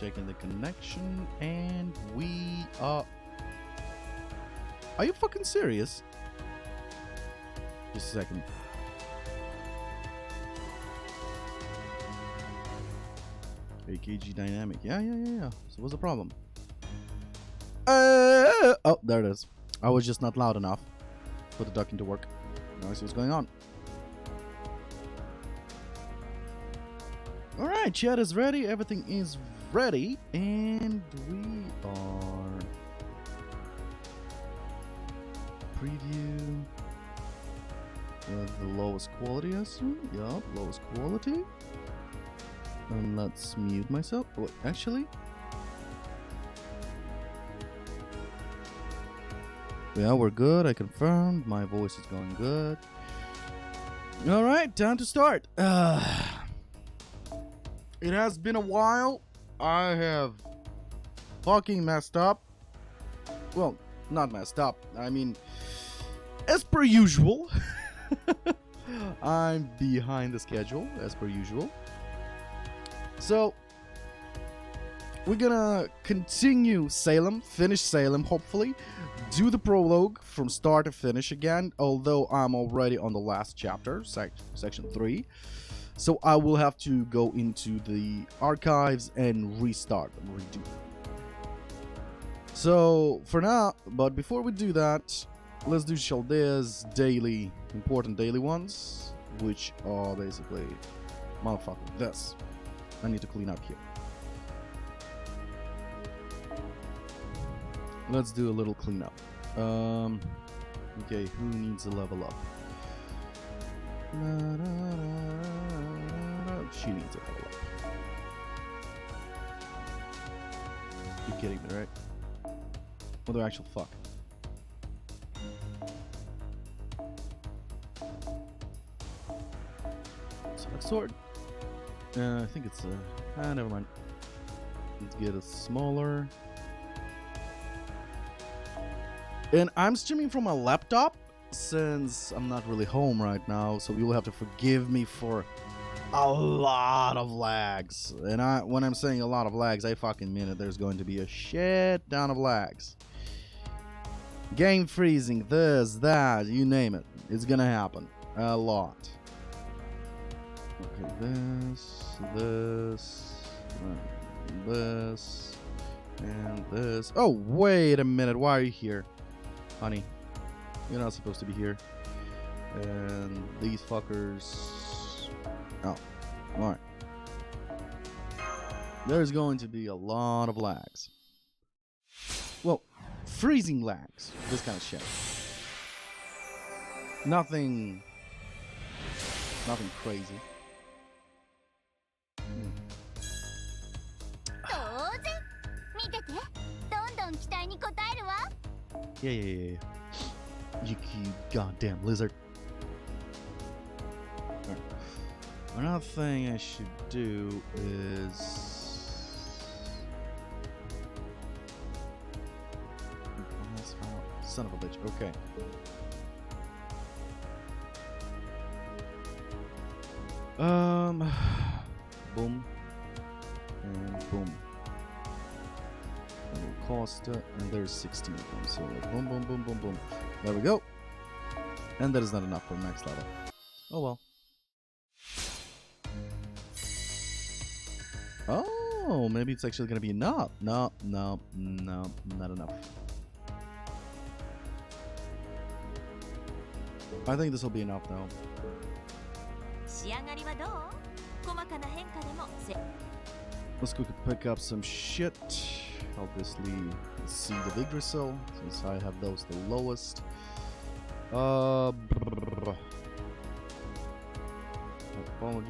checking the connection, and we are... Are you fucking serious? Just a second. AKG dynamic. Yeah. So what's the problem? Oh, there it is. I was just not loud enough. Put the ducking to work. Now I see what's going on. Alright, chat is ready. Everything is ready. And we are... Preview. With the lowest quality, I assume. Yup, lowest quality. And let's mute myself. Oh, actually... Yeah, we're good. I confirmed. My voice is going good. Alright, time to start. It has been a while. I have fucking messed up. Well, not messed up. I mean, as per usual. I'm behind the schedule, as per usual. So, we're gonna continue Salem, finish Salem, hopefully. Do the prologue from start to finish again, although I'm already on the last chapter, section 3. So I will have to go into the archives and restart and redo. So for now, but before we do that, let's do Chaldea's daily, important daily ones, which are basically, motherfucker, this. I need to clean up here. Let's do a little cleanup. Okay, who needs a level up? She needs a level up. You're kidding me, right? What the actual fuck? Select sword. I think it's never mind. Let's get a smaller. And I'm streaming from my laptop since I'm not really home right now, so you'll have to forgive me for a lot of lags. And when I'm saying a lot of lags, I fucking mean it. There's going to be a shit ton of lags. Game freezing, this, that, you name it. It's gonna happen. A lot. Okay, this, and this. Oh, wait a minute. Why are you here? Honey, you're not supposed to be here. And these fuckers... Oh, alright. There's going to be a lot of lags. Well, freezing lags. This kind of shit. Nothing crazy. Yeah. You goddamn lizard. Right. Another thing I should do is... Son of a bitch. Okay. Boom. And boom. Costa, and there's 16 of them, so boom, boom, boom, boom, boom. There we go. And that is not enough for max level. Oh well. Oh, maybe it's actually gonna be enough. No, not enough. I think this will be enough though. Let's quickly pick up some shit. Obviously, see the victory cell, since I have those the lowest. Apology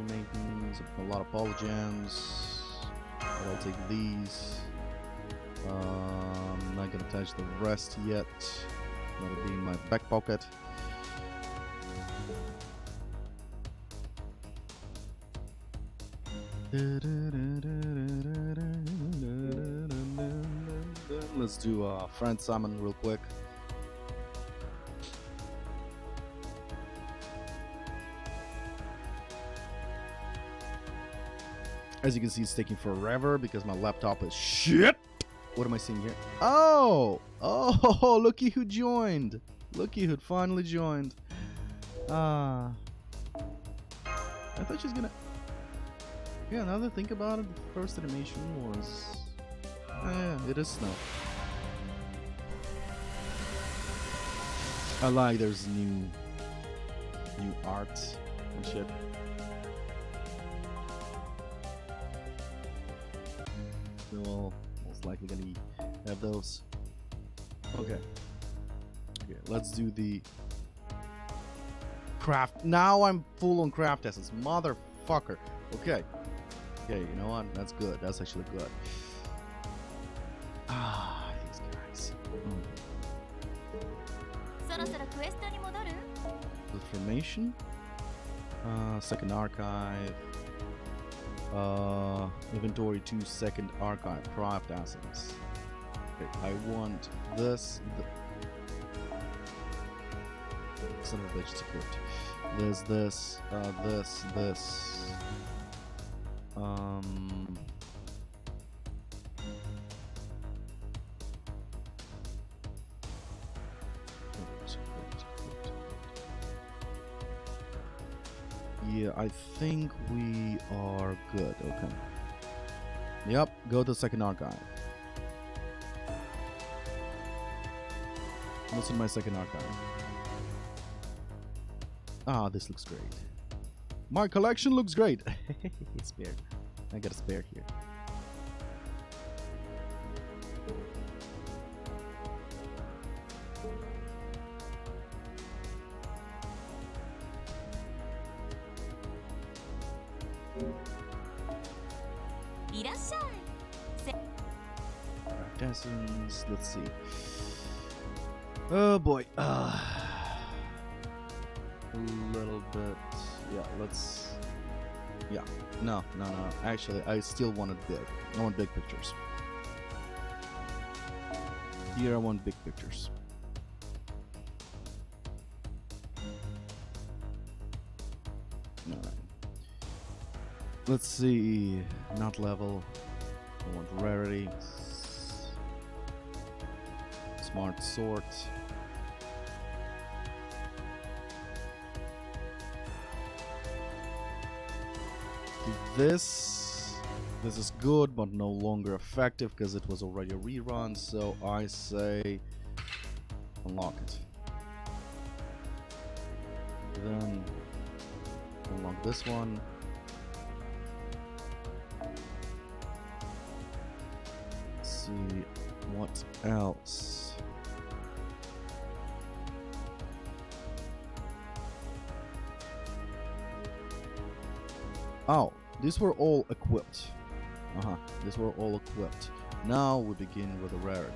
maintenance, a lot of polygens. But I'll take these. I'm not gonna touch the rest yet. That'll be in my back pocket. Let's do friend summon real quick. As you can see, it's taking forever because my laptop is shit. What am I seeing here? Oh, looky who joined. Looky who finally joined. I thought she's gonna... Yeah, now that I think about it, the first animation was... yeah, it is snow. I like there's new art and shit. We'll most likely gonna have those. Okay, let's do the craft. Now I'm full on craft essence, motherfucker. Okay, you know what? That's good. That's actually good. These guys. The formation. Second archive. Inventory 2, second archive, craft essence. Okay, I want this. Son of a bitch, it's equipped. There's this, this. Yeah, I think we are good. Okay. Yep, go to the second archive. What's in my second archive? This looks great. My collection looks great. Spare. I got a spare here. Let's see. Oh boy. A little bit. Yeah, let's. Yeah. No. Actually, I still want it big. I want big pictures. Here, I want big pictures. Alright. Let's see. Not level. I want rarity. Smart sort. This is good, but no longer effective because it was already a rerun. So I say unlock it. Then unlock this one. Let's see what else. Oh, these were all equipped. These were all equipped. Now we begin with a rarity.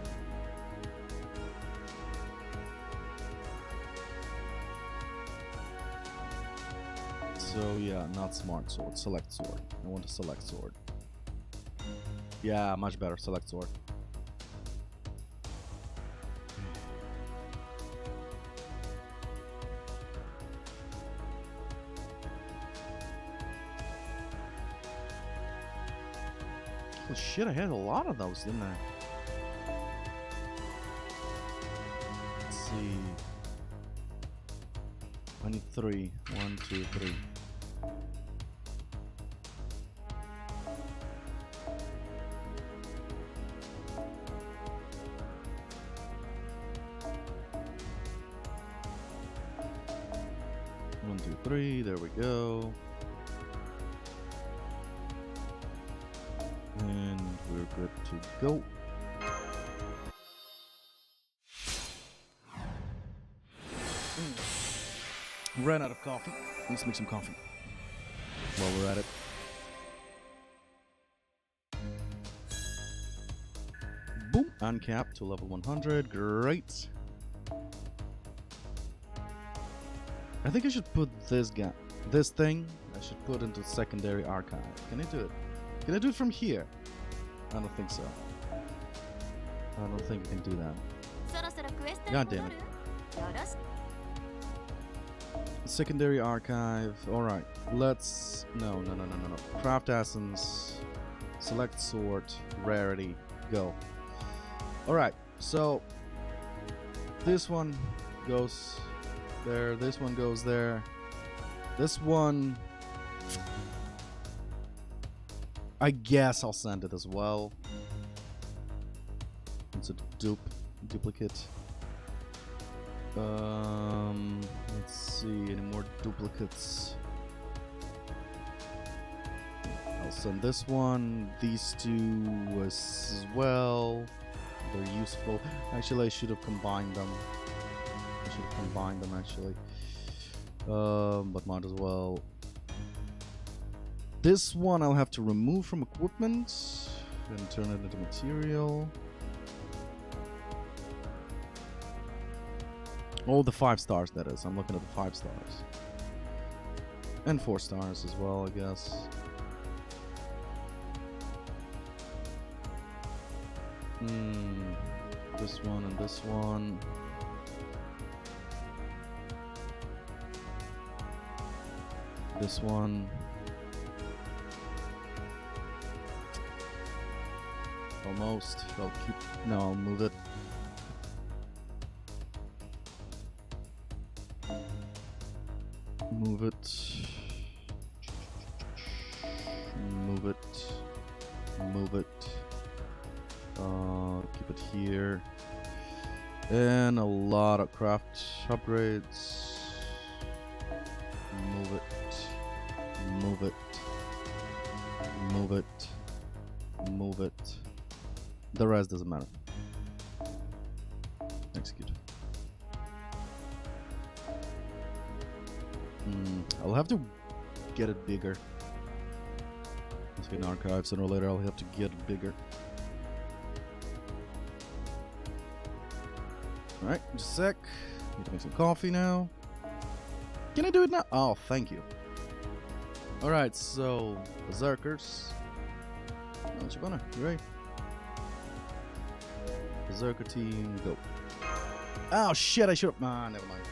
So yeah, not smart sword, select sword. I want a select sword. Yeah, much better, select sword. Oh shit, I had a lot of those, didn't I? Let's see. I need 3. 1, 2, 3. One, two, three. There we go. And we're good to go. Ran out of coffee. Let's make some coffee while we're at it. Boom. Uncap to level 100. Great. I think I should put this thing, I should put into secondary archive. Can I do it? Can I do it from here? I don't think so. I don't think I can do that. God damn it. Secondary archive. Alright, let's... No. Craft essence. Select sort. Rarity. Go. Alright, so... This one goes there. This one goes there. This one... I guess I'll send it as well. It's a duplicate. Let's see, any more duplicates? I'll send this one, these two as well. They're useful. Actually, I should have combined them. Actually. But might as well. This one I'll have to remove from equipment and turn it into material. Oh, the 5 stars, that is. I'm looking at the 5 stars. And 4 stars as well, I guess. This one and this one. This one. Almost. I'll keep... No, I'll move it. Move it. Move it. Move it. Keep it here. And a lot of craft upgrades. Move it. Move it. Move it. Move it. The rest doesn't matter. Execute. I'll have to get it bigger. In archives, sooner or later I'll have to get it bigger. Alright, just a sec. Need to make some coffee now. Can I do it now? Oh, thank you. Alright, so Berserkers. Oh, Shabana, you ready? Berserker team, go. Oh shit, I should have. Ah, never mind.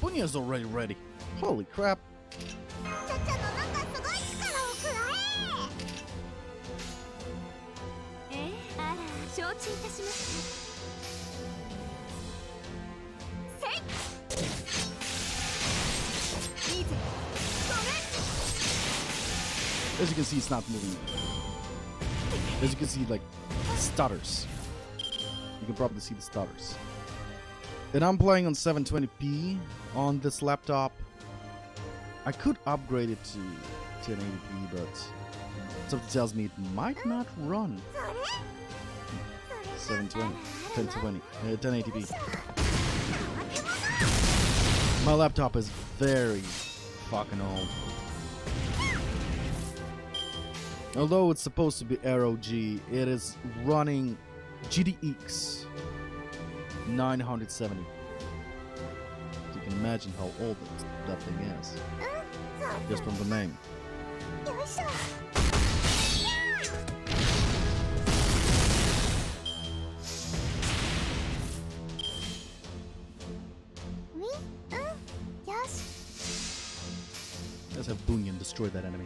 Bunya's already ready. Holy crap. As you can see, it's not moving. As you can see, like, stutters. You can probably see the stutters. And I'm playing on 720p on this laptop. I could upgrade it to 1080p, but something tells me it might not run 720, 1080p. My laptop is very fucking old. Although it's supposed to be ROG, it is running GTX 970. You can imagine how old that thing is. Just from the name. Let's have Bunyan destroy that enemy.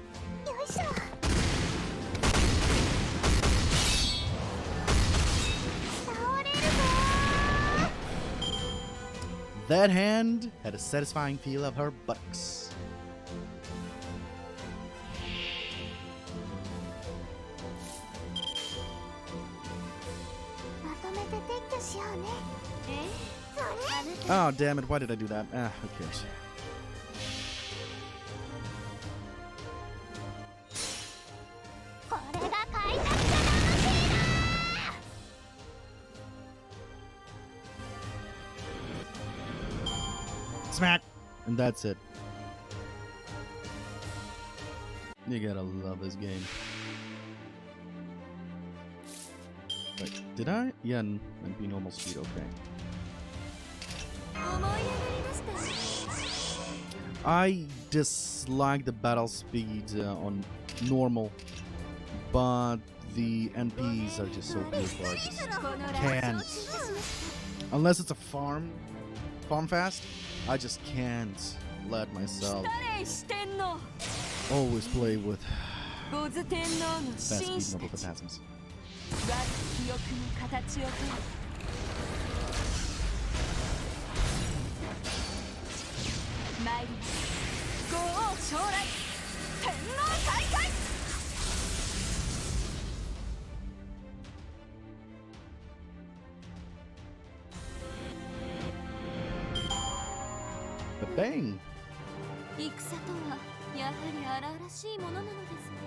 That hand had a satisfying feel of her buttocks. Oh, damn it. Why did I do that? Ah, who cares? Smack! And that's it. You gotta love this game. Wait, did I? Yeah, NP normal speed, okay. I dislike the battle speed on normal, but the NPs are just so beautiful. I just can't. Unless it's a farm fast, I just can't let myself always play with fast speed noble phantasms. Bang! 戦とはやはり荒々しいものなのですね。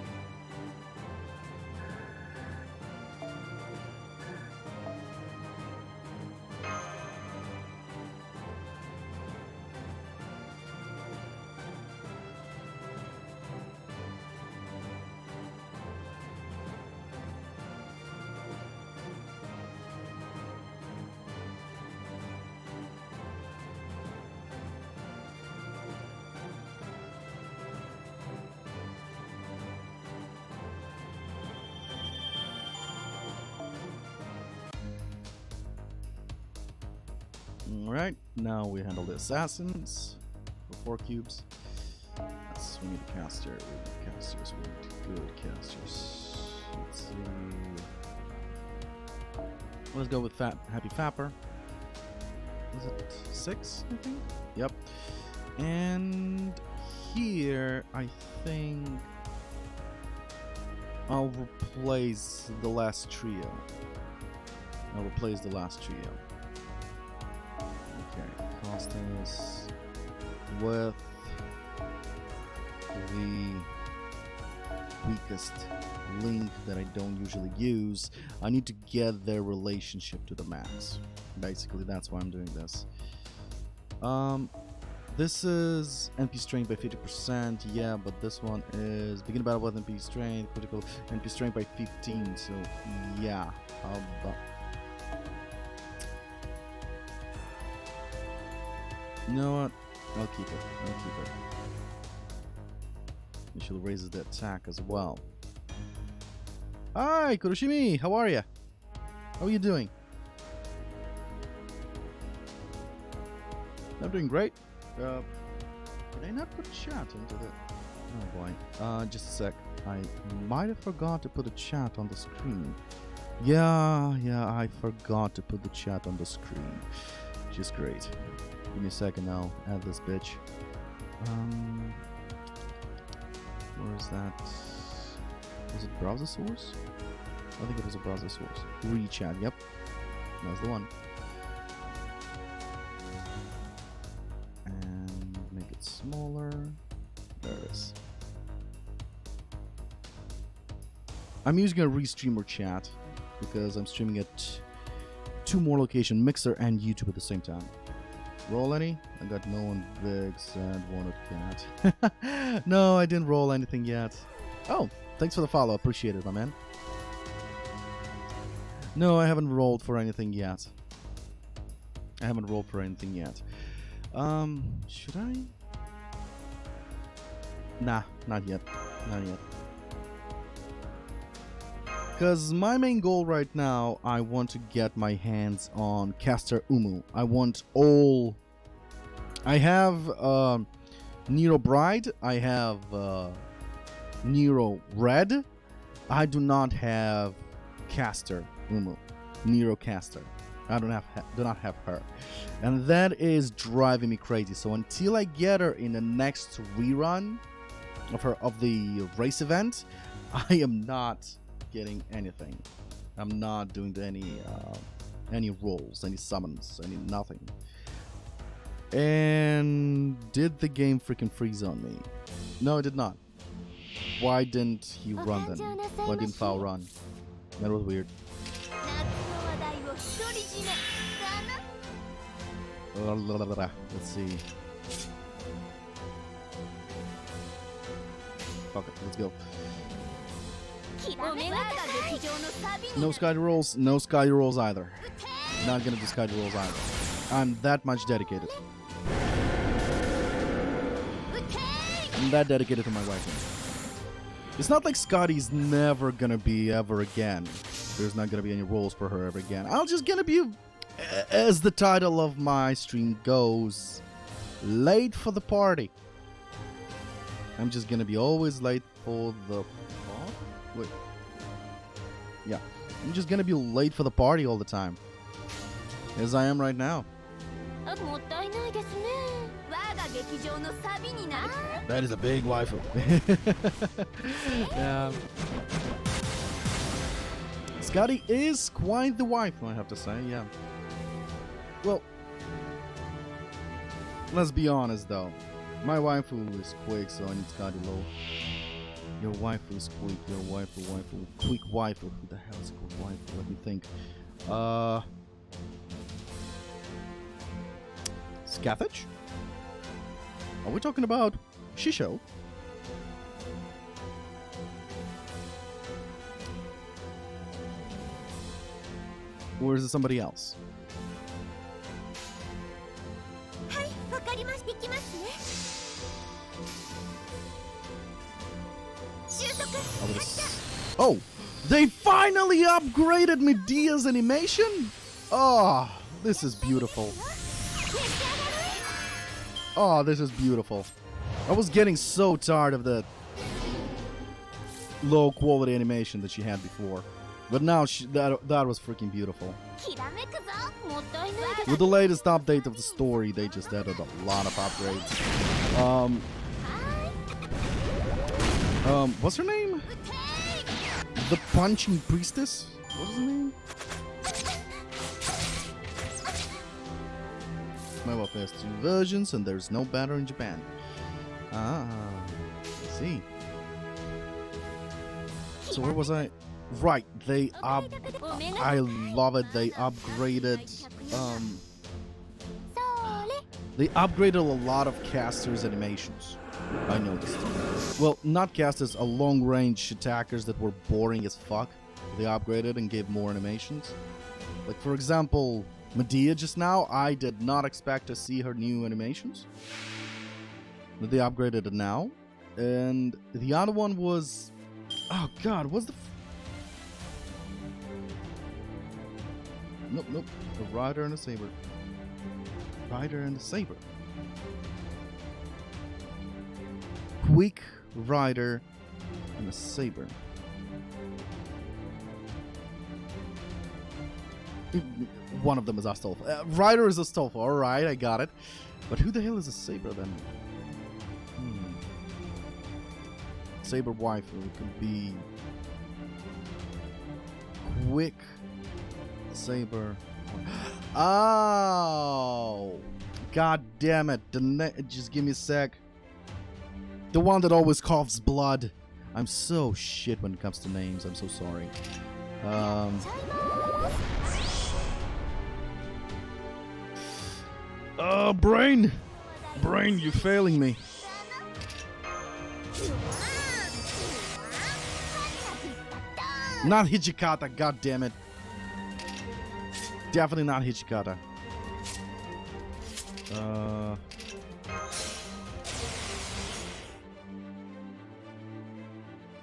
Alright, now we handle the assassins for 4 cubes. Yes, we need a caster. We need casters. We need good casters. Let's see. Let's go with Happy Fapper. Is it 6, I think? Yep. And here, I think I'll replace the last trio. Okay, Costas with the weakest link that I don't usually use. I need to get their relationship to the max. Basically, that's why I'm doing this. This is NP strength by 50%, yeah, but this one is begin battle with NP strength, critical NP strength by 15, so yeah, how about... You know what? I'll keep it. Initially raises the attack as well. Hi, Kuroshimi! How are you? How are you doing? I'm doing great. Did I not put chat into the... Oh boy. Just a sec. I might have forgot to put a chat on the screen. Yeah, I forgot to put the chat on the screen. Just great. Give me a second, I'll add this bitch. Where is that? Was it browser source? I think it was a browser source. Rechat, yep. That's the one. And make it smaller. There it is. I'm using a restreamer chat because I'm streaming at 2 more locations, Mixer and YouTube at the same time. Roll any? I got no one big, sad, wanted cat. No, I didn't roll anything yet. Oh, thanks for the follow. Appreciate it, my man. No, I haven't rolled for anything yet. Should I? Nah, not yet. Because my main goal right now, I want to get my hands on Caster Umu. I want all... I have Nero Bride, I have Nero Red. I do not have Caster Umu, Nero Caster. I do not have her. And that is driving me crazy. So until I get her in the next rerun of the race event, I am not getting anything. I'm not doing any rolls, any summons, any nothing. And did the game freaking freeze on me? No, it did not. Why didn't he run then? Why didn't Foul run? That was weird. Let's see. Okay, let's go. No sky rolls, no sky rolls either. Not gonna do sky rolls either. I'm that much dedicated. I'm that dedicated to my wife. It's not like Scotty's never gonna be ever again. There's not gonna be any roles for her ever again. I'm just gonna be, as the title of my stream goes, late for the party. I'm just gonna be always late for the... Wait. Yeah. I'm just gonna be late for the party all the time. As I am right now. That is a big waifu. Yeah. Scotty is quite the waifu, I have to say, yeah. Well, let's be honest though. My waifu is quick, so I need Scotty low. Your waifu is quick, your waifu. Quick waifu. Who the hell is quick waifu? Let me think. Scathach? Are we talking about Shisho? Or is it somebody else? Oh, they finally upgraded Medea's animation? Oh, this is beautiful. Oh, this is beautiful. I was getting so tired of the low quality animation that she had before. But now that was freaking beautiful. With the latest update of the story, they just added a lot of upgrades. What's her name? The Punching Priestess? What's her name? My wife has 2 versions and there's no better in Japan. Ah, I see. So where was I? Right, I love it. They upgraded a lot of casters' animations. I noticed. Well, not casters, long-range attackers that were boring as fuck. They upgraded and gave more animations. Like, for example, Medea just now, I did not expect to see her new animations. But they upgraded it now. And the other one was... Oh god, what's the... Nope. A rider and a saber. Rider and a saber. Quick rider and a saber. One of them is Astolfo. Rider is Astolfo. Alright, I got it. But who the hell is a saber then? Saber waifu. It could be... Quick... Saber. Oh! God damn it. Just give me a sec. The one that always coughs blood. I'm so shit when it comes to names. I'm so sorry. Brain! Brain, you're failing me. Not Hijikata, god damn it. Definitely not Hijikata.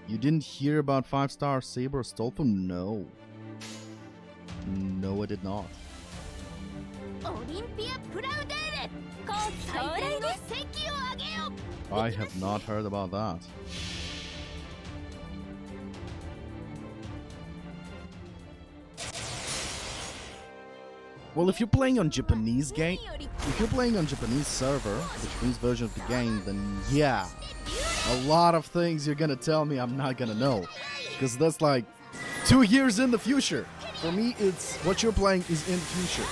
You didn't hear about 5-star Saber Astolfo? No. No, I did not. I have not heard about that. Well, if you're playing on Japanese game, if you're playing on Japanese server, the Japanese version of the game, then yeah, a lot of things you're gonna tell me I'm not gonna know, because that's like 2 years in the future. For me, it's what you're playing is in the future.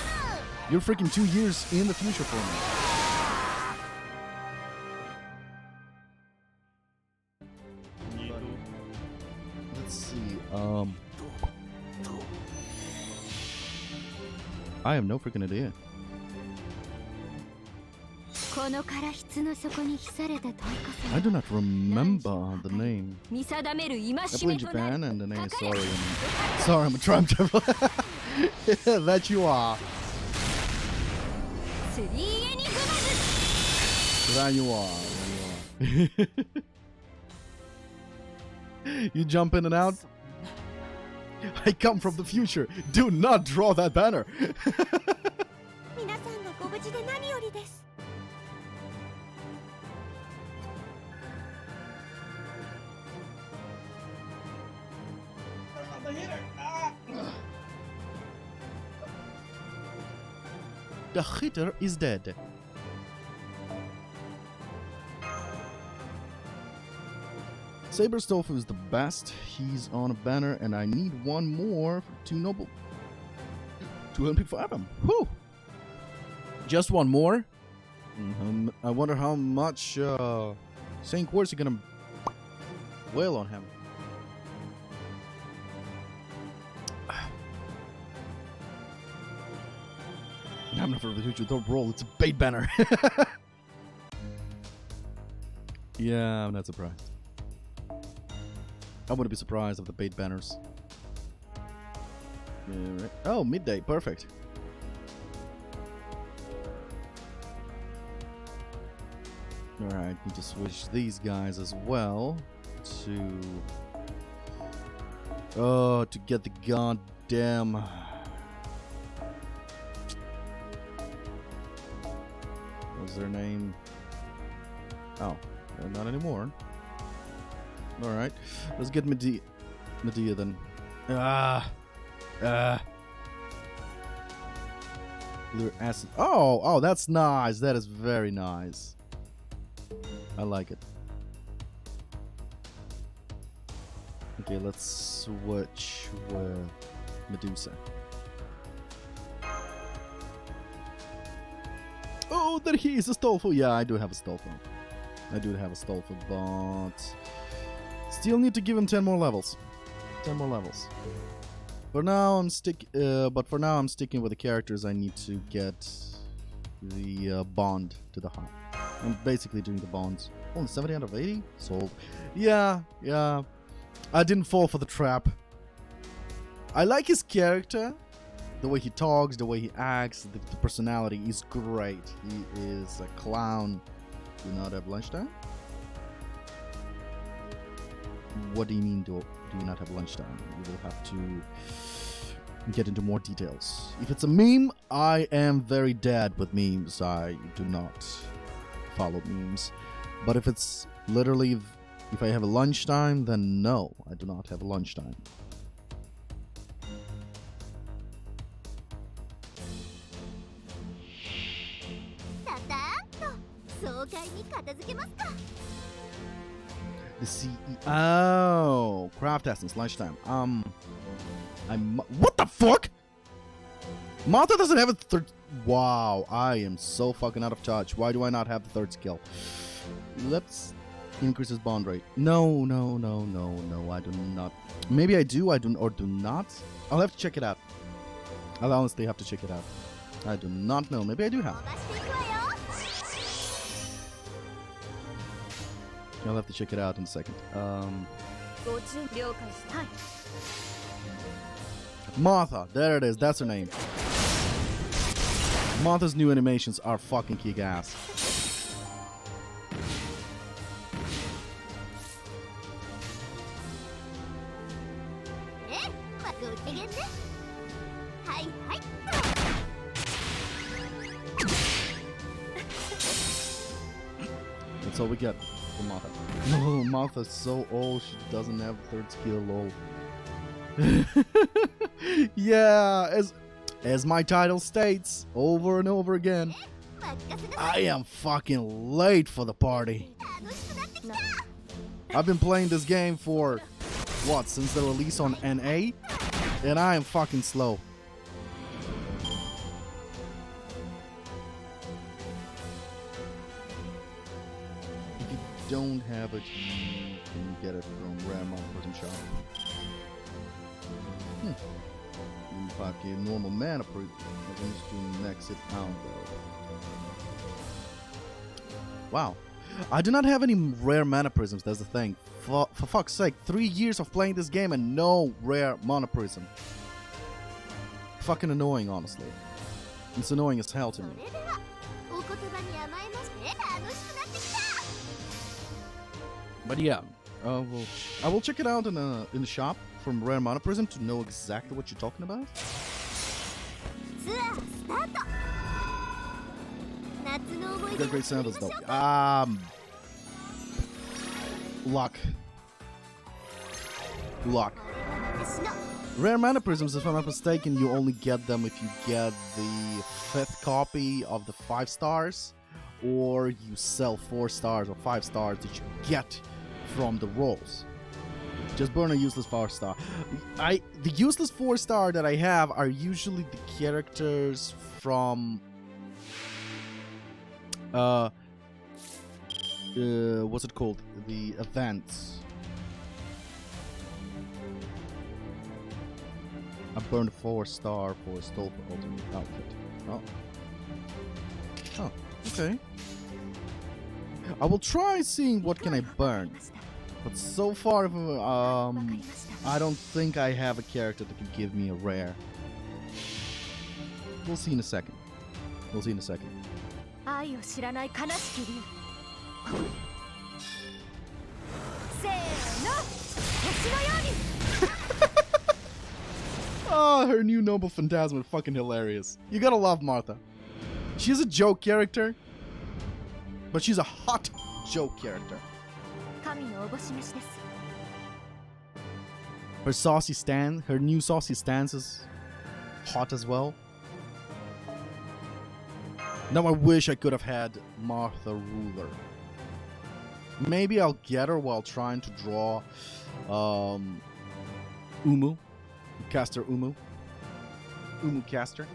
You're freaking 2 years in the future for me. see. I have no freaking idea. このから筆の底に記された問いこそ I do not remember the name. 見定める戒 I め played となる Japan and the name is sorry, I'm a time traveler. That you are. スリーエニグマズ That you are. You jump in and out. I come from the future. Do not draw that banner. 皆さんがご無事で何よりです The hitter is dead. Saber Stofu is the best. He's on a banner, and I need one more to noble. 205 him. Whew. Just one more. I wonder how much Saint Quartz are gonna wail on him. I'm not for the future. Don't roll. It's a bait banner. Yeah, I'm not surprised. I wouldn't be surprised of the bait banners. Yeah, right. Oh, midday. Perfect. Alright, need to switch these guys as well to get the goddamn what's their name? Oh, not anymore. Alright, let's get Medea then. Blue acid. Oh, that's nice. That is very nice. I like it. Okay, let's switch with Medusa. Oh, there he is, a Stolfo. Yeah, I do have a Stolfo. But still need to give him 10 more levels. 10 more levels. For now, I'm sticking with the characters. I need to get the bond to the heart. I'm basically doing the bonds. Only 70 out of 80? Sold. Yeah. I didn't fall for the trap. I like his character. The way he talks, the way he acts, the personality is great. He is a clown. Do not have lunchtime? What do you mean do you not have lunchtime? You will have to get into more details. If it's a meme, I am very dead with memes. I do not follow memes. But if it's literally, if I have a lunchtime, then no, I do not have a lunchtime. The CEO. Craft essence, lunchtime. What the fuck? Martha doesn't have a third. Wow, I am so fucking out of touch. Why do I not have the third skill? Let's increase his bond rate. No, I do not. Maybe I do, or do not. I'll have to check it out. I'll honestly have to check it out. I do not know. Maybe I do have. I'll have to check it out in a second. Martha, there it is. That's her name. Martha's new animations are fucking kick-ass. That's all we get from Martha. No, Martha's so old, she doesn't have third skill, lol. Yeah, as my title states, over and over again, I am fucking late for the party. I've been playing this game for, what, since the release on NA? And I am fucking slow. If you don't have it, you can get it from Random Person Shop. Fucking normal mana prism. I'm just doing next it out though. Wow. I do not have any rare mana prisms, that's the thing. For fuck's sake, 3 years of playing this game and no rare mana prism. Fucking annoying, honestly. It's annoying as hell to me. But yeah, I will check it out in the shop from Rare Mana Prism to know exactly what you're talking about. The great sound is dope. Luck. Rare Mana Prisms, if I'm not mistaken, you only get them if you get the 5th copy of the 5 stars, or you sell 4 stars or 5 stars that you get from the rolls. Just burn a useless 4 star. The useless 4 star that I have are usually the characters from what's it called? The events. I burned 4 star for a stole for ultimate outfit. Oh, okay. I will try seeing what can I burn. But so far, I don't think I have a character that can give me a rare. We'll see in a second. We'll see in a second. Oh, her new noble phantasm is fucking hilarious. You gotta love Martha. She's a joke character, but she's a hot joke character. Her saucy stand, her new saucy stance is hot as well. Now I wish I could have had Martha Ruler. Maybe I'll get her while trying to draw Umu. Caster Umu. Umu caster.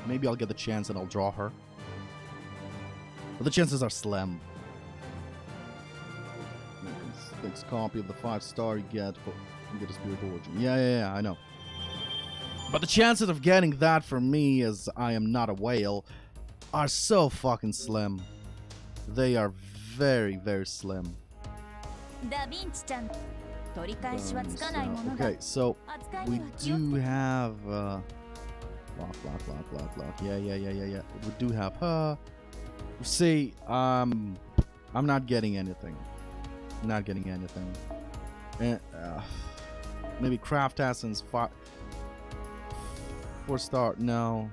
Maybe I'll get the chance and I'll draw her. But the chances are slim. Next copy of the 5 star you get a Spirit Origin. Yeah, I know. But the chances of getting that for me, as I am not a whale, are so fucking slim. They are very, very slim. Okay, so we do have lock. Yeah. We do have see, I'm not getting anything. Not getting anything. And maybe Craft Essence 4 star. No.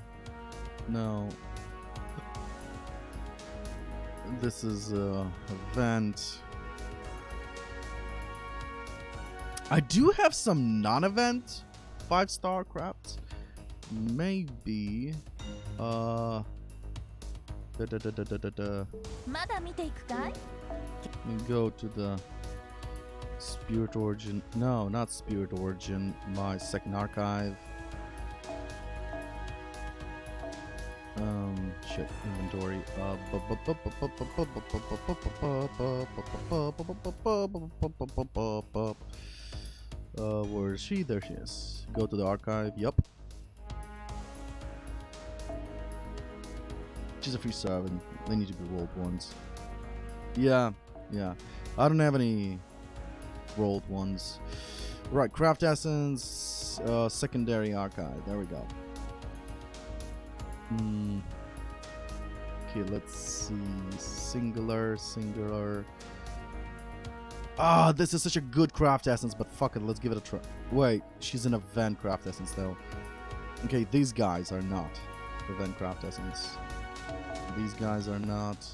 This is event. I do have some non-event 5 star crafts. Maybe Let me go to the Spirit Origin. No, not Spirit Origin. My second archive. Shit, inventory. Where is she? There she is. Go to the archive. Yup. She's a free servant. They need to be rolled ones. Yeah. I don't have any rolled ones. Right, Craft Essence, secondary archive. There we go. Okay, let's see. Singular. Ah, this is such a good Craft Essence, but fuck it, let's give it a try. Wait, she's an event Craft Essence though. Okay, these guys are not event Craft Essence. These guys are not.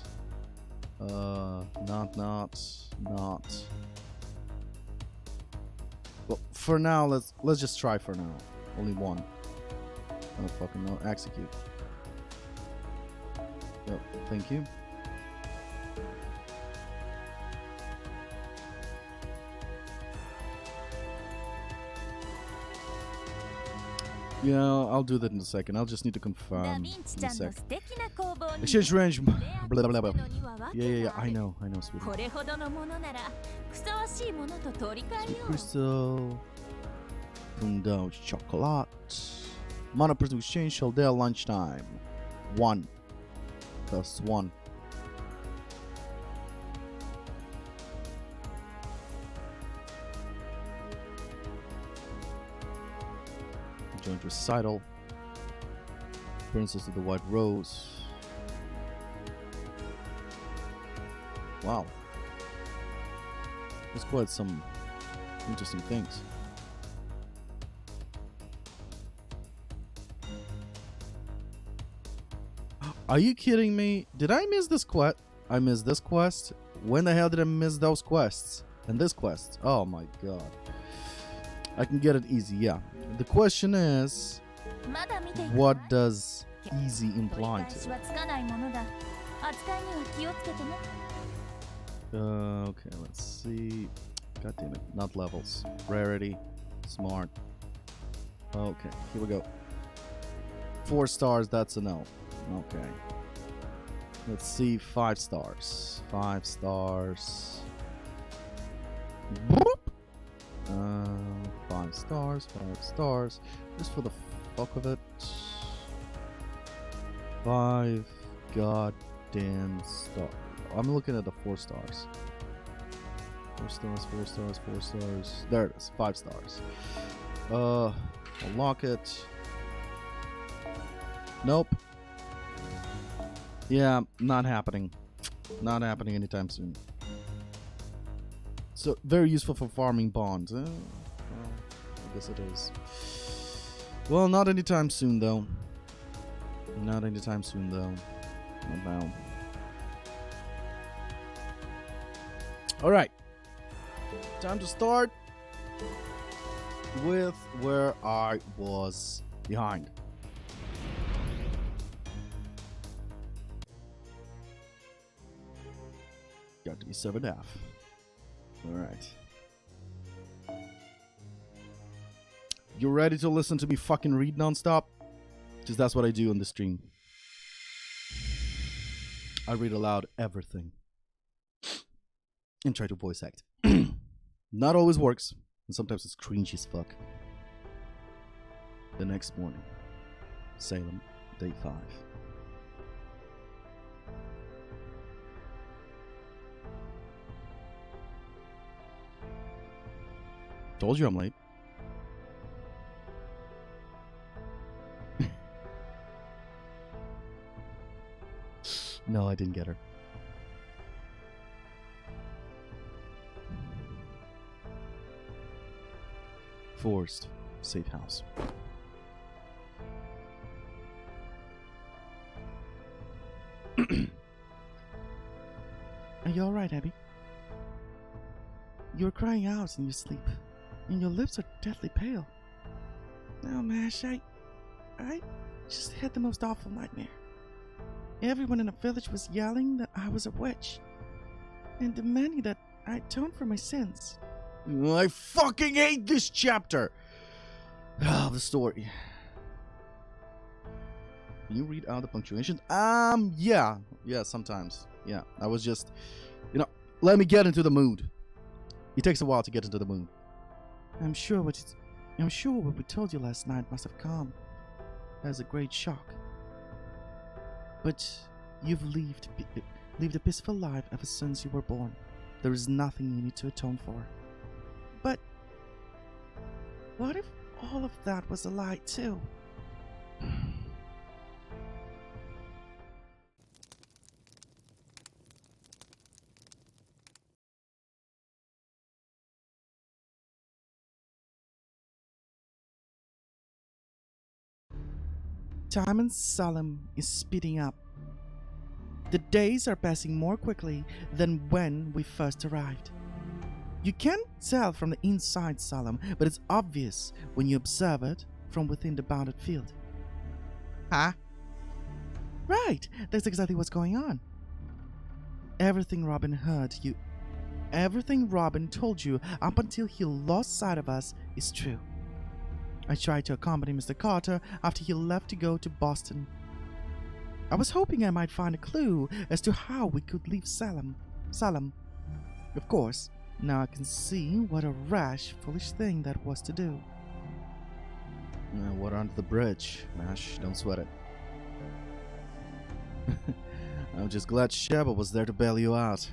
Not. Well, for now, let's just try for now. Only one. I don't fucking know. Execute. Yep, thank you. Yeah, I'll do that in a second. I'll just need to confirm in a sec. Exchange range. Blah, blah, blah, blah. Yeah. I know, sweetie. Sweet crystal. Spoon dough chocolate. Amount of person exchange shall their lunchtime. 1 plus 1. Joint recital. Princess of the White Rose. Wow. There's quite some interesting things. Are you kidding me? Did I miss this quest? I missed this quest? When the hell did I miss those quests? And this quest? Oh my god. I can get it easy, yeah. The question is, what does easy imply to? Okay, let's see. God damn it. Not levels. Rarity. Smart. Okay, here we go. 4 stars, that's a no. Okay. Let's see, 5 stars. 5 stars. Boop. 5 stars, 5 stars. Just for the fuck of it. 5 goddamn stars. I'm looking at the 4 stars. 4 stars, 4 stars, 4 stars. There it is, 5 stars. I'll lock it. Nope. Yeah, not happening. Not happening anytime soon. So, very useful for farming bonds. Well, I guess it is. Well, not anytime soon, though. Not anytime soon, though. Not now. Alright. Time to start with where I was behind. Got to be 7.5. Alright. You ready to listen to me fucking read nonstop? Because that's what I do on the stream. I read aloud everything. And try to voice act. Not always works. And sometimes it's cringy as fuck. The next morning. Salem, day 5. Told you I'm late. No, I didn't get her. Forced safe house. Are you alright, Abby? You're crying out in your sleep, and your lips are deathly pale. No, Mash, I just had the most awful nightmare. Everyone in the village was yelling that I was a witch, and demanding that I atone for my sins. I fucking hate this chapter! Ah, the story. Can you read out the punctuation? Yeah, sometimes. Yeah, I was just, let me get into the mood. It takes a while to get into the mood. I'm sure what we told you last night must have come as a great shock. But you've lived a peaceful life ever since you were born. There is nothing you need to atone for. But what if all of that was a lie too? Time in Salem is speeding up. The days are passing more quickly than when we first arrived. You can't tell from the inside Salem, but it's obvious when you observe it from within the bounded field. Huh? Right, that's exactly what's going on. Everything Robin told you up until he lost sight of us is true. I tried to accompany Mr. Carter after he left to go to Boston. I was hoping I might find a clue as to how we could leave Salem. Of course, now I can see what a rash, foolish thing that was to do. Water under the bridge. Mash, don't sweat it. I'm just glad Sheba was there to bail you out.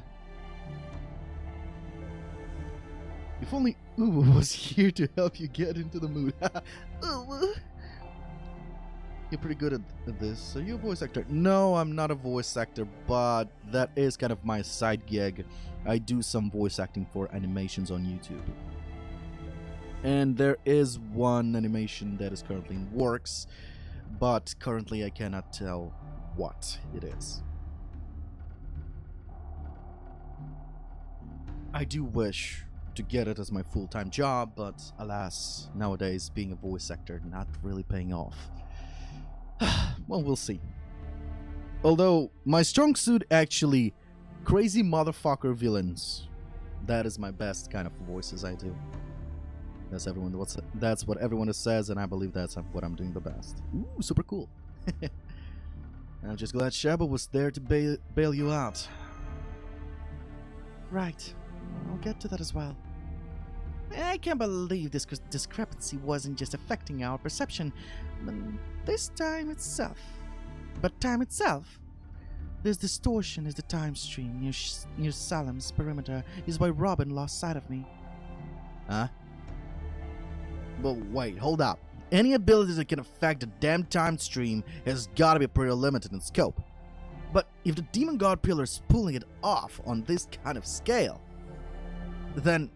If only Uwu was here to help you get into the mood. Uwu. You're pretty good at this. Are you a voice actor? No, I'm not a voice actor, but that is kind of my side gig. I do some voice acting for animations on YouTube. And there is one animation that is currently in works, but currently I cannot tell what it is. I do wish to get it as my full-time job, but alas, nowadays being a voice actor not really paying off. Well, we'll see. Although my strong suit actually crazy motherfucker villains. That is my best kind of voices I do. That's what everyone says, and I believe that's what I'm doing the best. Ooh, super cool. I'm just glad Sheba was there to bail you out. Right. I'll get to that as well. I can't believe this discrepancy wasn't just affecting our perception, but this time itself. This distortion is the time stream near Salem's perimeter is why Robin lost sight of me. Huh? But wait, hold up. Any ability that can affect the damn time stream has gotta be pretty limited in scope. But if the Demon God Pillar is pulling it off on this kind of scale, then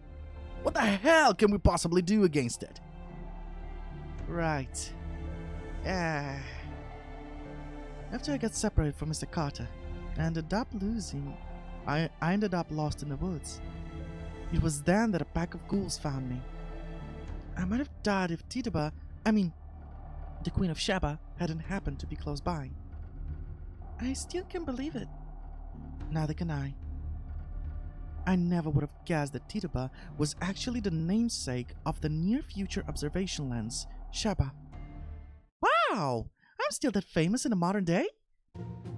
what the hell can we possibly do against it? Right. After I got separated from Mr. Carter, I ended up lost in the woods. It was then that a pack of ghouls found me. I might have died if the Queen of Sheba, hadn't happened to be close by. I still can't believe it. Neither can I. I never would have guessed that Tituba was actually the namesake of the near-future observation lens, Sheba. Wow! I'm still that famous in the modern day?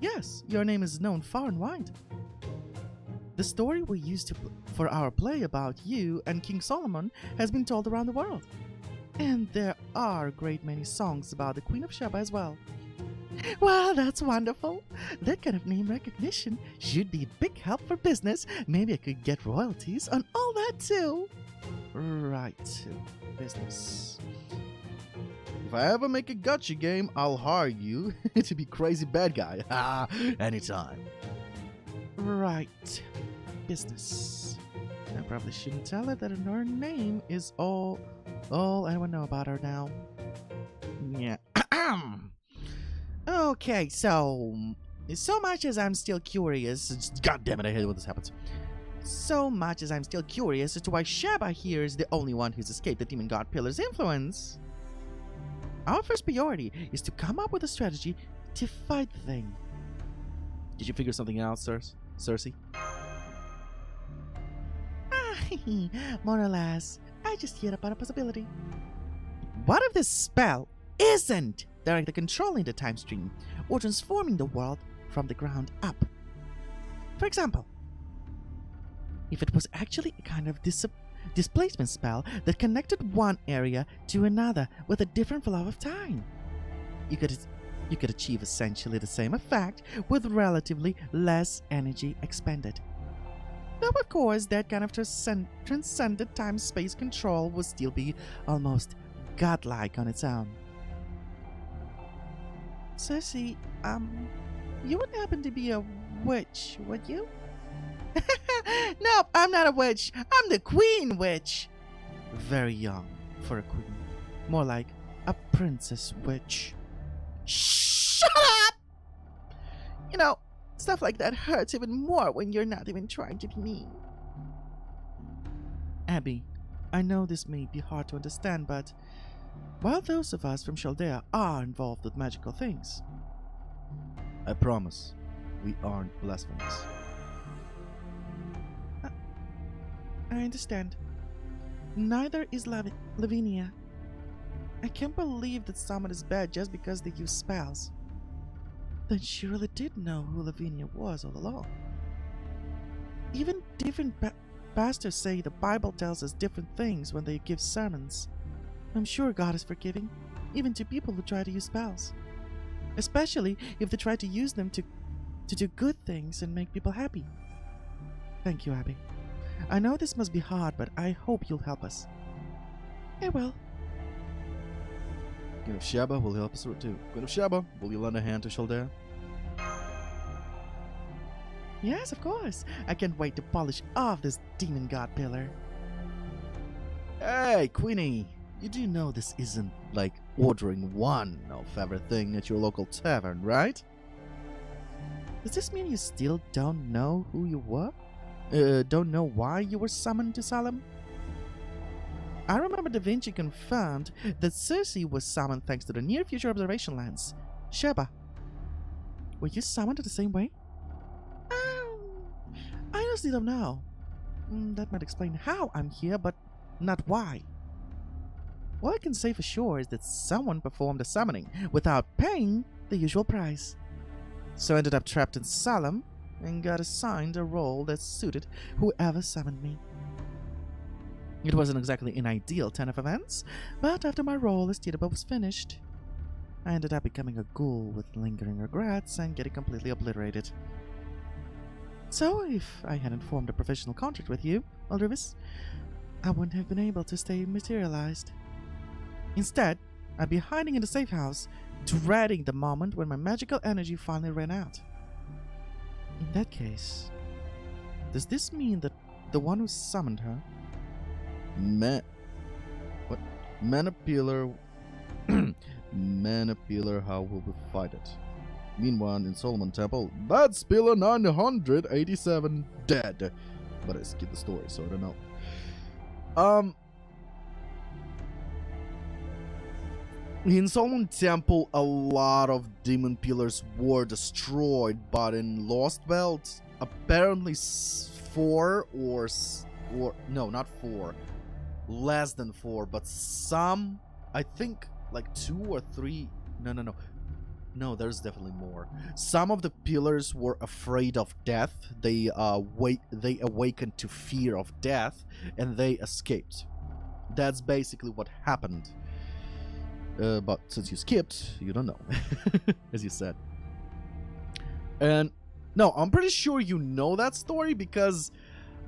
Yes, your name is known far and wide. The story we used for our play about you and King Solomon has been told around the world. And there are a great many songs about the Queen of Sheba as well. Well, that's wonderful. That kind of name recognition should be a big help for business. Maybe I could get royalties on all that too. Right, business. If I ever make a gotcha game, I'll hire you to be crazy bad guy. Anytime. Right, business. I probably shouldn't tell her that her name is all anyone know about her now. Yeah. Okay, so much as I'm still curious, god damn it, I hate when this happens. So much as I'm still curious as to why Sheba here is the only one who's escaped the Demon God Pillar's influence. Our first priority is to come up with a strategy to fight the thing. Did you figure something out, Cersei? More or less. I just heard about a possibility. What if this spell isn't directly controlling the time stream or transforming the world from the ground up? For example, if it was actually a kind of displacement spell that connected one area to another with a different flow of time, you could achieve essentially the same effect with relatively less energy expended. Though of course that kind of transcended time-space control would still be almost godlike on its own. Cersei, you wouldn't happen to be a witch, would you? Nope, I'm not a witch. I'm the Queen Witch. Very young for a queen. More like a princess witch. Shut up! You know, stuff like that hurts even more when you're not even trying to be mean. Abby, I know this may be hard to understand, but while those of us from Chaldea are involved with magical things, I promise we aren't blasphemous. I understand. Neither is Lavinia. I can't believe that someone is bad just because they use spells. Then she really did know who Lavinia was all along. Even different pastors say the Bible tells us different things when they give sermons. I'm sure God is forgiving. even to people who try to use spells. Especially if they try to use them to do good things and make people happy. Thank you, Abby. I know this must be hard, but I hope you'll help us. I will. Queen of Sheba will help us too. Queen of Sheba, will you lend a hand to Shaldea? Yes, of course. I can't wait to polish off this demon god pillar. Hey, Queenie! You do know this isn't like ordering one of everything at your local tavern, right? Does this mean you still don't know who you were? Don't know why you were summoned to Salem? I remember Da Vinci confirmed that Circe was summoned thanks to the near future observation lens. Sheba, were you summoned the same way? I honestly don't know. That might explain how I'm here, but not why. All I can say for sure is that someone performed the summoning without paying the usual price. So I ended up trapped in Salem and got assigned a role that suited whoever summoned me. It wasn't exactly an ideal turn of events, but after my role as Tituba was finished, I ended up becoming a ghoul with lingering regrets and getting completely obliterated. So if I hadn't formed a professional contract with you, Aldrivis, I wouldn't have been able to stay materialized. Instead, I'd be hiding in the safe house, dreading the moment when my magical energy finally ran out. In that case, does this mean that the one who summoned her... Manipular... Manipular, how will we fight it? Meanwhile, in Solomon Temple, bad spiller 987 dead. But I skipped the story, so I don't know. In Solomon Temple, a lot of demon pillars were destroyed, but in Lost Belt, apparently 4 or no, not 4, less than 4, but some, I think like 2 or 3. No, there's definitely more. Some of the pillars were afraid of death. They awakened to fear of death, and they escaped. That's basically what happened. But since you skipped, you don't know, as you said. And no, I'm pretty sure you know that story because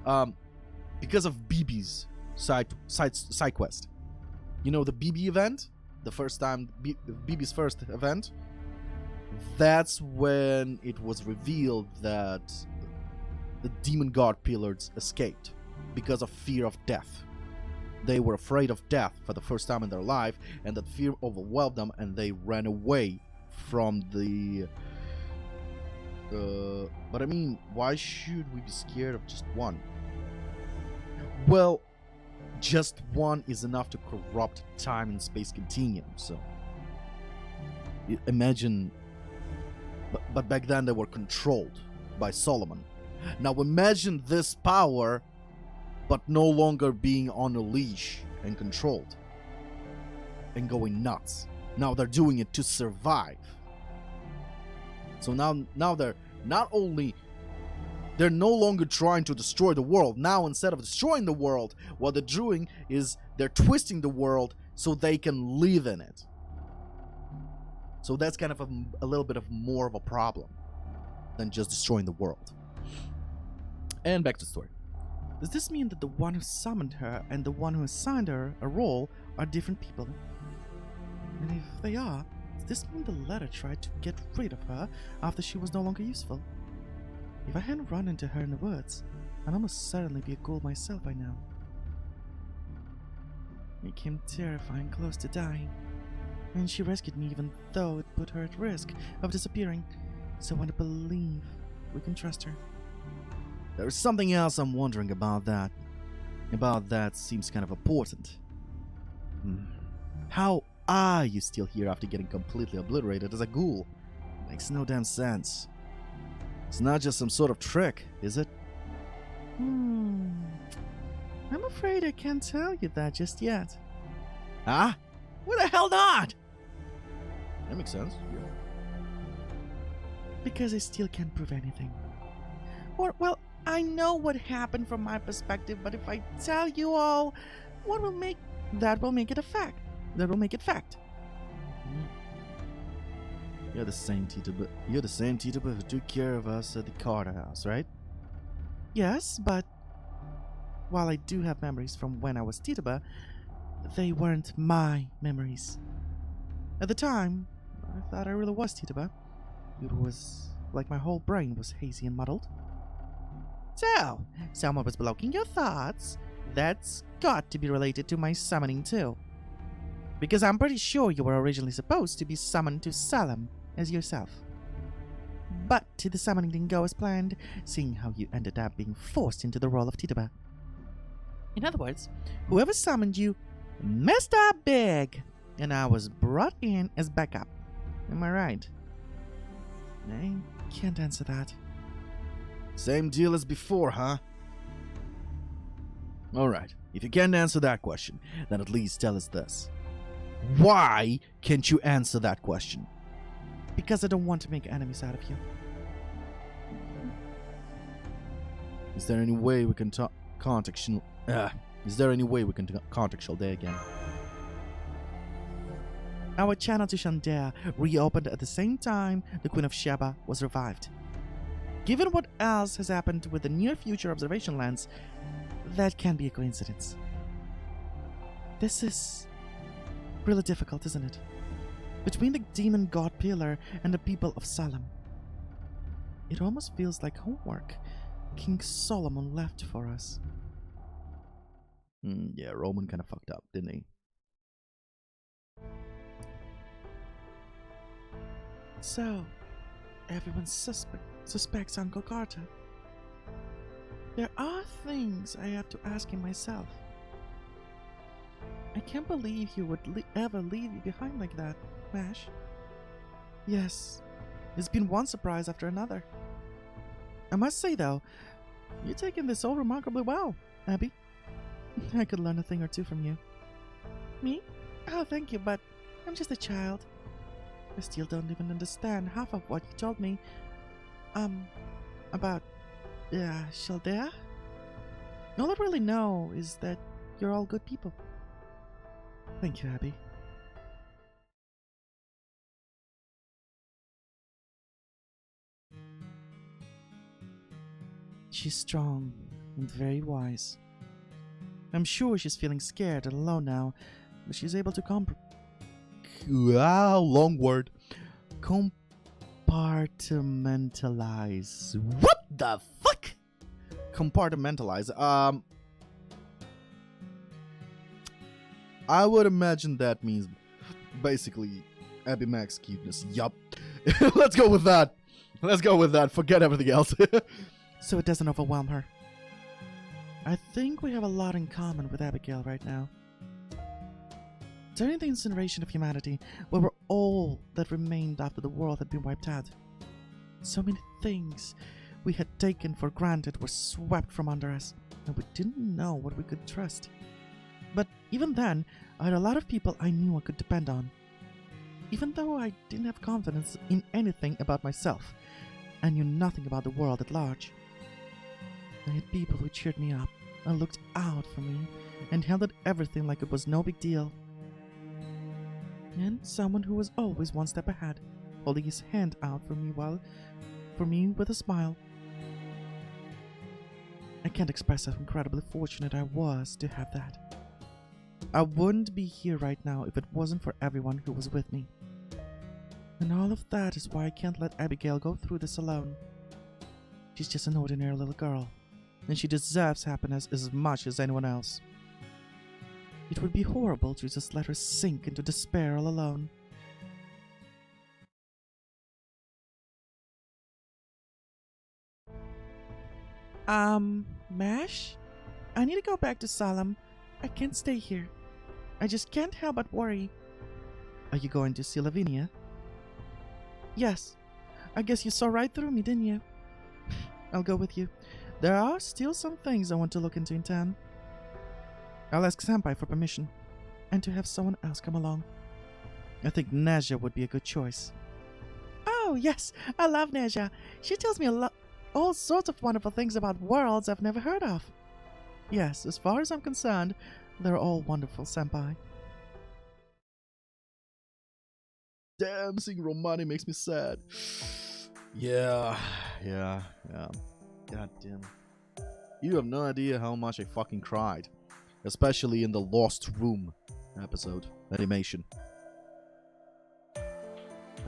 of BB's side quest. You know the BB event, the first time BB's first event. That's when it was revealed that the demon god pillars escaped because of fear of death. They were afraid of death for the first time in their life, and that fear overwhelmed them, and they ran away from the... But I mean, why should we be scared of just one? Well, just one is enough to corrupt time and space continuum, so... Imagine... But back then they were controlled by Solomon. Now imagine this power, but no longer being on a leash and controlled. And going nuts. Now they're doing it to survive. So now they're not only... They're no longer trying to destroy the world. Now instead of destroying the world, what they're doing is they're twisting the world so they can live in it. So that's kind of a little bit of more of a problem than just destroying the world. And back to the story. Does this mean that the one who summoned her and the one who assigned her a role are different people? And if they are, does this mean the letter tried to get rid of her after she was no longer useful? If I hadn't run into her in the woods, I'd almost certainly be a ghoul myself by now. It came terrifying close to dying, and she rescued me even though it put her at risk of disappearing, so I want to believe we can trust her. There's something else I'm wondering about that. Seems kind of important. How are you still here after getting completely obliterated as a ghoul? Makes no damn sense. It's not just some sort of trick, is it? I'm afraid I can't tell you that just yet. Huh? Why the hell not? That makes sense. Yeah. Because I still can't prove anything. Or, well, I know what happened from my perspective, but if I tell you all, that will make it a fact. That will make it fact. You're the same Tituba. You're the same Tituba who took care of us at the Carter house, right? Yes, but while I do have memories from when I was Tituba, they weren't my memories. At the time, I thought I really was Tituba. It was like my whole brain was hazy and muddled. So, someone was blocking your thoughts. That's got to be related to my summoning too. Because I'm pretty sure you were originally supposed to be summoned to Salem as yourself. But the summoning didn't go as planned, seeing how you ended up being forced into the role of Tituba. In other words, whoever summoned you messed up big, and I was brought in as backup. Am I right? I can't answer that. Same deal as before, huh? Alright, if you can't answer that question, then at least tell us this. Why can't you answer that question? Because I don't want to make enemies out of you. Is there any way we can contact Chaldae again? Our channel to Chaldae reopened at the same time the Queen of Sheba was revived. Given what else has happened with the near future observation lens, that can't be a coincidence. This is really difficult, isn't it? Between the demon god pillar and the people of Salem. It almost feels like homework King Solomon left for us. Yeah, Roman kind of fucked up, didn't he? So, everyone suspects Uncle Carter. There are things I have to ask him myself. I can't believe he would ever leave you behind like that, Mash. Yes, it's been one surprise after another. I must say, though, you're taking this all remarkably well, Abby. I could learn a thing or two from you. Me? Oh, thank you, but I'm just a child. I still don't even understand half of what you told me. About Chaldae? All I really know is that you're all good people. Thank you, Abby. She's strong and very wise. I'm sure she's feeling scared and alone now, but she's able to long word. compartmentalize. What the fuck? Compartmentalize. I would imagine that means basically Abby Max cuteness. Yup. Let's go with that. Let's go with that. Forget everything else. So it doesn't overwhelm her. I think we have a lot in common with Abigail right now. During the incineration of humanity, we were all that remained after the world had been wiped out. So many things we had taken for granted were swept from under us, and we didn't know what we could trust. But even then, I had a lot of people I knew I could depend on. Even though I didn't have confidence in anything about myself, I knew nothing about the world at large. I had people who cheered me up and looked out for me and handled everything like it was no big deal. And someone who was always one step ahead, holding his hand out for me with a smile. I can't express how incredibly fortunate I was to have that. I wouldn't be here right now if it wasn't for everyone who was with me. And all of that is why I can't let Abigail go through this alone. She's just an ordinary little girl, and she deserves happiness as much as anyone else. It would be horrible to just let her sink into despair all alone. Mash? I need to go back to Salem. I can't stay here. I just can't help but worry. Are you going to see Lavinia? Yes. I guess you saw right through me, didn't you? I'll go with you. There are still some things I want to look into in town. I'll ask Senpai for permission, and to have someone else come along. I think Neja would be a good choice. Oh, yes, I love Neja. She tells me all sorts of wonderful things about worlds I've never heard of. Yes, as far as I'm concerned, they're all wonderful, Senpai. Damn, seeing Romani makes me sad. Yeah. God damn. You have no idea how much I fucking cried. Especially in the Lost Room episode. Animation.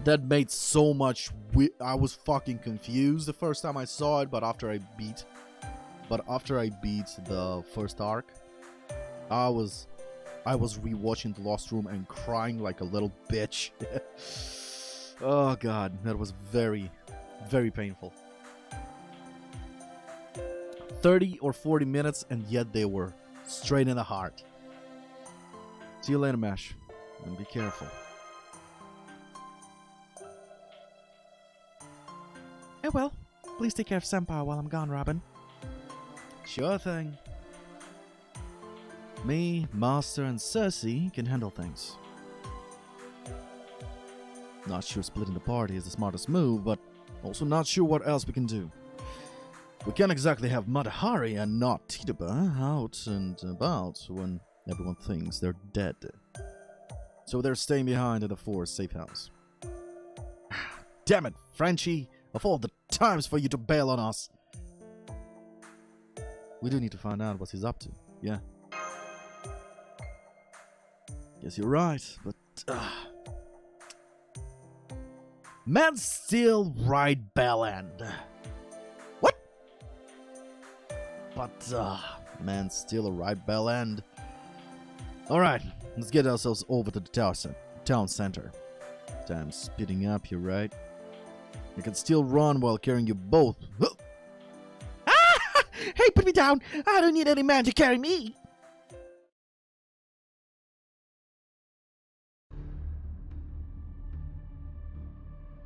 That made so much... I was fucking confused the first time I saw it, but after I beat the first arc, I was rewatching the Lost Room and crying like a little bitch. Oh god, that was very, very painful. 30 or 40 minutes, and yet they were straight in the heart. See you later, Mash, and be careful. Oh well, please take care of Senpai while I'm gone, Robin. Sure thing. Me, Master, and Cersei can handle things. Not sure splitting the party is the smartest move, but also not sure what else we can do. We can't exactly have Matahari and not Tituba out and about when everyone thinks they're dead. So they're staying behind in the forest safe house. Damn it, Frenchie! Of all the times for you to bail on us! We do need to find out what he's up to, yeah. Guess you're right, but... Man still right bell end. What? But, man still a right bell end. Alright, let's get ourselves over to the town center. Time's speeding up here, right? I can still run while carrying you both. Ah! Hey, put me down! I don't need any man to carry me!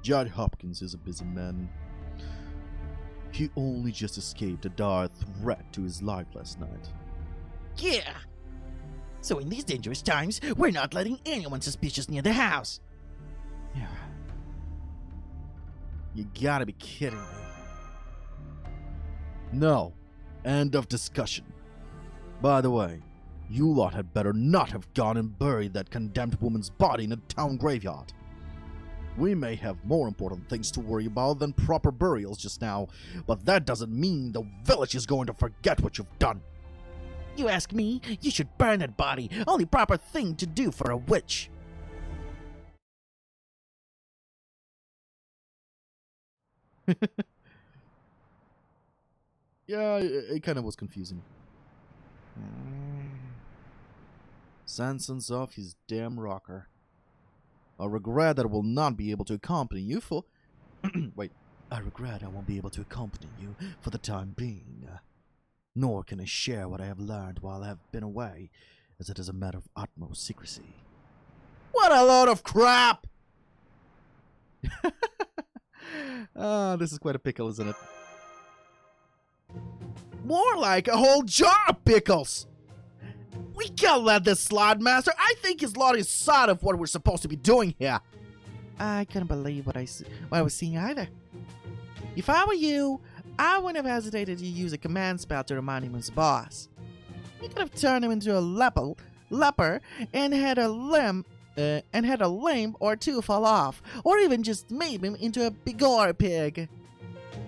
Judd Hopkins is a busy man. He only just escaped a dire threat to his life last night. Yeah! So in these dangerous times, we're not letting anyone suspicious near the house. Yeah. You gotta be kidding me. No. End of discussion. By the way, you lot had better not have gone and buried that condemned woman's body in a town graveyard. We may have more important things to worry about than proper burials just now, but that doesn't mean the village is going to forget what you've done. You ask me, you should burn that body. Only proper thing to do for a witch. Yeah, it kind of was confusing. Sanson's off his damn rocker. I regret that I will not be able to accompany you for... Wait. I regret I won't be able to accompany you for the time being. Nor can I share what I have learned while I have been away, as it is a matter of utmost secrecy. What a load of crap! This is quite a pickle, isn't it? More like a whole jar of pickles! We can't let this slide, Master. I think he's lost his sight of what we're supposed to be doing here. I couldn't believe what I was seeing either. If I were you, I wouldn't have hesitated to use a command spell to remind him of his boss. You could have turned him into a leper and had a limb or two fall off, or even just made him into a bigor pig.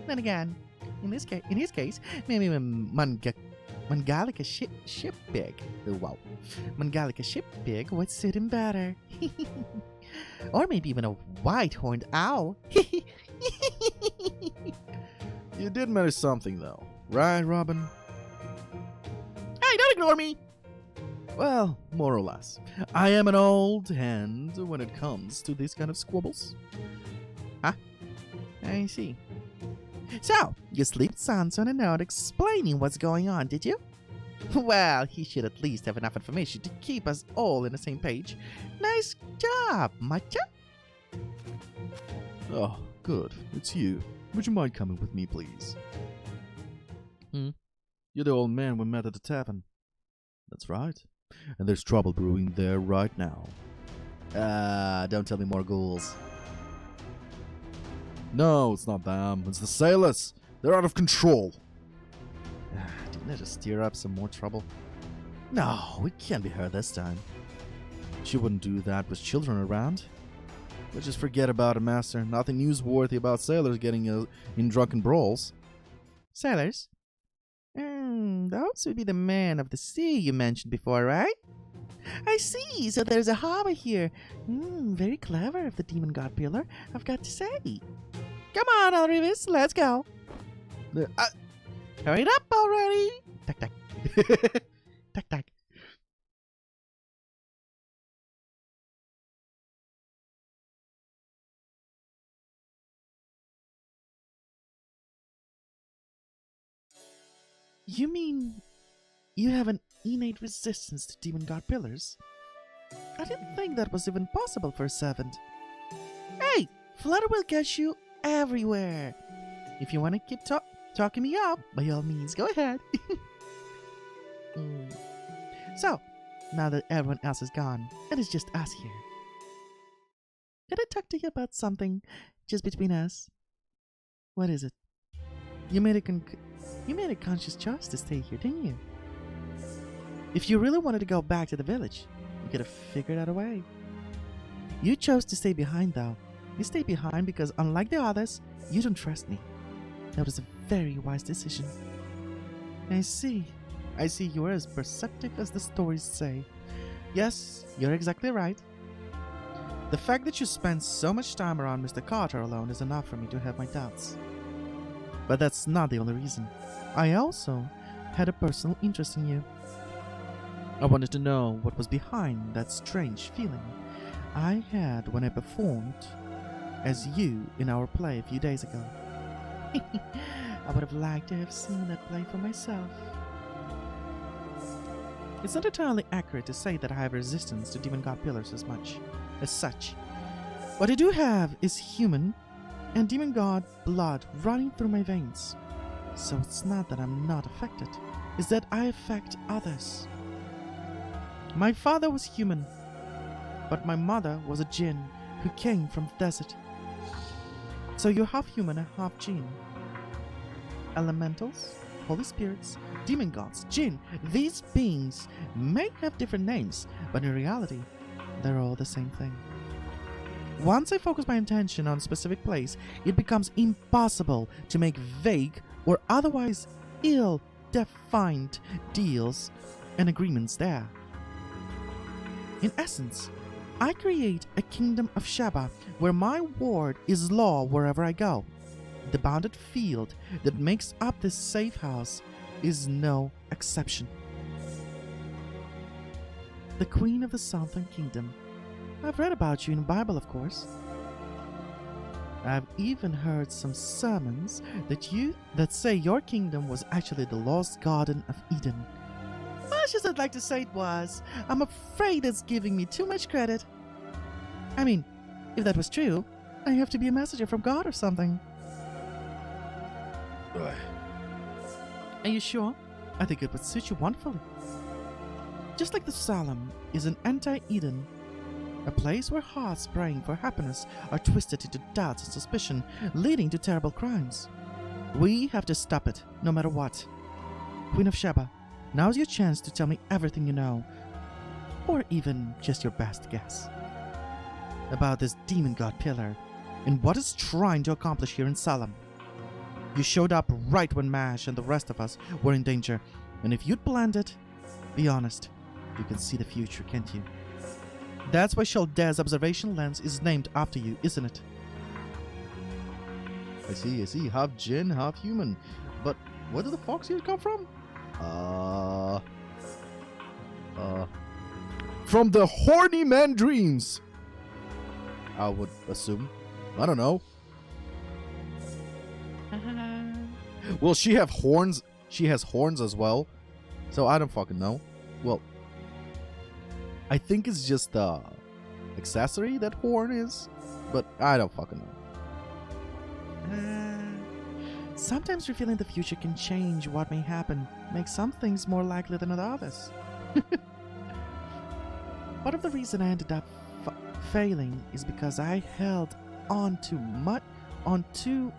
Then again, in his case, maybe Mangalica ship pig. Wow, Mangalica ship pig would suit him better. Or maybe even a white-horned owl. You did manage something, though. Right, Robin? Hey, don't ignore me! Well, more or less. I am an old hand when it comes to these kind of squabbles. Huh? I see. So, you slipped Sanson a note explaining what's going on, did you? Well, he should at least have enough information to keep us all on the same page. Nice job, Matcha. Oh, good. It's you. Would you mind coming with me, please? You're the old man we met at the tavern. That's right. And there's trouble brewing there right now. Don't tell me more ghouls. No, it's not them. It's the sailors. They're out of control. Didn't I just stir up some more trouble? No, it can't be her this time. She wouldn't do that with children around. But just forget about it, Master. Nothing newsworthy about sailors getting in drunken brawls. Sailors? Those would be the men of the sea you mentioned before, right? I see, so there's a harbor here. Very clever of the demon god pillar, I've got to say. Come on, Alrivis, let's go. Hurry it up already. Tack, tack. Tack, tack. You mean you have an innate resistance to demon god pillars? I didn't think that was even possible for a servant. Hey, flutter will get you everywhere. If you want to keep talking me up, by all means, go ahead. So, now that everyone else is gone, it is just us here. Can I talk to you about something just between us? What is it? You made a conscious choice to stay here, didn't you? If you really wanted to go back to the village, you could have figured out a way. You chose to stay behind, though. You stayed behind because, unlike the others, you don't trust me. That was a very wise decision. I see you are as perceptive as the stories say. Yes, you're exactly right. The fact that you spent so much time around Mr. Carter alone is enough for me to have my doubts. But that's not the only reason. I also had a personal interest in you. I wanted to know what was behind that strange feeling I had when I performed as you in our play a few days ago. I would have liked to have seen that play for myself. It's not entirely accurate to say that I have resistance to demon god pillars as such. What I do have is human and demon god blood running through my veins. So it's not that I'm not affected, it's that I affect others. My father was human, but my mother was a jinn who came from the desert. So you're half human and half jinn. Elementals, holy spirits, demon gods, jinn, these beings may have different names, but in reality, they're all the same thing. Once I focus my attention on a specific place, it becomes impossible to make vague or otherwise ill-defined deals and agreements there. In essence, I create a kingdom of Sheba where my word is law wherever I go. The bounded field that makes up this safe house is no exception. The Queen of the Southern Kingdom. I've read about you in the Bible, of course. I've even heard some sermons that say your kingdom was actually the lost Garden of Eden. Much as I'd like to say it was, I'm afraid it's giving me too much credit. I mean, if that was true, I have to be a messenger from God or something. Are you sure? I think it would suit you wonderfully. Just like the Salem is an anti-Eden, a place where hearts praying for happiness are twisted into doubts and suspicion, leading to terrible crimes. We have to stop it, no matter what. Queen of Sheba, now's your chance to tell me everything you know, or even just your best guess, about this demon god pillar and what it's trying to accomplish here in Salem. You showed up right when Mash and the rest of us were in danger, and if you'd planned it, be honest, you can see the future, can't you? That's why Shaldea's observation lens is named after you, isn't it? I see. Half jinn, half human. But where did the fox ears come from? From the horny man dreams, I would assume. I don't know. Well, she have horns. She has horns as well. So I don't fucking know. Well, I think it's just the accessory that horn is, but I don't fucking know. Sometimes revealing the future can change what may happen, make some things more likely than others. Part of the reason I ended up failing is because I held on too much, onto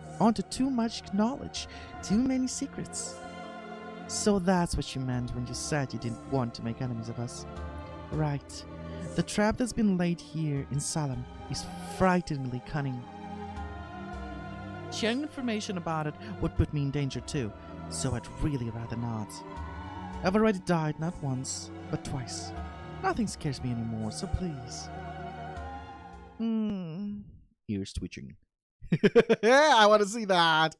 too much knowledge, too many secrets. So that's what you meant when you said you didn't want to make enemies of us. Right. The trap that's been laid here in Salem is frighteningly cunning. Sharing information about it would put me in danger too, so I'd really rather not. I've already died not once, but twice. Nothing scares me anymore, so please. Ears twitching. Yeah, I want to see that.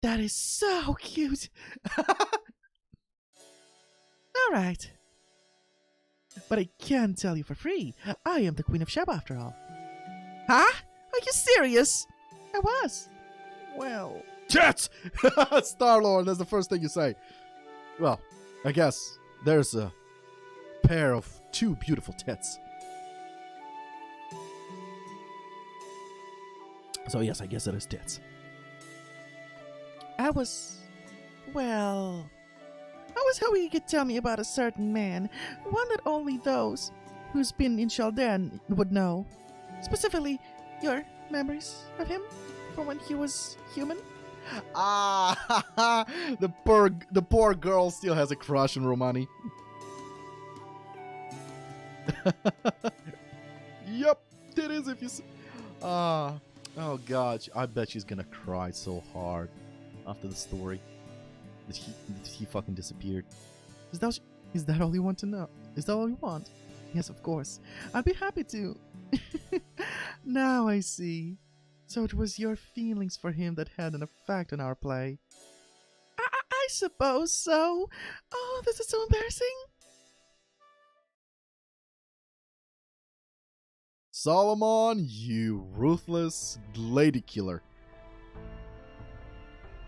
That is so cute. Alright. But I can't tell you for free. I am the Queen of Sheba after all. Huh? Are you serious? I was. Well... Tits! Star-Lord, that's the first thing you say. Well, I guess there's a pair of two beautiful tits. So yes, I guess it is tits. I was hoping you could tell me about a certain man, one that only those who's been in Chaldean would know. Specifically, your memories of him from when he was human. Ah, the poor girl still has a crush on Romani. Yep, it is if you see. Oh god, I bet she's gonna cry so hard after the story that he fucking disappeared. Is that all you want to know? Is that all you want? Yes, of course. I'd be happy to. Now I see. So it was your feelings for him that had an effect on our play. I suppose so. Oh, this is so embarrassing. Solomon, you ruthless lady killer.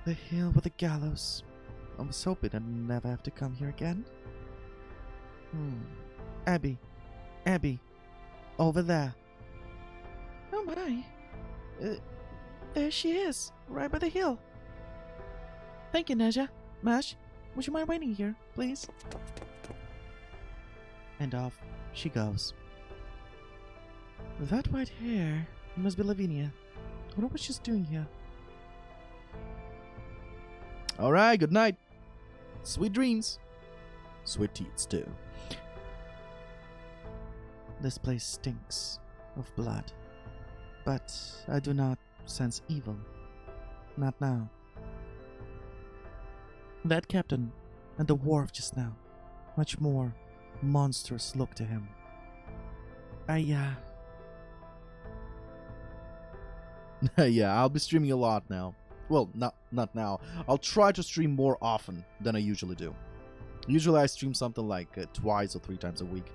The hill with the gallows. I was hoping I'd never have to come here again. Abby. Over there. Oh my. There she is, right by the hill. Thank you, Neja. Mash, would you mind waiting here, please? And off she goes. That white hair must be Lavinia. I wonder what she's doing here. Alright, good night. Sweet dreams. Sweet teats, too. This place stinks of blood. But I do not sense evil. Not now. That captain and the wharf just now. Much more monstrous look to him. Yeah, I'll be streaming a lot now. Well, not now. I'll try to stream more often than I usually do. Usually I stream something like twice or 3 times a week.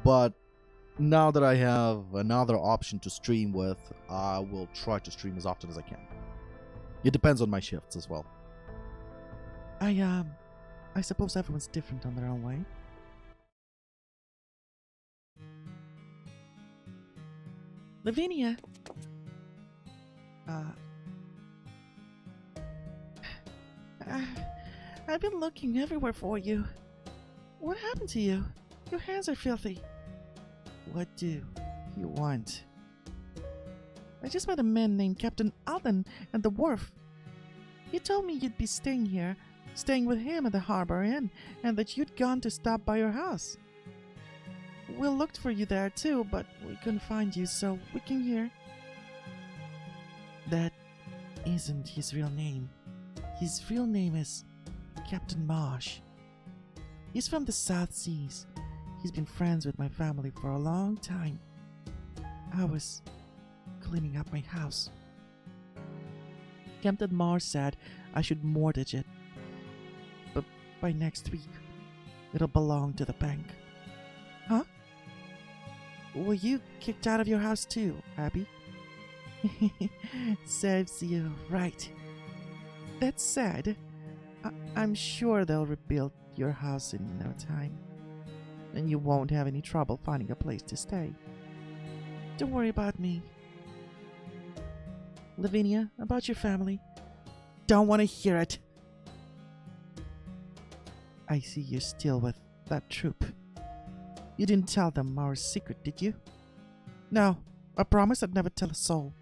But now that I have another option to stream with, I will try to stream as often as I can. It depends on my shifts as well. I suppose everyone's different on their own way. Lavinia! I've been looking everywhere for you. What happened to you? Your hands are filthy. What do you want? I just met a man named Captain Alden at the wharf. He told me you'd be staying here, staying with him at the Harbor Inn, and that you'd gone to stop by your house. We looked for you there too, but we couldn't find you, so we came here. That isn't his real name. His real name is Captain Marsh. He's from the South Seas. He's been friends with my family for a long time. I was cleaning up my house. Captain Marsh said I should mortgage it. But by next week, it'll belong to the bank. Huh? Were you kicked out of your house too, Abby? Serves you right. That said, I'm sure they'll rebuild your house in no time. And you won't have any trouble finding a place to stay. Don't worry about me. Lavinia, about your family. Don't want to hear it. I see you're still with that troop. You didn't tell them our secret, did you? No, I promised I'd never tell a soul.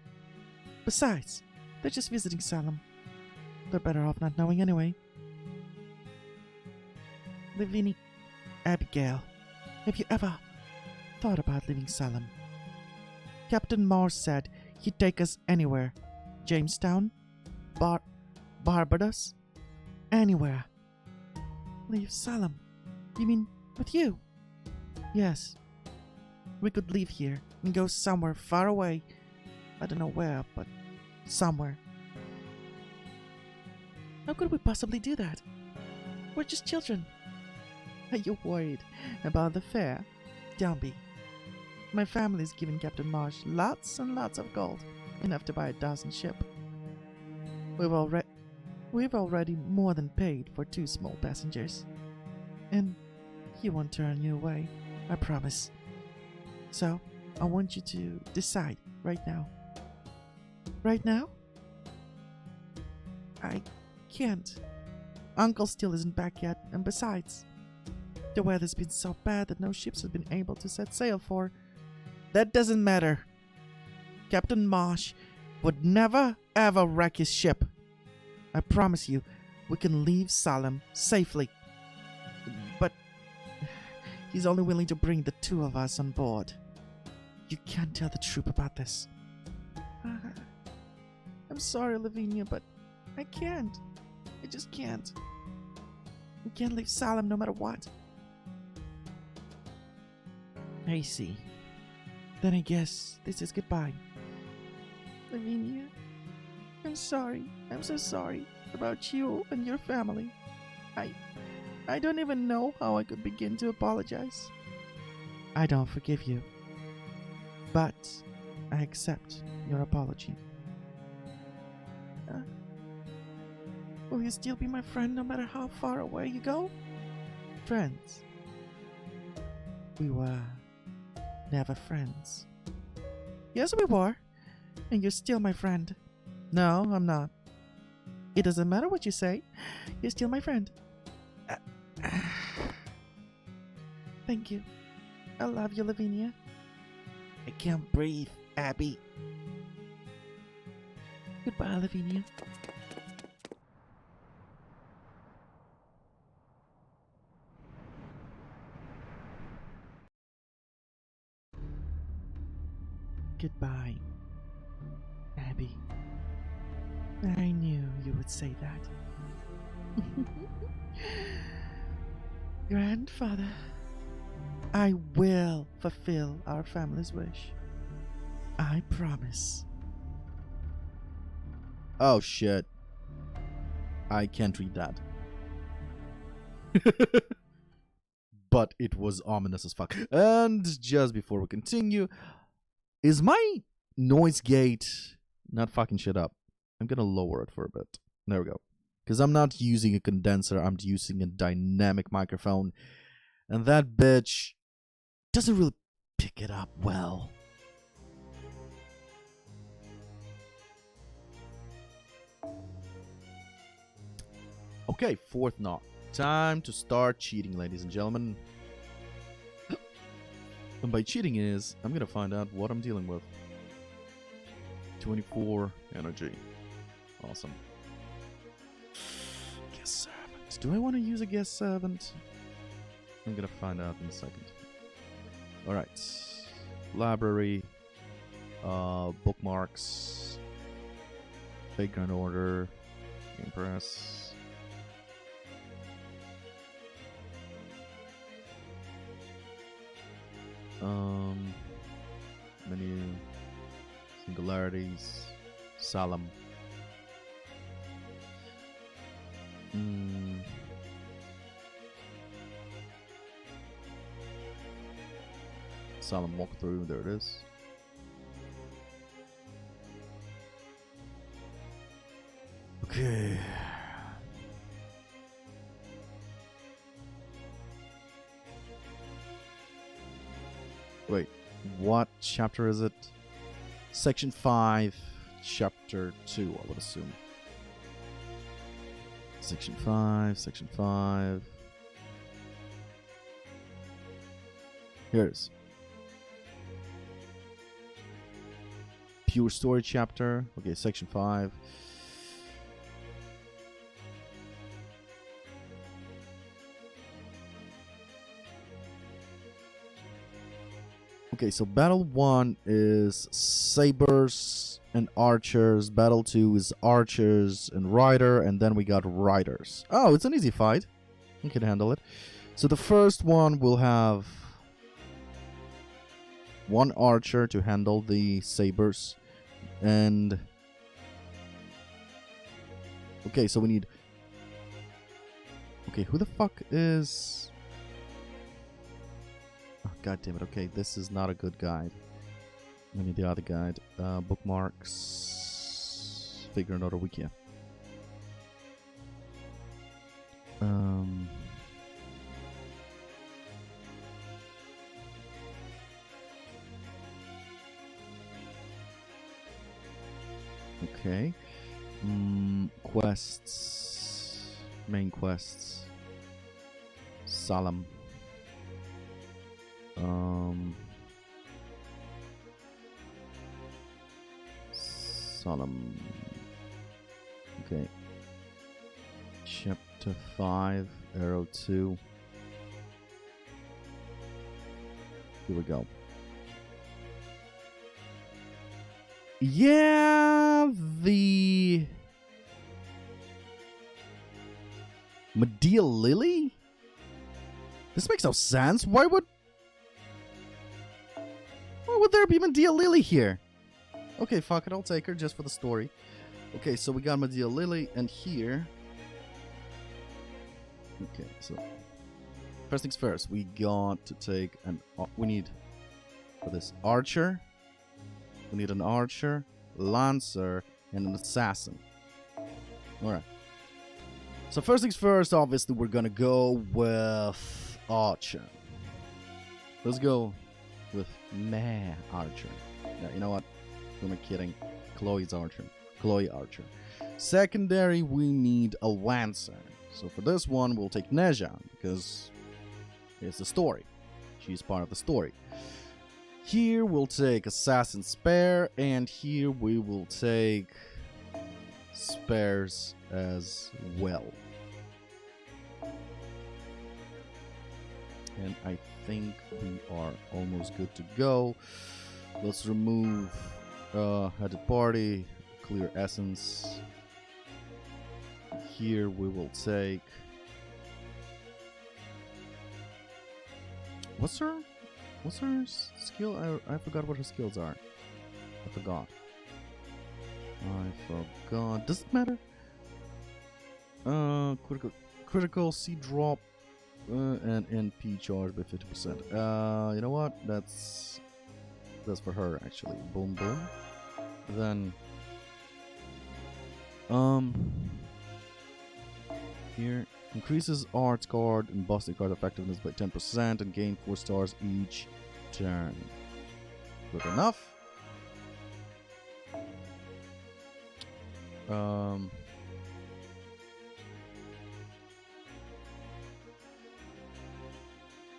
Besides, they're just visiting Salem. They're better off not knowing anyway. Lavinia, Abigail, Have you ever thought about leaving Salem? Captain Morse said he'd take us anywhere. Jamestown? Barbados? Anywhere. Leave Salem? You mean with you? Yes. We could leave here and go somewhere far away. I don't know where, but somewhere. How could we possibly do that? We're just children. Are you worried about the fare? Don't be. My family's given Captain Marsh lots and lots of gold, enough to buy a dozen ship. We've already more than paid for 2 small passengers. And he won't turn you away, I promise. So, I want you to decide right now. Right now? I can't. Uncle still isn't back yet, and besides, the weather's been so bad that no ships have been able to set sail for. That doesn't matter. Captain Marsh would never ever wreck his ship. I promise you, we can leave Salem safely. But he's only willing to bring the 2 of us on board. You can't tell the troop about this. I'm sorry, Lavinia, but I can't. I just can't. We can't leave Salem no matter what. I see. Then I guess this is goodbye. Lavinia, I'm sorry. I'm so sorry about you and your family. I don't even know how I could begin to apologize. I don't forgive you, but I accept your apology. Will you still be my friend no matter how far away you go? Friends. We were never friends. Yes, we were. And you're still my friend. No, I'm not. It doesn't matter what you say. You're still my friend. Thank you. I love you, Lavinia. I can't breathe, Abby. Goodbye, Lavinia. Goodbye, Abby. I knew you would say that. Grandfather, I will fulfill our family's wish. I promise. Oh shit. I can't read that. But it was ominous as fuck. And just before we continue, is my noise gate not fucking shit up? I'm gonna lower it for a bit. There we go. Because I'm not using a condenser, I'm using a dynamic microphone. And that bitch doesn't really pick it up well. Okay, 4th knock. Time to start cheating, ladies and gentlemen. And by cheating is, I'm gonna find out what I'm dealing with. 24 energy. Awesome. Guest servant. Do I want to use a guest servant? I'm gonna find out in a second. Alright. Library. Bookmarks. Background order. Impress. Menu. Singularities. Salem. Salem walkthrough, there it is. Okay. Wait, what chapter is it? Section 5, chapter 2, I would assume. Section 5, section 5. Here it is. Pure story chapter. Okay, section 5. Okay, so battle 1 is sabers and archers. Battle 2 is archers and rider, and then we got riders. Oh, it's an easy fight. We can handle it. So the first one will have one archer to handle the sabers, and okay, so we need. Okay, who the fuck is? Oh, God damn it. Okay, this is not a good guide. We need the other guide. Bookmarks. Figure another wiki. Okay. Quests. Main quests. Solemn. Solemn. Okay. Chapter 5, Arrow 2. Here we go. Yeah, the Medea Lily? This makes no sense. Why would there be Medea Lily here? Okay, fuck it, I'll take her just for the story. Okay, so we got Medea Lily, and here... Okay, so... First things first, we got to take an... we need... For this, archer. We need an archer, lancer, and an assassin. Alright. So first things first, obviously, we're gonna go with archer. Let's go with meh archer. Yeah, you know what? Who am I kidding? Chloe Archer. Secondary, we need a lancer. So for this one, we'll take Nihon, because it's the story. She's part of the story. Here we'll take assassin spare, and here we will take spares as well. And I think we are almost good to go. Let's remove headed party, clear essence. Here we will take... What's her skill? I forgot what her skills are. I forgot. Does it matter? Critical C drop and NP charge by 50%. You know what? That's for her actually. Boom boom. Then here increases arts card and busting card effectiveness by 10% and gain 4 stars each turn. Good enough.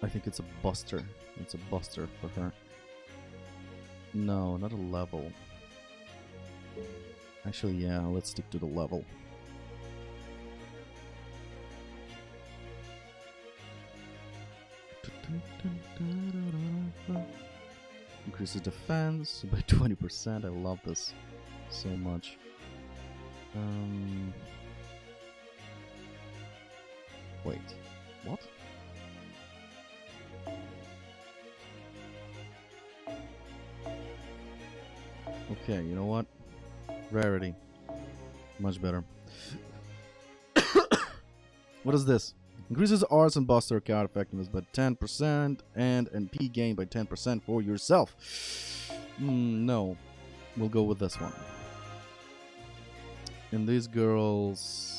I think it's a buster. It's a buster for her. No, not a level. Actually, yeah, let's stick to the level. Increases defense by 20%. I love this so much. Wait, what? Okay, you know what? Rarity. Much better. What is this? Increases arts and buster card effectiveness by 10% and NP gain by 10% for yourself. No. We'll go with this one. And these girls...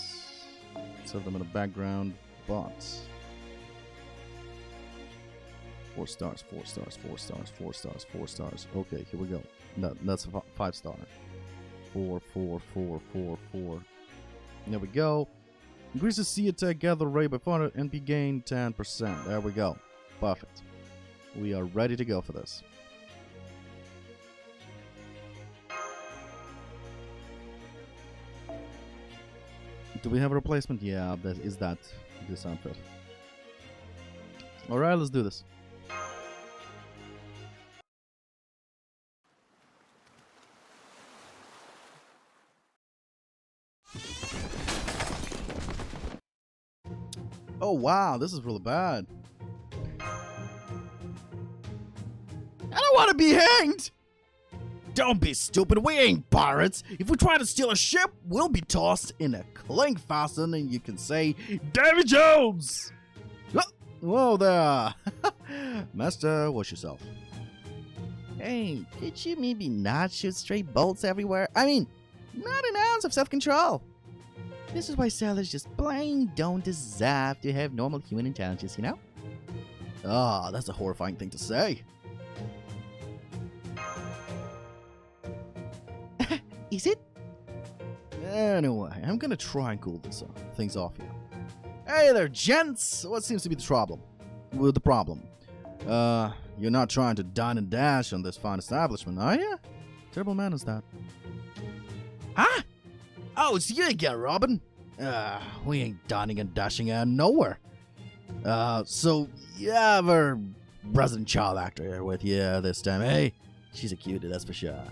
Let's have them in the background, but... 4 stars, 4 stars, 4 stars, 4 stars, 4 stars. Okay, here we go. No, that's a 5-star. 4, 4, 4, 4, 4. There we go. Increases C attack gather rate by 400 NP gain 10%. There we go. Perfect. We are ready to go for this. Do we have a replacement? Yeah, that is this outfit. Alright, let's do this. Oh wow, this is really bad. I don't want to be hanged! Don't be stupid, we ain't pirates. If we try to steal a ship, we'll be tossed in a clink fasten and you can say, Davy Jones! Whoa there! Master, watch yourself. Hey, could you maybe not shoot straight bolts everywhere? I mean, not an ounce of self-control. This is why sailors just plain don't deserve to have normal human intelligence, you know? Ah, that's a horrifying thing to say. Is it? Anyway, I'm gonna try and cool things off here. Hey there, gents! What seems to be the problem? You're not trying to dine and dash on this fine establishment, are you? Terrible manners, that. Huh? Oh, it's you again, Robin. We ain't dining and dashing out nowhere. So you have our resident child actor here with you this time, eh? She's a cutie, that's for sure.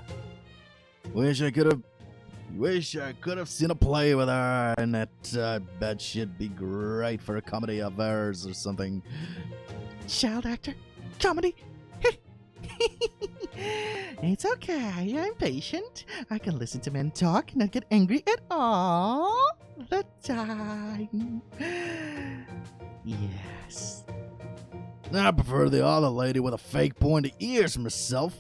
Wish I could have seen a play with her, and that I bet she'd be great for a comedy of hers or something. Child actor? Comedy? It's okay, I'm patient. I can listen to men talk and not get angry at all the time. Yes. I prefer the other lady with a fake pointy ears myself.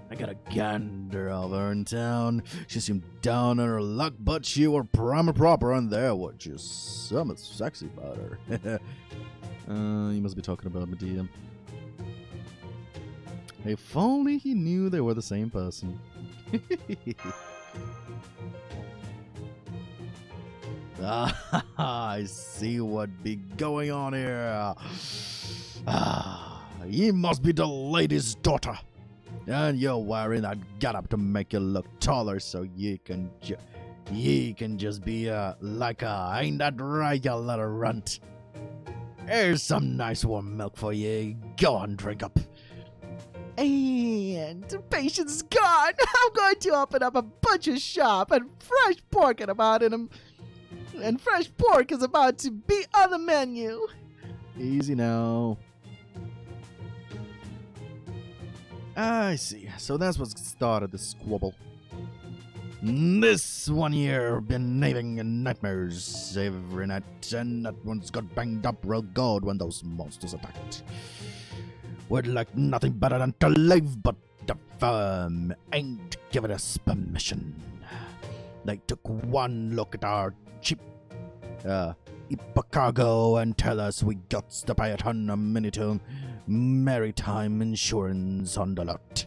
I got a gander of her in town. She seemed down on her luck, but she were prim and proper, and there was just something sexy about her. You must be talking about Medea. If only he knew they were the same person. I see what be going on here. Ye must be the lady's daughter. And you're wearing that getup to make you look taller so ye can just be like a, ain't that right, you little runt? Here's some nice warm milk for ye. Go on, drink up. And the patient's gone. I'm going to open up a butcher shop, and fresh pork is about to be on the menu. Easy now. I see. So that's what started this squabble. This one year been having nightmares every night, and that one's got banged up real good when those monsters attacked. Would like nothing better than to live, but the firm ain't giving us permission. They took one look at our cheap cargo and tell us we got to pay a ton of money to maritime insurance on the lot.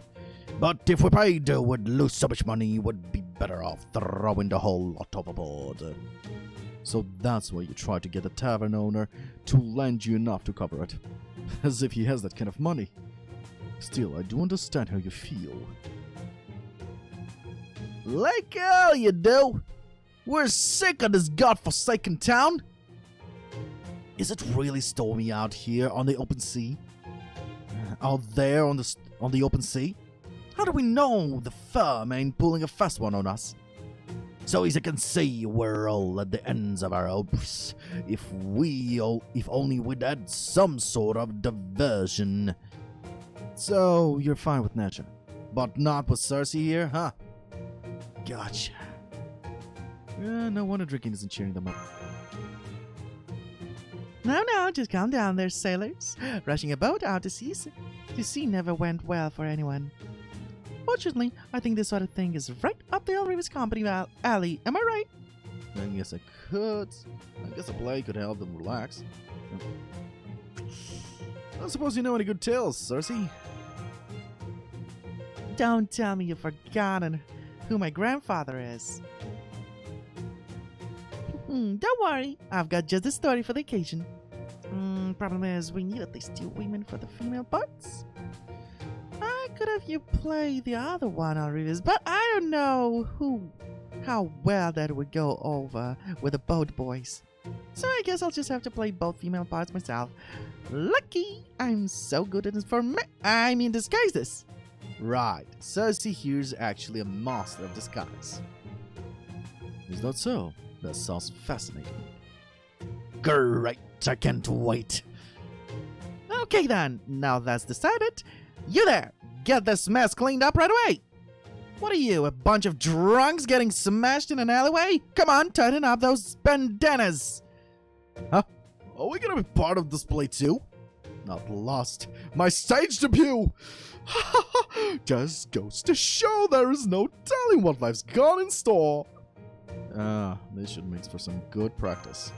But if we paid, would lose so much money, would be better off throwing the whole lot overboard. So that's why you try to get the tavern owner to lend you enough to cover it. As if he has that kind of money. Still, I do understand how you feel. Like hell you do! We're sick of this godforsaken town! Is it really stormy out here on the open sea? Out there on the open sea? How do we know the firm ain't pulling a fast one on us? So as you can see, we're all at the ends of our ropes. If only we'd had some sort of diversion. So you're fine with nature, but not with Cersei here, huh? Gotcha. No wonder drinking isn't cheering them up. No, just calm down there, sailors. Rushing a boat out to sea never went well for anyone. Fortunately, I think this sort of thing is right up the River's company alley. Am I right? I guess I could. I guess a play could help them relax. I don't suppose you know any good tales, Cersei. Don't tell me you've forgotten who my grandfather is. Don't worry, I've got just the story for the occasion. Problem is, we need at least 2 women for the female parts. I could have you play the other one on reviews, but I don't know how well that would go over with the boat boys. So I guess I'll just have to play both female parts myself. Lucky I'm so good at disguises. Right, Cersei here's actually a master of disguise. Is that so? That sounds fascinating. Great. I can't wait. Okay then, now that's decided. You there, get this mess cleaned up right away. What are you, a bunch of drunks getting smashed in an alleyway? Come on, tighten up those bandanas. Huh? Are we gonna be part of this play too? Not lost. My stage debut! Just goes to show there is no telling what life's got in store. This should make for some good practice.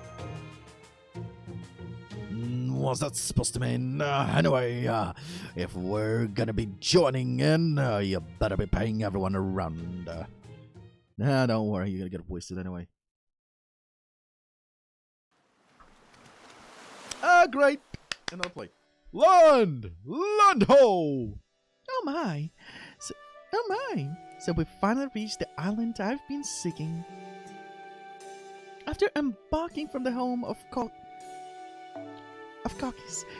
What's that supposed to mean? Anyway, if we're gonna be joining in, you better be paying everyone around. Don't worry, you're gonna get wasted anyway. Great! Another play. Land! Land ho! Oh my. So we finally reached the island I've been seeking. After embarking from the home of Kokis,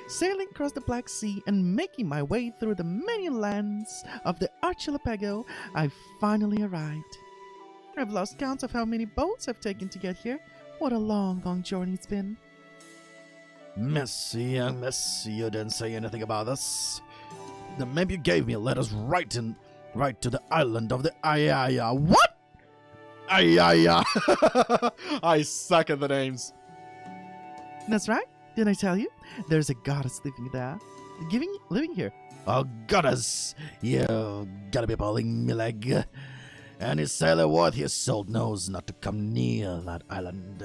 sailing across the Black Sea and making my way through the many lands of the archipelago, I finally arrived. I've lost count of how many boats I've taken to get here. What a long, long journey it's been. Young miss, you didn't say anything about this. Then maybe you gave me letters right to the island of the Ayaya. What? Ayaya. I suck at the names. That's right. Didn't I tell you? There's a goddess living there. Living here. Oh, goddess. You gotta be pulling me leg. Any sailor worth his salt knows not to come near that island.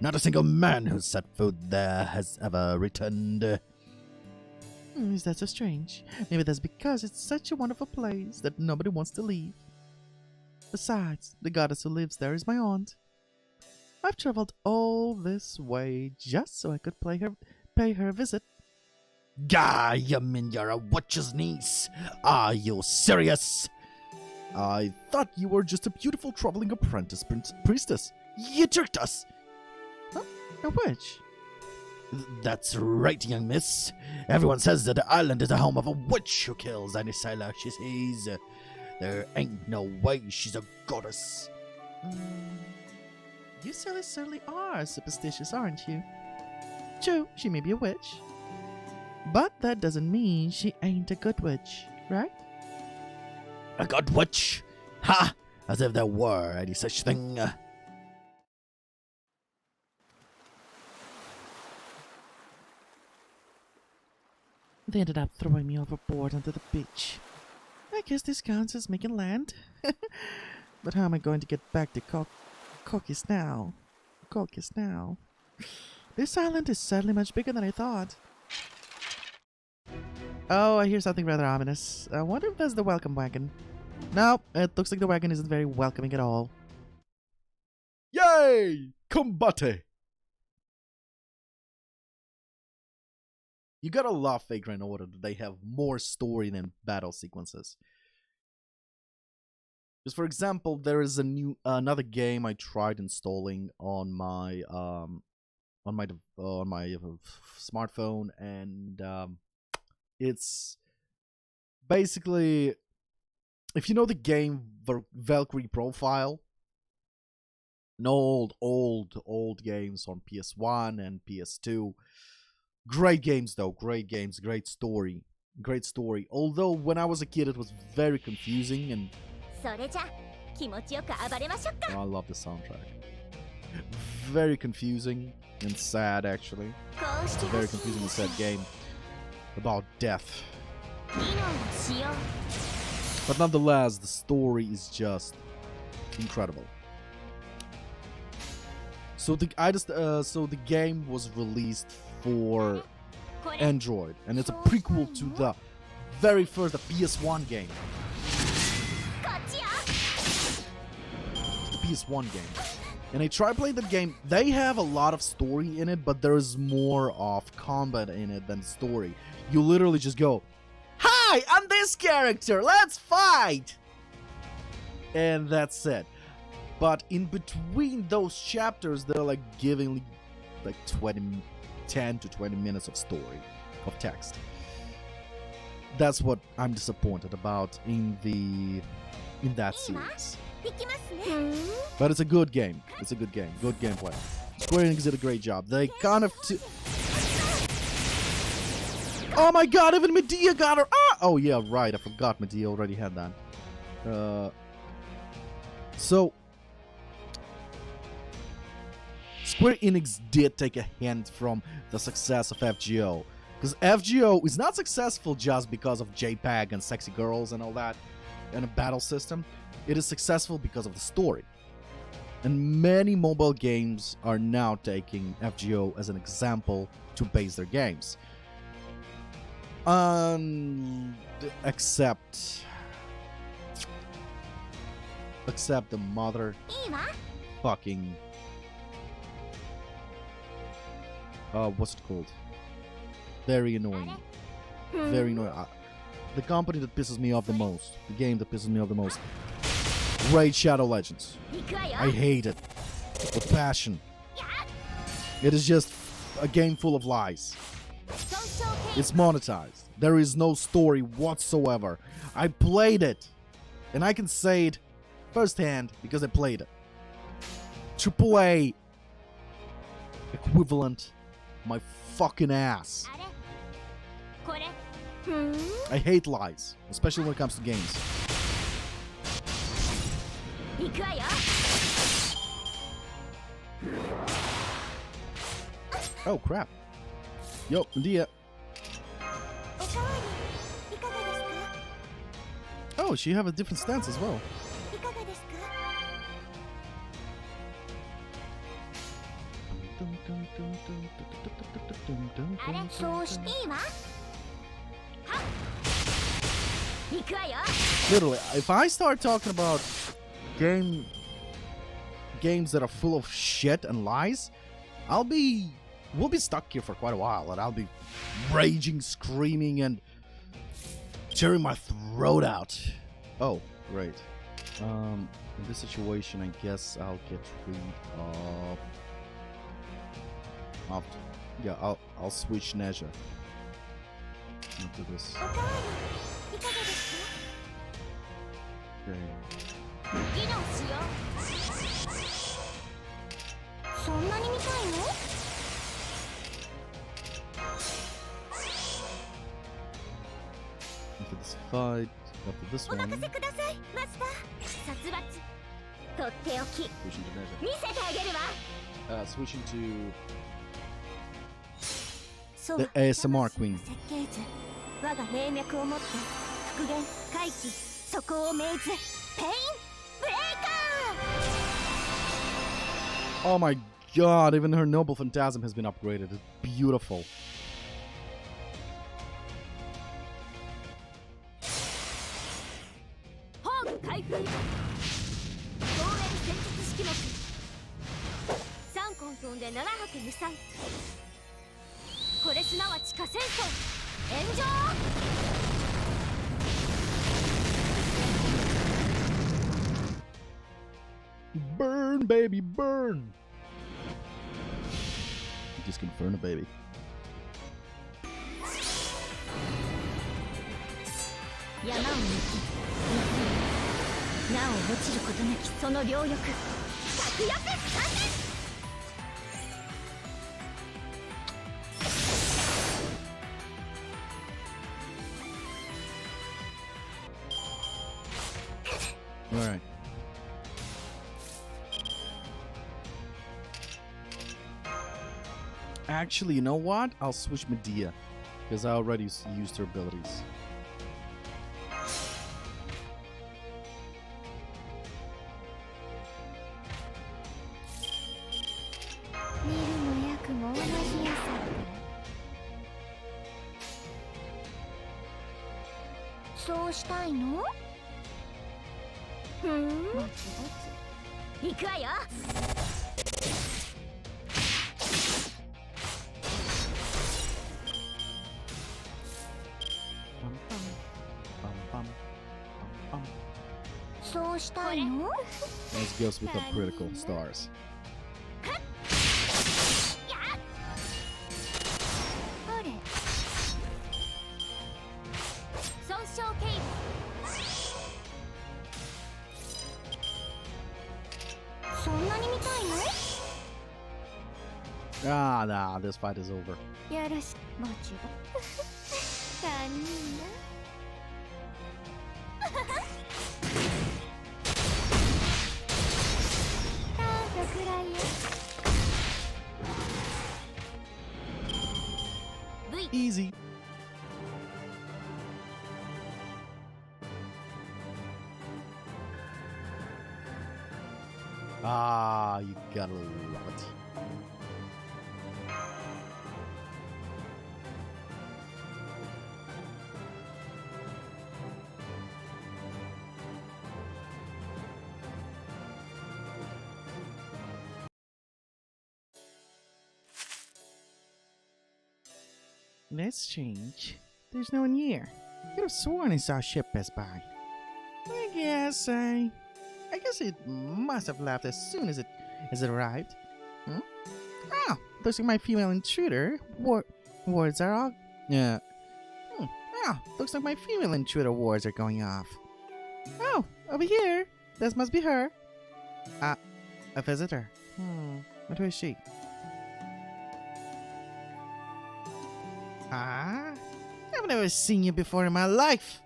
Not a single man who set foot there has ever returned. Is that so strange? Maybe that's because it's such a wonderful place that nobody wants to leave. Besides, the goddess who lives there is my aunt. I've traveled all this way just so I could pay her a visit. Gah, you mean you're a witch's niece? Are you serious? I thought you were just a beautiful traveling apprentice priestess. You tricked us. Huh? A witch? That's right, young miss. Everyone says that the island is the home of a witch who kills any sailor she sees. There ain't no way she's a goddess. You certainly are superstitious, aren't you? True, she may be a witch. But that doesn't mean she ain't a good witch, right? A good witch? Ha! As if there were any such thing. They ended up throwing me overboard onto the beach. I guess this counts as making land. But how am I going to get back to Kokis now? This island is certainly much bigger than I thought. Oh, I hear something rather ominous. I wonder if that's the welcome wagon. No, it looks like the wagon isn't very welcoming at all. Yay! Combate! You gotta love Fake Grand Order that they have more story than battle sequences. Because, for example, there is another game I tried installing on my smartphone, and it's basically, if you know the game Valkyrie Profile, an old games on PS1 and PS2. Great games though, great games, great story. Although when I was a kid it was very confusing and oh, I love the soundtrack. Very confusing and sad actually. It's a very confusing and sad game about death. But nonetheless, the story is just incredible. So the game was released for Android, and it's a prequel to the very first PS1 game. The PS1 game. And I tried playing that game. They have a lot of story in it, but there's more of combat in it than story. You literally just go, "Hi, I'm this character, let's fight!" And that's it. But in between those chapters, they're like giving like 10 to 20 minutes of story, of text. That's what I'm disappointed about in that series. But it's a good game. Good gameplay. Square Enix did a great job. They kind of Oh my god, even Medea got her. Ah! Oh yeah, right. I forgot Medea already had that. So Square Enix did take a hint from the success of FGO. Because FGO is not successful just because of JPEG and sexy girls and all that, and a battle system. It is successful because of the story. And many mobile games are now taking FGO as an example to base their games. Except the mother fucking what's it called? Very annoying. Very annoying. The company that pisses me off the most. The game that pisses me off the most. Raid Shadow Legends. I hate it with passion. It is just a game full of lies. It's monetized. There is no story whatsoever. I played it, and I can say it firsthand because I played it. AAA equivalent, my fucking ass. I hate lies, especially when it comes to games. Oh crap. Yo, Medea. Oh, she have a different stance as well. Literally, if I start talking about games that are full of shit and lies, we'll be stuck here for quite a while, and I'll be raging, screaming, and tearing my throat out. Oh, great. In this situation, I guess I'll get rid of... Yeah, I'll switch Neja into this. Okay. Into this fight, after this one. Switching to Neja. Switching to the ASMR Queen. Oh my god, even her Noble Phantasm has been upgraded. It's beautiful. Burn, baby, burn! You just confirmed a baby. Alright. Actually, you know what? I'll switch Medea, because I already used her abilities. Let's go with the critical stars. Ah, nah, this fight is over. Ah, you gotta love it. Let's change. There's no one here. Could have sworn I saw a ship pass by. I guess it must have left as soon as it arrived. Hmm? Oh, looks like my female intruder. Wards are all. Yeah. Oh, looks like my female intruder wards are going off. Oh, over here. This must be her. A visitor. But who is she? I've never seen you before in my life.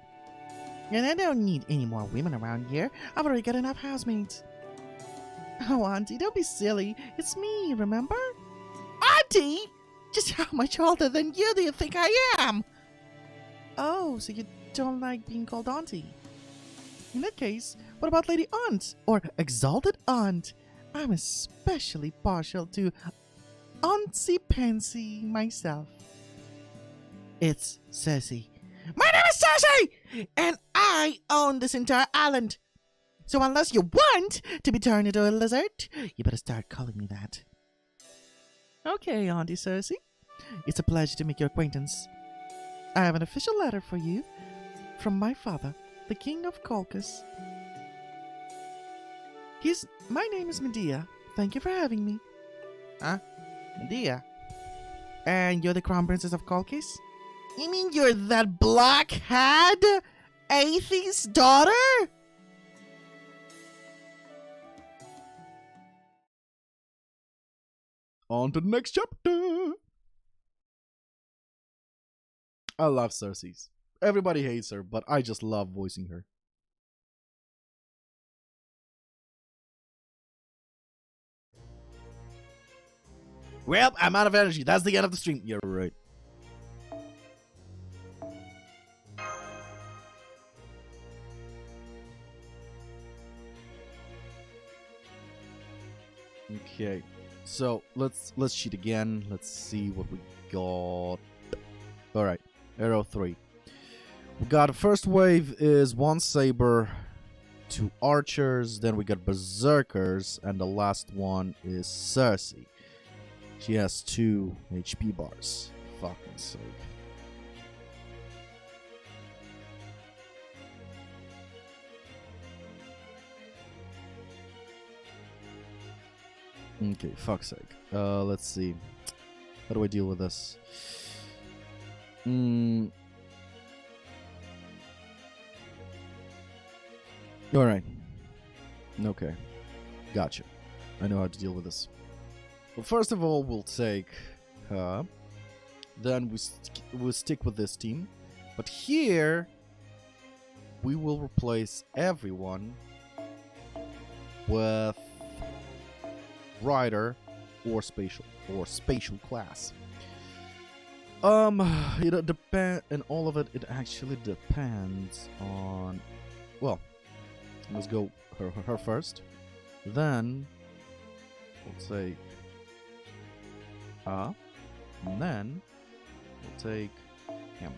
And I don't need any more women around here. I've already got enough housemates. Oh, Auntie, don't be silly. It's me, remember? Auntie? Just how much older than you do you think I am? Oh, so you don't like being called Auntie. In that case, what about Lady Aunt? Or Exalted Aunt? I'm especially partial to Auntie Pansy myself. It's Cersei. My name is Cersei! And I own this entire island. So unless you want to be turned into a lizard, you better start calling me that. Okay, Auntie Cersei. It's a pleasure to make your acquaintance. I have an official letter for you from my father, the King of Colchis. My name is Medea. Thank you for having me. Huh? Medea? And you're the Crown Princess of Colchis? You mean you're that blockhead Aethys' daughter? On to the next chapter. I love Cersei. Everybody hates her, but I just love voicing her. Well, I'm out of energy. That's the end of the stream. You're right. Okay, so let's cheat again. Let's see what we got. All right, arrow 3. We got first wave is 1 saber, 2 archers. Then we got berserkers, and the last one is Cersei. She has 2 HP bars. Fucking sake. Okay, fuck's sake. Let's see. How do I deal with this? Alright. Okay. Gotcha. I know how to deal with this. Well, first of all, we'll take her. Then we'll stick with this team. But here, we will replace everyone with rider or spatial class. It depend, and all of it. It actually depends on. Well, let's go her first. Then we'll take and then we'll take him.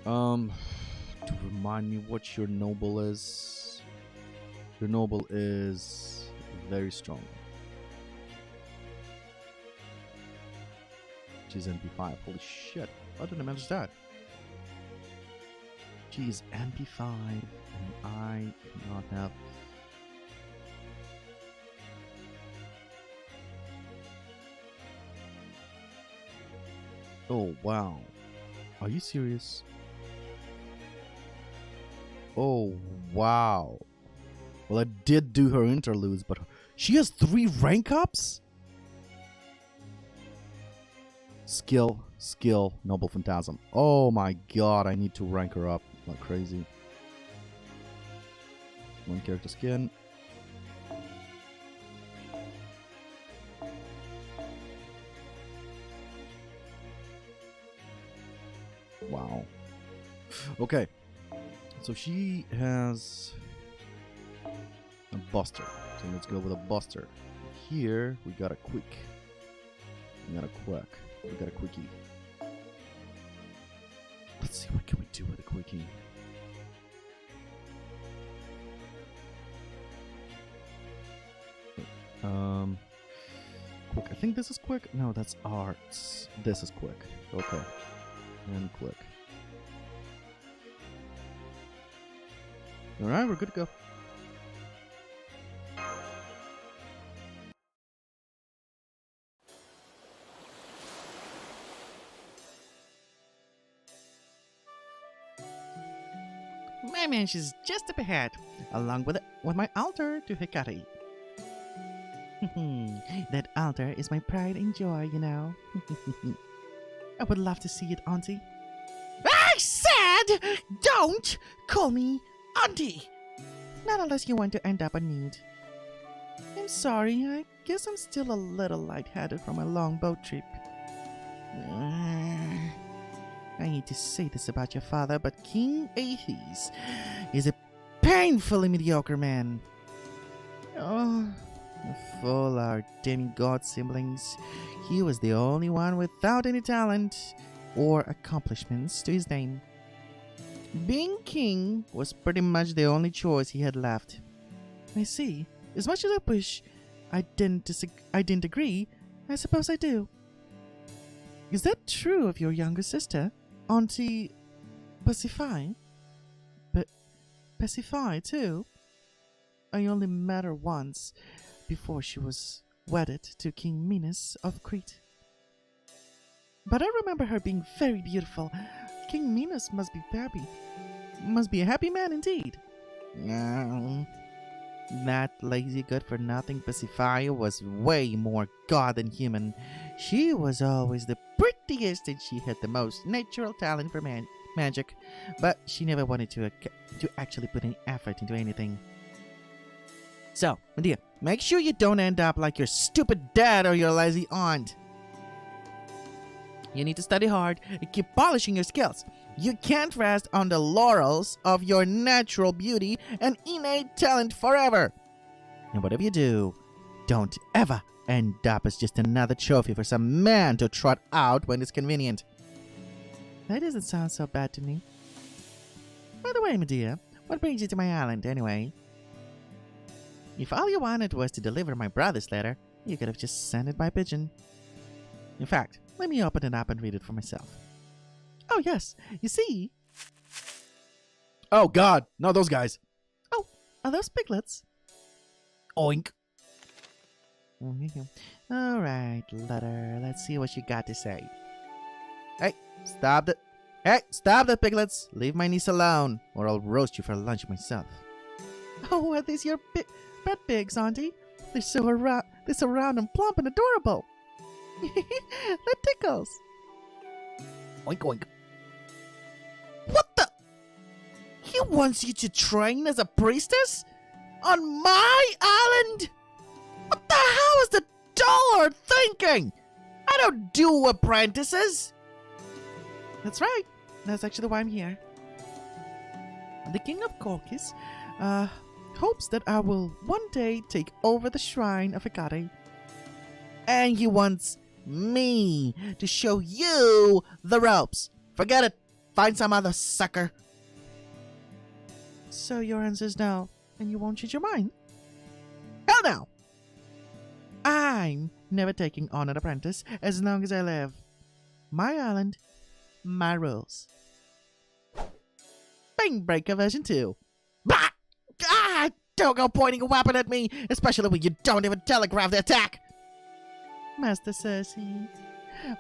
To remind me what your noble is. Your noble is very strong. She's MP5. Holy shit. I didn't manage that. She's MP5 and I do not have. Oh wow. Are you serious? Oh wow. Well, I did do her interludes, but she has 3 rank ups? Skill, Noble Phantasm. Oh my god, I need to rank her up like crazy. 1 character skin. Wow. Okay. So she has A buster. So let's go with a buster. Here we got a quick. We got a quack. We got a quickie. Let's see what can we do with a quickie. Quick. I think this is quick. No, that's arts. This is quick. Okay. And quick. Alright, we're good to go. My mansion is just up ahead, along with my altar to Hikari. That altar is my pride and joy, you know. I would love to see it, Auntie. I said, don't call me Auntie! Not unless you want to end up in need. I'm sorry, I guess I'm still a little lightheaded from my long boat trip. I hate to say this about your father, but King Aethes is a painfully mediocre man. Oh, of all our demigod siblings, he was the only one without any talent or accomplishments to his name. Being king was pretty much the only choice he had left. I see. As much as I wish I didn't agree, I suppose I do. Is that true of your younger sister, Auntie Pasiphae? But Pasiphae too? I only met her once before she was wedded to King Minos of Crete. But I remember her being very beautiful. King Minos must be happy. Must be a happy man indeed. No. That lazy good-for-nothing Pasiphae was way more god than human. She was always the prettiest and she had the most natural talent for magic, but she never wanted to actually put any effort into anything. So, Medea, make sure you don't end up like your stupid dad or your lazy aunt. You need to study hard and keep polishing your skills. You can't rest on the laurels of your natural beauty and innate talent forever. And whatever you do, don't ever end up as just another trophy for some man to trot out when it's convenient. That doesn't sound so bad to me. By the way, Medea, what brings you to my island anyway? If all you wanted was to deliver my brother's letter, you could have just sent it by pigeon. In fact, let me open it up and read it for myself. Oh, yes. You see... Oh, God. No, those guys. Oh, are those piglets? Oink. All right, letter. Let's see what you got to say. Hey, stop that. Hey, stop that, piglets. Leave my niece alone, or I'll roast you for lunch myself. Oh, are these your pet pigs, Auntie? They're so round and plump and adorable. That tickles. Oink, oink. What the? He wants you to train as a priestess? On my island? What the hell is the dollar thinking? I don't do apprentices. That's right. That's actually why I'm here. The king of Colchis hopes that I will one day take over the shrine of Hikari. And he wants me to show you the ropes. Forget it. Find some other sucker. So your answer's no, and you won't change your mind? Hell no! I'm never taking on an apprentice as long as I live. My island, my rules. Bang Breaker version 2. Bah! Ah! Don't go pointing a weapon at me, especially when you don't even telegraph the attack. Master Cersei,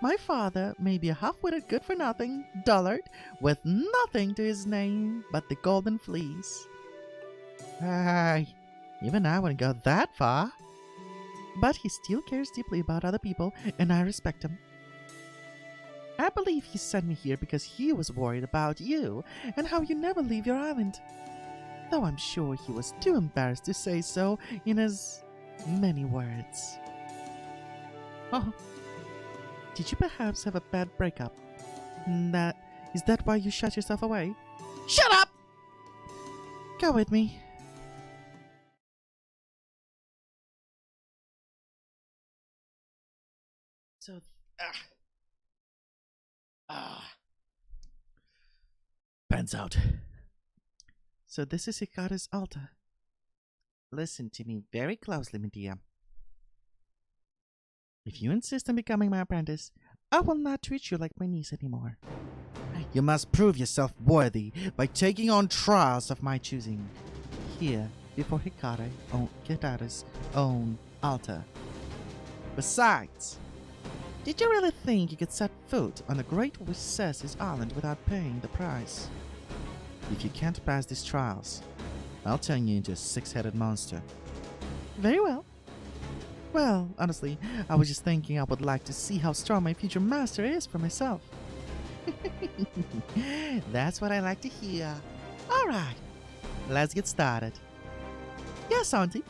my father may be a half-witted good-for-nothing dullard with nothing to his name but the golden fleece. Even I wouldn't go that far. But he still cares deeply about other people, and I respect him. I believe he sent me here because he was worried about you and how you never leave your island. Though I'm sure he was too embarrassed to say so in as many words. Oh, did you perhaps have a bad breakup? Is that why you shut yourself away? Shut up! Go with me. So, Pants out. so this is Hikaru's altar. Listen to me very closely, Medea. If you insist on becoming my apprentice, I will not treat you like my niece anymore. You must prove yourself worthy by taking on trials of my choosing. Here, before Hikaru's own altar. Besides, did you really think you could set foot on the great recesses island without paying the price? If you can't pass these trials, I'll turn you into a six-headed monster. Very well. Well, honestly, I was just thinking I would like to see how strong my future master is for myself. That's what I like to hear. Alright, let's get started. Yes, Auntie.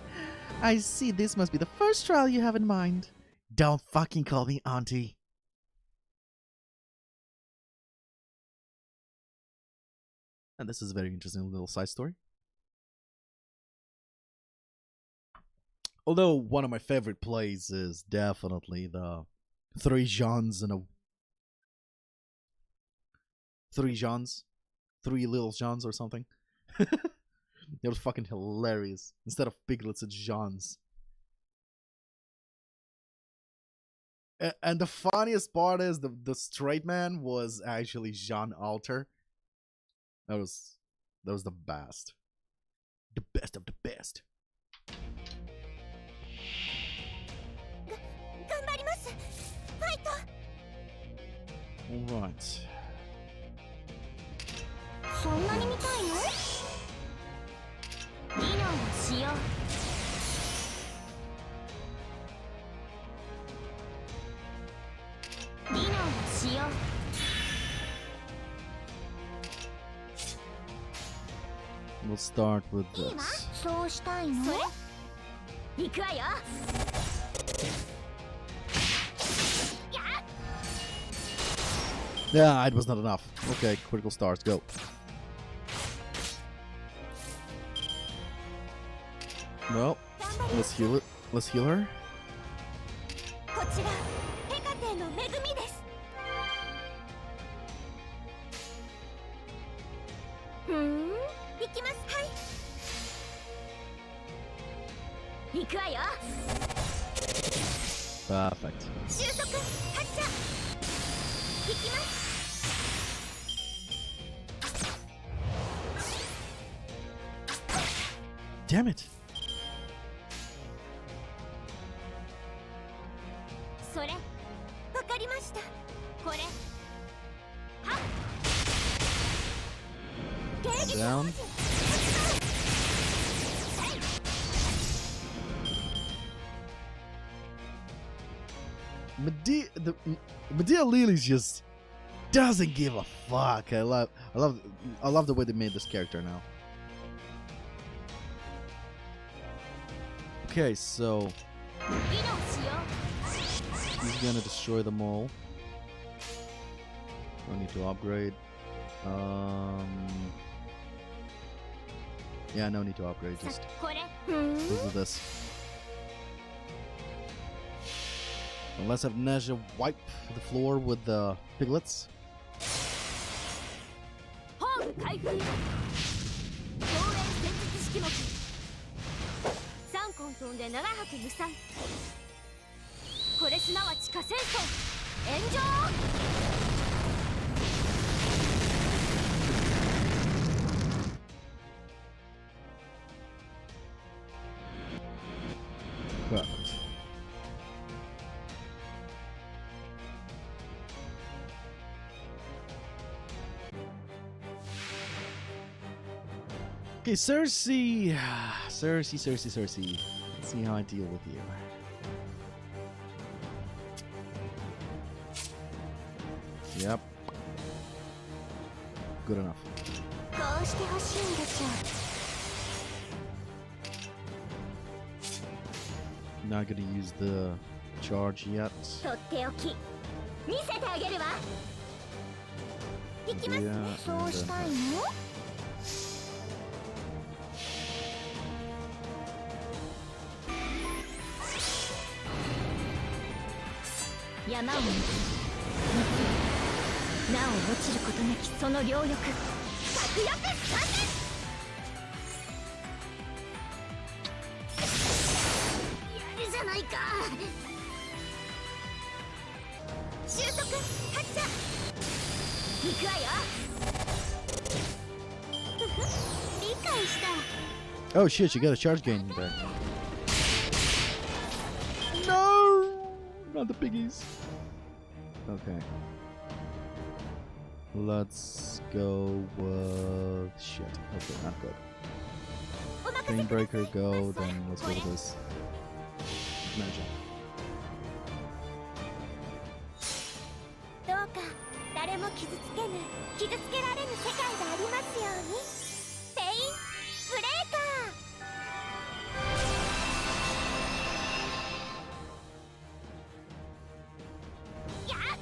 I see this must be the first trial you have in mind. Don't fucking call me Auntie. And this is a very interesting little side story. Although one of my favorite plays is definitely the Three Little Johns or something. It was fucking hilarious. Instead of piglets, it's Johns. And the funniest part is the straight man was actually Jean Alter. That was the best. The best of the best. Alright. そんなに見たいの？ディナーをしよう。ディナーをしよう。 We'll start with いいわ。 this. そうしたいの？それ。行くわよ。 Yeah, it was not enough. Okay, critical stars, go. Well, let's heal it. Let's heal her. こちらヘカテの恵みです。行きます。はい。行くわよ。 Perfect. 収束発射。行きます。 Damn it. それわかりました。これはっ Down. Medea Lily just doesn't give a fuck. I love the way they made this character now. Okay, so he's gonna destroy them all. Don't need to upgrade. Yeah, no need to upgrade. Just do this. Unless I've Neja wipe the floor with the piglets. 3根飛んで7泊無産。これすなわち火戦争炎上。 Perfect. Okay, Cersei. Cersei. Let's see how I deal with you. Yep. Good enough. こうしてほしいんでしょう。 Not gonna use the charge yet. とっておき見せてあげるわ。行きますね。そうしたいの？や山を抜きなお落ちることなきその両翼格翼三連やるじゃないか収束発射行くわよ理解した Oh shit, you got a charge gain there. No! Not the piggies. Okay. Let's go with... Shit. Okay, not good. Chain breaker, go, then let's go with this. Magic. どうか誰も傷つけぬ傷つけられぬ世界がありますようにペインブレーカーやっ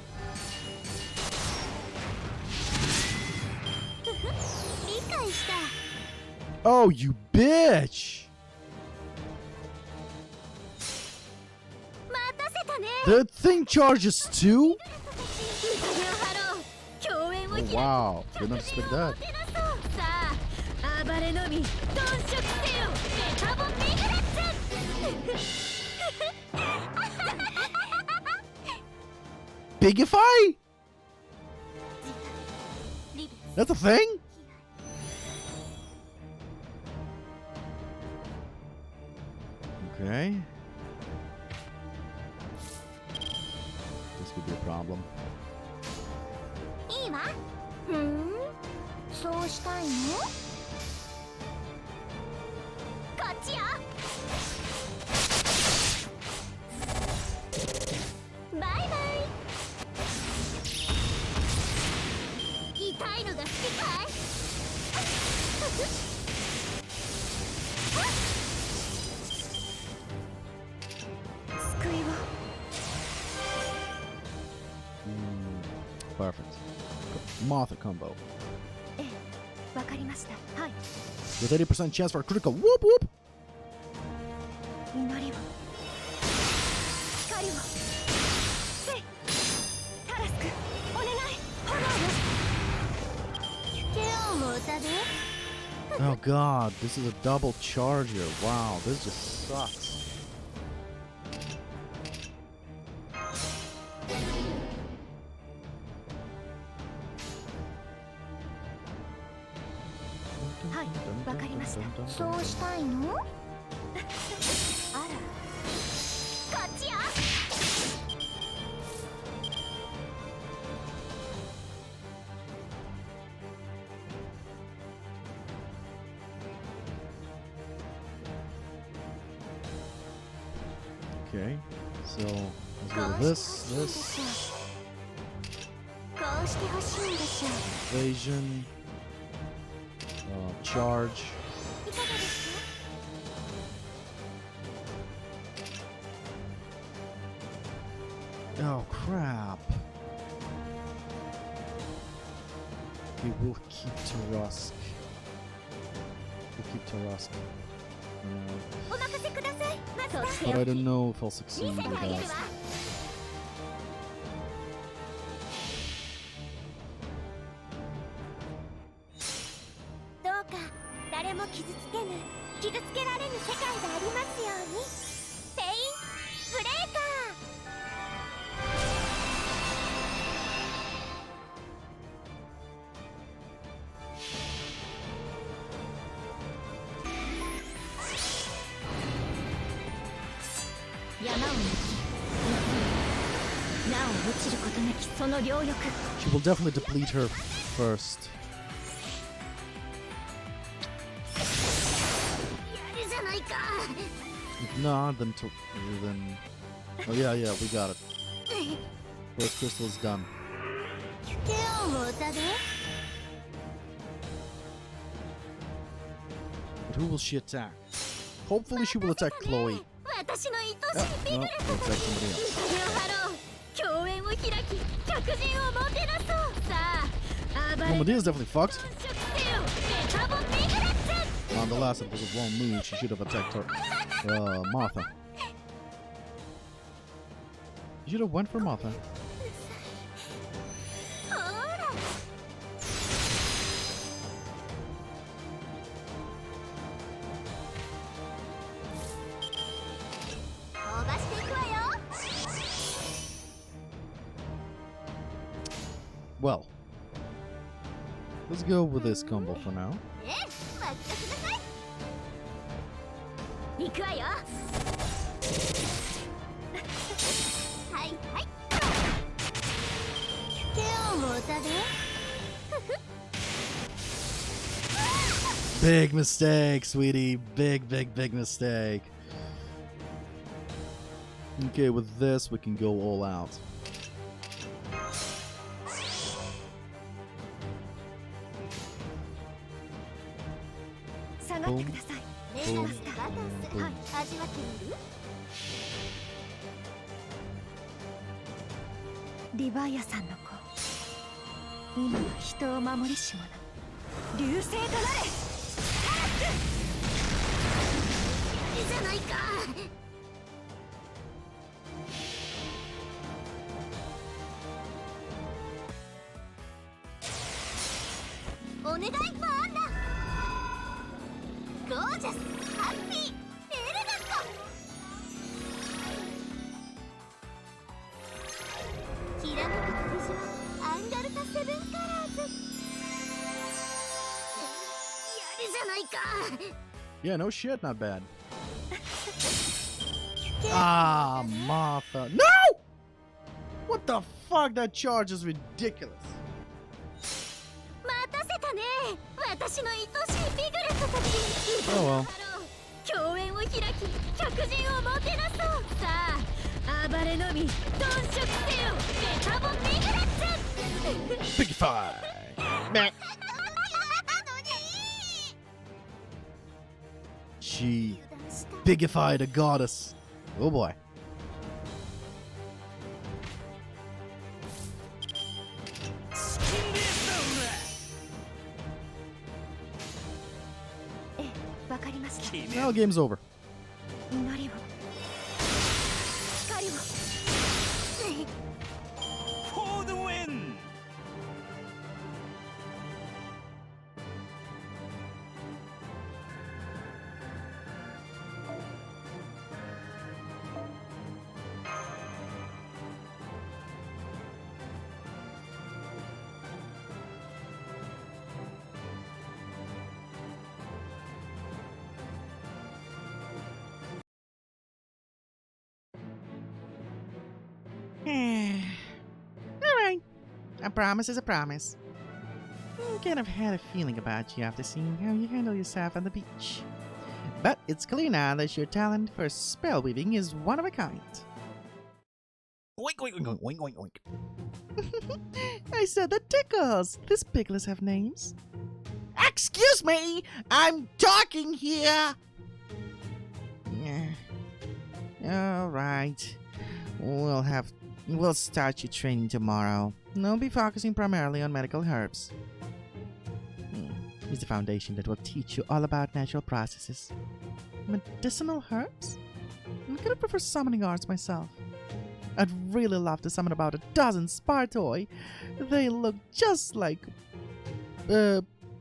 ふふ理解した Oh, you bitch! 待たせたね That thing charges too? 共演を開き Wow, did not expect that. さあ暴れのみ頓食せよメタボビグレッツ Bigify? That's a thing? Okay. This could be a problem. いいわそうしたいのこっちよバイバイ痛いのが好きかい救いを Perfect. Martha combo. ええわかりましたはい With 80% chance for a critical. Whoop whoop! 祈りを光をせいタラスクお願い炎を手をも歌で Oh god, this is a double charger. Wow, this just sucks. Hi, わかりましたそうしたいのあらこっちよ Okay, so let's go with this, こうしてほしいんでしょう evasion, charge. いかがですか Oh crap. We will keep Tarusk. We'll keep Tarusk. お任せくださいマスタ But ー I don't know if I'll succeed 見せ with てあげる that. わどうか誰も傷つけぬ傷つけられぬ世界がありますようにペインブレーカー山を抜きなお落ちることなきその両翼 She will definitely deplete her first. やるじゃないか If not, then then. Oh yeah, yeah, we got it. First crystal is done. 手をも歌で But who will she attack? Hopefully, she will attack Chloe. 私の愛しい Yeah, ビ no, グレ we'll attack somebody 見 else. 影を張ろう共演を開き客人をもてなそうさあ暴れ Well, Medea's definitely fucked. 食せよメタボビグレッツ On the last episode of Wrong Move, she should have attacked her, Martha. You should have went for Martha. ほら 飛ばしていくわよ Well, let's go with this combo for now. ええ、任せなさい行くわよはいはい手を持たで Big mistake, sweetie. Big mistake. Okay, with this, we can go all out. 下がってくださいレーダースターバタンスはい味わってみるリヴァイアさんの子今は人を守りし者流星となれいいじゃないかお願いバーンだゴージャスハッピーエレガントきらめく旅路はアンガルタセブンカラーズやるじゃないか Yeah, no shit, not bad. Ah, Martha. No! What the fuck? That charge is ridiculous. 待たせたね私の愛しいピグレットたち Oh well. 共演を開き客人をもてなそうさあ暴れのみ頓食せよベタボピグレッツ Pigify. Meh. She pigified a goddess. Oh boy. ええわかりました Now game's over. 祈りを光を For the win! Alright. A promise is a promise. I kind of had a feeling about you after seeing how you handle yourself on the beach. But it's clear now that your talent for spell weaving is one of a kind. Oink, oink, oink, oink, oink, oink. I said that tickles. These piglets have names. Excuse me! I'm talking here! Alright. We'll start your training tomorrow. I'll be focusing primarily on medical herbs. It's the foundation that will teach you all about natural processes. Medicinal herbs? I could have preferred summoning arts myself. I'd really love to summon about a dozen Spartoi. They look just like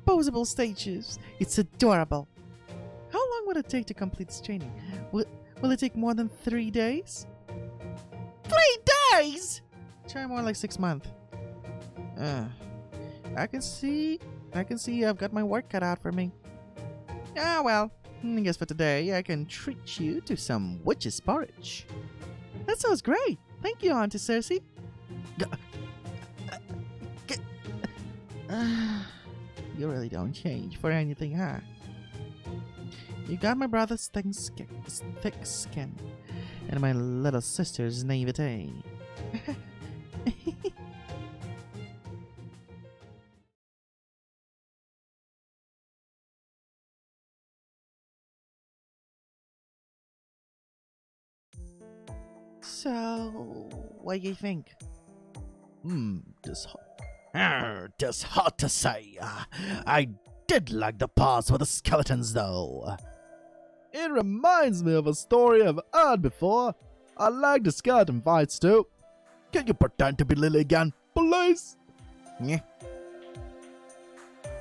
posable statues. It's adorable. How long would it take to complete this training? Will it take more than 3 days? 3 days? Try more like 6 months. I can see I've got my work cut out for me. Ah well, I guess for today I can treat you to some witch's porridge. That sounds great. Thank you, Auntie Cersei. You really don't change for anything, huh? You got my brother's thick skin and my little sister's naivete. So, what do you think? Just hard to say. I did like the parts with the skeletons, though. It reminds me of a story I've heard before. I like the skeleton fights, too. Can you pretend to be Lily again, please? Yeah.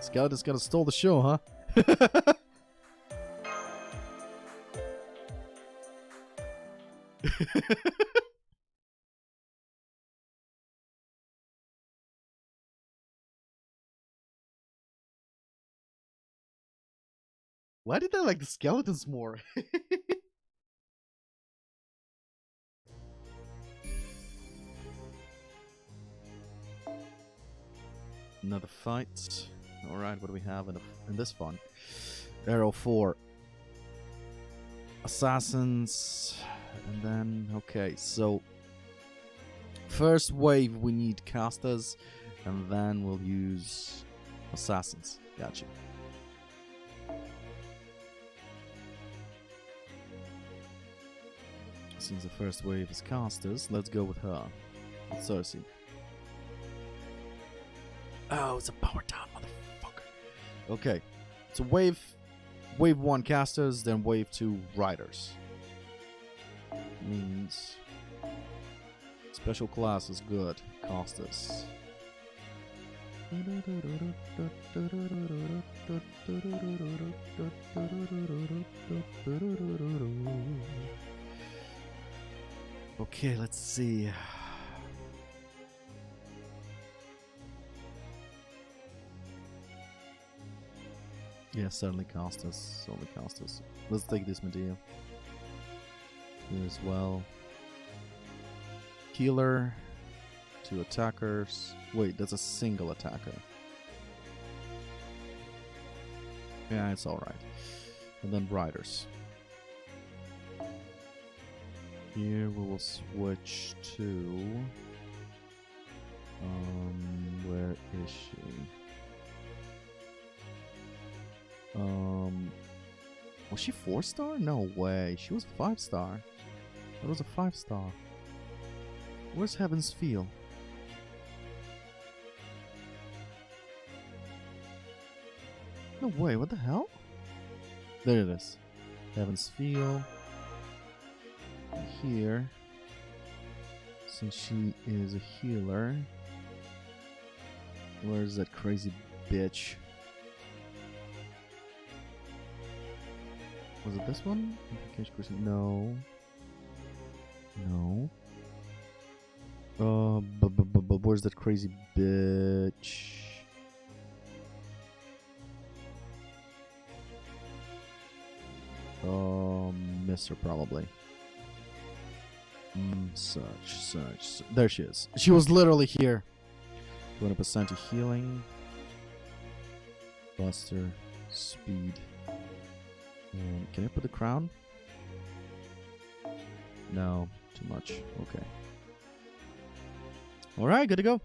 Skeleton's gonna steal the show, huh? Why did I like the skeletons more? Another fight. Alright, what do we have in this one? Arrow 4. Assassins. And then, okay, so first wave we need casters, and then we'll use assassins. Gotcha. Since the first wave is casters, let's go with her. With Cersei. Oh, it's a power down, motherfucker. Okay, so wave 1 casters, then wave 2 riders. Means special class is good. Casters. Okay, let's see. Yeah, certainly casters. Only casters. Let's take this Medea. Here as well. Healer. 2 attackers. Wait, that's a single attacker. Yeah, it's alright. And then riders. Here we will switch to... where is she? Was she 4-star? No way. She was 5-star. That was a 5-star. Where's Heaven's Feel? No way, what the hell? There it is. Heaven's Feel. Here. Since she is a healer. Where's that crazy bitch? Was it this one? No. No. But where's that crazy bitch? Miss her probably. Search. There she is. She was literally here. 20% of healing. Buster. Speed. And can I put the crown? No, too much. Okay. Alright, good to go.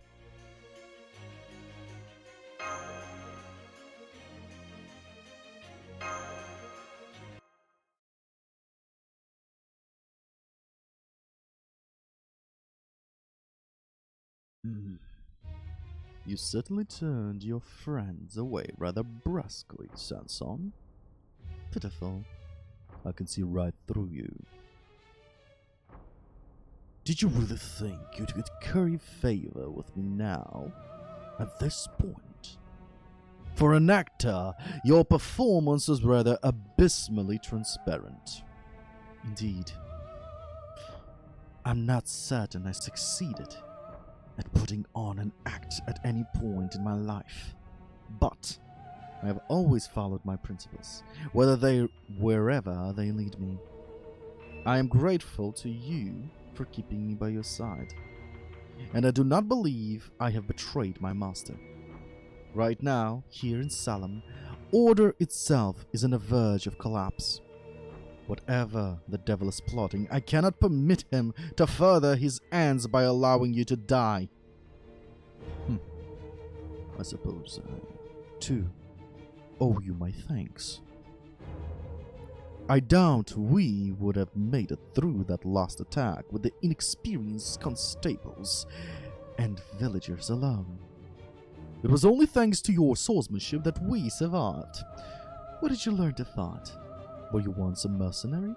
You certainly turned your friends away rather brusquely, Sanson. Pitiful. I can see right through you. Did you really think you could curry favor with me now, at this point? For an actor, your performance was rather abysmally transparent. Indeed. I'm not certain I succeeded at putting on an act at any point in my life, but I have always followed my principles, wherever they lead me. I am grateful to you for keeping me by your side, and I do not believe I have betrayed my master. Right now, here in Salem, order itself is on the verge of collapse. Whatever the devil is plotting, I cannot permit him to further his ends by allowing you to die. I suppose I, too, owe you my thanks. I doubt we would have made it through that last attack with the inexperienced constables and villagers alone. It was only thanks to your swordsmanship that we survived. What did you learn to fight? Were you once a mercenary?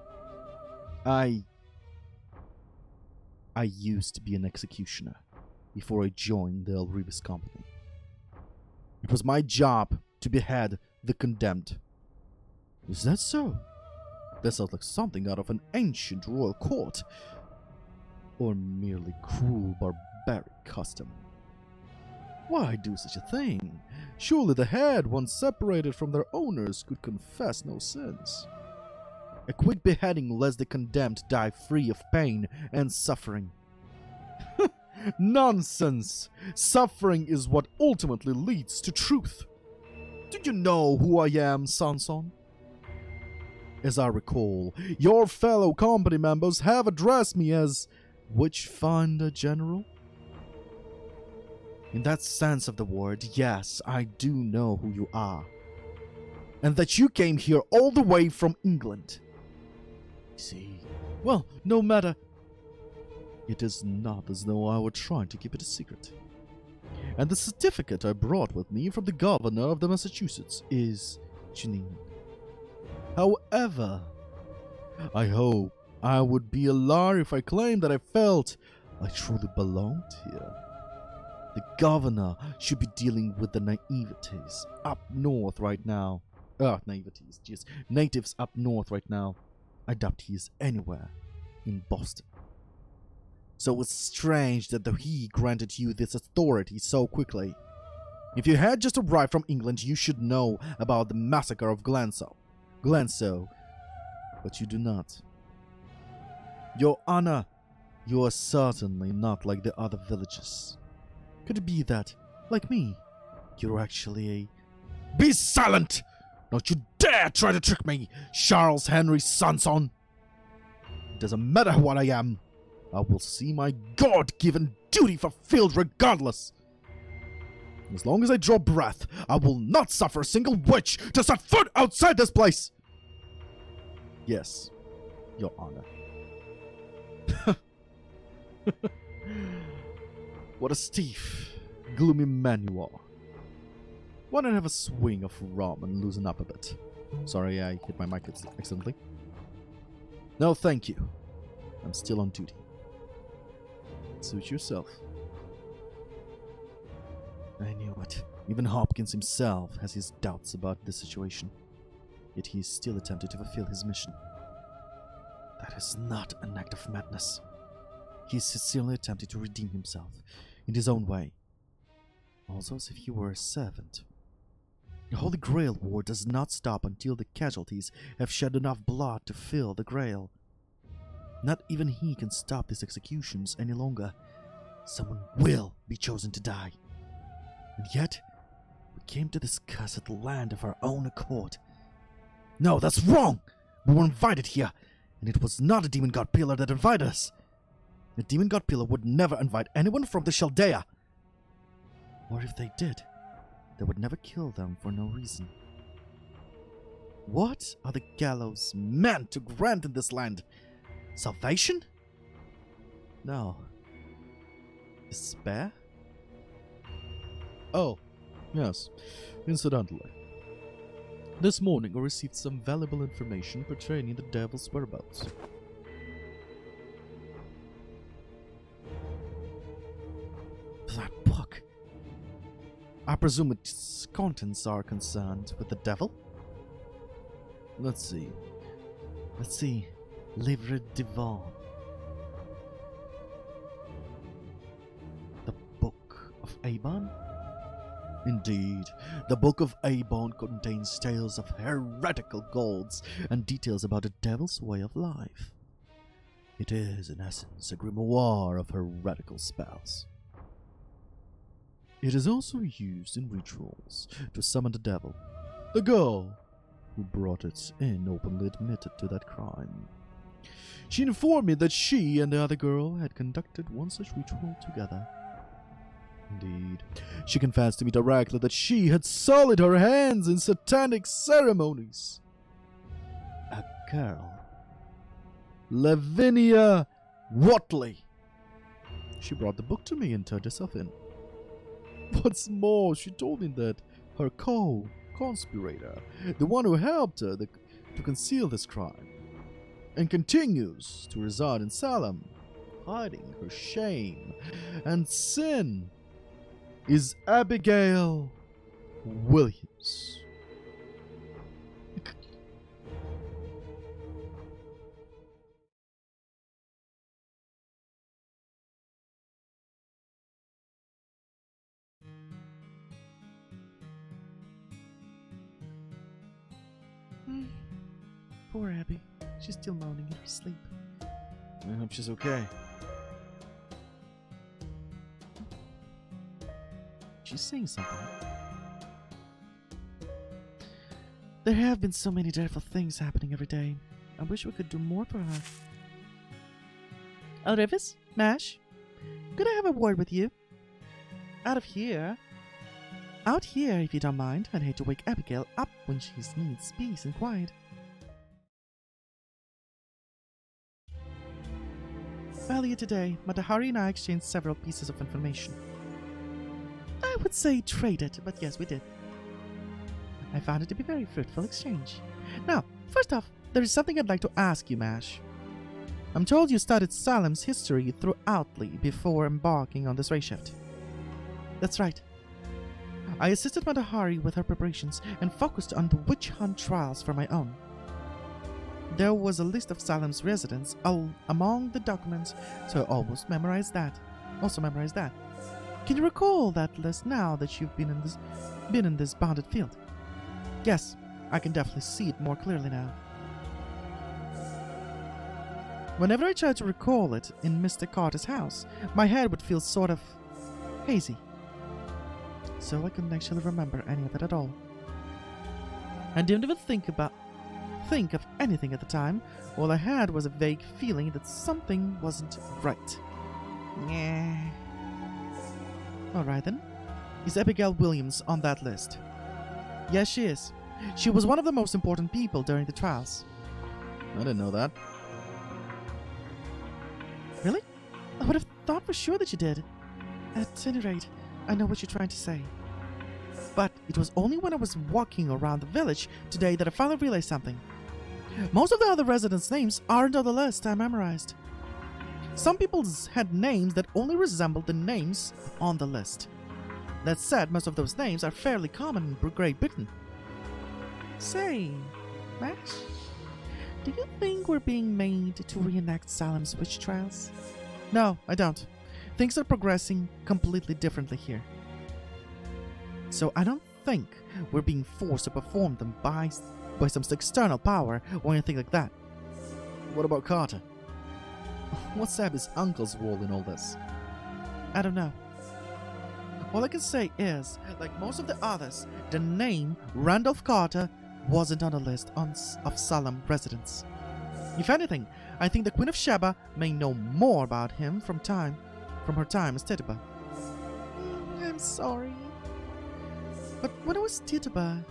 I used to be an executioner before I joined the El Ribas company. It was my job to behead the condemned. Is that so? That sounds like something out of an ancient royal court, or merely cruel barbaric custom. Why do such a thing? Surely the head, once separated from their owners, could confess no sins. A quick beheading lets the condemned die free of pain and suffering. Nonsense! Suffering is what ultimately leads to truth. Do you know who I am, Sanson? As I recall, your fellow company members have addressed me as Witchfinder General. In that sense of the word, yes, I do know who you are. And that you came here all the way from England. See, well, no matter. It is not as though I were trying to keep it a secret. And the certificate I brought with me from the governor of the Massachusetts is genuine. However, I hope I would be a liar if I claimed that I felt I truly belonged here. The governor should be dealing with the naiveties up north right now. Natives up north right now. I doubt he is anywhere in Boston. So it's strange that he granted you this authority so quickly. If you had just arrived from England, you should know about the massacre of Glenso, but you do not. Your Honor, you are certainly not like the other villagers. Could it be that, like me, you're actually a... Be silent! Don't you dare try to trick me, Charles Henry Sanson! It doesn't matter what I am. I will see my God-given duty fulfilled regardless. As long as I draw breath, I will not suffer a single witch to set foot outside this place! Yes, Your Honor. What a stiff, gloomy man you are. Why don't I have a swing of rum and loosen up a bit? Sorry, I hit my mic accidentally. No, thank you. I'm still on duty. Suit yourself. I knew it. Even Hopkins himself has his doubts about this situation. Yet he is still attempting to fulfill his mission. That is not an act of madness. He is sincerely attempting to redeem himself in his own way. Also as if he were a servant. The Holy Grail War does not stop until the casualties have shed enough blood to fill the Grail. Not even he can stop these executions any longer. Someone will be chosen to die. And yet, we came to this cursed land of our own accord. No, that's wrong! We were invited here, and it was not a demon god pillar that invited us. The demon god pillar would never invite anyone from the Chaldea. Or if they did, they would never kill them for no reason. What are the gallows meant to grant in this land? Salvation? No. Despair? Oh, yes. Incidentally, this morning I received some valuable information pertaining to the devil's whereabouts. That book. I presume its contents are concerned with the devil? Let's see. Livre Divin. The Book of Avon? Indeed, the Book of Avon contains tales of heretical gods and details about the devil's way of life. It is, in essence, a grimoire of heretical spells. It is also used in rituals to summon the devil. The girl who brought it in openly admitted to that crime. She informed me that she and the other girl had conducted one such ritual together. Indeed, she confessed to me directly that she had sullied her hands in satanic ceremonies. A girl. Lavinia Watley. She brought the book to me and turned herself in. What's more, she told me that her co-conspirator, the one who helped her to conceal this crime, and continues to reside in Salem, hiding her shame and sin is Abigail Williams. Poor Abby. She's still moaning in her sleep. I hope she's okay. She's saying something. There have been so many dreadful things happening every day. I wish we could do more for her. Alrevis? Mash? Could I have a word with you? Out of here. Out here, if you don't mind. I'd hate to wake Abigail up when she needs peace and quiet. Earlier today, Matahari and I exchanged several pieces of information. I would say traded, but yes, we did. I found it to be a very fruitful exchange. Now, first off, there is something I'd like to ask you, Mash. I'm told you studied Salem's history thoroughly before embarking on this race shift. That's right. I assisted Matahari with her preparations and focused on the witch hunt trials for my own. There was a list of Salem's residents among the documents, so I almost memorized that. Can you recall that list now that you've been in this bounded field? Yes, I can definitely see it more clearly now. Whenever I tried to recall it in Mr. Carter's house, my head would feel sort of hazy. So I couldn't actually remember any of it at all. I didn't even think of anything at the time. All I had was a vague feeling that something wasn't right. Yeah. Alright then. Is Abigail Williams on that list? Yes, she is. She was one of the most important people during the trials. I didn't know that. Really? I would have thought for sure that you did. At any rate, I know what you're trying to say. But it was only when I was walking around the village today that I finally realized something. Most of the other residents' names aren't on the list I memorized. Some people had names that only resembled the names on the list. That said, most of those names are fairly common in Great Britain. Say, Mash, do you think we're being made to reenact Salem's witch trials? No, I don't. Things are progressing completely differently here. So I don't think we're being forced to perform them by some external power or anything like that. What about Carter? What's Abby's uncle's role in all this? I don't know. All I can say is, like most of the others, the name Randolph Carter wasn't on the list of Salem residents. If anything, I think the Queen of Sheba may know more about him from her time as Tituba. I'm sorry. But when I was Tituba,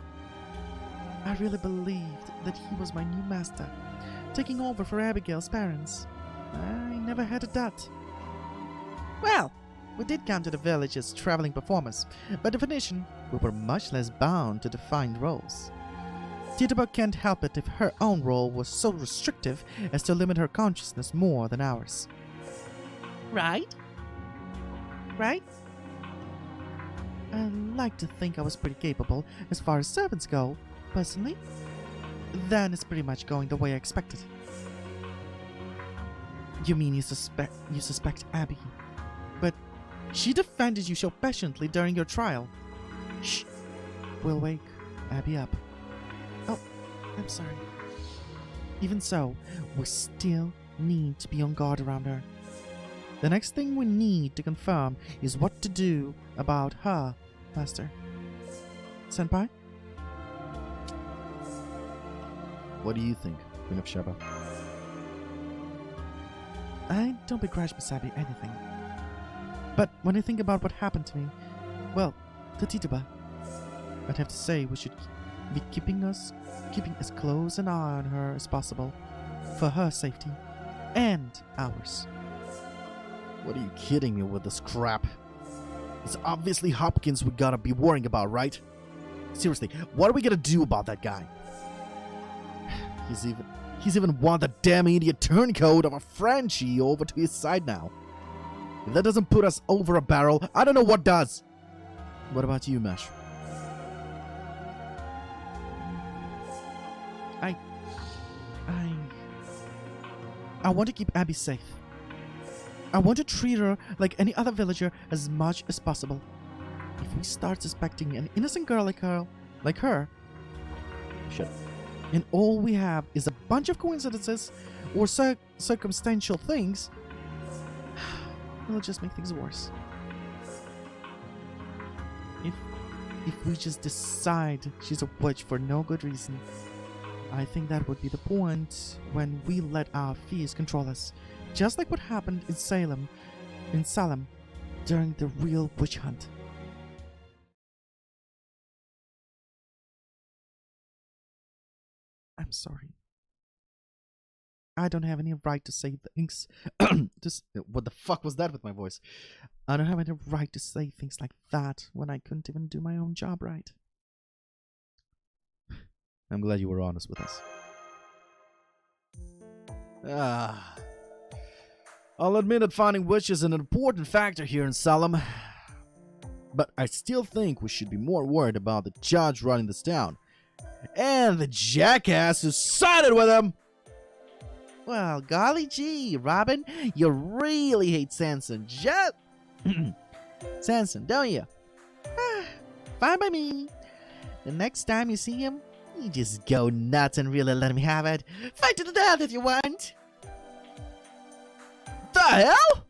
I really believed that he was my new master, taking over for Abigail's parents. I never had a doubt. Well, we did come to the village as traveling performers. By definition, we were much less bound to defined roles. Tituba can't help it if her own role was so restrictive as to limit her consciousness more than ours. Right? Right? I like to think I was pretty capable as far as servants go, personally. Then it's pretty much going the way I expected. You mean you suspect Abby? But she defended you so passionately during your trial. Shh. We'll wake Abby up. Oh, I'm sorry. Even so, we still need to be on guard around her. The next thing we need to confirm is what to do about her, Master. Senpai? What do you think, Queen of Sheba? I don't begrudge Miss Abby anything. But when I think about what happened to me, well, to Tituba, I'd have to say we should be keeping as close an eye on her as possible, for her safety and ours. What are you kidding me with this crap? It's obviously Hopkins we gotta be worrying about, right? Seriously, what are we gonna do about that guy? He's even won the damn idiot turncoat of a Frenchie over to his side now. If that doesn't put us over a barrel, I don't know what does. What about you, Mesh? I want to keep Abby safe. I want to treat her like any other villager as much as possible. If we start suspecting an innocent girl like her, shit, and all we have is a bunch of coincidences or circumstantial things, it'll just make things worse. If we just decide she's a witch for no good reason, I think that would be the point when we let our fears control us, just like what happened in Salem during the real witch hunt. I'm sorry. I don't have any right to say things. What the fuck was that with my voice? I don't have any right to say things like that when I couldn't even do my own job right. I'm glad you were honest with us. I'll admit that finding witches is an important factor here in Salem, but I still think we should be more worried about the judge running this town and the jackass who sided with him. Well, golly gee, Robin, you really hate Sanson. Sanson, don't you? Fine by me. The next time you see him, you just go nuts and really let him have it. Fight to the death if you want. The hell?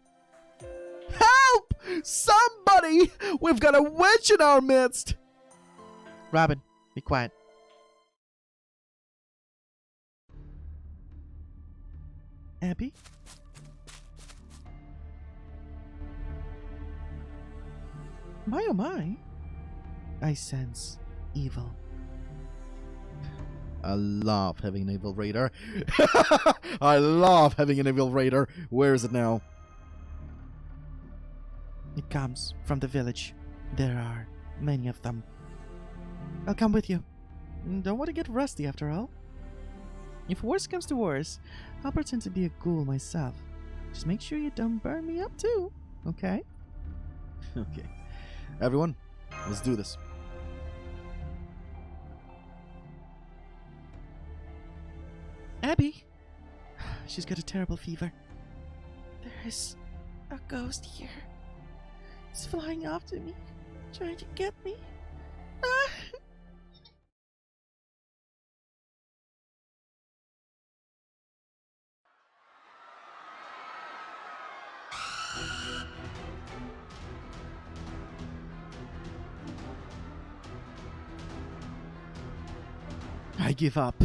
Help! Somebody! We've got a witch in our midst! Robin, be quiet. Abby? My oh my. I sense evil. I love having an evil raider. I love having an evil raider. Where is it now? It comes from the village. There are many of them. I'll come with you. Don't want to get rusty after all. If worse comes to worse, I'll pretend to be a ghoul myself. Just make sure you don't burn me up too, okay? Okay. Everyone, let's do this. Abby! She's got a terrible fever. There's a ghost here. It's flying after me, trying to get me. Ah! I give up.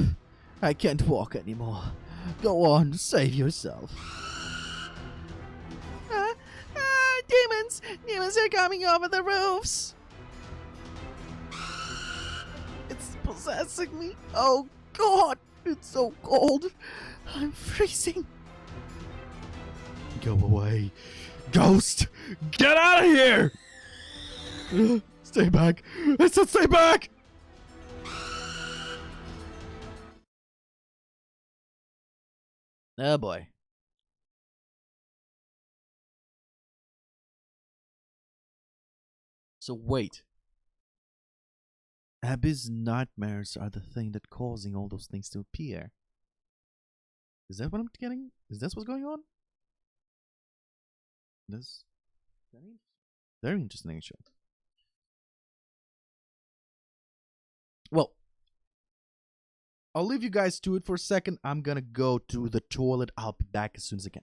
I can't walk anymore. Go on, save yourself. Demons! Demons are coming over the roofs! It's possessing me. Oh God! It's so cold. I'm freezing. Go away. Ghost! Get out of here! Stay back. I said stay back! Oh boy. So wait. Abby's nightmares are the thing that's causing all those things to appear. Is that what I'm getting? Is this what's going on? This very interesting actually. Well, I'll leave you guys to it for a second. I'm gonna go to the toilet. I'll be back as soon as I can.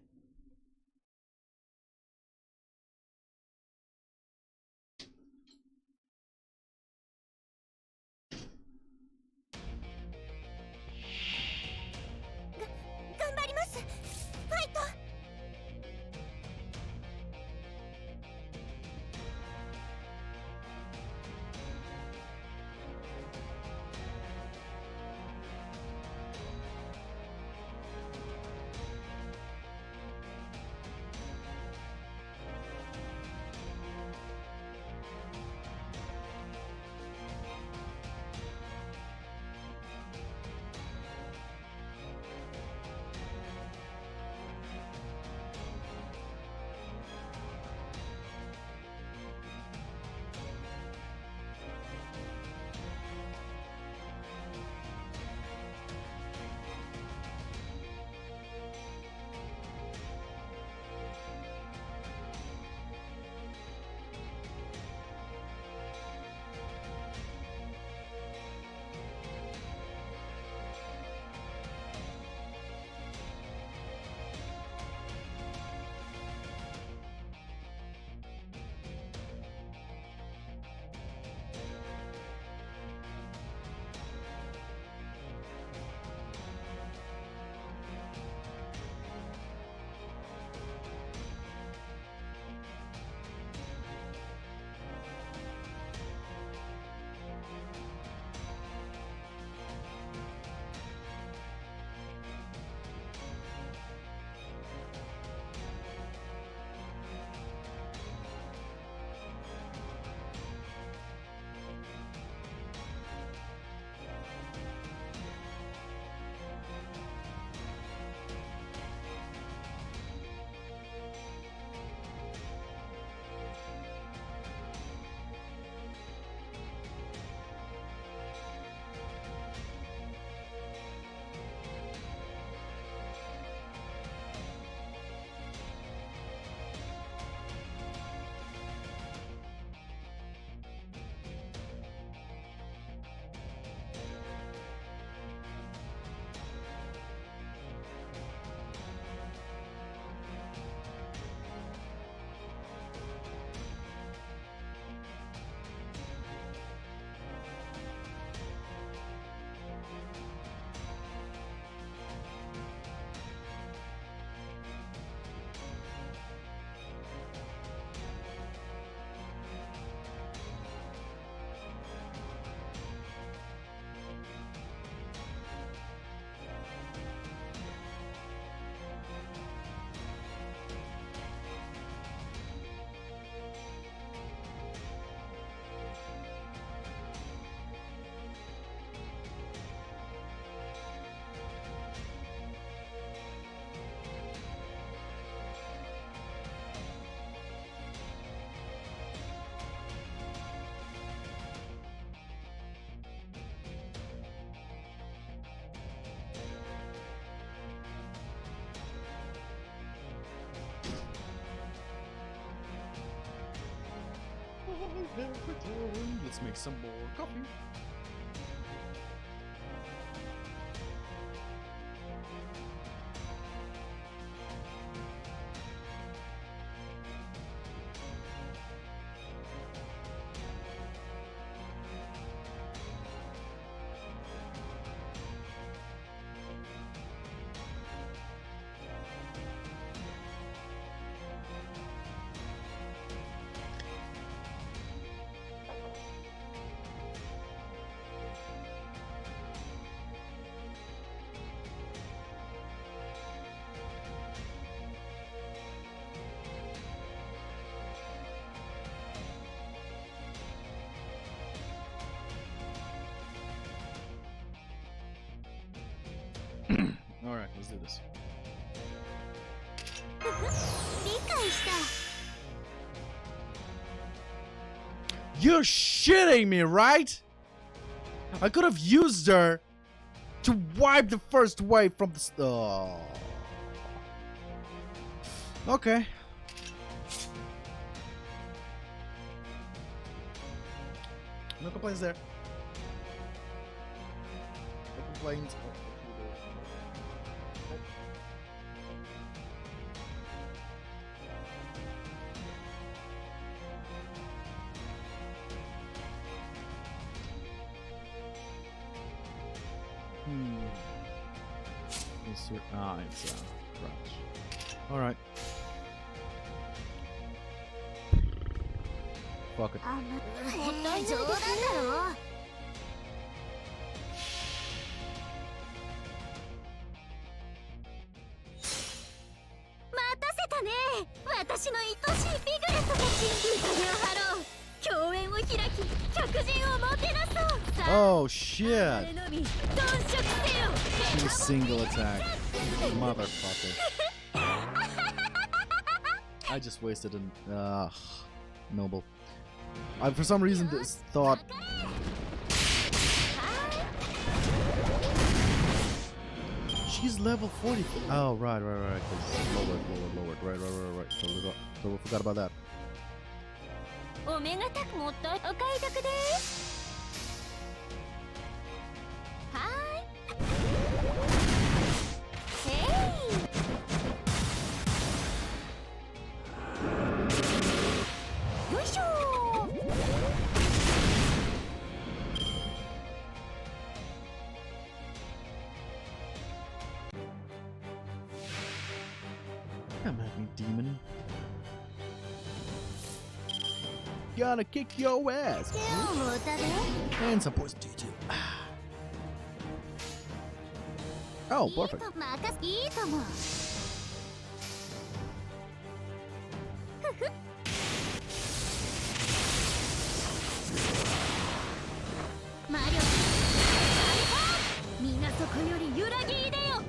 Let's make some more coffee. Alright, let's do this. 理解した。 You're shitting me, right? I could have used her to wipe the first wave from the... Oh. Okay. No complaints there. No complaints. Insert. Ah, it's crouch. Alright. Fuck it. もったい冗談だろ。待たせたね。私の愛しいピグレットたち。宴を張ろう。共演を開き、客人をもてなそう。さあ Oh shit! 我のみ頓食せよ。 She single attack. Motherfucker. I just wasted an noble. I for some reason this thought she's level 40. Oh right. 'Cause lowered. Right. So we forgot about that. お目が高くもったいお買い得です。はーい。へい。よいしょー。 Come at me, demon. Gotta kick your ass. 手を持たで。 And some poison to you too. Oh, perfect. いいとも。ふふ。魔力。みんなそこより揺らぎでよ。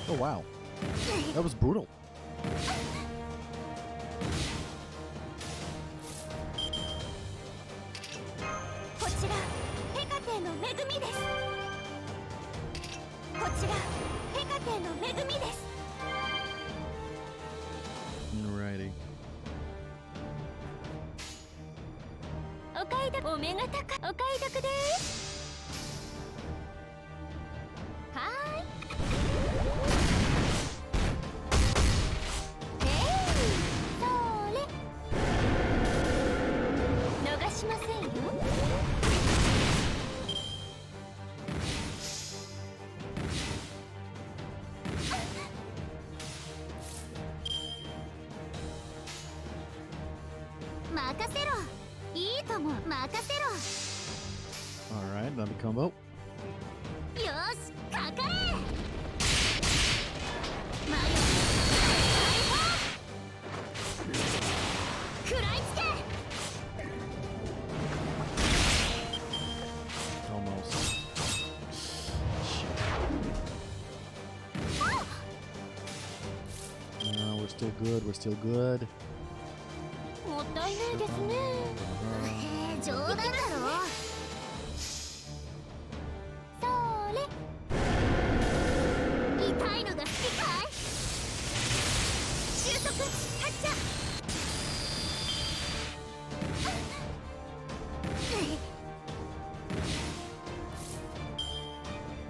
Oh wow. That was brutal. こちらヘカテの恵みです。こちらヘカテの恵みです。 Alrighty. お買い得お目が高お買い得です。はーい。へい。それ。逃しませんよ。任せろ。いいとも任せろ。 Alright, another combo. よし、かかれ。マリオ、解放。食らいつけ。 Almost. No, we're still good. We're still good. もったいないですね。冗談だろ。それ。痛いのが好きかい。収束、発射。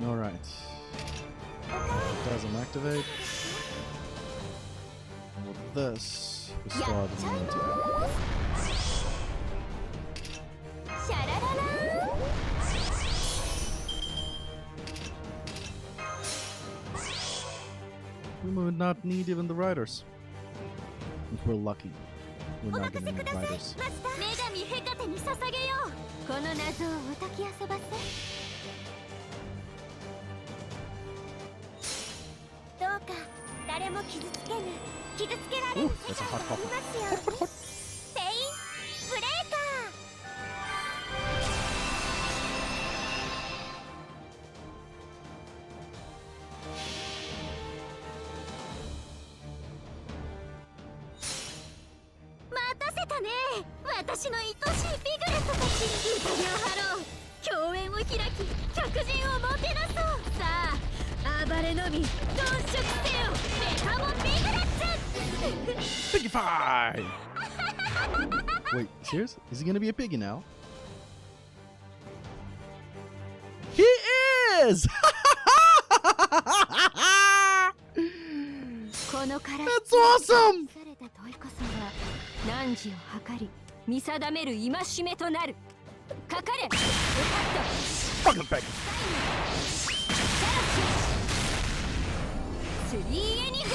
Alright. Doesn't activate. And with this, we start the immunity. シャラララー We would not need even the riders. If we're lucky. We're お not 任 gonna せく need ださい riders. マスター女神ヘカテに捧げようこの謎をお解き遊ばせどうか誰も傷つけられぬ Ooh, 世 that's a 界 hot があり coffee. ますようにスペインブレーカー待たせたね私の愛しいピグレットたち宴を張ろう共演を開き客人をもてなそうさあ暴れのみ鈍色せよメタモピグレット Pigify! Wait, serious? Is he gonna be a piggy now? He is! このから That's awesome! された問いこそは汝を測り見定める戒めとなるかかれ Fucking pig! スリーエニグマズ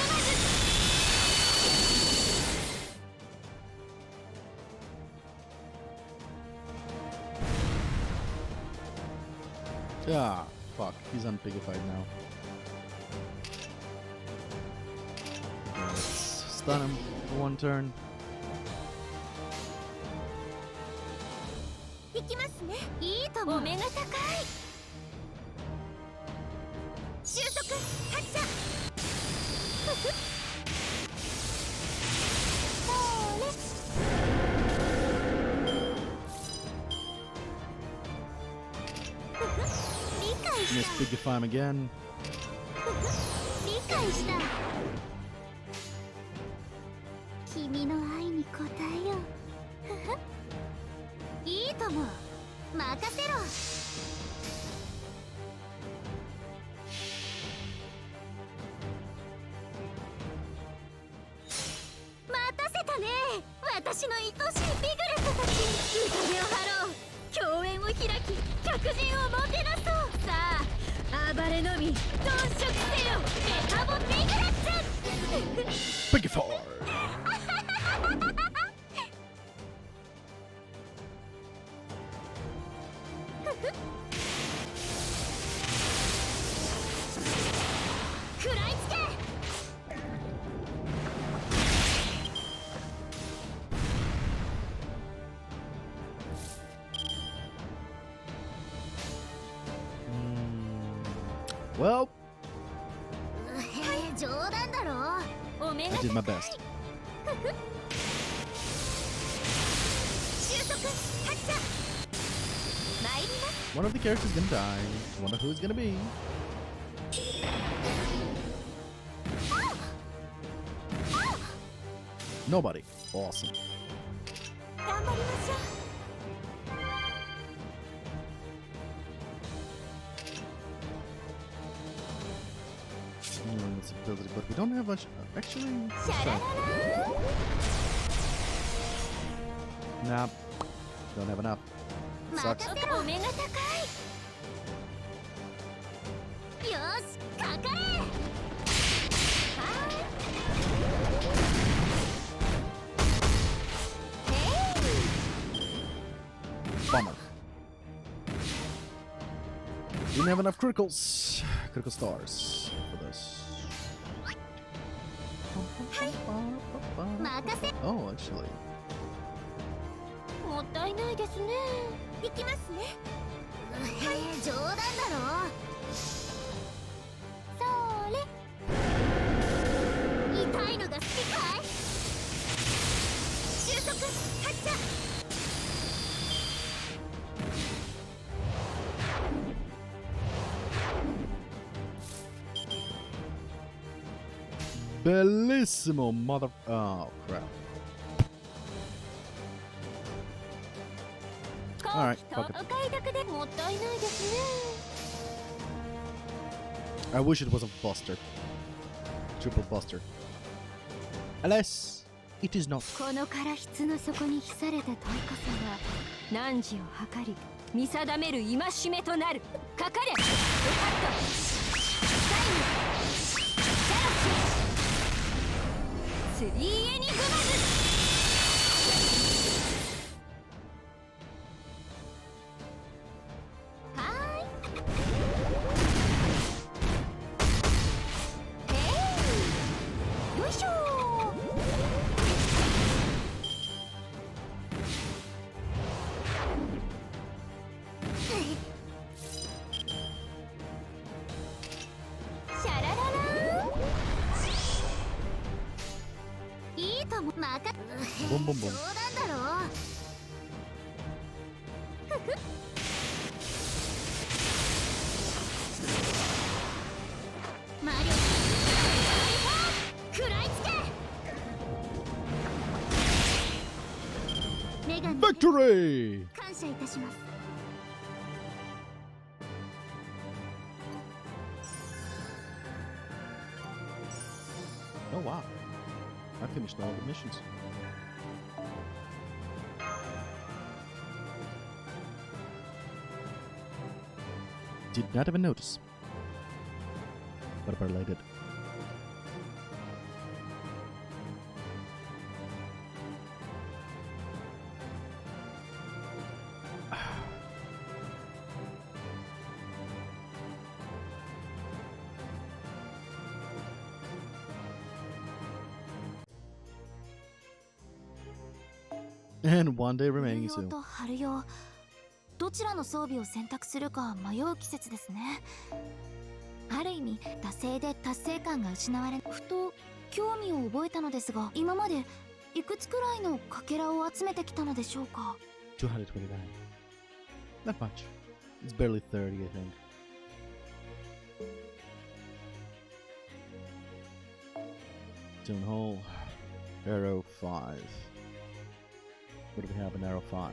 Ah, fuck. He's unpigified now. Okay, let's stun him for one turn. いきますねいいともお目が高い収束発射ふふそれふふ理解し Let's た pigify him again. ふふ理解した君の愛に応えようふふいいとも任せろ待たせたね私の愛しいピグレットたち宴を張ろう共演を開き客人をもてなそうさあ暴れのみ鈍色せよメタボピグレット Pigify! 食らいつけ Well, 冗談だろお目 I が did my best. 収束発射参ります One of the characters is gonna die. Wonder who it's gonna be. Nobody. Awesome. 頑張りましょう This ability, but we don't have much. Actually, シャラララ nah, don't have enough. 任 Sucks. せろお目が高いよしかかれはーい Bummer. Didn't have enough criticals. Critical stars for this. Oh, actually. もったいないですね行きますねはい冗談だろそれ痛いのが好きかい収束発射 Bellissimo, mother. Oh, crap. Alright, fuck it. お買い得でもったいないですね I wish it was a buster. Triple buster. Alas, it is not. このから質の底に秘された尊さが汝を測り見定める戒めとなる。かかれ。ウカット。サイム。ジャロキ。スリーエニグマズ。ボンボンボン。冗談だろ。マリオ食らいつけ。メガネ Victory! 感謝いたします。Oh wow. I finished all the missions. Did not even notice. But apparently I did. And one day remaining 冬用 soon. と春用、どちらの装備を選択するか迷う季節ですね。ある意味惰性で達成感が失われ、ふと興味を覚えたのですが、今までいくつくらいのかけらを集めてきたのでしょうか。229. Not much. It's barely 30, I think. Stone Hole. Arrow 5. What do we have in Arrow 5?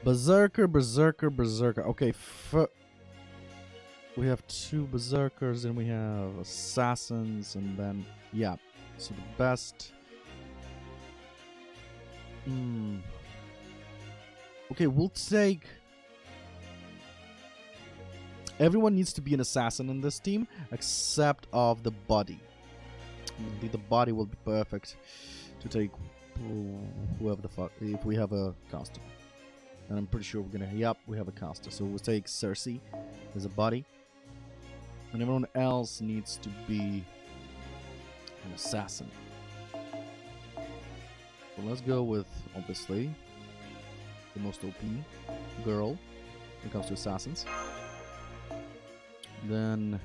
Berserker, Berserker, Berserker. Okay, we have 2 Berserkers and we have Assassins and then, yeah. So the best... Okay, we'll take... Everyone needs to be an assassin in this team, except of the body. The body will be perfect to take whoever the fuck, if we have a caster. And I'm pretty sure we're gonna, yep, we have a caster. So we'll take Cersei as a body. And everyone else needs to be an assassin. So let's go with, obviously, the most OP girl when it comes to assassins. Then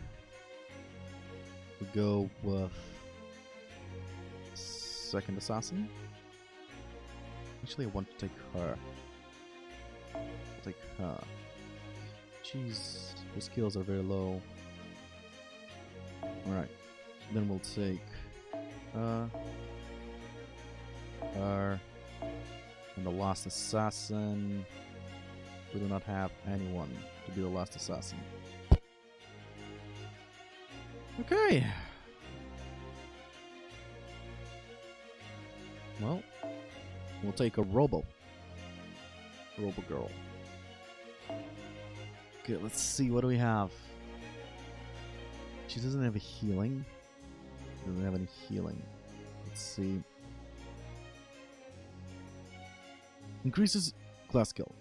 we go with second assassin. Actually, I want to take her. I'll take her. Jeez, the skills are very low. Alright, then we'll take her. And the last assassin. We do not have anyone to be the last assassin. Okay. Well, we'll take a Robo girl. Okay, let's see, what do we have? She doesn't have a healing. She doesn't have any healing. Let's see. Increases class skill.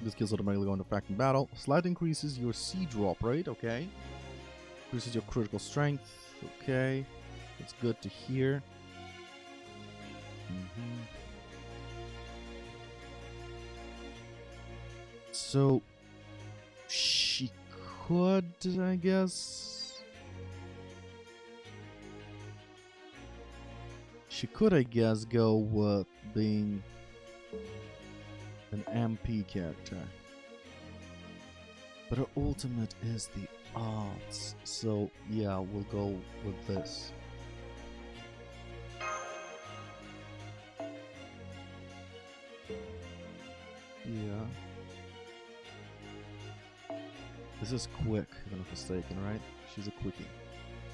This skills automatically go into effect in battle. Slightly increases your C drop rate, okay. Increases your critical strength, okay. That's good to hear. So she could, I guess. She could, I guess, go with being an MP character. But her ultimate is the odds. So yeah, we'll go with this. Yeah. This is quick, if I'm not mistaken, right? She's a quickie.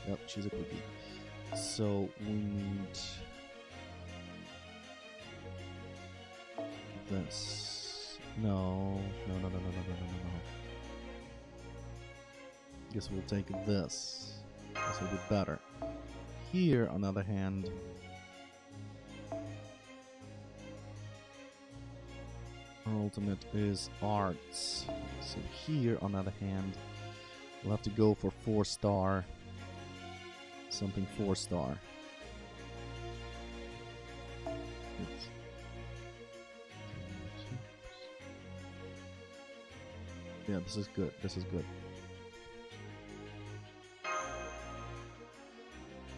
Yep, she's a quickie. So we need this. No. Guess we'll take this. This will be better. Here, on the other hand, our ultimate is arts. So here, on the other hand, we'll have to go for 4-star. Something 4-star. Yeah, this is good. This is good.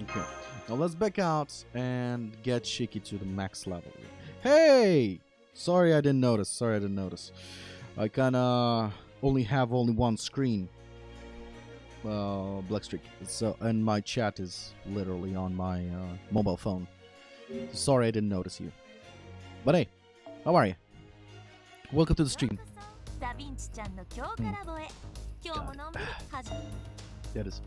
Okay, now let's back out and get Shiki to the max level. Hey! Sorry I didn't notice. I kinda only have one screen. Black streak. So, and my chat is literally on my mobile phone. Sorry I didn't notice you. But hey, how are you? Welcome to the stream. Yeah, it is.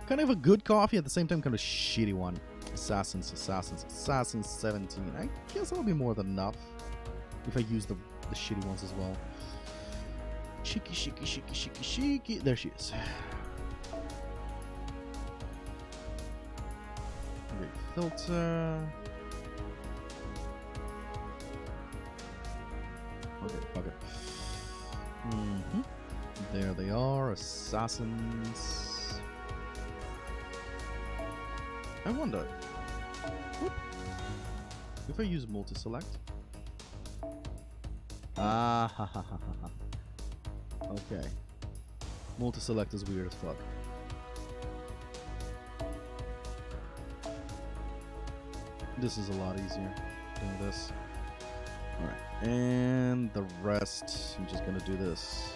Kind of a good coffee, at the same time kind of shitty one. Assassins 17. I guess that'll be more than enough if I use the shitty ones as well. Shiki. There she is. Great filter. Okay. There they are, assassins. I wonder, if I use multi-select. Okay. Multi-select is weird as fuck. This is a lot easier doing this. Alright, and the rest, I'm just gonna do this.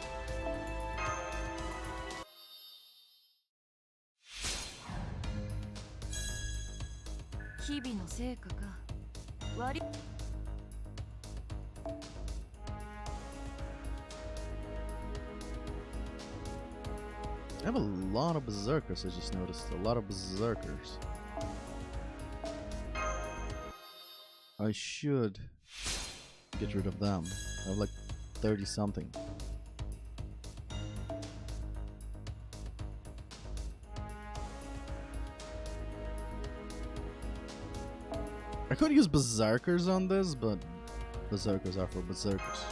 I have a lot of berserkers, I just noticed. A lot of berserkers. I should get rid of them. I have like 30 something. I could use berserkers on this, but berserkers are for berserkers.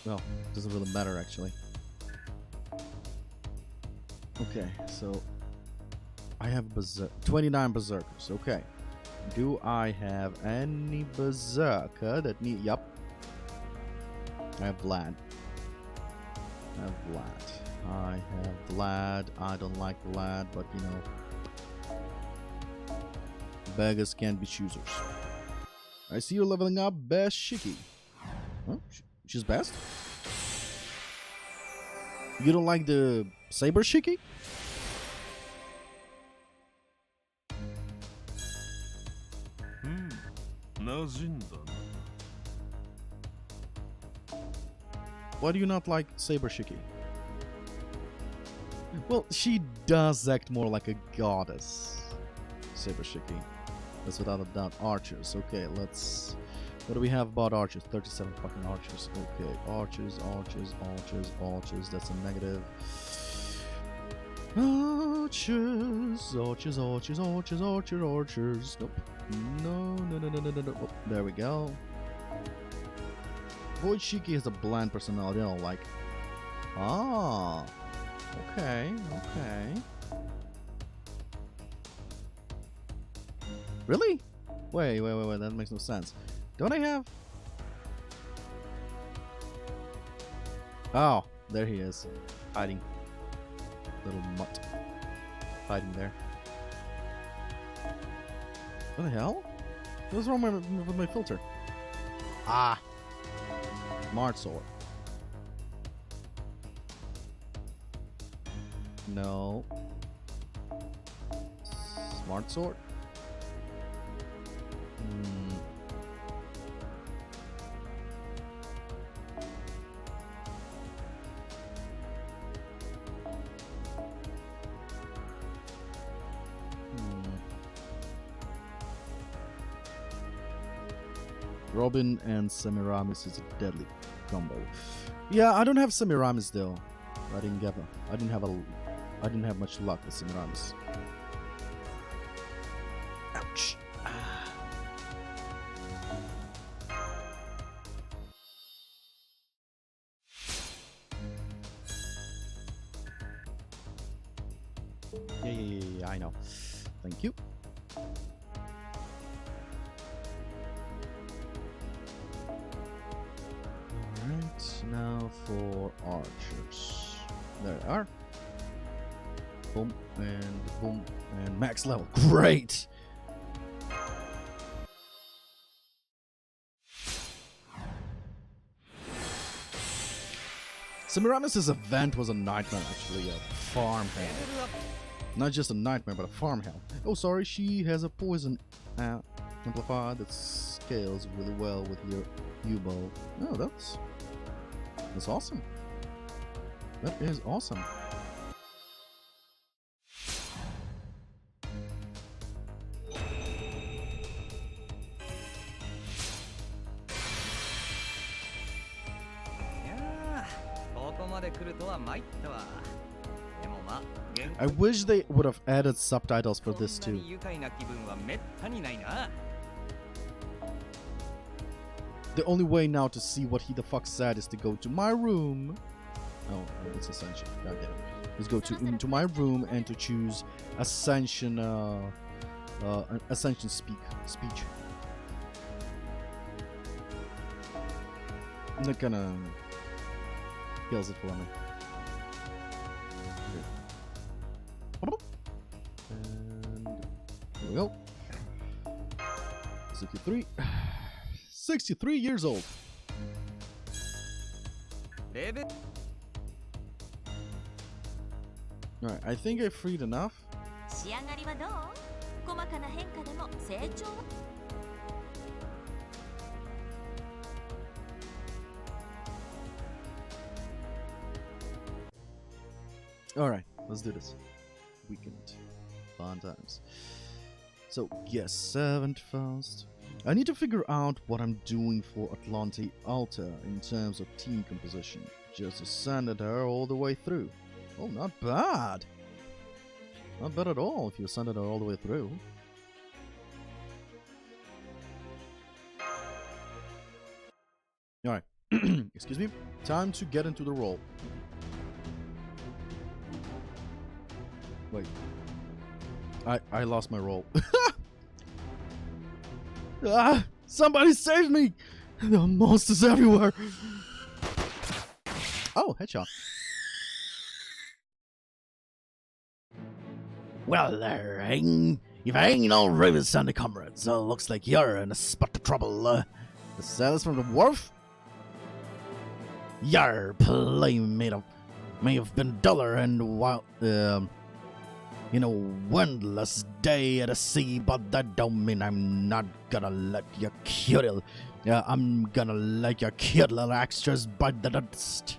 Well, doesn't really matter actually. Okay, so I have 29 berserkers. Okay, do I have any berserker that need? Yup, I have Vlad. I have Vlad. I don't like Vlad, but you know, beggars can't be choosers. I see you're leveling up, best Shiki. Huh? She's best. You don't like the Saber Shiki? Why do you not like Saber Shiki? Well, she does act more like a goddess. Saber Shiki. That's without a doubt. Archers. Okay, let's... What do we have about archers? 37 fucking archers. Okay, archers. That's a negative. Archers. Nope. No. Oh, there we go. Void Shiki has a bland personality. I don't like. Ah. Okay. Really? Wait. That makes no sense. Don't I have... Oh, there he is. Hiding. Little mutt. Hiding there. What the hell? What's wrong with my filter? Ah. Smart sword. No. Smart sword? Robin and Semiramis is a deadly combo. Yeah, I don't have Semiramis though. I didn't have much luck with Semiramis. Ouch. Yeah, I know. Thank you. Alright, now for archers. There they are. Boom, and max level. Great! Semiramis' event was a nightmare, actually. A farm hell. Not just a nightmare, but a farm hell. Oh, sorry, she has a poison amplifier that scales really well with your U-bow. Oh, that's awesome. That is awesome. I wish they would have added subtitles for this too. The only way now to see what he the fuck said is to go to my room. Oh, it's Ascension. God damn it. Let's go into my room and to choose Ascension Ascension speech. That kinda kills it for me. And here we go. 63. 63 years old. Alright, I think I freed enough. Alright, let's do this. Weekend. Fun times. So, yes, 7th first. I need to figure out what I'm doing for Atlante Alta in terms of team composition. Just to send it her all the way through. Oh, not bad. Not bad at all if you send it her all the way through. Alright. Excuse me. Time to get into the role. Wait. I lost my roll. Ah! Somebody save me! There are monsters everywhere! Oh, headshot. Well, there ain't. If I ain't no Raven Sunday comrades, so looks like you're in a spot of trouble. The sailors from the wharf? Your play may have been duller and windless day at the sea, but that don't mean I'm not gonna let your cute little, I'm gonna let your cute little extras bite the dust.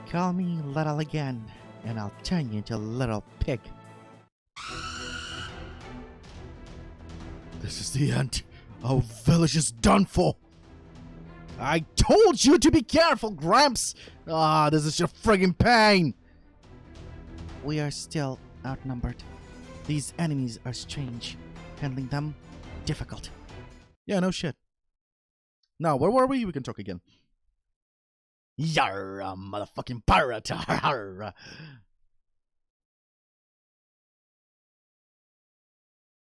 Call me little again, and I'll turn you into a little pig. This is the end. Our village is done for. I told you to be careful, Gramps. Ah, this is your friggin' pain. We are still outnumbered. These enemies are strange. Handling them, difficult. Yeah, no shit. Now, where were we? We can talk again. Yarr, motherfucking pirate. Arr.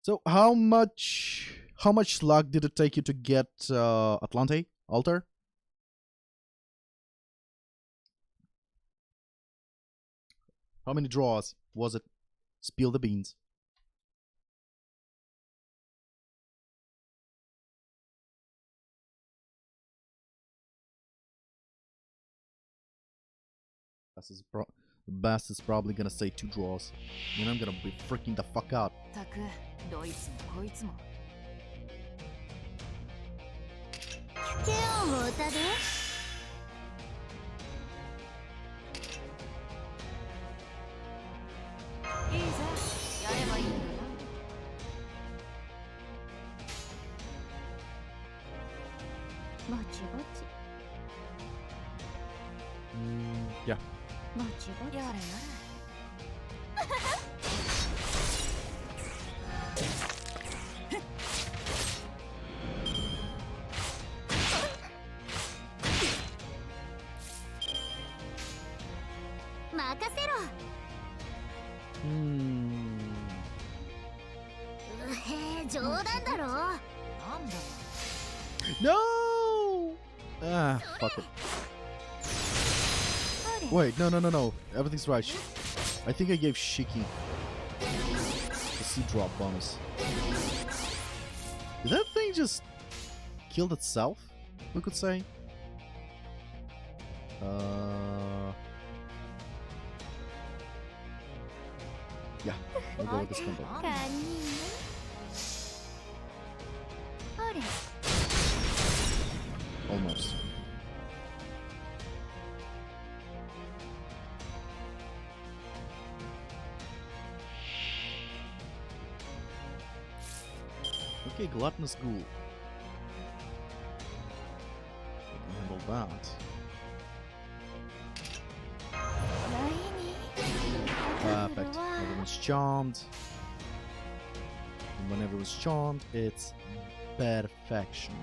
So, how much luck did it take you to get Atlante Altar? How many draws was it? Spill the beans. The bastard's probably gonna say 2 draws. And I'm gonna be freaking the fuck out. ぼちぼち Yeah. ぼちぼちやれやれ任せろ。うへえ、冗談だろ。なんだ。No! Ah, fuck it. Wait, no. Everything's right. I think I gave Shiki the C drop bonus. Did that thing just killed itself? We could say. Yeah, we'll go with this combo. Almost. Okay, gluttonous ghoul. Handle that. Perfect. Everyone's charmed. And when everyone's charmed, it's perfection.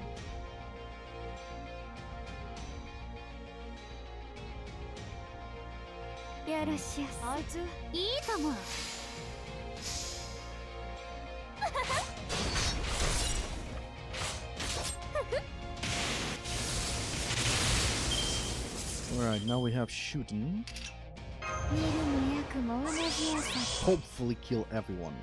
Alright, now we have shooting. Hopefully kill everyone.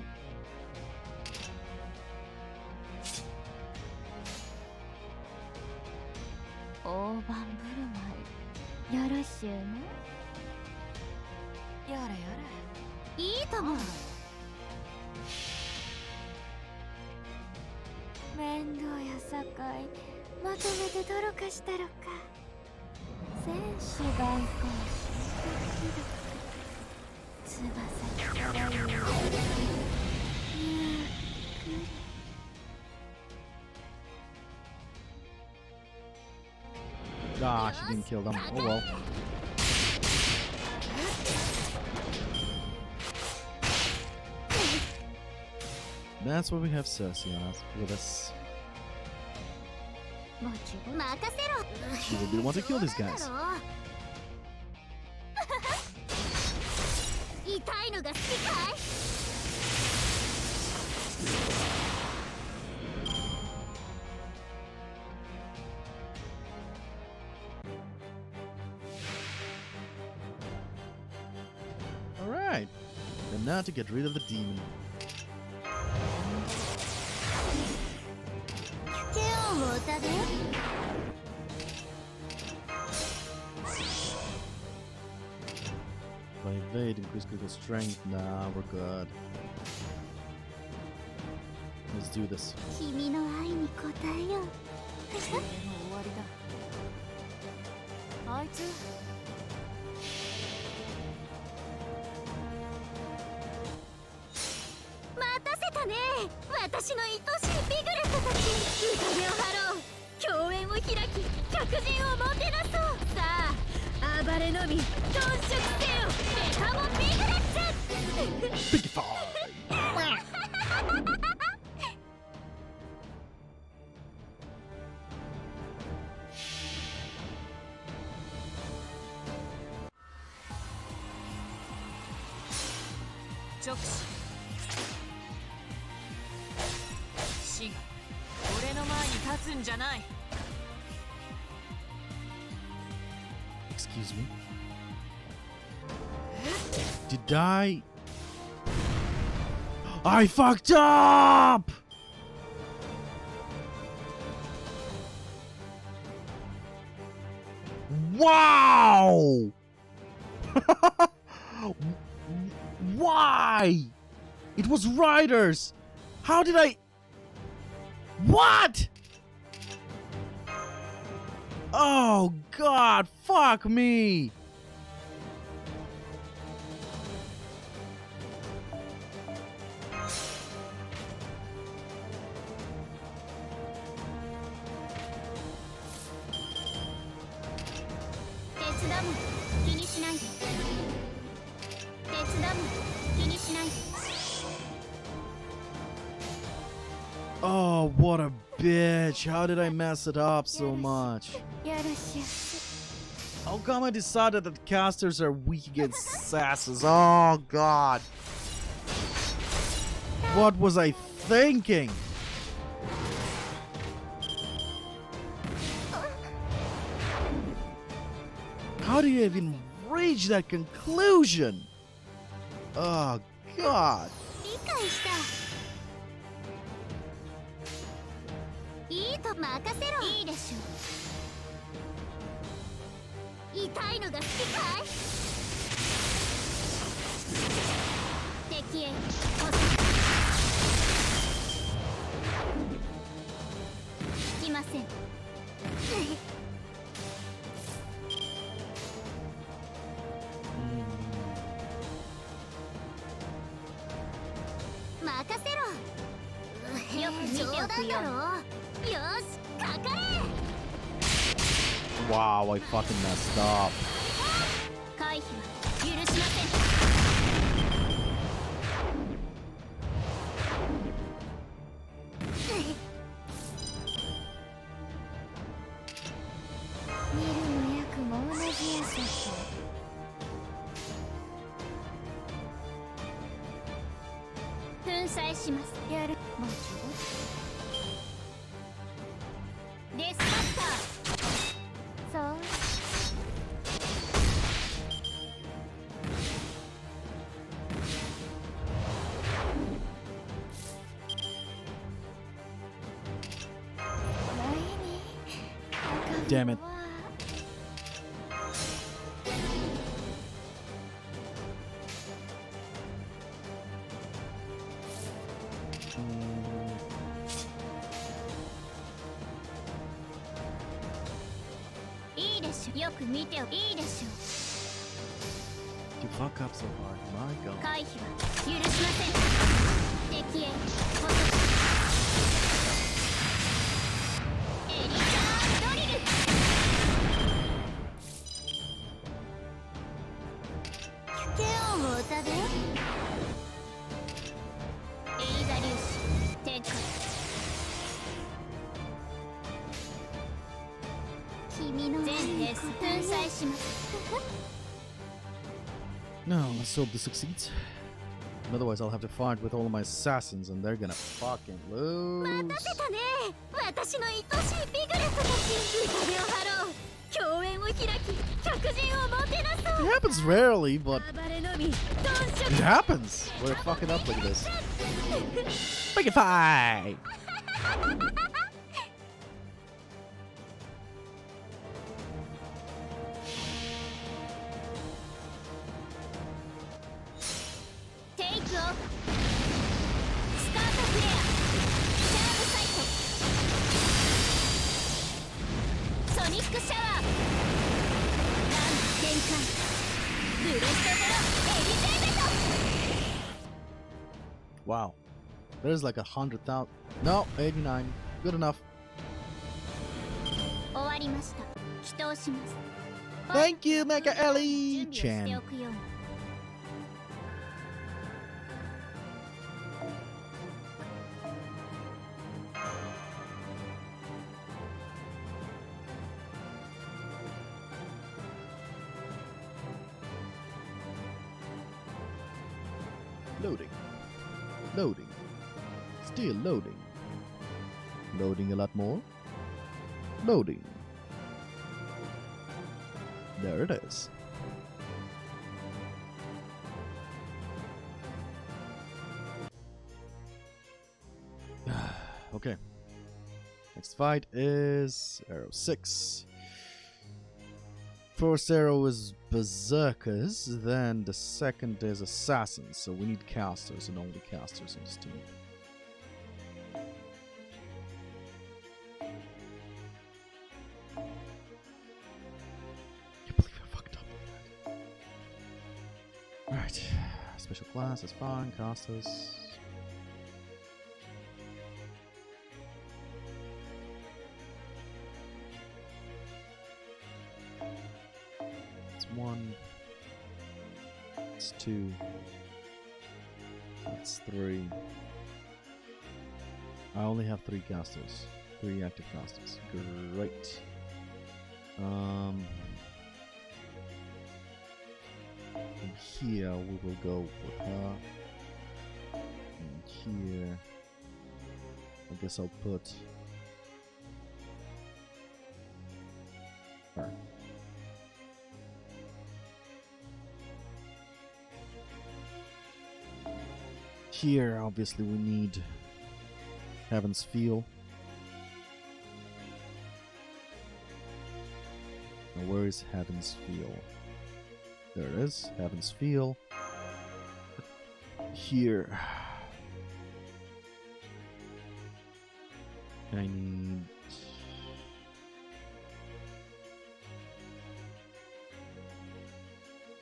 Ah, she didn't kill them. Oh well. That's why we have Cersei on us with us. She will be the one to kill these guys. Alright. And now to get rid of the demon. By evade, increase critical strength. Nah, we're good. Let's do this. Excuse me? Did I fucked up! Wow! Why? It was riders! How did I... What? Oh god, fuck me! 手だもん気にしないで手だもん気にしないで Oh, what a bitch. How did I mess it up so much? よろしや How come I decided that casters are weak against sasses? Oh, God. What was I thinking? How do you even reach that conclusion? Oh, God. 理解したいいと任せろいいでしょ痛いのが好きかい敵へ引きません任せろよく見ておくよよしかかれ Wow, I fucking messed up. 回避は許しません見るも役も同じやさ粉砕しますやるもちろんデスマスターそうDamn it. You fuck up so hard, my god. 回避は許しません敵へエリザードリルキュケオンをお食べエリザ粒子展開君の全テス粉砕します No, let's hope this succeeds. Otherwise, I'll have to fight with all of my assassins, and they're gonna fucking lose. 待たせたね私の愛しいビグレットたち痛手を張ろう共演を開き客人をもてなそう It happens rarely, but 暴れのみ頓 it 色 happens. We're fucking up like this. Make it fight! Take off スタートフレアチャームサイトソニックシャワーラン全開ブレストゼロエリゼーベト Wow. There's like 100,000. No, 89. Good enough. 終わりました祈祷します Thank you, Mecha 準備を Ellie して Chan. おくように Loading. Loading. Still loading. Loading a lot more. Loading. There it is. Okay. Next fight is Arrow 6. First arrow is Berserkers, then the second is Assassins, so we need casters and only casters on this team. Can't believe I fucked up like that. Alright, special class is fine, casters. 1. That's 2. That's 3. I only have 3 casters. 3 active casters. Great. And here we will go with her. And here, I guess I'll put her. Here, obviously, we need Heaven's Feel. Now, where is Heaven's Feel? There it is, Heaven's Feel. Here. I need...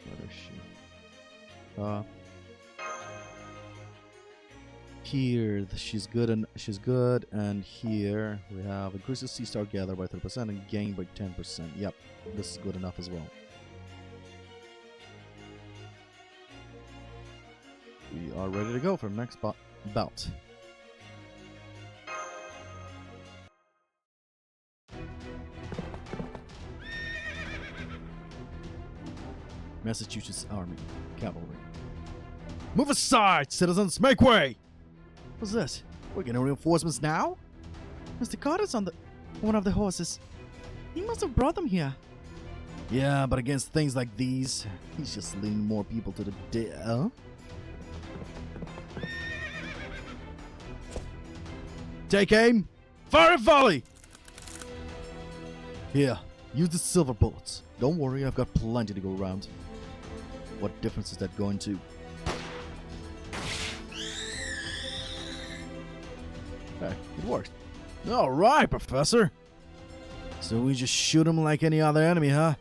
Where is she? Here, she's good, and here we have increases C-Star Gather by 30% and gain by 10%. Yep, this is good enough as well. We are ready to go for the next bout. Massachusetts Army Cavalry. Move aside, citizens! Make way! What's this? We're getting reinforcements now? Mr. Carter's on one of the horses. He must have brought them here. Yeah, but against things like these, he's just leading more people to the death. Take aim! Fire and volley! Here, use the silver bullets. Don't worry, I've got plenty to go around. What difference is that going to? Hey, it worked. Alright, Professor! So we just shoot them like any other enemy, huh?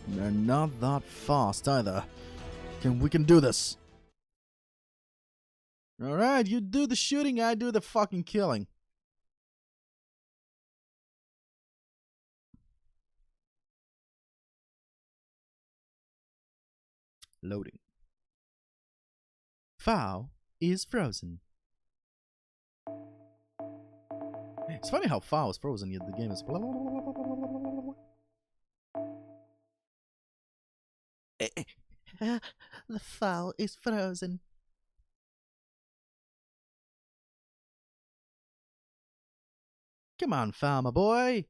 They're not that fast either. We can do this. Alright, you do the shooting, I do the fucking killing. Loading. Foul is frozen. It's funny how Foul is frozen, yet the game is blah, blah, blah, blah. The foul is frozen. Come on, Foul, my boy.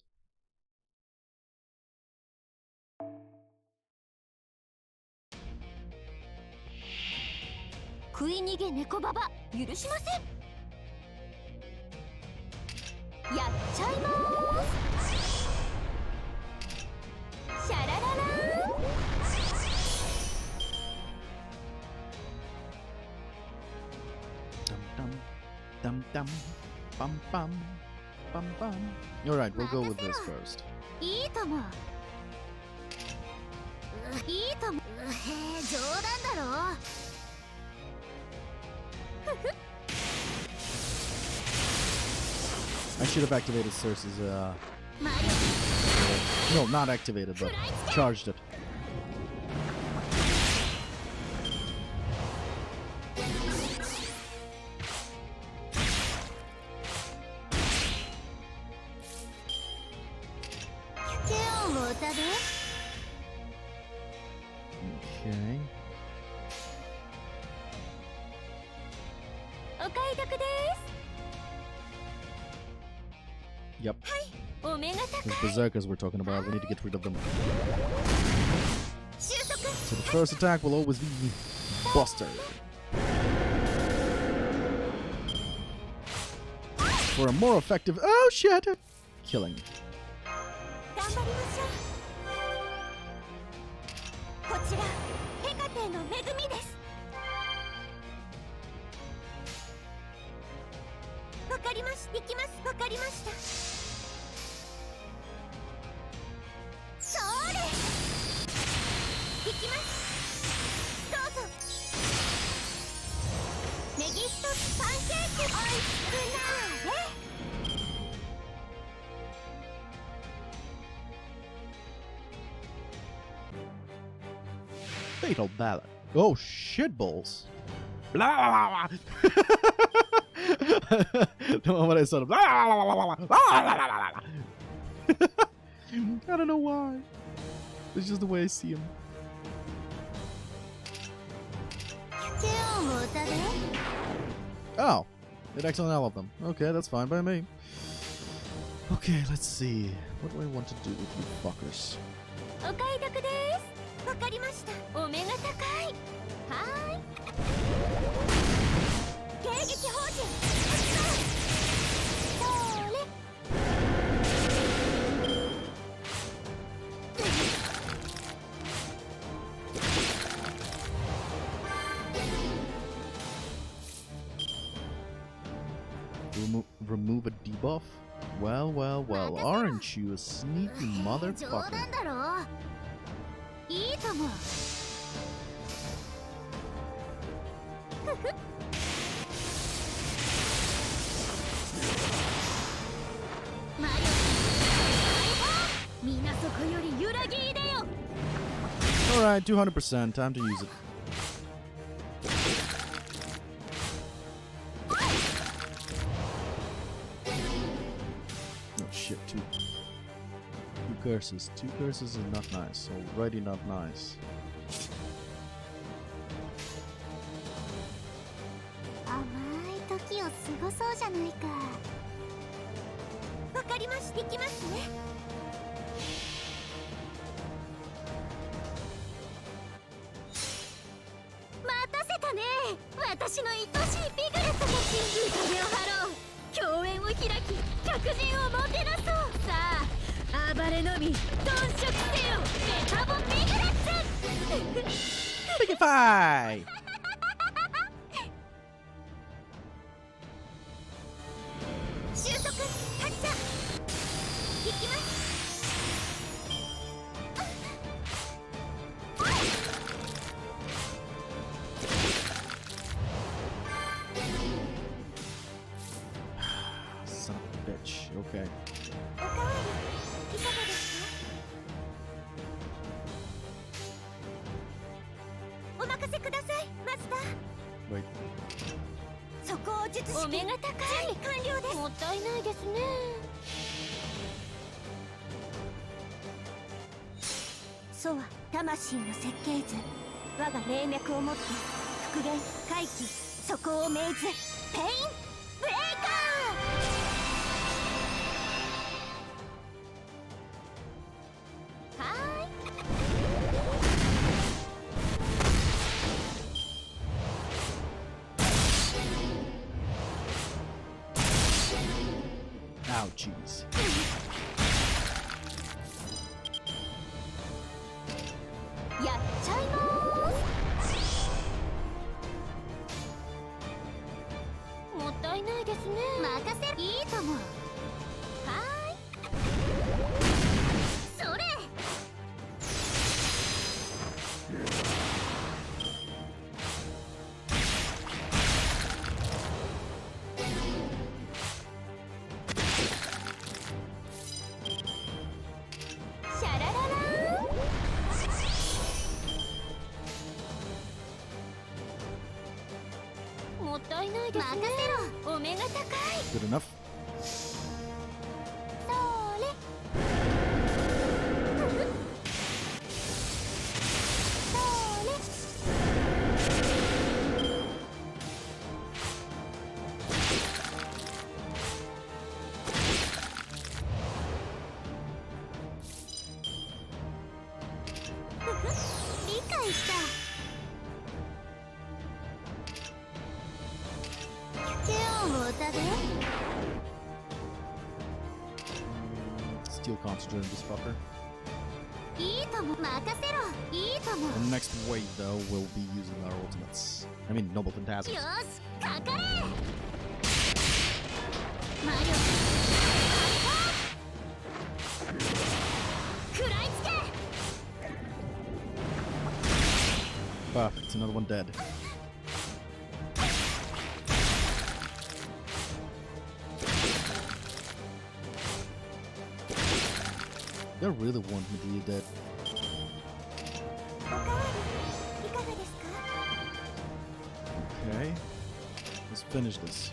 食い逃げ猫ババ許しません。やっちゃいまーす。シャラララーン。Dum dum bum bum bum bum. Alright, we'll go with this first. いいとも。いいとも。へえ、冗談だろ。I should have activated Cersei's, no, not activated, but charged it. Okay. Yep. Those berserkers we're talking about, we need to get rid of them. So the first attack will always be Buster. For a more effective, oh shit, killing. Fatal ballot. Oh, shit balls. Blah, blah, The moment I saw the blah, I don't know why. It's just the way I see him. 手をもたで Oh, it accidentally all of them. Okay, that's fine by me. Okay, let's see. What do I want to do with you fuckers? お買い得です。わかりました。お目が高い。はーい。迎撃放置。それ。Remove a debuff? Well, well, well, aren't you a sneaky 冗 motherfucker? 談だろ。いいとも。マリオ、みんなそこより揺らぎ入れよ。 Alright, 200%, time to use it. Oh shit, two curses. Two curses is not nice. Already not nice. 甘い時を過ごそうじゃないか。わかりました。行きますね。待たせたね。私の愛しいピグレットたち。宴を張ろう。共演を開き、客人をもてなそう。さあ、暴れのみ、頓食せよ。メタボピグレッツ。 Pigify! 収束、発射。行きます。Son of a bitch. Okay. おかわり、いかがですか？お任せください、マスター。 Wait. そこを術式。お目が高い。準備完了です。もったいないですね。そうは魂の設計図。我が霊脈をもって復元回帰そこを命ず。ペインブレイカー。はーい。 Ouchies. やっちゃいまーす。もったいないですね。任せる。いいとも。はーい。それ。シャラララーン。もったいないですね。任せろ。お目が高い。 Good enough. それ。それ。理解した。手を持たで。 Steel concentrate on this fucker. いいとも。任せろ。いいとも。 The next wave, though, we'll be using our ultimates. I mean, Noble Phantasms. よし、かかれ。マリオ。食らいつけ。 Perfect, another one dead. They really want me to be dead. おかわり。finish this.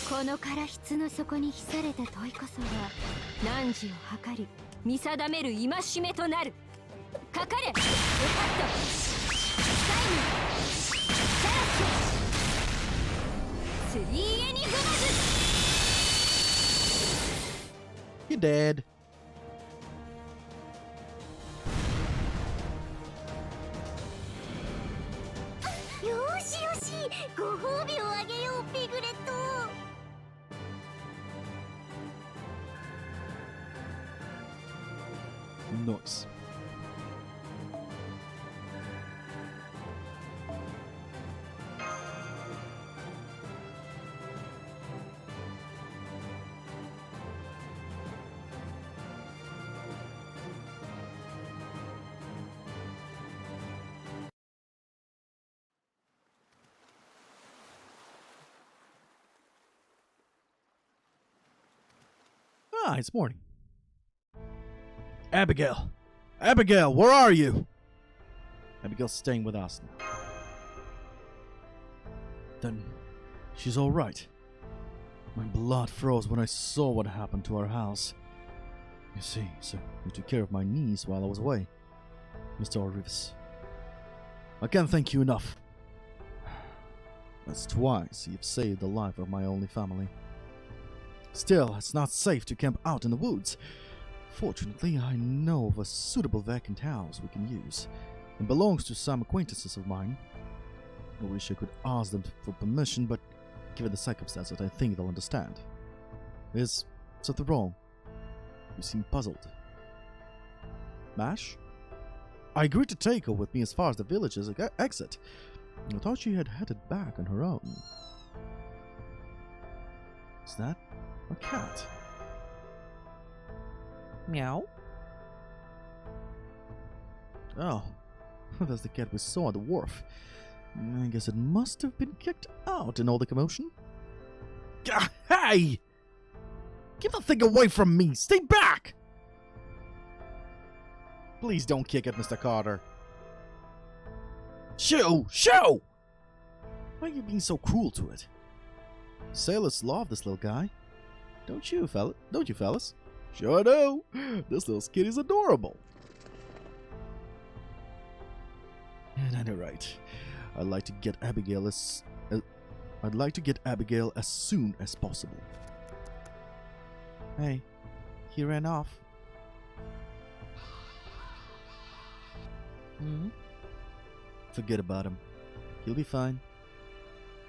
このから筆の底に秘された問いこそが汝を測り見定める戒めとなる。かかれエカットサイムシャラスリーエニグマズ。 You dead. よしよし、ご褒美をあげようピグレット。Nice. Ah, it's morning. Abigail! Abigail, where are you? Abigail's staying with us now. Then she's all right. My blood froze when I saw what happened to our house. You see, sir, you took care of my niece while I was away. Mr. Orivas. I can't thank you enough. That's twice you've saved the life of my only family. Still, it's not safe to camp out in the woods. Fortunately, I know of a suitable vacant house we can use. It belongs to some acquaintances of mine. I wish I could ask them for permission, but given the circumstances, I think they'll understand. Is something wrong? You seem puzzled. Mash? I agreed to take her with me as far as the village's exit. I thought she had headed back on her own. Is that a cat? Meow. Oh, that's the cat we saw at the wharf. I guess it must have been kicked out in all the commotion. Hey! Keep the thing away from me! Stay back! Please don't kick it, Mr. Carter. Shoo! Shoo! Why are you being so cruel to it? Sailors love this little guy. Don't you, fellas? Sure do. This little kitty's adorable. At any rate, I'd like to get Abigail as soon as possible. Hey, he ran off. Hmm? Forget about him. He'll be fine.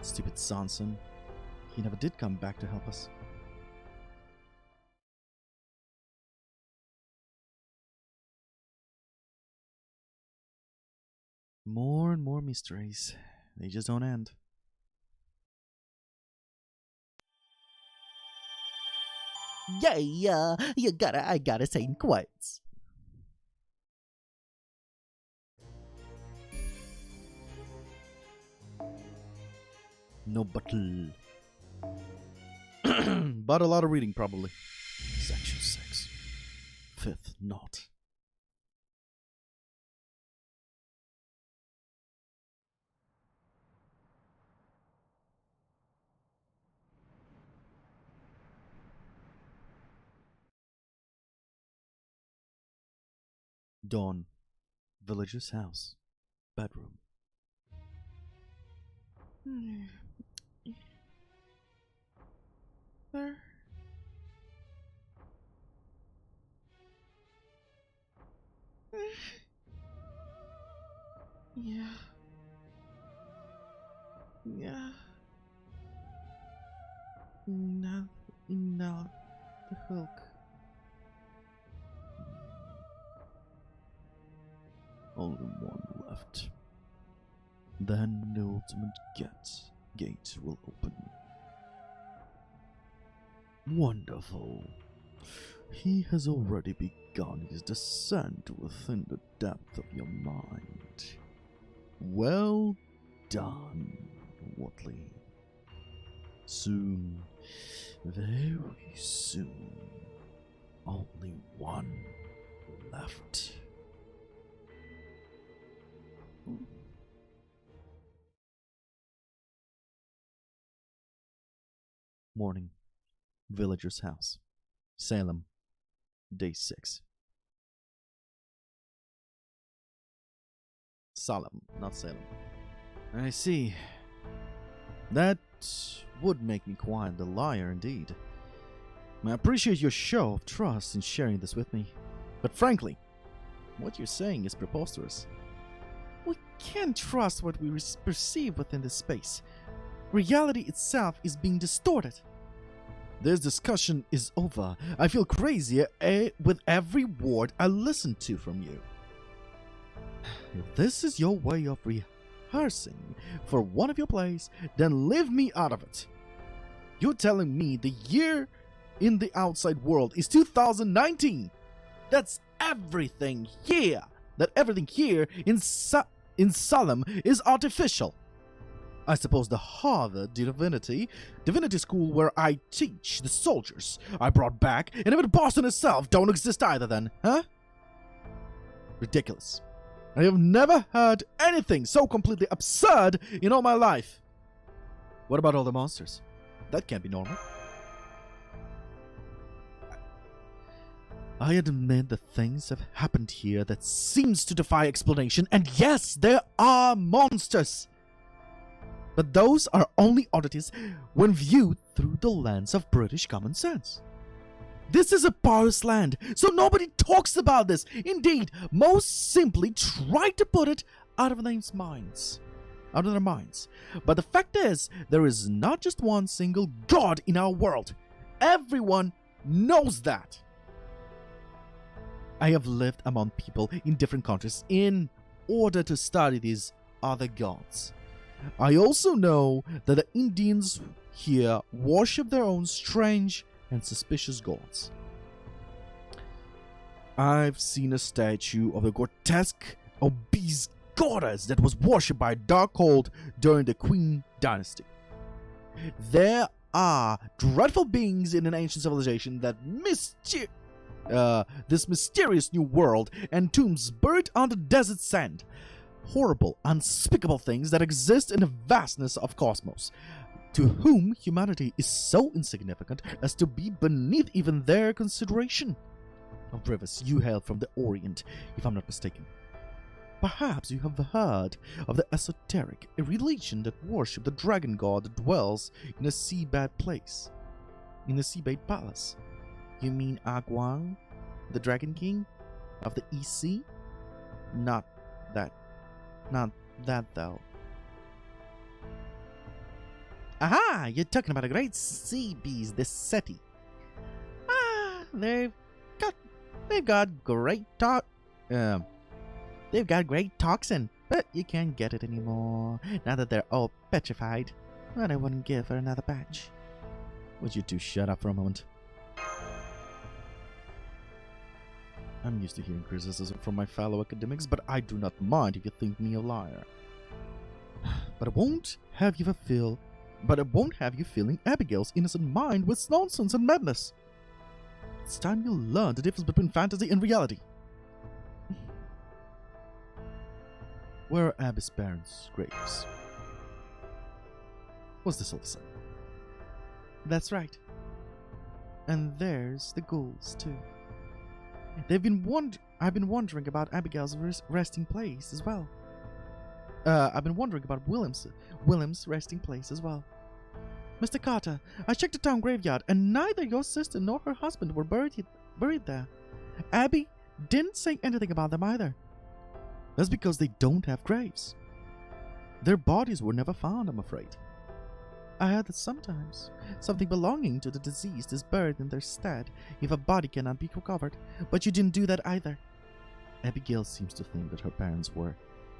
Stupid Sanson. He never did come back to help us. More and more mysteries. They just don't end. Yeah, I gotta say in quotes. No battle. But a lot of reading, probably. Section 6. Fifth knot. Dawn. Villager's house. Bedroom. There. Yeah. No, the Hulk. Only one left. Then the ultimate gate will open. Wonderful. He has already begun his descent within the depth of your mind. Well done, Watley. Soon, very soon, only one left. Morning. Villager's house. Salem. Day 6. Salem, not Salem. I see. That would make me quite the liar indeed. I appreciate your show of trust in sharing this with me. But frankly, what you're saying is preposterous. We can't trust what we perceive within this space. Reality itself is being distorted. This discussion is over. I feel crazier with every word I listen to from you. If this is your way of rehearsing for one of your plays, then leave me out of it. You're telling me the year in the outside world is 2019. That's everything here. That everything here in Salem is artificial. I suppose the Harvard Divinity School where I teach the soldiers I brought back, and even Boston itself don't exist either then, huh? Ridiculous. I have never heard anything so completely absurd in all my life. What about all the monsters? That can't be normal. I admit that things have happened here that seems to defy explanation, and yes, there are monsters. But those are only oddities when viewed through the lens of British common sense. This is a porous land, so nobody talks about this. Indeed, most simply try to put it out of their minds. But the fact is, there is not just one single God in our world. Everyone knows that. I have lived among people in different countries in order to study these other gods. I also know that the Indians here worship their own strange and suspicious gods. I've seen a statue of a grotesque, obese goddess that was worshipped by a dark cult during the Qing dynasty. There are dreadful beings in an ancient civilization that this mysterious new world and tombs buried under desert sand. Horrible, unspeakable things that exist in the vastness of cosmos, to whom humanity is so insignificant as to be beneath even their consideration. Rivers, you hail from the Orient, if I'm not mistaken. Perhaps you have heard of the esoteric, a religion that worships the dragon god that dwells in a seabed place, in a seabed palace. You mean Aguang, the dragon king of the EC? Not that though. Aha! You're talking about a great sea beast, the SETI. They've got great toxin, but you can't get it anymore now that they're all petrified. But I wouldn't give her another batch. Would you two shut up for a moment? I'm used to hearing criticism from my fellow academics, but I do not mind if you think me a liar. But I won't have you filling Abigail's innocent mind with nonsense and madness. It's time you learn the difference between fantasy and reality. Where are Abby's parents' graves? What's this all of a sudden? That's right. And there's the ghouls too. I've been wondering about Abigail's resting place as well. I've been wondering about William's resting place as well. Mr. Carter, I checked the town graveyard, and neither your sister nor her husband were buried there. Abby didn't say anything about them either. That's because they don't have graves. Their bodies were never found, I'm afraid. I heard that sometimes something belonging to the deceased is buried in their stead if a body cannot be recovered, but you didn't do that either. Abigail seems to think that her parents were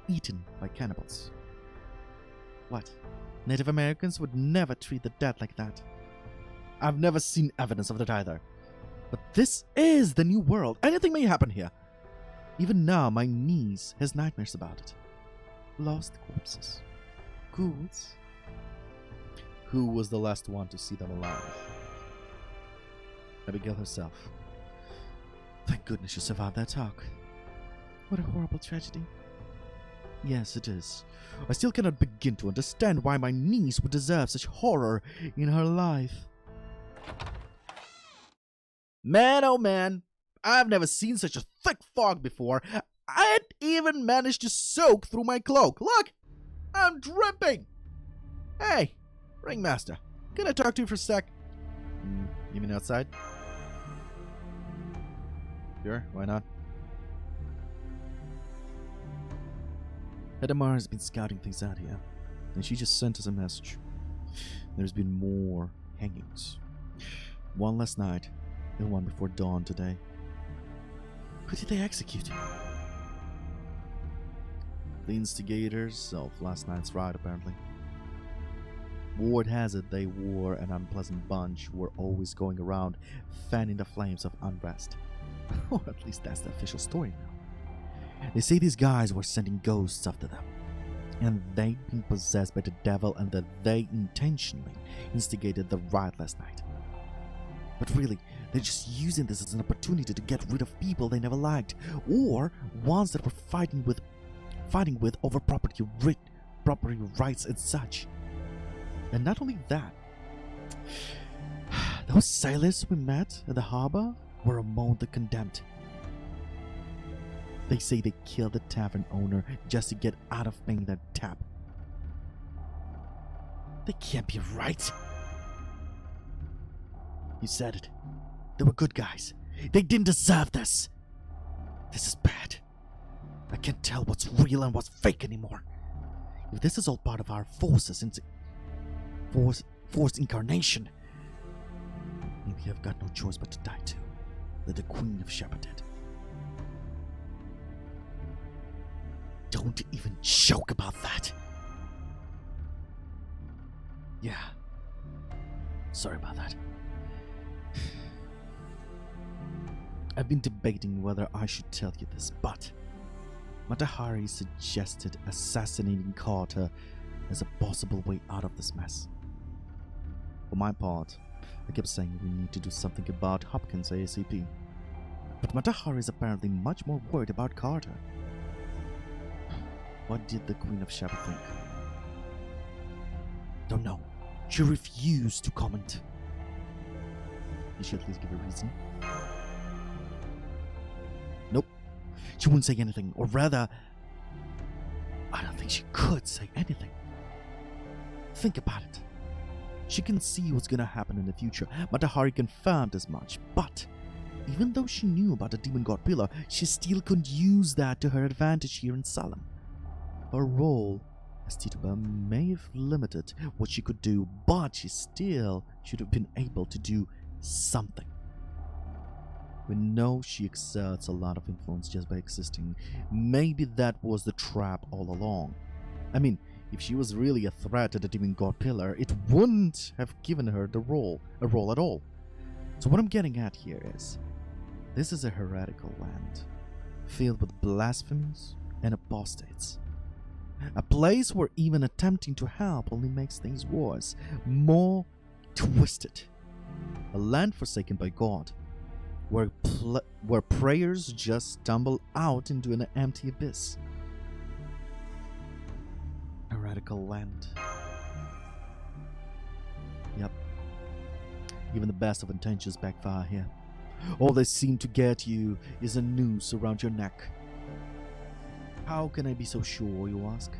eaten by cannibals. What? Native Americans would never treat the dead like that. I've never seen evidence of that either. But this is the new world. Anything may happen here. Even now, my niece has nightmares about it. Lost corpses. Ghouls. Who was the last one to see them alive? Abigail herself. Thank goodness you survived that talk. What a horrible tragedy. Yes, it is. I still cannot begin to understand why my niece would deserve such horror in her life. Man, oh man, I've never seen such a thick fog before. I even managed to soak through my cloak. Look, I'm dripping. Hey, Ringmaster, can I talk to you for a sec? You mean outside? Sure, why not? Hedamar has been scouting things out here, and she just sent us a message. There's been more hangings. One last night, and one before dawn today. Who did they execute? The instigators of last night's riot, apparently. Ward has it they were an unpleasant bunch who were always going around fanning the flames of unrest. Or at least that's the official story now. They say these guys were sending ghosts after them, and they'd been possessed by the devil and that they intentionally instigated the riot last night. But really, they're just using this as an opportunity to get rid of people they never liked, or ones that were fighting with over property rights and such. And not only that, those sailors we met at the harbor were among the condemned. They say they killed the tavern owner just to get out of paying that tab. They can't be right. You said it. They were good guys. They didn't deserve this. This is bad. I can't tell what's real and what's fake anymore. If this is all part of our force incarnation, maybe I've got no choice but to die too, like the Queen of Sheba did. Don't even joke about that. Yeah. Sorry about that. I've been debating whether I should tell you this, but Matahari suggested assassinating Carter as a possible way out of this mess. For my part, I kept saying we need to do something about Hopkins ASAP. But Matahari is apparently much more worried about Carter. What did the Queen of Sheba think? Don't know. She refused to comment. Did she at least give a reason? Nope. She wouldn't say anything, or rather, I don't think she could say anything. Think about it. She can see what's gonna happen in the future. Matahari confirmed as much, but even though she knew about the demon god pillar, she still couldn't use that to her advantage here in Salem. Her role as Tituba may have limited what she could do, but she still should have been able to do something. We know she exerts a lot of influence just by existing. Maybe that was the trap all along. I mean, if she was really a threat to the demon god pillar, it wouldn't have given her a role at all. So what I'm getting at here is, this is a heretical land, filled with blasphemies and apostates. A place where even attempting to help only makes things worse, more twisted. A land forsaken by God, where prayers just stumble out into an empty abyss. A radical land. Yep. Even the best of intentions backfire here. All they seem to get you is a noose around your neck. How can I be so sure, you ask?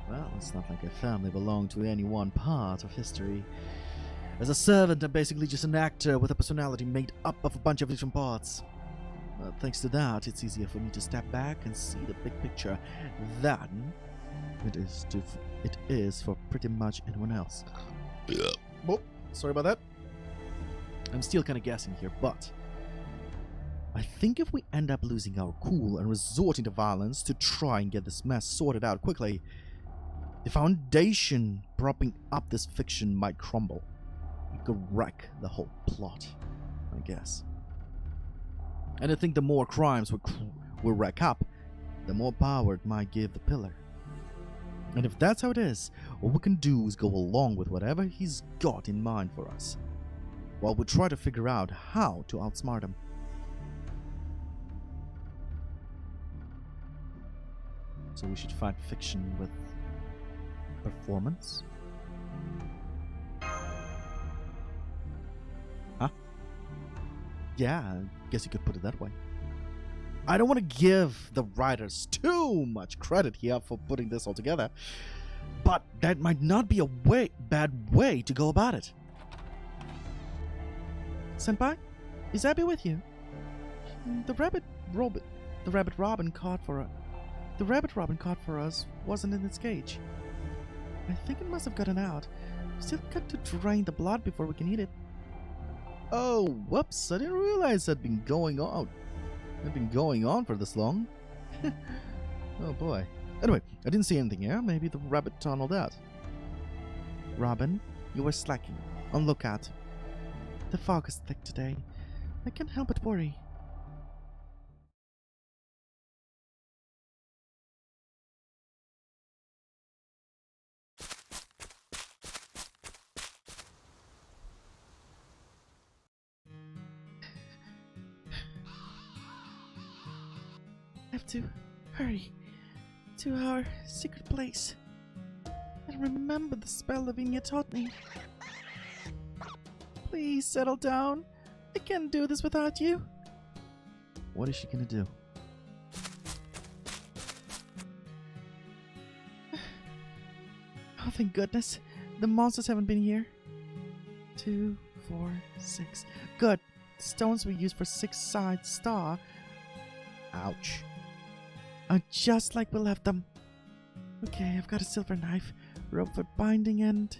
Well, it's not like a family belong to any one part of history. As a servant, I'm basically just an actor with a personality made up of a bunch of different parts. Thanks to that, it's easier for me to step back and see the big picture than it is for pretty much anyone else. Oh, sorry about that. I'm still kind of guessing here, but I think if we end up losing our cool and resorting to violence to try and get this mess sorted out quickly, the foundation propping up this fiction might crumble. It could wreck the whole plot, I guess. And I think the more crimes we rack up, the more power it might give the pillar. And if that's how it is, all we can do is go along with whatever he's got in mind for us, while we try to figure out how to outsmart him. So we should fight fiction with performance? Huh? Yeah, I guess you could put it that way. I don't want to give the writers too much credit here for putting this all together, but that might not be a bad way to go about it. Senpai, is Abby with you? The rabbit Robin caught for us wasn't in its cage. I think it must have gotten out. We still got to drain the blood before we can eat it. Oh, whoops! I didn't realize it had been going on. It's been going on for this long. Oh boy. Anyway, I didn't see anything here. Maybe the rabbit tunneled out. Robin, you were slacking. On lookout. The fog is thick today. I can't help but worry. I have to hurry to our secret place and remember the spell Lavinia taught me. Please settle down. I can't do this without you. What is she gonna do? Oh, thank goodness. The monsters haven't been here. 2, 4, 6. Good. The stones we use for 6-sided star. Ouch. Are just like we left them. Okay, I've got a silver knife, rope for binding, and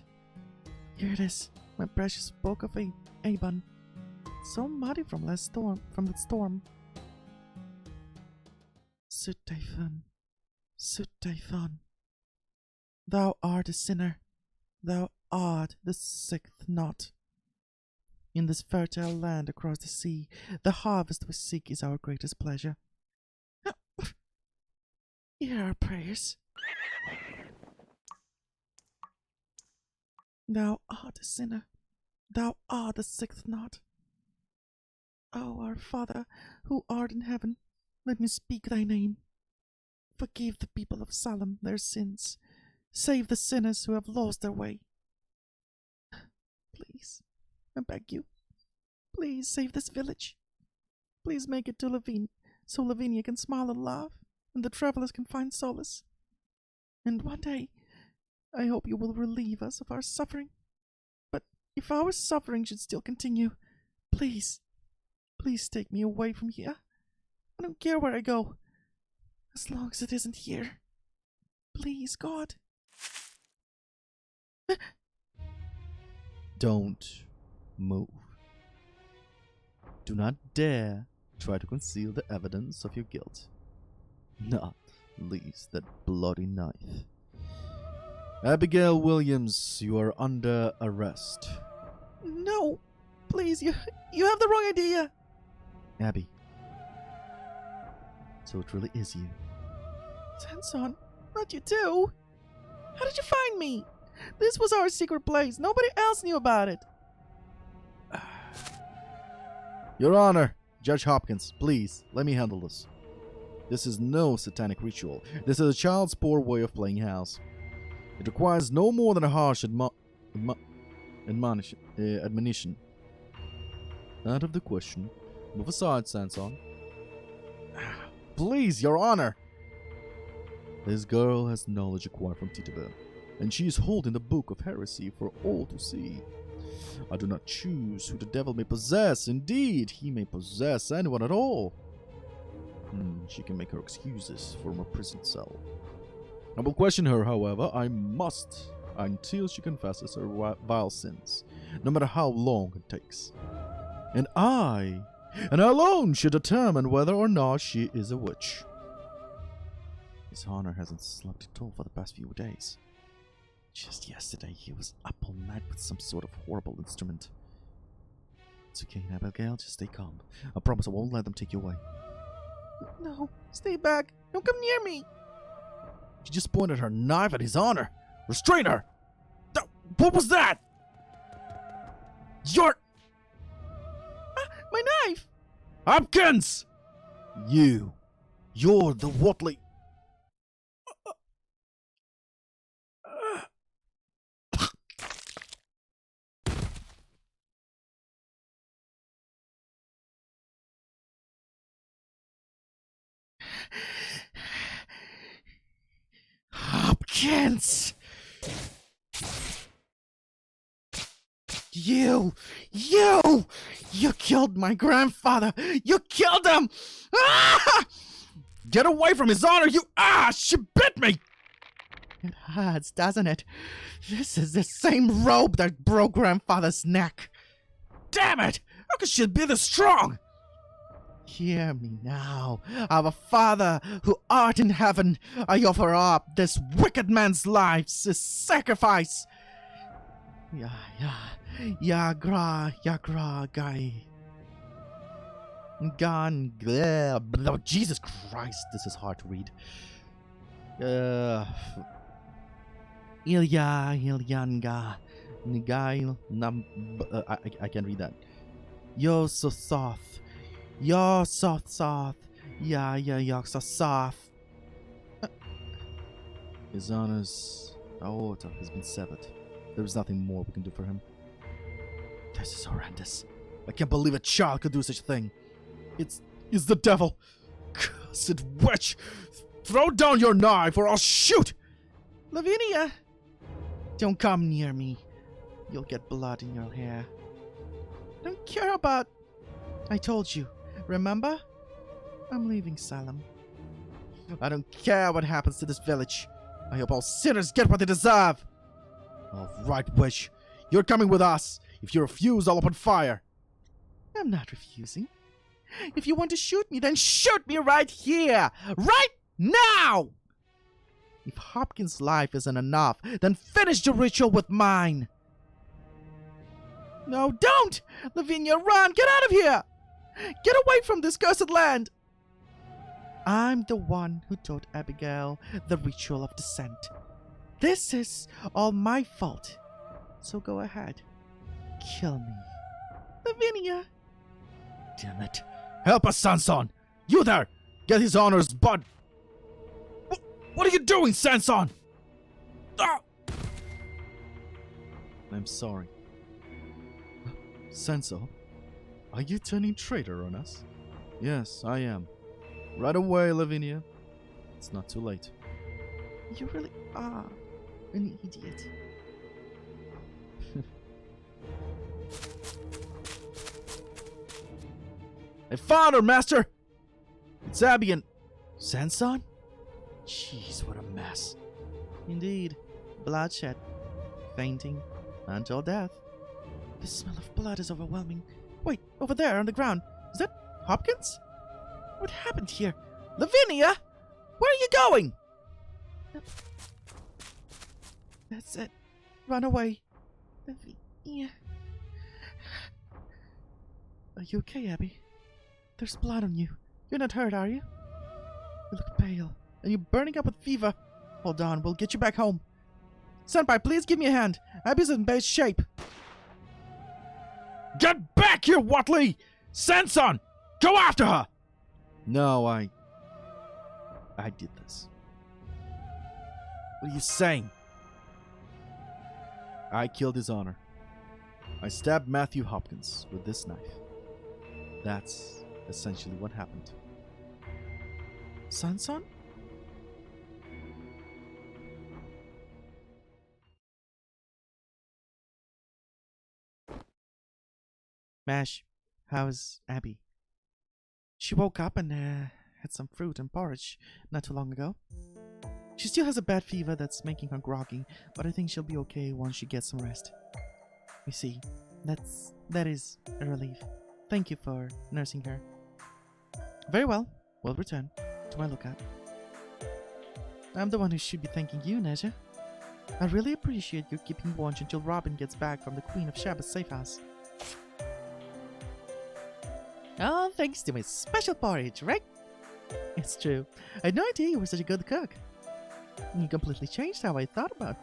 here it is, my precious book of Abon. So muddy from the storm. Sut Typhon, Sut Typhon. Thou art a sinner, thou art the 6th knot. In this fertile land across the sea, the harvest we seek is our greatest pleasure. Hear our prayers. Thou art a sinner, thou art the 6th knot. O our Father, who art in heaven, let me speak thy name. Forgive the people of Salem their sins. Save the sinners who have lost their way. Please, I beg you, please save this village. Please make it to Lavinia, so Lavinia can smile and laugh, and the travelers can find solace. And one day, I hope you will relieve us of our suffering. But if our suffering should still continue, please, please take me away from here. I don't care where I go, as long as it isn't here. Please, God. Don't move. Do not dare try to conceal the evidence of your guilt. Not least that bloody knife. Abigail Williams, you are under arrest. No, please, you have the wrong idea. Abby. So it really is you. Sanson, not you too. How did you find me? This was our secret place. Nobody else knew about it. Your Honor, Judge Hopkins, please, let me handle this. This is no satanic ritual. This is a child's poor way of playing house. It requires no more than a harsh admonition. Out of the question. Move aside, Sanson. Please, Your Honor. This girl has knowledge acquired from Titubel, and she is holding the book of heresy for all to see. I do not choose who the devil may possess. Indeed, he may possess anyone at all. She can make her excuses from a prison cell. I will question her, however, I must, until she confesses her vile sins, no matter how long it takes. And I and alone should determine whether or not she is a witch. His Honor hasn't slept at all for the past few days. Just yesterday, he was up all night with some sort of horrible instrument. It's okay, Abigail, just stay calm. I promise I won't let them take you away. No, stay back. Don't come near me. She just pointed her knife at His Honor. Restrain her! What was that? My knife! Hopkins! You're the Watley. Hopkins! You killed my grandfather! You killed him! Ah! Get away from His Honor, she bit me! It hurts, doesn't it? This is the same rope that broke grandfather's neck. Damn it! How could she be this strong? Hear me now. Our Father, who art in heaven, I offer up this wicked man's life as sacrifice. Yagra, Gai. Gan, oh, Jesus Christ, this is hard to read. Ilyanga, Nigail, I can read that. Yo so soft. Yo soft. Yeah, so soft. His Honor's aorta has been severed. There is nothing more we can do for him. This is horrendous. I can't believe a child could do such a thing. It's the devil. Cursed witch! Throw down your knife or I'll shoot! Lavinia! Don't come near me. You'll get blood in your hair. Don't care about... I told you. Remember? I'm leaving Salem. I don't care what happens to this village. I hope all sinners get what they deserve. All right, witch. You're coming with us. If you refuse, I'll open fire. I'm not refusing. If you want to shoot me, then shoot me right here! Right now! If Hopkins' life isn't enough, then finish the ritual with mine. No, don't! Lavinia, run! Get out of here! Get away from this cursed land! I'm the one who taught Abigail the ritual of descent. This is all my fault. So go ahead. Kill me. Lavinia! Damn it. Help us, Sanson! You there! Get His Honor's butt! What are you doing, Sanson? Ah! I'm sorry. Senso, are you turning traitor on us? Yes, I am. Right away, Lavinia. It's not too late. You really are an idiot. I found her, Master! It's Abby and... Sanson? Jeez, what a mess. Indeed. Bloodshed. Fainting. Until death. The smell of blood is overwhelming. Wait, over there on the ground. Is that Hopkins? What happened here? Lavinia! Where are you going? That's it. Run away. Lavinia. Are you okay, Abby? There's blood on you. You're not hurt, are you? You look pale. And you're burning up with fever. Hold on, we'll get you back home. Senpai, please give me a hand. Abby's in bad shape. Get back here, Watley! Sanson! Go after her! No, I did this. What are you saying? I killed His Honor. I stabbed Matthew Hopkins with this knife. That's essentially what happened. Sanson? Mash, how's Abby? She woke up and had some fruit and porridge not too long ago. She still has a bad fever that's making her groggy, but I think she'll be okay once she gets some rest. You see, that is a relief. thank you for nursing her. Very well. We'll return to my lookout. I'm the one who should be thanking you, Neja. I really appreciate your keeping watch until Robin gets back from the Queen of Shaba's safe house. All thanks to my special porridge, right? It's true. I had no idea you were such a good cook. You completely changed how I thought about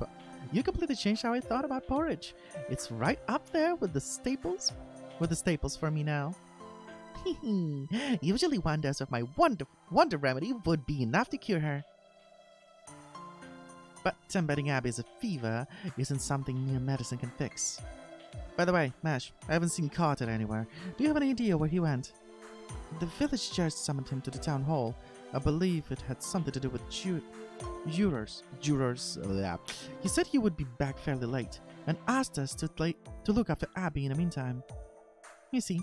porridge. It's right up there with the staples for me now. Usually one dose of my wonder remedy would be enough to cure her. But somebody Abby's a fever isn't something mere medicine can fix. By the way, Mash, I haven't seen Carter anywhere. Do you have any idea where he went? The village judge summoned him to the town hall. I believe it had something to do with jurors. Yeah. He said he would be back fairly late and asked us to look after Abby in the meantime. You see,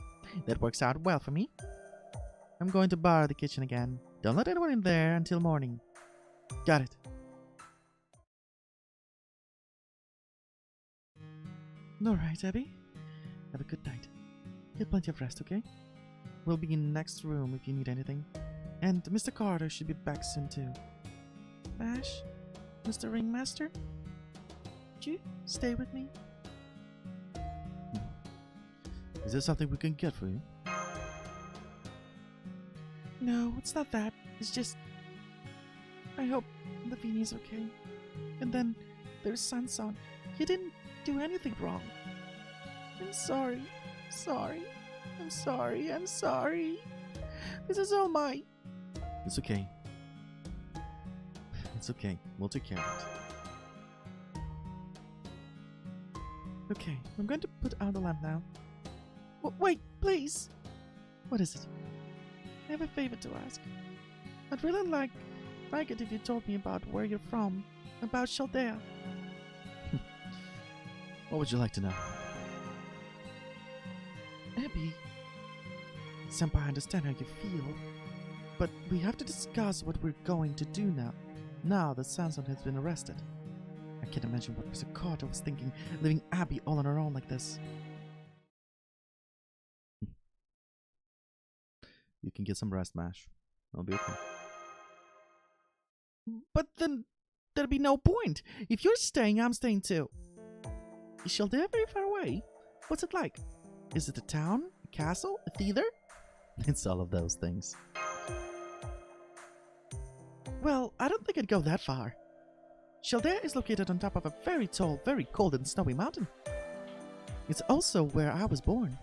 that works out well for me. I'm going to bar the kitchen again. Don't let anyone in there until morning. Got it. Alright, Abby. Have a good night. Get plenty of rest, okay? We'll be in the next room if you need anything. And Mr. Carter should be back soon too. Ash? Mr. Ringmaster? Would you stay with me? Is there something we can get for you? No, it's not that. It's just... I hope Lavinia's okay. And then there's Sanson. He didn't do anything wrong. I'm sorry. I'm sorry. This is all my... It's okay. It's okay. We'll take care of it. Okay, I'm going to put out the lamp now. Wait, please! What is it? I have a favor to ask. I'd really like it if you told me about where you're from. About Chaldea. What would you like to know? Abby. Senpai, I understand how you feel. But we have to discuss what we're going to do now that Sanson has been arrested. I can't imagine what Mr. Carter was thinking, leaving Abby all on her own like this. You can get some rest, Mash. I'll be okay. But then there'd be no point. If you're staying, I'm staying too. Is Chaldea very far away? What's it like? Is it a town? A castle? A theater? It's all of those things. Well, I don't think I'd go that far. Chaldea is located on top of a very tall, very cold and snowy mountain. It's also where I was born.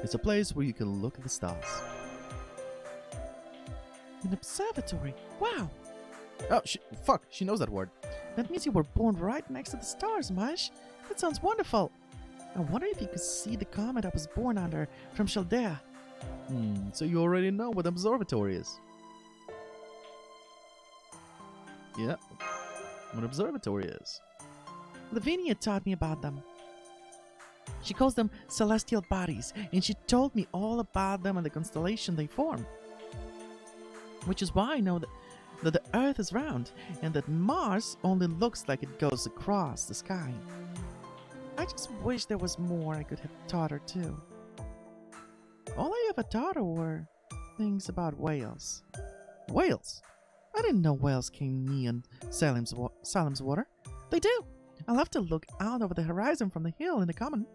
It's a place where you can look at the stars. An observatory? Wow! Oh, fuck! She knows that word. That means you were born right next to the stars, Mash. That sounds wonderful. I wonder if you could see the comet I was born under from Chaldea. So you already know what an observatory is. Yeah, what an observatory is. Lavinia taught me about them. She calls them celestial bodies, and she told me all about them and the constellation they form. Which is why I know that the Earth is round, and that Mars only looks like it goes across the sky. I just wish there was more I could have taught her too. All I ever taught her were things about whales. Whales? I didn't know whales came near Salem's water. They do. I'll have to look out over the horizon from the hill in the common.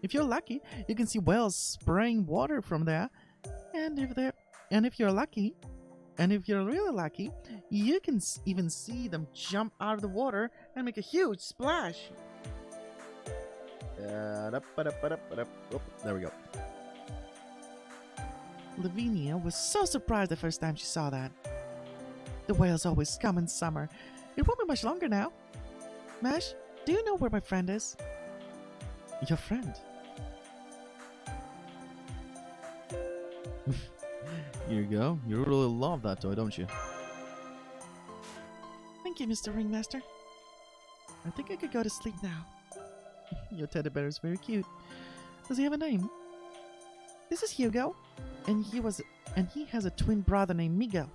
If you're lucky, you can see whales spraying water from there. And if you're really lucky, you can even see them jump out of the water and make a huge splash. Oh, there we go. Lavinia was so surprised the first time she saw that. The whales always come in summer. It won't be much longer now. Mash, do you know where my friend is? Your friend? Here you go. You really love that toy, don't you? Thank you, Mr. Ringmaster. I think I could go to sleep now. Your teddy bear is very cute. Does he have a name? This is Hugo, and he has a twin brother named Miguel.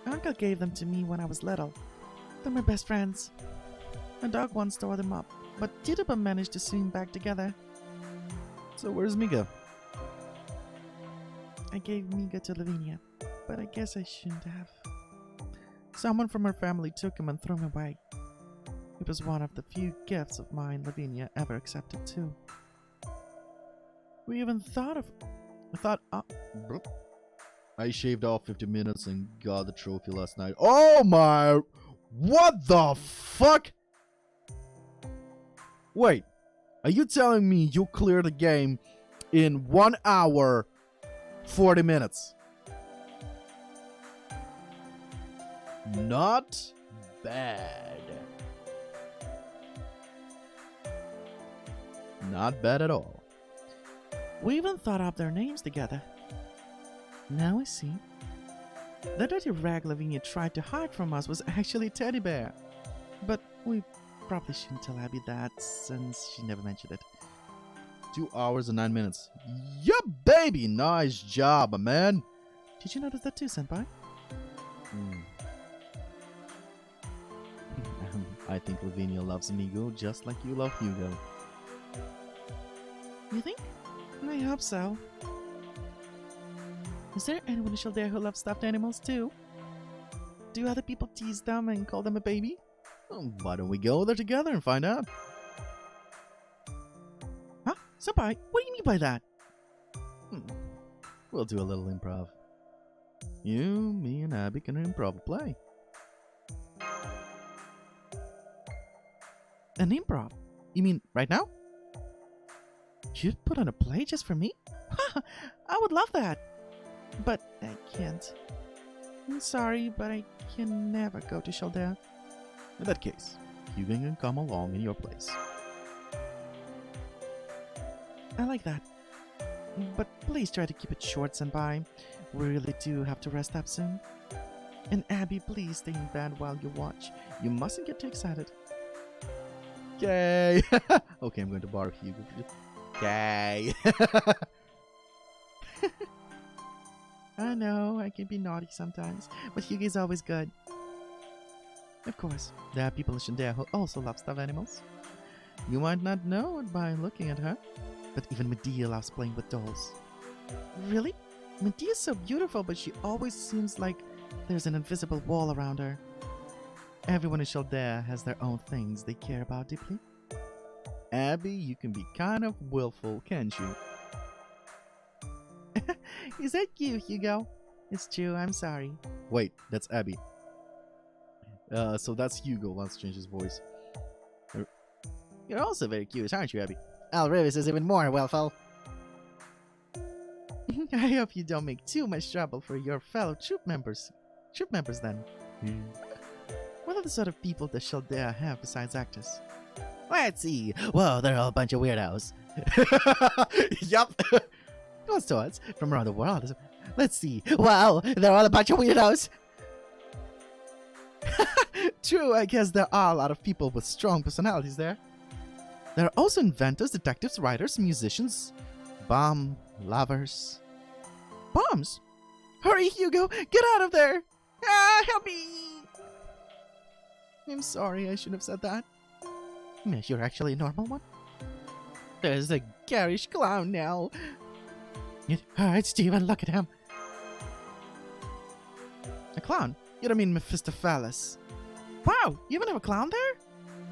Uncle gave them to me when I was little. They're my best friends. My dog once tore them up, but Tituba managed to sew them back together. So where's Miga? I gave Miga to Lavinia, but I guess I shouldn't have. Someone from her family took him and threw him away. It was one of the few gifts of mine Lavinia ever accepted too. We even thought I shaved off 50 minutes and got the trophy last night. Oh my... What the fuck? Wait, are you telling me you cleared the game in 1 hour, 40 minutes? Not bad. Not bad at all. We even thought up their names together. Now I see. The dirty rag Lavinia tried to hide from us was actually a teddy bear. But we probably shouldn't tell Abby that since she never mentioned it. 2 hours and 9 minutes. Yeah, baby! Nice job, man! Did you notice that too, Senpai? I think Lavinia loves Migo just like you love Hugo. You think? I hope so. Is there anyone in Chaldea who loves stuffed animals too? Do other people tease them and call them a baby? Why don't we go there together and find out? Huh? Senpai, what do you mean by that? We'll do a little improv. You, me, and Abby can improv a play. An improv? You mean right now? You'd put on a play just for me? I would love that. But I can't. I'm sorry, but I can never go to Chaldea. In that case, Hugo can come along in your place. I like that. But please try to keep it short, Senpai. We really do have to rest up soon. And Abby, please stay in bed while you watch. You mustn't get too excited. Okay. Okay, I'm going to borrow Hugo. Okay. I know, I can be naughty sometimes, but Hugo's always good. Of course, there are people in Chaldea who also love stuffed animals. You might not know it by looking at her, but even Medea loves playing with dolls. Really? Medea's so beautiful, but she always seems like there's an invisible wall around her. Everyone in Chaldea has their own things they care about deeply. Abby, you can be kind of willful, can't you? Is that you, Hugo? It's true, I'm sorry. Wait, that's Abby. So that's Hugo. Let's change his voice. You're also very cute, aren't you, Abby? Alrevis is even more willful. I hope you don't make too much trouble for your fellow troop members. Troop members, then. What are the sort of people that Chaldea have besides actors? Let's see. Whoa, they're all a bunch of weirdos. Yup. Towards from around the world. Let's see. Wow, they're all a bunch of weirdos. True, I guess there are a lot of people with strong personalities there. There are also inventors, detectives, writers, musicians, bomb lovers. Bombs? Hurry, Hugo! Get out of there! Ah, help me! I'm sorry, I shouldn't have said that. Yes, you're actually a normal one. There's a garish clown now. It hurts to even look at him. A clown? You don't mean Mephistopheles? Wow, you even have a clown there?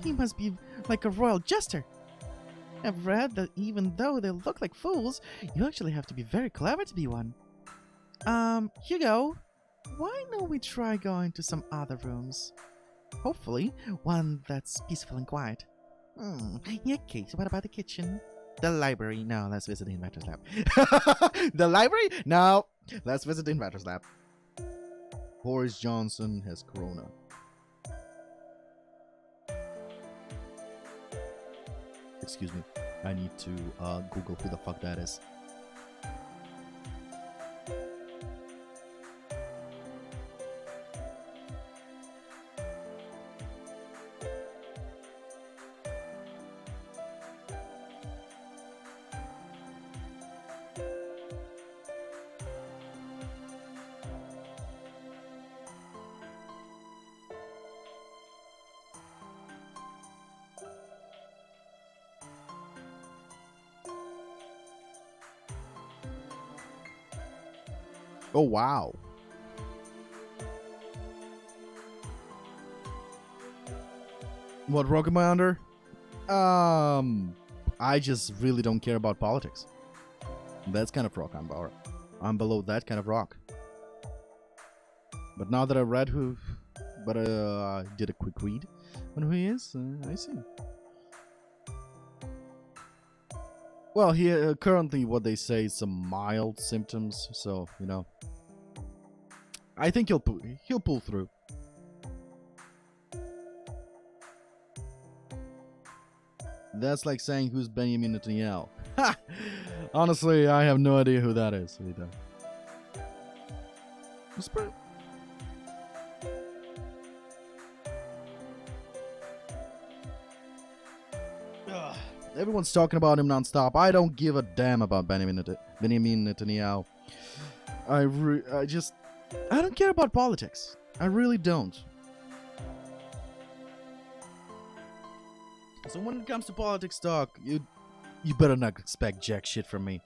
He must be like a royal jester. I've read that even though they look like fools, you actually have to be very clever to be one. Hugo, why don't we try going to some other rooms? Hopefully, one that's peaceful and quiet. Okay, so what about the kitchen? The library? No, let's visit the inventor's lab. The library? No. Let's visit the inventor's lab. Boris Johnson has corona. Excuse me. I need to Google who the fuck that is. Oh, wow. What rock am I under? I just really don't care about politics. That's kind of rock I'm below that kind of rock. But now that I read I did a quick read on who he is, I see. Well, here currently what they say is some mild symptoms, so you know. I think he'll pull through. That's like saying who's Benjamin Netanyahu. Ha! Honestly, I have no idea who that is either. Everyone's talking about him nonstop. I don't give a damn about Benjamin Netanyahu. I don't care about politics. I really don't. So when it comes to politics talk, you better not expect jack shit from me.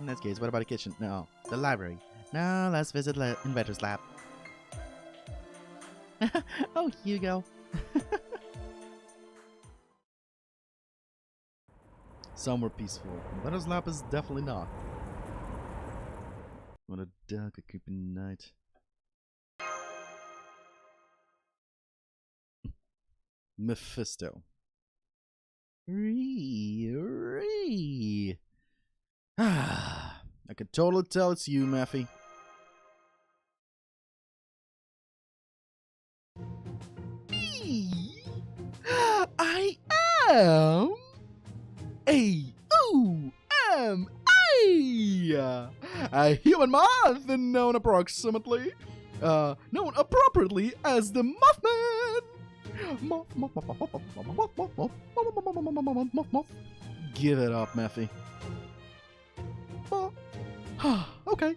In that case, what about the kitchen? No. The library. No, let's visit the inventor's lab. Oh, here you go. Somewhere peaceful. Inventor's lab is definitely not. What a dark and creepy night. Mephisto. I can totally tell it's you, Maffy. I am a human moth, known approximately, known appropriately as the Mothman. Give it up, Maffy. Okay.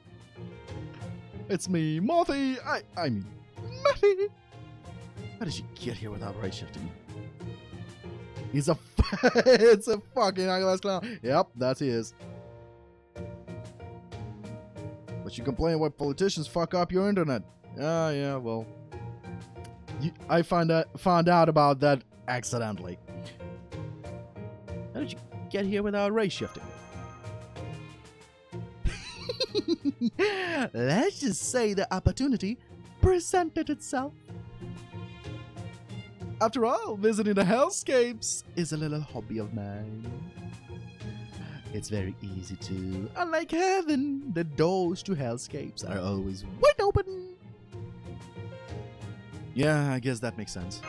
It's me, Mothy. I mean, Maffy. How did you get here without right shifting? He's a it's a fucking eyeglass clown. Yep, that he is. But you complain why politicians fuck up your internet. Yeah, well. I found out about that accidentally. How did you get here without ray shifting? Let's just say the opportunity presented itself. After all, visiting the hellscapes is a little hobby of mine. It's very easy to. Unlike heaven, the doors to hellscapes are always wide open. Yeah, I guess that makes sense.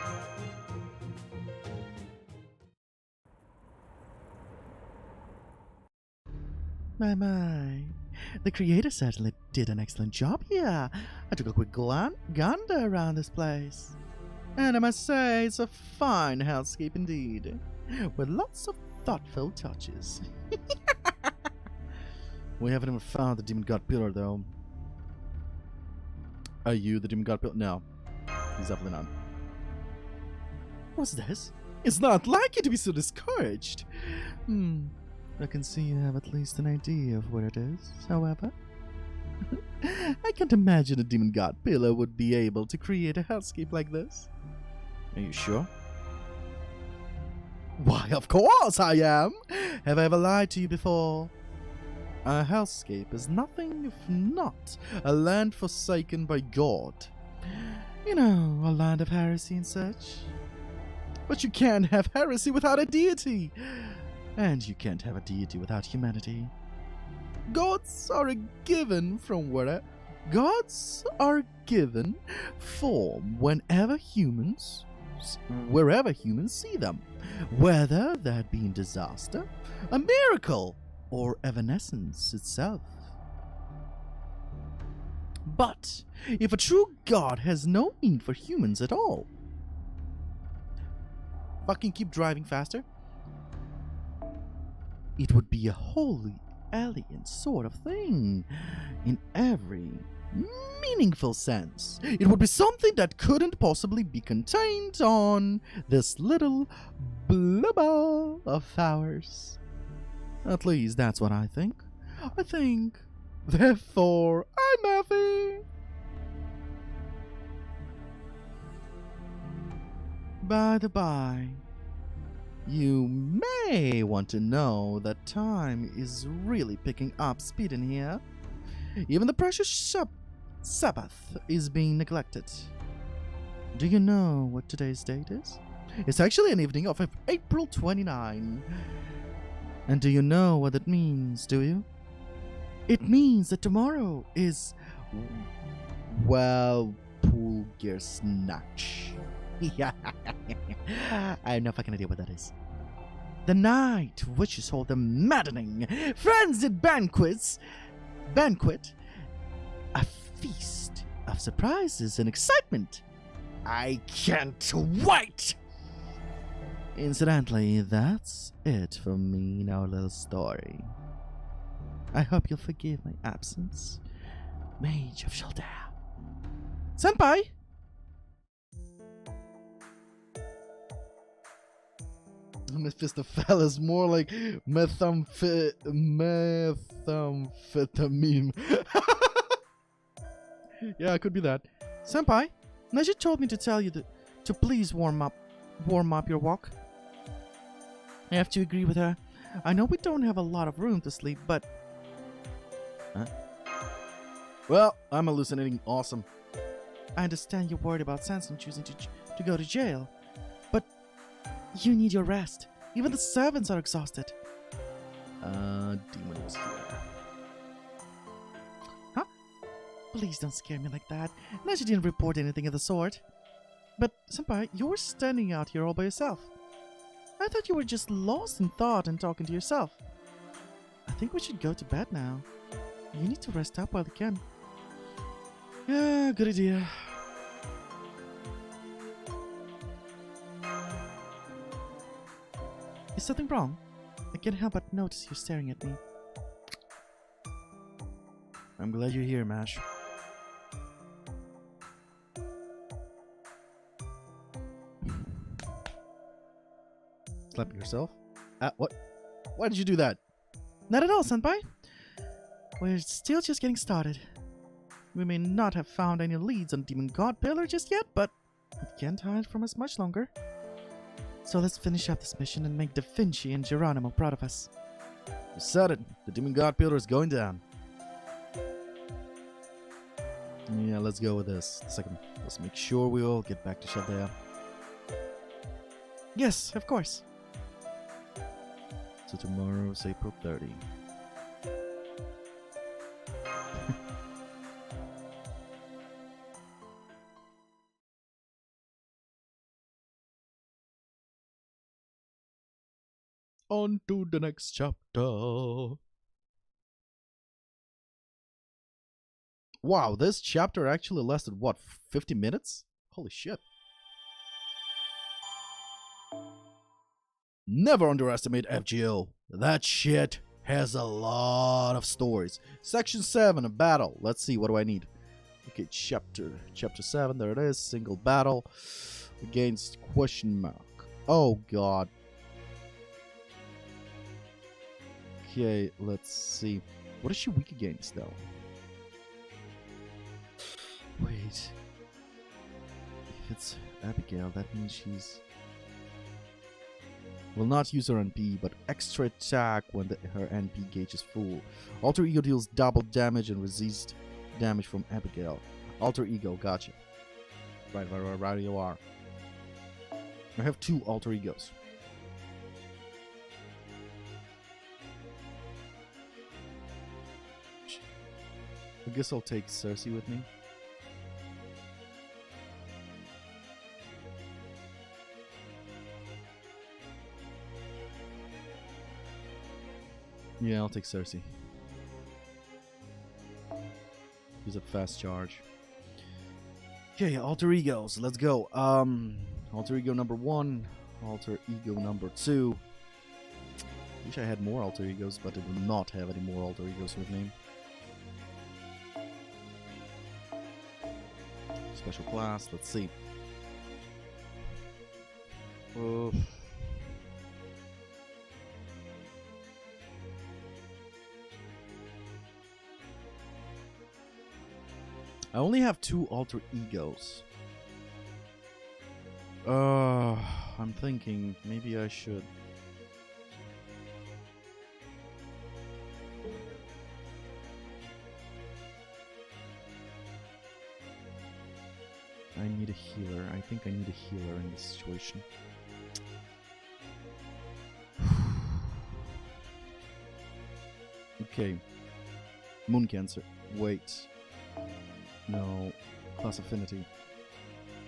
My. The creator certainly did an excellent job here. I took a quick gander around this place. And I must say, it's a fine hellscape indeed. With lots of thoughtful touches. We haven't even found the Demon God Pillar, though. Are you the Demon God Pillar? No. He's definitely not. What's this? It's not like you to be so discouraged. I can see you have at least an idea of what it is, however. I can't imagine a Demon God Pillar would be able to create a hellscape like this. Are you sure? Why, of course I am! Have I ever lied to you before? A hellscape is nothing if not a land forsaken by God. You know, a land of heresy and such. But you can't have heresy without a deity. And you can't have a deity without humanity. Gods are given from where gods are given form wherever humans see them, whether that be in disaster, a miracle, or evanescence itself. But if a true god has no need for humans at all, fucking keep driving faster. It would be a wholly alien sort of thing in every meaningful sense. It would be something that couldn't possibly be contained on this little blubber of ours. At least that's what I think. I think Therefore, I'm happy. By the by, you may want to know that time is really picking up speed in here. Even the precious Sabbath is being neglected. Do you know what today's date is? It's actually an evening of April 29. And do you know what that means, do you? It means that tomorrow is, well, Pulgersnatch. Yeah, I have no fucking idea what that is. The night witches hold a maddening, frenzied banquet, a feast of surprises and excitement. I can't wait! Incidentally, that's it for me in our little story. I hope you'll forgive my absence, Mage of Shalda. Senpai! Mephistopheles, more like methamphetamine. Yeah, it could be that. Senpai, Neji told me to tell you to please warm up your walk. I have to agree with her. I know we don't have a lot of room to sleep, but... Huh? Well, I'm hallucinating. Awesome. I understand you're worried about Sanson choosing to go to jail, but you need your rest. Even the servants are exhausted. Demon was here. Huh? Please don't scare me like that. Neji didn't report anything of the sort. But, Senpai, you were standing out here all by yourself. I thought you were just lost in thought and talking to yourself. I think we should go to bed now. You need to rest up while you can. Yeah, good idea. Is something wrong? I can't help but notice you staring at me. I'm glad you're here, Mash. Slapping yourself? What? Why did you do that? Not at all, Senpai. We're still just getting started. We may not have found any leads on Demon God Pillar just yet, but we can't hide from us much longer. So let's finish up this mission and make Da Vinci and Geronimo proud of us. You said it. The Demon God Pillar is going down. Yeah, let's go with this. Second, let's make sure we all get back to Chaldea. Yes, of course. So tomorrow's April 30. On to the next chapter. Wow, this chapter actually lasted, what, 50 minutes? Holy shit. Never underestimate FGO. That shit has a lot of stories. Section 7, a battle. Let's see, what do I need? Okay, chapter 7, there it is. Single battle against question mark. Oh god. Okay, let's see. What is she weak against, though? Wait. If it's Abigail, that means she's... Will not use her NP, but extra attack when her NP gauge is full. Alter Ego deals double damage and resist damage from Abigail. Alter Ego, gotcha. Right you are. I have 2 Alter Egos. I guess I'll take Cersei with me. Yeah, I'll take Cersei. He's a fast charge. Okay, alter egos. Let's go. Alter ego number 1. Alter ego number 2. Wish I had more alter egos, but I do not have any more alter egos with me. Special class. Let's see. I only have 2 alter egos. I'm thinking maybe I should. I need a healer. I think I need a healer in this situation. Okay. Moon Cancer. Wait. No. Class Affinity.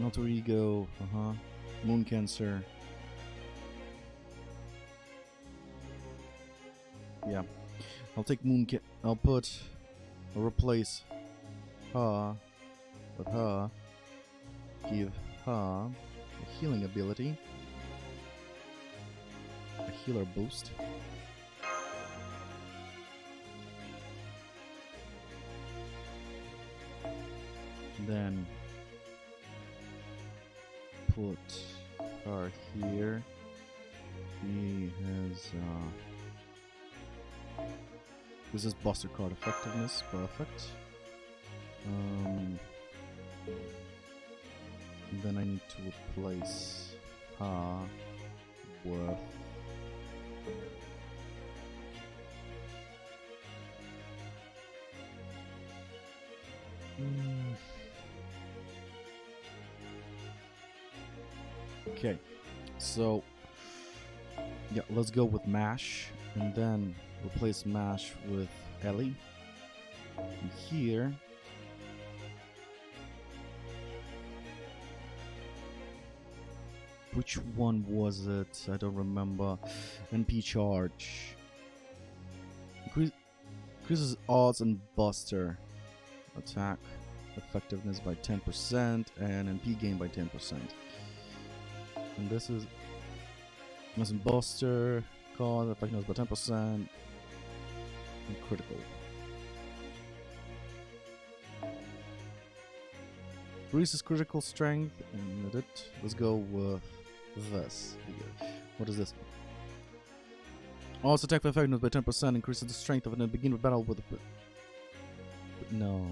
Alter Ego. Moon Cancer. Yeah. I'll take I'll put. I'll replace her with her. Give her a healing ability. A healer boost. Then put her here. He has this is Buster card effectiveness, perfect. And then I need to replace her with okay, so yeah, let's go with Mash, and then replace Mash with Ellie. And here, which one was it? I don't remember. NP charge. Increases odds and Buster attack effectiveness by 10% and NP gain by 10%. And this is Buster card effectiveness by 10% and critical. Increases critical strength and it. Let's go with this. What is this? Also attack for effectiveness by 10%, increases the strength of it and begin the battle with a but no.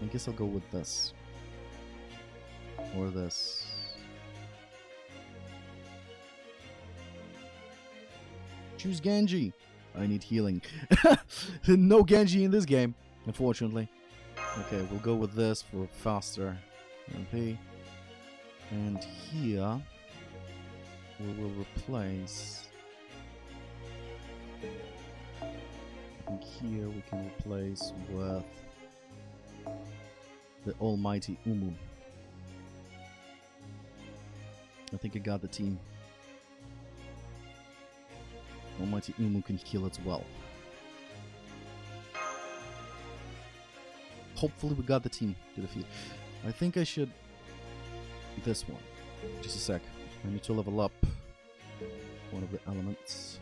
I guess I'll go with this. Or this. Choose Genji. I need healing. No Genji in this game, unfortunately. Okay, we'll go with this for faster MP. And here we will replace. And here we can replace with the almighty Umu. I think I got the team. Almighty Umu can heal as well. Hopefully we got the team to defeat. I think I should... This one. Just a sec. I need to level up one of the elements.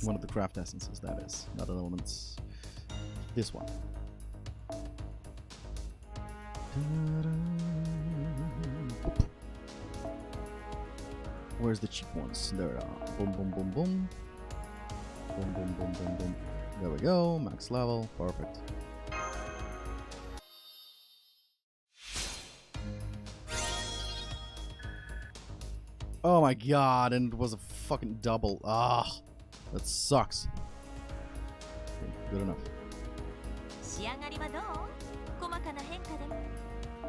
One of the craft essences, that is. Not elements. This one. Where's the cheap ones? There they are. Boom, boom, boom, boom. Boom, boom, boom, boom, boom. There we go. Max level. Perfect. Oh my god, and it was a fucking double. Ah, that sucks. Okay, good enough.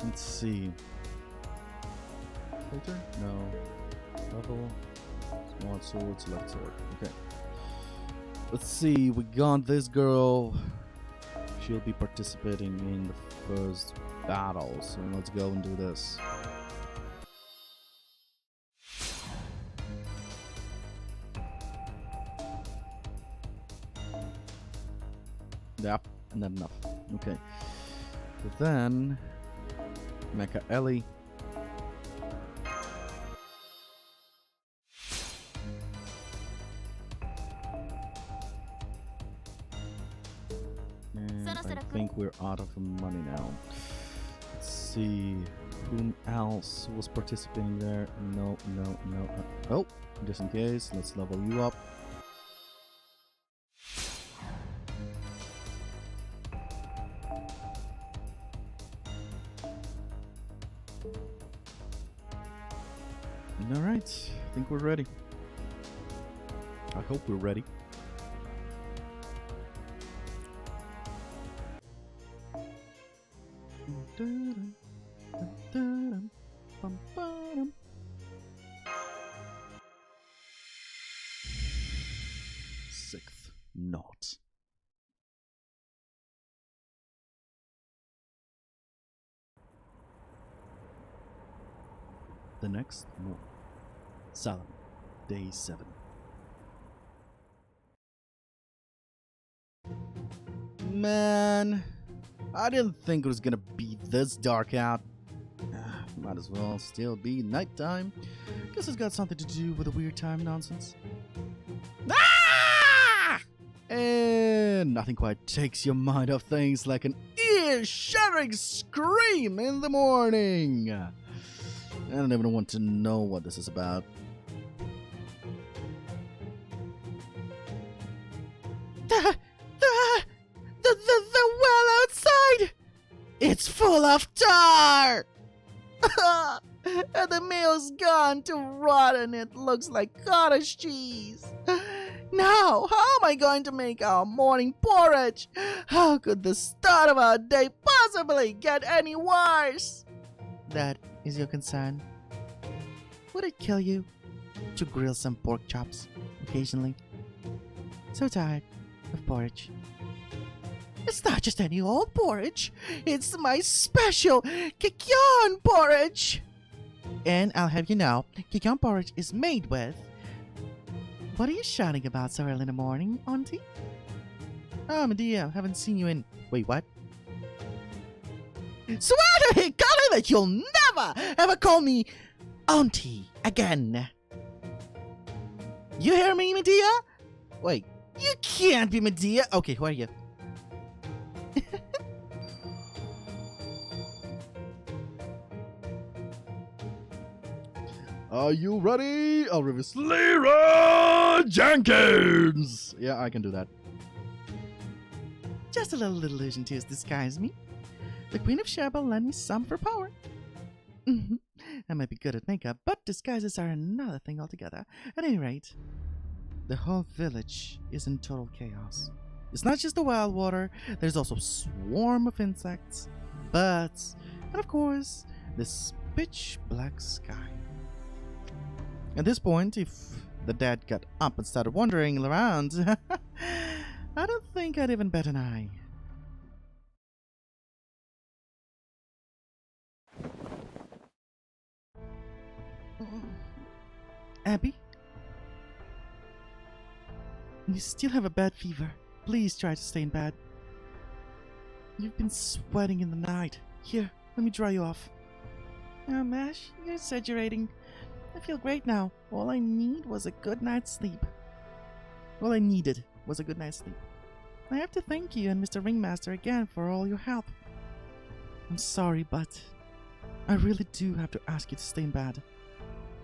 Let's see. Filter? No. Level. Small sword, select sword. Okay. Let's see, we got this girl. She'll be participating in the first battle, so let's go and do this. Yep, and then enough. Okay. So then, Mecha Ellie. And I think we're out of money now. Let's see. Whom else was participating there? No, no, no. Oh, just in case, let's level you up. Alright, I think we're ready. I hope we're ready. Sixth knot. The next morning. Salem, day 7. Man, I didn't think it was gonna be this dark out. Might as well still be nighttime. Guess it's got something to do with the weird time nonsense. Ah! And nothing quite takes your mind off things like an ear-shattering scream in the morning. I don't even want to know what this is about. The well outside! It's full of tar! And the meal's gone to rot and it looks like cottage cheese. Now, how am I going to make our morning porridge? How could the start of our day possibly get any worse? That is your concern. Would it kill you to grill some pork chops occasionally? So tired of porridge. It's not just any old porridge. It's my special Kikyon porridge. And I'll have you know, Kikyon porridge is made with... What are you shouting about so early in the morning, Auntie? Oh, Medea, haven't seen you in... Wait, what? Swear to Hikari that you'll never ever call me Auntie again. You hear me, Medea? Wait, you can't be Medea. Okay, who are you? Are you ready? I'll reverse Lyra Jenkins! Yeah, I can do that. Just a little illusion to disguise me. The Queen of Sheba lent me some for power. I might be good at makeup, but disguises are another thing altogether. At any rate, the whole village is in total chaos. It's not just the wild water, there's also a swarm of insects, birds, and of course, this pitch black sky. At this point, if the dad got up and started wandering around, I don't think I'd even bat an eye. Abby? You still have a bad fever. Please try to stay in bed. You've been sweating in the night. Here, let me dry you off. Oh, Mash, you're exaggerating. I feel great now. All I need was a good night's sleep. All I needed was a good night's sleep. I have to thank you and Mr. Ringmaster again for all your help. I'm sorry, but I really do have to ask you to stay in bed.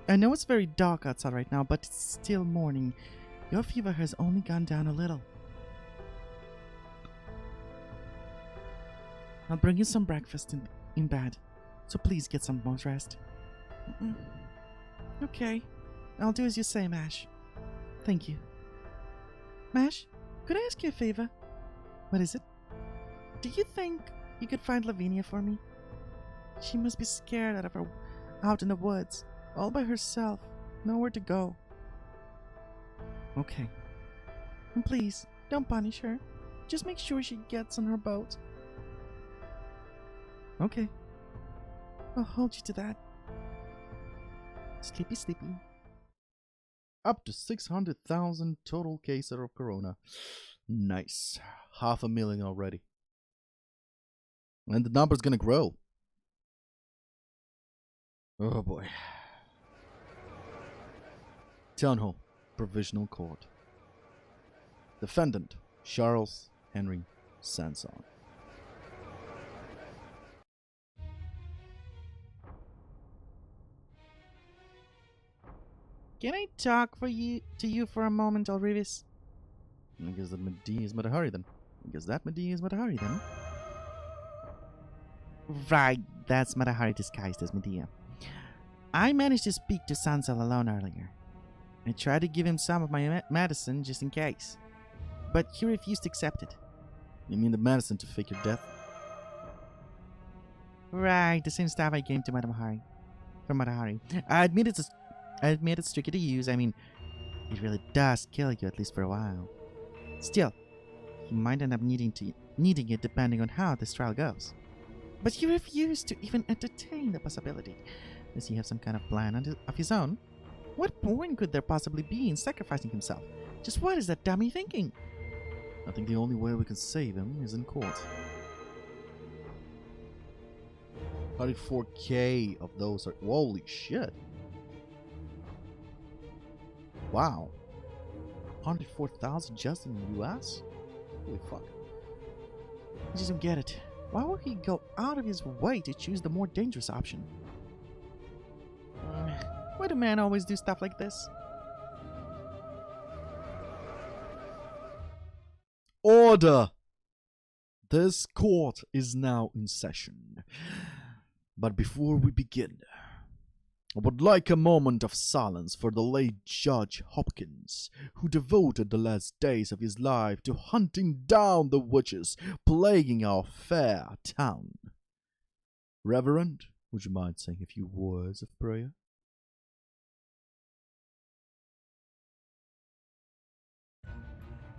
I know it's very dark outside right now, but it's still morning. Your fever has only gone down a little. I'll bring you some breakfast in bed, so please get some more rest. Okay, I'll do as you say, Mash. Thank you. Mash, could I ask you a favor? What is it? Do you think you could find Lavinia for me? She must be scared out in the woods, all by herself, nowhere to go. Okay. And please, don't punish her. Just make sure she gets on her boat. Okay. I'll hold you to that. Sleepy, sleepy. Up to 600,000 total cases of corona. Nice. 500,000 already. And the number's gonna grow. Oh boy. Town Hall. Provisional Court. Defendant Charles Henry Sanson. Can I talk to you for a moment, Ulrivis? I guess that Medea is Matahari then. Right, that's Matahari disguised as Medea. I managed to speak to Sansel alone earlier. I tried to give him some of my medicine just in case, but he refused to accept it. You mean the medicine to fake your death? Right, the same stuff I gave to Matahari. I admit it's tricky to use. I mean, it really does kill you, at least for a while. Still, he might end up needing it depending on how this trial goes. But he refused to even entertain the possibility. Does he have some kind of plan of his own? What point could there possibly be in sacrificing himself? Just what is that dummy thinking? I think the only way we can save him is in court. 34k of those are... Holy shit. Wow. 104,000 just in the US? Holy fuck. I just don't get it. Why would he go out of his way to choose the more dangerous option? Why do men always do stuff like this? Order! This court is now in session. But before we begin, I would like a moment of silence for the late Judge Hopkins, who devoted the last days of his life to hunting down the witches plaguing our fair town. Reverend, would you mind saying a few words of prayer?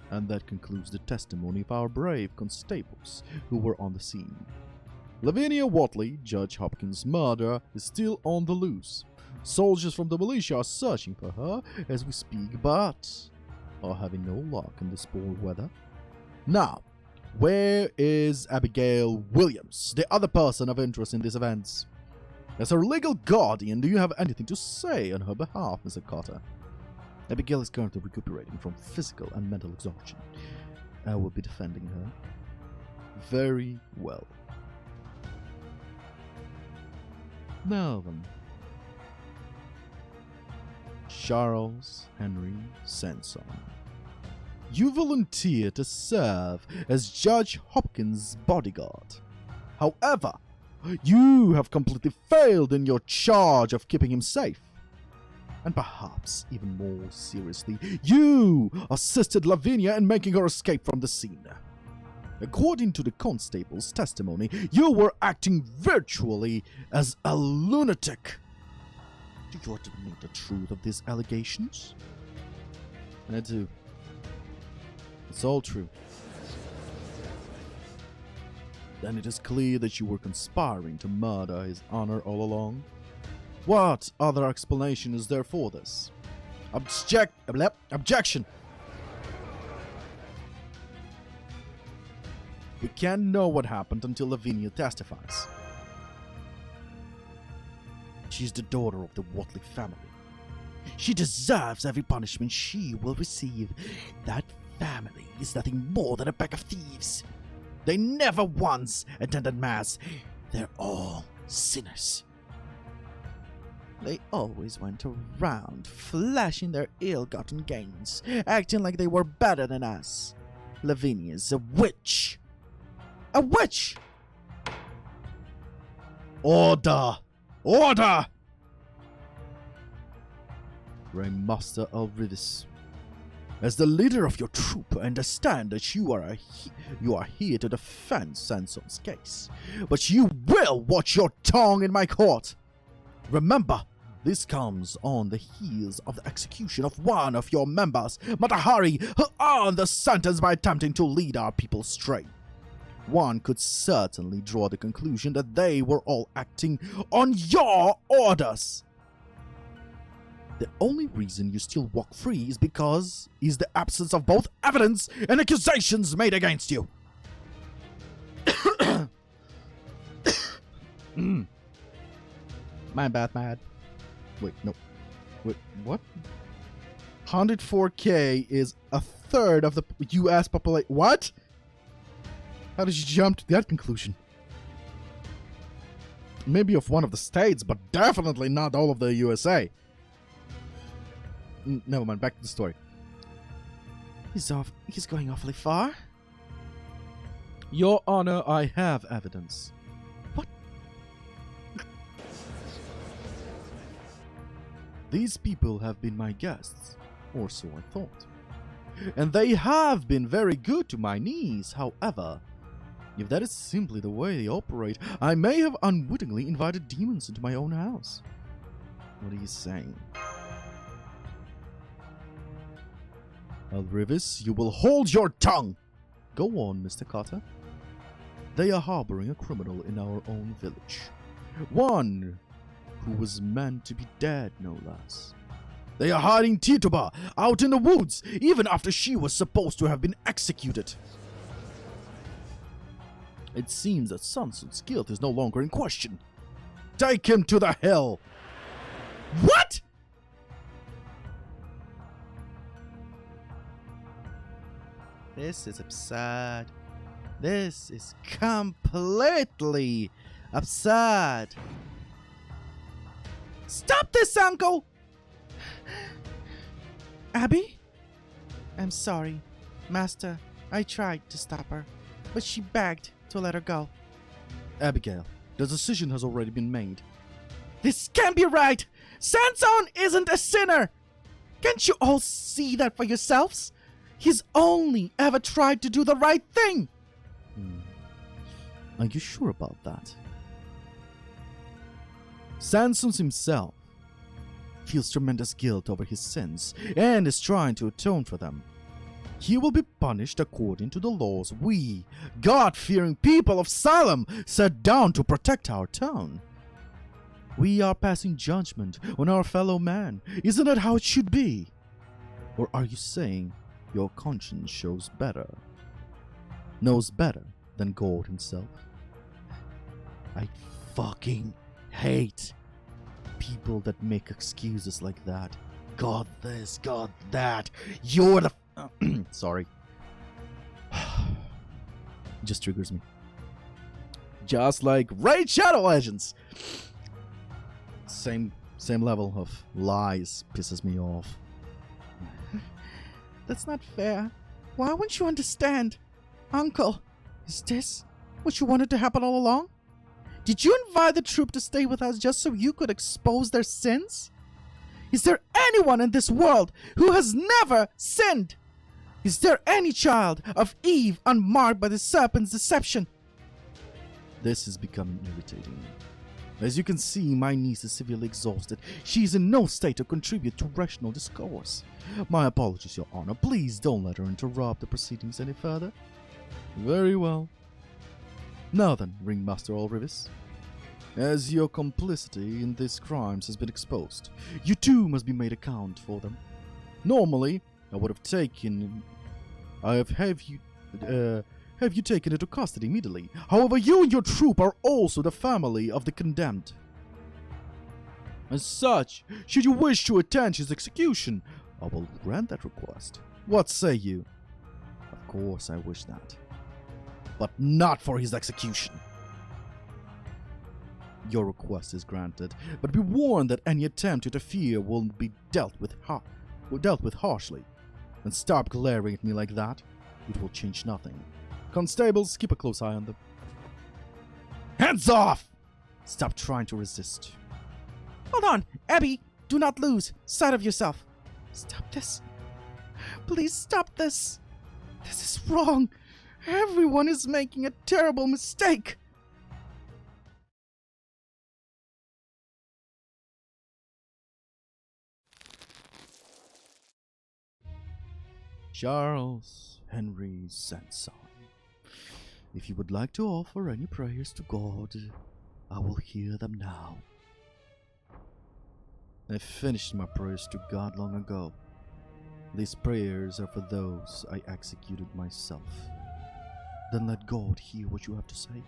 And that concludes the testimony of our brave constables who were on the scene. Lavinia Watley, Judge Hopkins' murderer, is still on the loose. Soldiers from the militia are searching for her as we speak, but are having no luck in this poor weather. Now, where is Abigail Williams, the other person of interest in these events? As her legal guardian, do you have anything to say on her behalf, Mr. Carter? Abigail is currently recuperating from physical and mental exhaustion. I will be defending her. Very well. Now then. Charles Henry Sanson. You volunteered to serve as Judge Hopkins' bodyguard. However, you have completely failed in your charge of keeping him safe. And perhaps even more seriously, you assisted Lavinia in making her escape from the scene. According to the constable's testimony, you were acting virtually as a lunatic. Do you admit the truth of these allegations? I do. It's all true. Then it is clear that you were conspiring to murder His Honor all along. What other explanation is there for this? Objection! We can't know what happened until Lavinia testifies. She's the daughter of the Watley family. She deserves every punishment she will receive. That family is nothing more than a pack of thieves. They never once attended Mass. They're all sinners. They always went around flashing their ill-gotten gains, acting like they were better than us. Lavinia's a witch. A witch! Order! Order! Raymaster Alridis, as the leader of your troop, I understand that you are here to defend Sanson's case, but you will watch your tongue in my court. Remember, this comes on the heels of the execution of one of your members, Matahari, who earned the sentence by attempting to lead our people astray. One could certainly draw the conclusion that they were all acting on your orders. The only reason you still walk free is because is the absence of both evidence and accusations made against you. My bad, mad. Wait, no. Wait, what? 104k is a third of the US population. What? How did you jump to that conclusion? Maybe of one of the states, but definitely not all of the USA. Never mind, back to the story. He's going awfully far. Your Honor, I have evidence. What? These people have been my guests, or so I thought. And they have been very good to my niece. However, if that is simply the way they operate, I may have unwittingly invited demons into my own house. What are you saying? Alrivis, you will hold your tongue! Go on, Mr. Carter. They are harboring a criminal in our own village. One who was meant to be dead, no less. They are hiding Tituba out in the woods, even after she was supposed to have been executed. It seems that Sansun's guilt is no longer in question. Take him to the hill! What?! This is absurd. This is completely absurd. Stop this, Uncle! Abby? I'm sorry, Master. I tried to stop her, but she begged to let her go. Abigail, the decision has already been made. This can't be right! Sanson isn't a sinner! Can't you all see that for yourselves? He's only ever tried to do the right thing! Are you sure about that? Sanson himself feels tremendous guilt over his sins and is trying to atone for them. He will be punished according to the laws we, God-fearing people of Salem, set down to protect our town. We are passing judgment on our fellow man. Isn't that how it should be? Or are you saying your conscience knows better than God himself? I fucking hate people that make excuses like that. God this, God that. You're the... Sorry. It just triggers me. Just like Raid Shadow Legends. Same level of lies pisses me off. That's not fair. Why won't you understand? Uncle, is this what you wanted to happen all along? Did you invite the troop to stay with us just so you could expose their sins? Is there anyone in this world who has never sinned? Is there any child of Eve unmarked by the serpent's deception? This is becoming irritating. As you can see, my niece is severely exhausted. She is in no state to contribute to rational discourse. My apologies, Your Honor. Please don't let her interrupt the proceedings any further. Very well. Now then, Ringmaster Alrivis, as your complicity in these crimes has been exposed, you too must be made account for them. Normally, I would have taken... have you taken into custody immediately. However, you and your troop are also the family of the condemned. As such, should you wish to attend his execution, I will grant that request. What say you? Of course I wish that. But not for his execution. Your request is granted, but be warned that any attempt to interfere will be dealt with harshly. And stop glaring at me like that. It will change nothing. Constables, keep a close eye on them. Hands off! Stop trying to resist. Hold on, Abby! Do not lose sight of yourself. Stop this. Please stop this. This is wrong. Everyone is making a terrible mistake. Charles Henry Sanson. If you would like to offer any prayers to God, I will hear them now. I finished my prayers to God long ago. These prayers are for those I executed myself. Then let God hear what you have to say.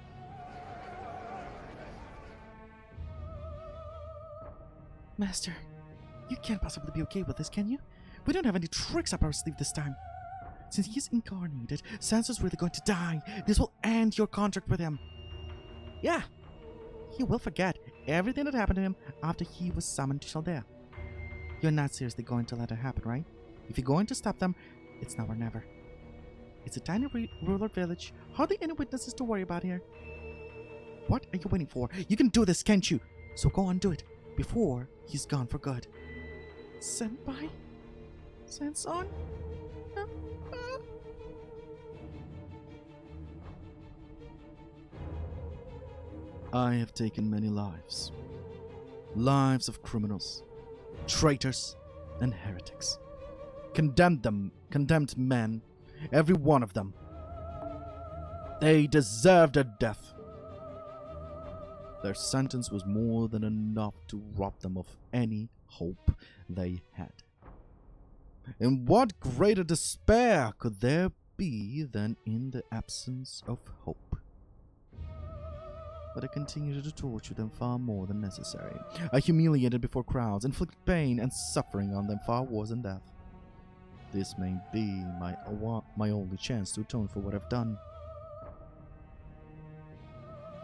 Master, you can't possibly be okay with this, can you? We don't have any tricks up our sleeve this time. Since he is incarnated, Sansa's really going to die. This will end your contract with him. Yeah, he will forget everything that happened to him after he was summoned to Chaldea. You're not seriously going to let it happen, right? If you're going to stop them, it's now or never. It's a tiny rural village. Hardly any witnesses to worry about here. What are you waiting for? You can do this, can't you? So go on, do it. Before he's gone for good. Senpai? Senson? I have taken many lives. Lives of criminals, traitors, and heretics. Condemned men, every one of them. They deserved a death. Their sentence was more than enough to rob them of any hope they had. And what greater despair could there be than in the absence of hope? But I continued to torture them far more than necessary. I humiliated before crowds, inflicted pain and suffering on them far worse than death. This may be my only chance to atone for what I've done.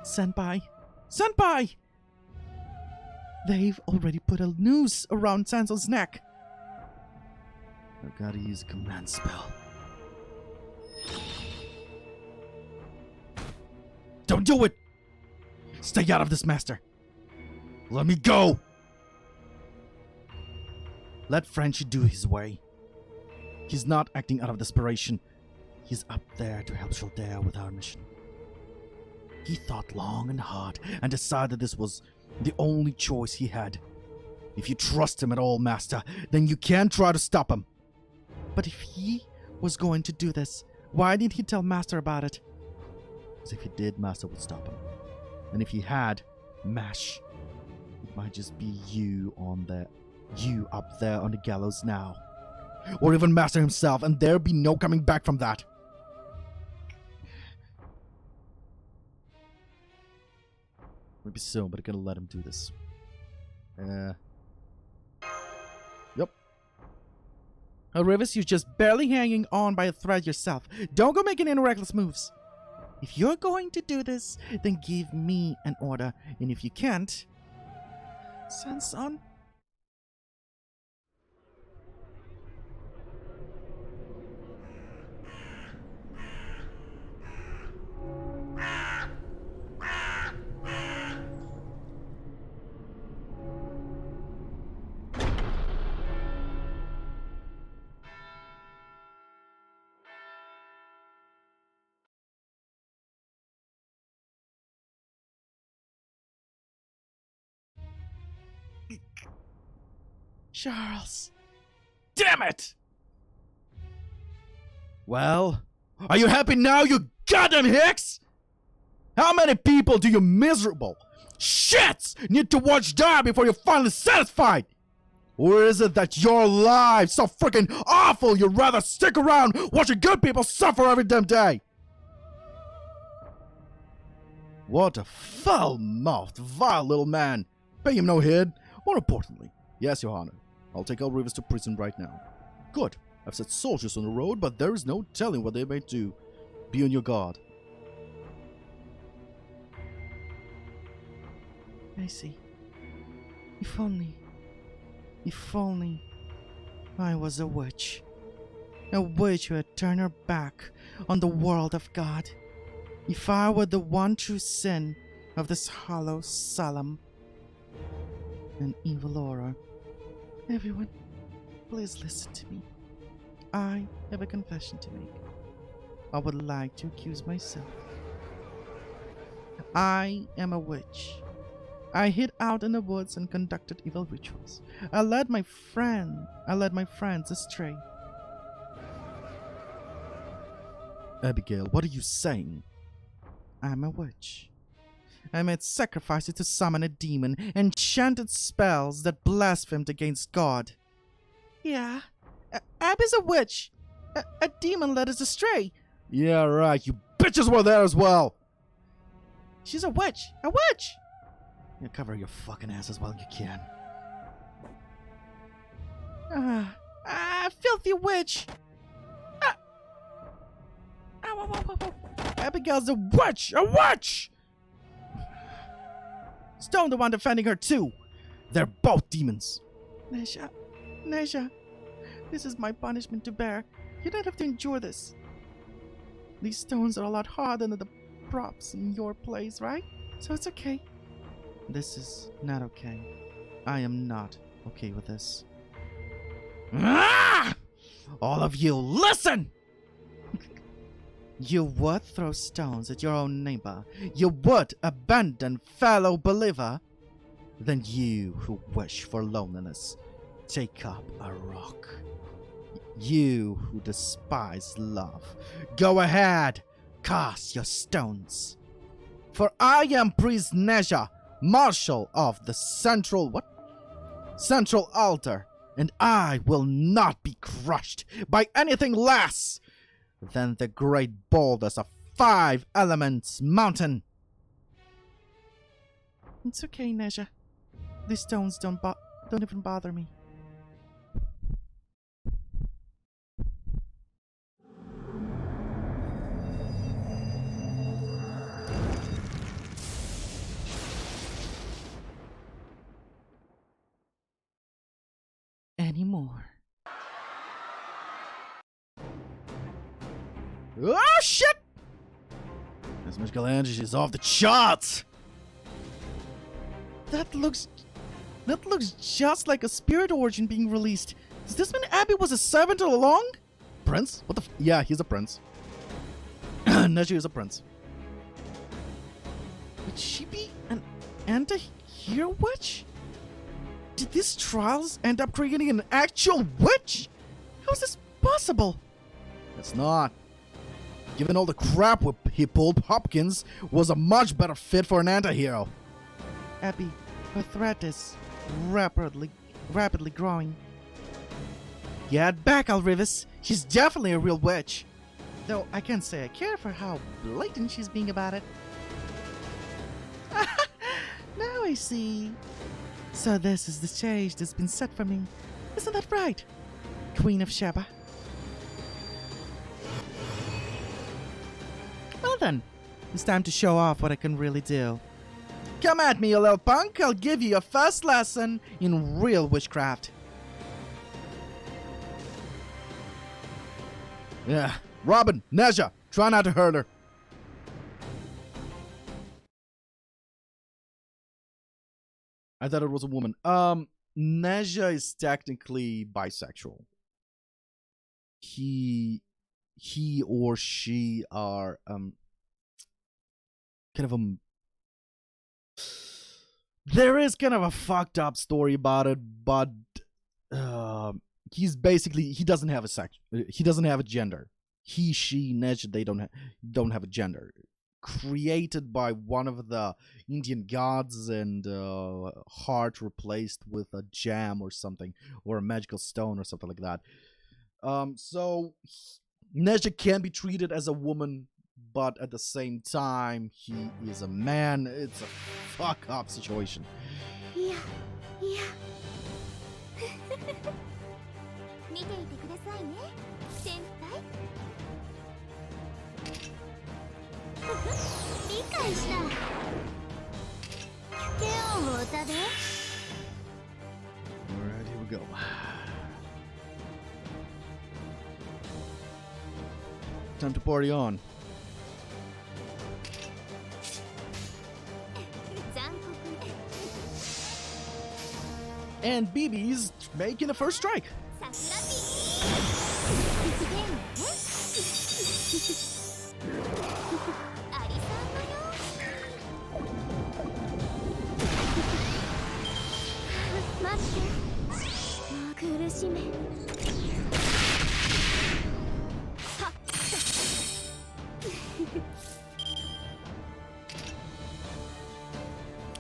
Senpai! Senpai! They've already put a noose around Sanson's neck. I've got to use a command spell. Don't do it! Stay out of this, master. Let me go! Let Frenchy do his way. He's not acting out of desperation. He's up there to help Chaldea with our mission. He thought long and hard and decided this was the only choice he had. If you trust him at all, master, then you can try to stop him. But if he was going to do this, why didn't he tell Master about it? Because if he did, Master would stop him. And if he had, Mash, it might just be you up there on the gallows now. Or even Master himself, and there'd be no coming back from that. Maybe so, but I gotta let him do this. Yep. Rivis, you're just barely hanging on by a thread yourself. Don't go making any reckless moves. If you're going to do this, then give me an order. And if you can't... Sanson? Charles. Damn it! Well, are you happy now, you goddamn hicks? How many people do you miserable shits need to watch die before you're finally satisfied? Or is it that your lives so freaking awful you'd rather stick around watching good people suffer every damn day? What a foul-mouthed, vile little man. Pay him no heed. More importantly, yes, Your Honor, I'll take El Rivas to prison right now. Good. I've set soldiers on the road, but there is no telling what they may do. Be on your guard. I see. If only I was a witch. A witch who had turned her back on the world of God. If I were the one true sin of this hollow, solemn, and evil aura. Everyone, please listen to me. I have a confession to make. I would like to accuse myself. I am a witch. I hid out in the woods and conducted evil rituals. I led my friends astray. Abigail, what are you saying? I'm a witch. I made sacrifices to summon a demon and chanted spells that blasphemed against God. Yeah, Abby's a witch. A demon led us astray. Yeah, right. You bitches were there as well. She's a witch. A witch! You cover your fucking ass as well as you can. Filthy witch! Abigail's a witch! A witch! Stone the one defending her too. They're both demons. Neja, this is my punishment to bear. You don't have to endure this. These stones are a lot harder than the props in your place, right? So it's okay. This is not okay. I am not okay with this. Ah! All of you, listen! You would throw stones at your own neighbor. You would abandon fellow believer. Then you who wish for loneliness, take up a rock. You who despise love, go ahead, cast your stones. For I am Priest Neja, Marshal of the Central Altar, and I will not be crushed by anything less than the great boulders of 5 Elements Mountain. It's okay, Neja. These stones don't even bother me. Anymore. Oh shit! This Michelangelo is off the charts! That looks just like a spirit origin being released. Does this mean Abby was a servant all along? Prince? What the yeah, he's a prince. Neji is a prince. Would she be an anti-hero witch? Did these trials end up creating an actual witch? How is this possible? It's not. Given all the crap he pulled, Hopkins was a much better fit for an anti-hero. Abby, her threat is rapidly growing. Get back, Alrivis. She's definitely a real witch. Though I can't say I care for how blatant she's being about it. Now I see. So this is the stage that's been set for me. Isn't that right, Queen of Sheba? Well then, it's time to show off what I can really do. Come at me, you little punk. I'll give you your first lesson in real witchcraft. Yeah. Robin, Neja, try not to hurt her. I thought it was a woman. Neja is technically bisexual. He or she are kind of there is kind of a fucked up story about it, but he's basically he doesn't have a gender. He, she, Neja, they don't have a gender. Created by one of the Indian gods and heart replaced with a gem or something, or a magical stone or something like that. So Neja can be treated as a woman, but at the same time he is a man. It's a fuck up situation. Yeah. 見ていてくださいね、先輩。理解した。手を持たで。Alright, here we go. Time to party on. 残酷ね。 And BB's making the first strike. 桜ピー。ゲームね。アリさんだよ。待って。もう苦しめ。はっ。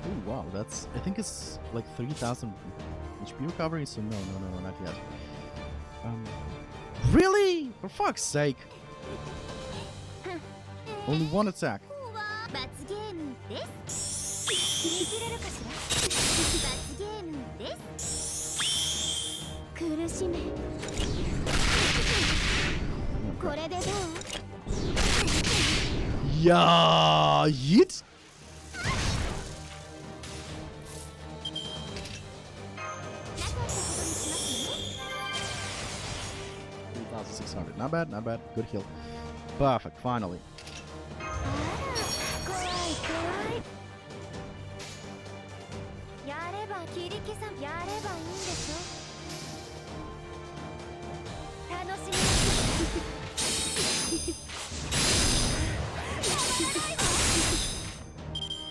Oh wow, that's I think it's like 3,000 HP recovery. So no, not yet. Really? For fuck's sake! Only one attack. 罰ゲームです。決めきれるかしら。罰ゲームです。苦しめ。これでどう？ Yeah, yeet. なかったことにしますね。started. Not bad, not bad. Good heal. Perfect, finally. あら怖い怖いやれば切り刻むやればいいんでしょ楽しみ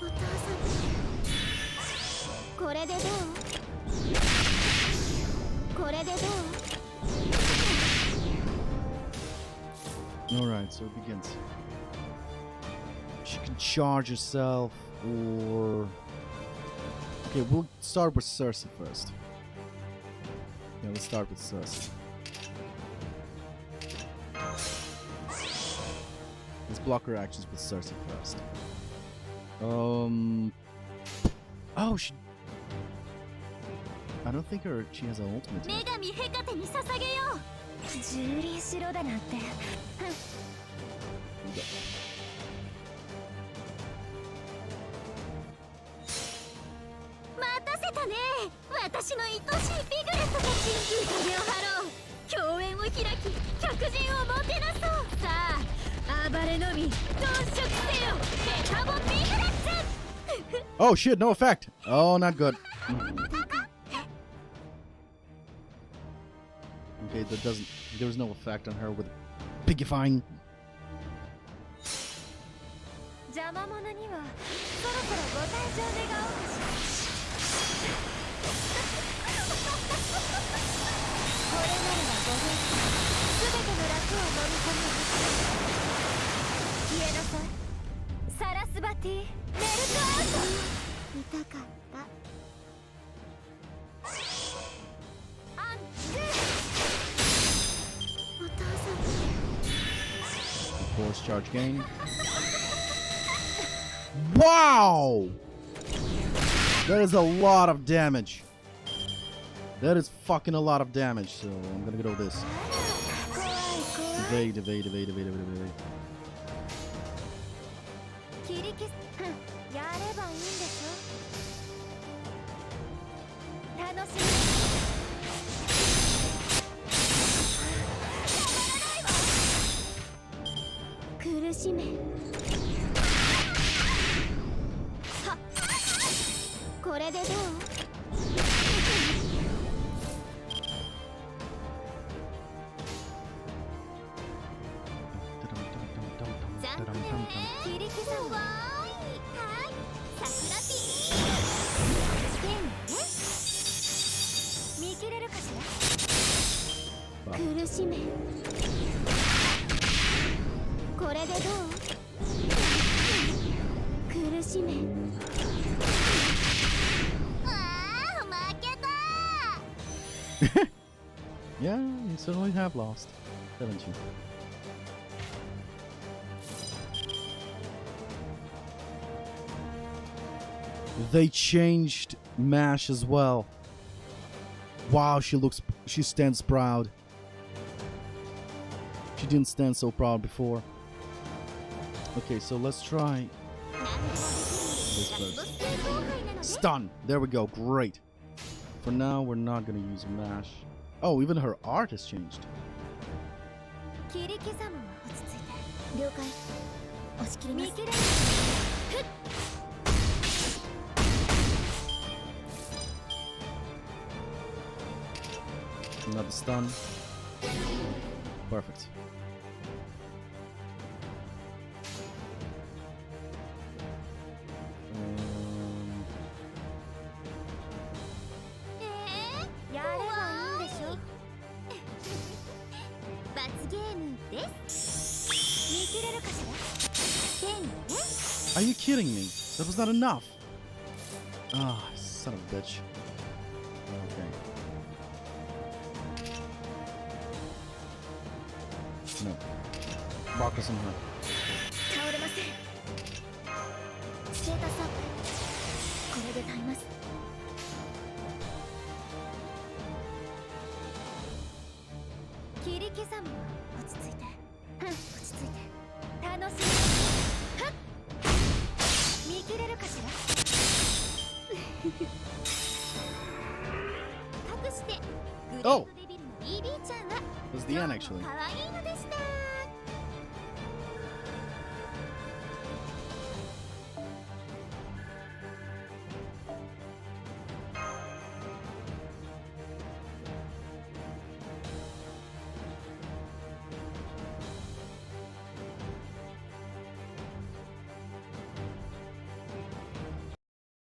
お父さんこれでどうこれでどう Alright, so it begins. She can charge herself, or... Okay, we'll start with Cersei first. Yeah, let's start with Cersei. Let's block her actions with Cersei first. Oh, she... I don't think she has an ultimate. 女神ヘカテに捧げようジュリーしろだなんて 待たせたね私の愛しいビグレットたち宴を張ろう共演を開き客人をもてなそうさあ暴れのみ同色せよベタボビグレッツ Oh shit, no effect! Oh, not good. Okay, there's no effect on her with pigifying. 邪魔者にはそろそろご退場願おうかしらこれならばごめん全ての楽を飲み込む消えなさいサラスバティメルトアウト見たかったアンドゥお父さん Force charge gain. Wow! That is a lot of damage. That is fucking a lot of damage, so I'm gonna go this. Evade, evade, evade, evade, evade, evade. 切り消すやればいいんでしょ楽しみ苦しめはっこれでどう切り刻むわーいはい桜ピー見切れるかしら苦しめこれでどう苦しめああ負けた Yeah, you certainly have lost, haven't you? They changed Mash as well. Wow, she stands proud. She didn't stand so proud before. Okay, so let's try this first. Stun! There we go, great. For now, we're not gonna use Mash. Oh, even her art has changed. 切り刻むわ落ち着いて了解押し切ります見切れふっ Another stun. Perfect. Are you kidding me? That was not enough. Ah, son of a bitch. Okay. No. Focus on her. 倒れませんステータスアップこれで耐えます切り刻むわ落ち着いて落ち着いて楽しみはっ見切れるかしら隠してグレートデビルの BB ちゃんは That's the end, actually. 可愛いの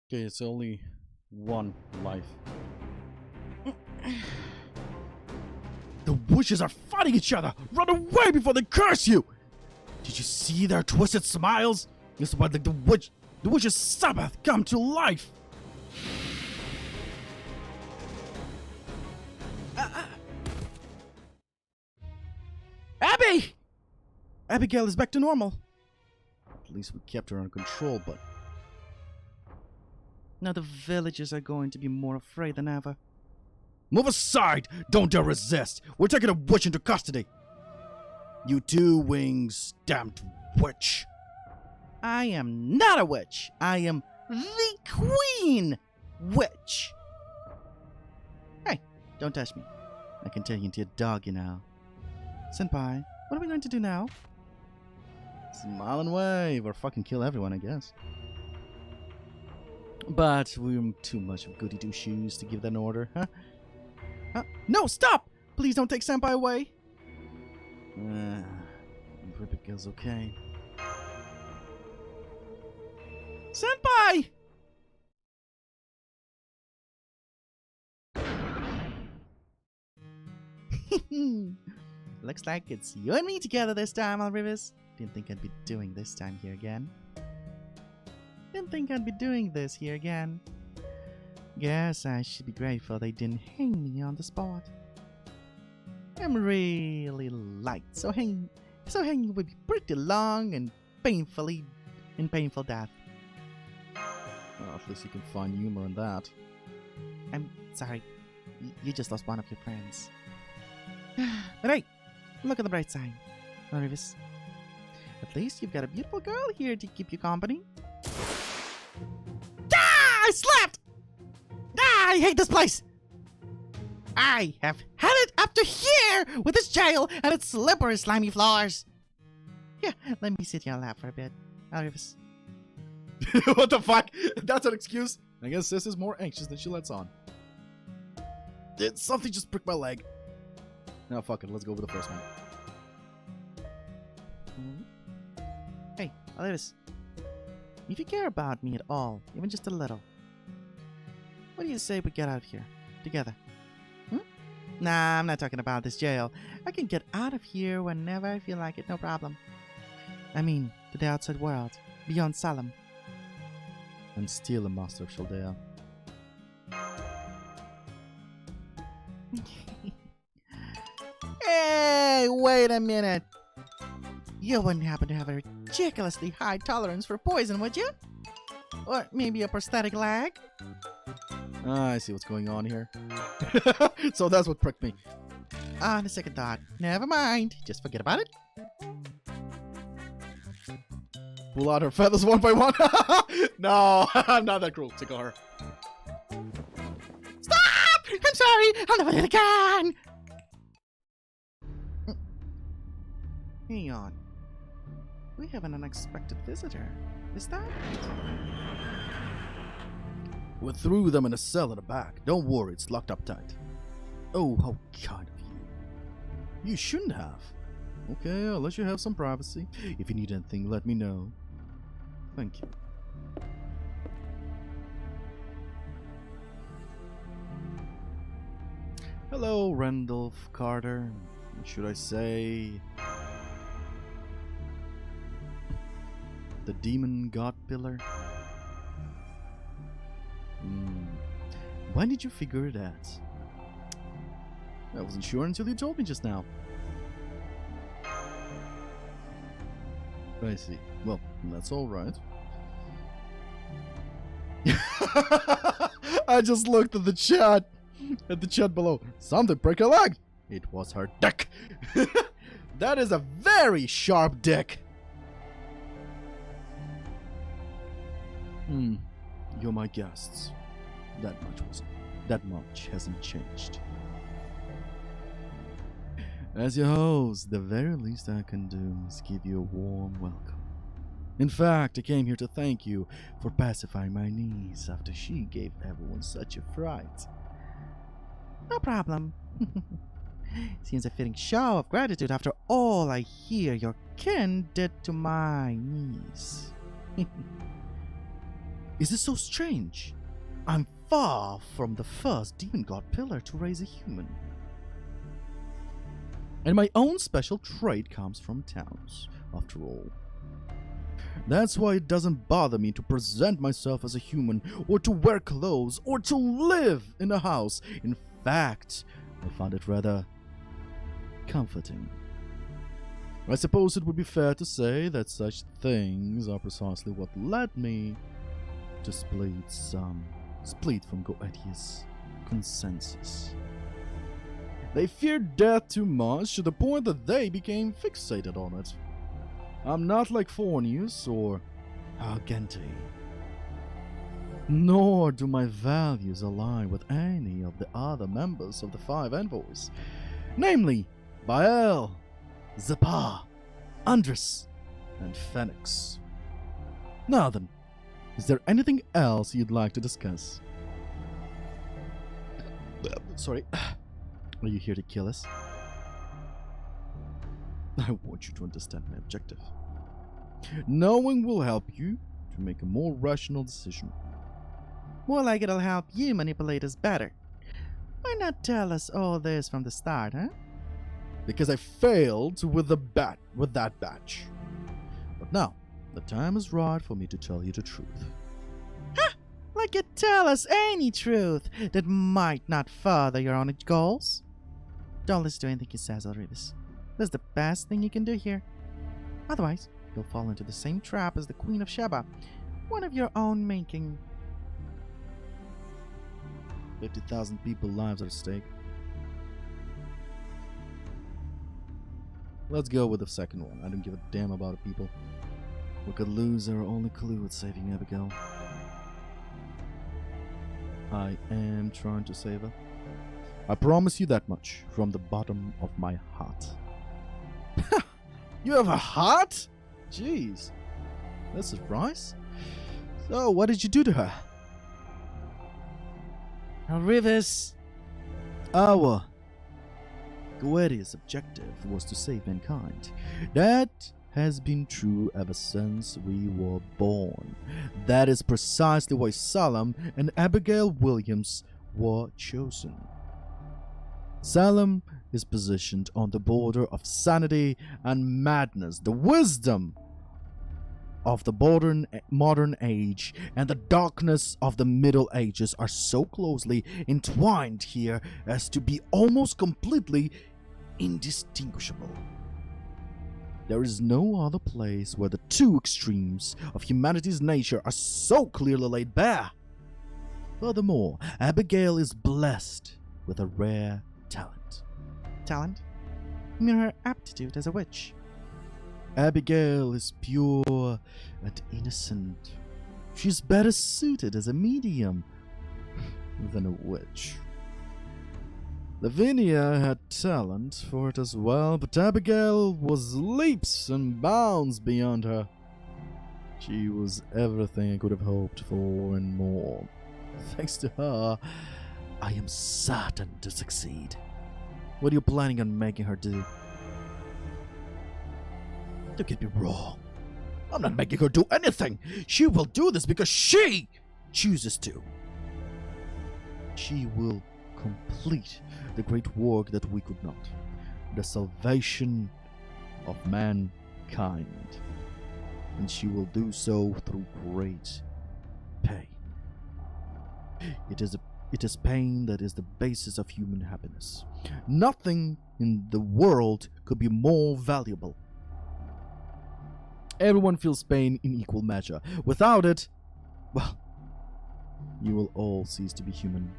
Okay, it's only one life. The witches are fighting each other! Run away before they curse you! Did you see their twisted smiles? It's about like the witch's Sabbath come to life! Abby! Abigail is back to normal. At least we kept her under control, but now the villagers are going to be more afraid than ever. Move aside! Don't dare resist! We're taking a witch into custody! You two wings, damned witch! I am not a witch! I am the queen witch! Hey, don't touch me. I can turn you into a dog, you know. Senpai, what are we going to do now? Smile and wave, or fucking kill everyone, I guess. But we're too much of goody two-shoes to give that an order, huh? No, stop! Please don't take Senpai away! Abigail's okay. Senpai! Looks like it's you and me together this time, Alrivas. Didn't think I'd be doing this time here again. Didn't think I'd be doing this here again. Guess I should be grateful they didn't hang me on the spot. I'm really light, so hanging would be pretty long and painful death. Well, at least you can find humor in that. I'm sorry, you just lost one of your friends. But hey, look at the bright side, Alrivas. At least you've got a beautiful girl here to keep you company. Ah! I slept! Ah! I hate this place! I have had it up to here with this jail and its slippery, slimy floors. Here, let me sit in your lap for a bit, Alrivas. What the fuck? That's an excuse. I guess Sis is more anxious than she lets on. Did something just prick my leg? No, fuck it. Let's go with the first one. Hey, Alrivas. If you care about me at all, even just a little, what do you say we get out of here together? Nah, I'm not talking about this jail. I can get out of here whenever I feel like it, no problem. I mean, to the outside world, beyond Salem. I'm still a master of Chaldea. Hey, wait a minute. You wouldn't happen to have a ridiculously high tolerance for poison, would you? Or maybe a prosthetic leg? I see what's going on here. So that's what pricked me. On the second thought, never mind. Just forget about it. Pull out her feathers one by one. No, I'm not that cruel. Tickle her. Stop! I'm sorry. I'll never do it again. Hang on. We have an unexpected visitor. Is that? We threw them in a cell in the back. Don't worry, it's locked up tight. Oh, how kind of you. You shouldn't have. Okay, I'll let you have some privacy. If you need anything, let me know. Thank you. Hello, Randolph Carter. Should I say the Demon God Pillar? When did you figure it out? I wasn't sure until you told me just now. I see. Well, that's all right. I just looked at the chat below. Something break her leg. It was her dick. That is a very sharp dick. You're my guests. That much hasn't changed. As your host, the very least I can do is give you a warm welcome. In fact, I came here to thank you for pacifying my niece after she gave everyone such a fright. No problem. Seems a fitting show of gratitude after all I hear your kin did to my niece. Is this so strange? I'm far from the first demon god pillar to raise a human. And my own special trait comes from towns, after all. That's why it doesn't bother me to present myself as a human, or to wear clothes, or to live in a house. In fact, I find it rather comforting. I suppose it would be fair to say that such things are precisely what led me to split from Goethi's consensus. They feared death too much to the point that they became fixated on it. I'm not like Fornius or Argente, nor do my values align with any of the other members of the Five Envoys, namely Bael, Zappa, Andres, and Phoenix. Now then, is there anything else you'd like to discuss? Sorry, are you here to kill us? I want you to understand my objective. Knowing will help you to make a more rational decision. More like it'll help you manipulate us better. Why not tell us all this from the start, huh? Because I failed with that batch. But now, the time is right for me to tell you the truth. Like you tell us any truth that might not further your own goals. Don't listen to anything he says, Alrevis. That's the best thing you can do here. Otherwise, you'll fall into the same trap as the Queen of Sheba, one of your own making. 50,000 people's lives are at stake. Let's go with the second one. I don't give a damn about the people. We could lose our only clue at saving Abigail. I am trying to save her. I promise you that much from the bottom of my heart. You have a heart? Jeez. That's a surprise. So, what did you do to her? Alrevis! Our Goethi's objective was to save mankind. That has been true ever since we were born. That is precisely why Salem and Abigail Williams were chosen. Salem is positioned on the border of sanity and madness. The wisdom of the modern age and the darkness of the Middle Ages are so closely entwined here as to be almost completely indistinguishable. There is no other place where the two extremes of humanity's nature are so clearly laid bare. Furthermore, Abigail is blessed with a rare talent. Talent? You mean her aptitude as a witch? Abigail is pure and innocent. She's better suited as a medium than a witch. Lavinia had talent for it as well, but Abigail was leaps and bounds beyond her. She was everything I could have hoped for and more. Thanks to her, I am certain to succeed. What are you planning on making her do? Don't get me wrong. I'm not making her do anything. She will do this because she chooses to. She will complete the great work that we could not. The salvation of mankind. And she will do so through great pain. It is pain that is the basis of human happiness. Nothing in the world could be more valuable. Everyone feels pain in equal measure. Without it, well, you will all cease to be human.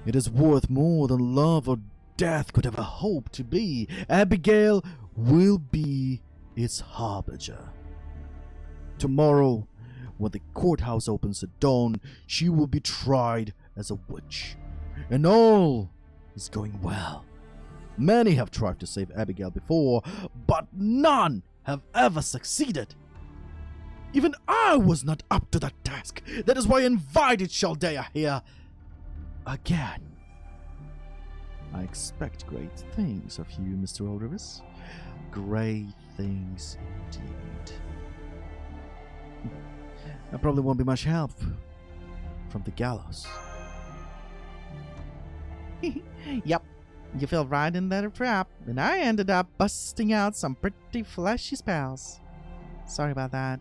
It is worth more than love or death could ever hope to be. Abigail will be its harbinger. Tomorrow, when the courthouse opens at dawn, she will be tried as a witch. And all is going well. Many have tried to save Abigail before, but none have ever succeeded. Even I was not up to that task. That is why I invited Chaldea here again. I expect great things of you, Mr. Oldervis. Great things indeed. I probably won't be much help from the gallows. Yep, you fell right in that trap, and I ended up busting out some pretty flashy spells. Sorry about that.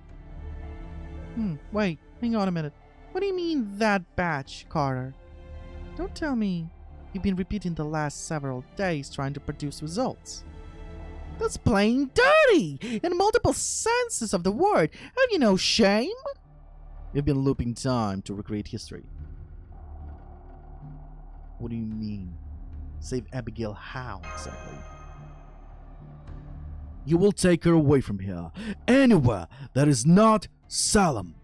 Wait, hang on a minute. What do you mean, that batch, Carter? Don't tell me you've been repeating the last several days trying to produce results. That's plain dirty, in multiple senses of the word. Have you no shame? You've been looping time to recreate history. What do you mean? Save Abigail how, exactly? You will take her away from here, anywhere that is not Salem.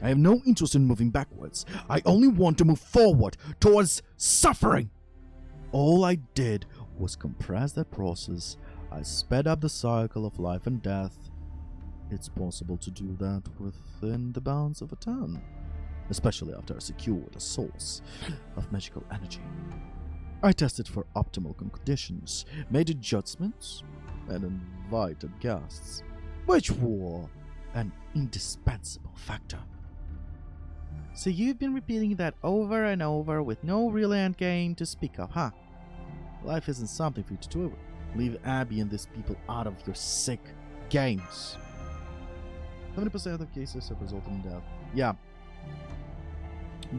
I have no interest in moving backwards. I only want to move forward towards suffering. All I did was compress that process. I sped up the cycle of life and death. It's possible to do that within the bounds of a turn, especially after I secured a source of magical energy. I tested for optimal conditions, made adjustments, and invited guests, which were an indispensable factor. So you've been repeating that over and over with no real endgame to speak of, huh? Life isn't something for you to do. Leave Abby and these people out of your sick games. 70% of cases have resulted in death. Yeah.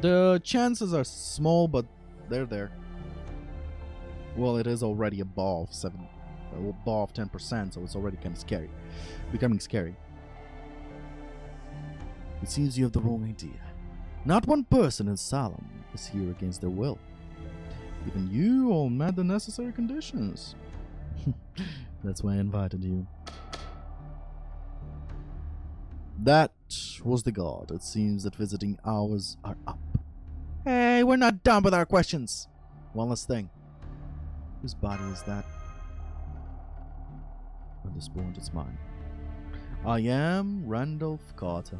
The chances are small, but they're there. Well, it is already above 10%, so it's already kind of scary. Becoming scary. It seems you have the wrong idea. Not one person in Salem is here against their will. Even you all met the necessary conditions. That's why I invited you. That was the god. It seems that visiting hours are up. Hey, we're not done with our questions. One last thing. Whose body is that? At this point, it's mine. I am Randolph Carter.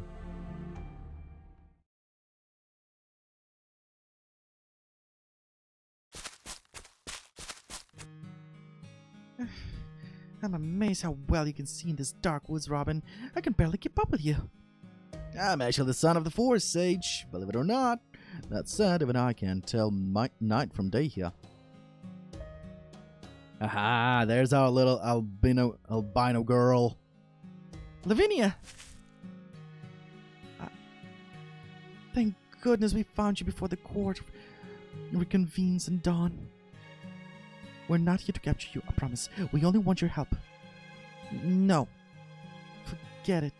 I'm amazed how well you can see in this dark woods, Robin. I can barely keep up with you. I'm actually the son of the Forest Sage, believe it or not. That said, even I can tell night from day here. Aha, there's our little albino girl. Lavinia! Thank goodness we found you before the court reconvenes in dawn. We're not here to capture you, I promise. We only want your help. No. Forget it.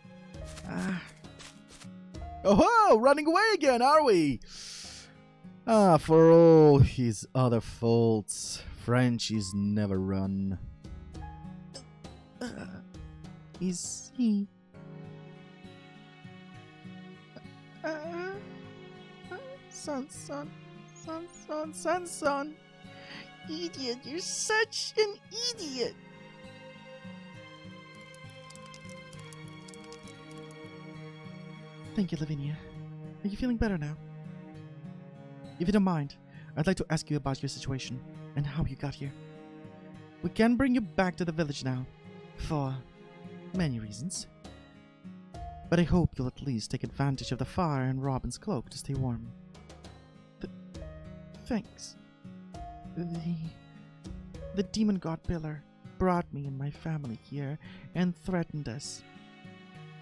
Oh, running away again, are we? For all his other faults, Frenchie's never run. Is he? Son. Idiot, you're such an idiot. Thank you, Lavinia. Are you feeling better now? If you don't mind, I'd like to ask you about your situation and how you got here. We can bring you back to the village now, for many reasons. But I hope you'll at least take advantage of the fire and Robin's cloak to stay warm. Thanks. The demon god pillar brought me and my family here and threatened us.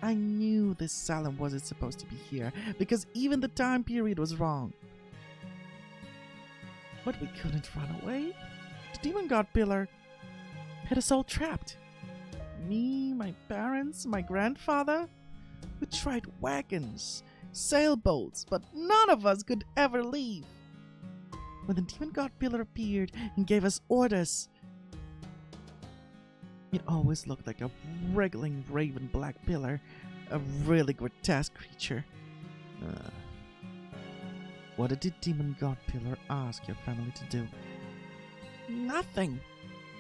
I knew this Salem wasn't supposed to be here because even the time period was wrong. But we couldn't run away. The demon god pillar had us all trapped. Me, my parents, my grandfather. We tried wagons, sailboats, but none of us could ever leave. When the demon god pillar appeared and gave us orders, it always looked like a wriggling raven black pillar, a really grotesque creature. What did the demon god pillar ask your family to do? Nothing.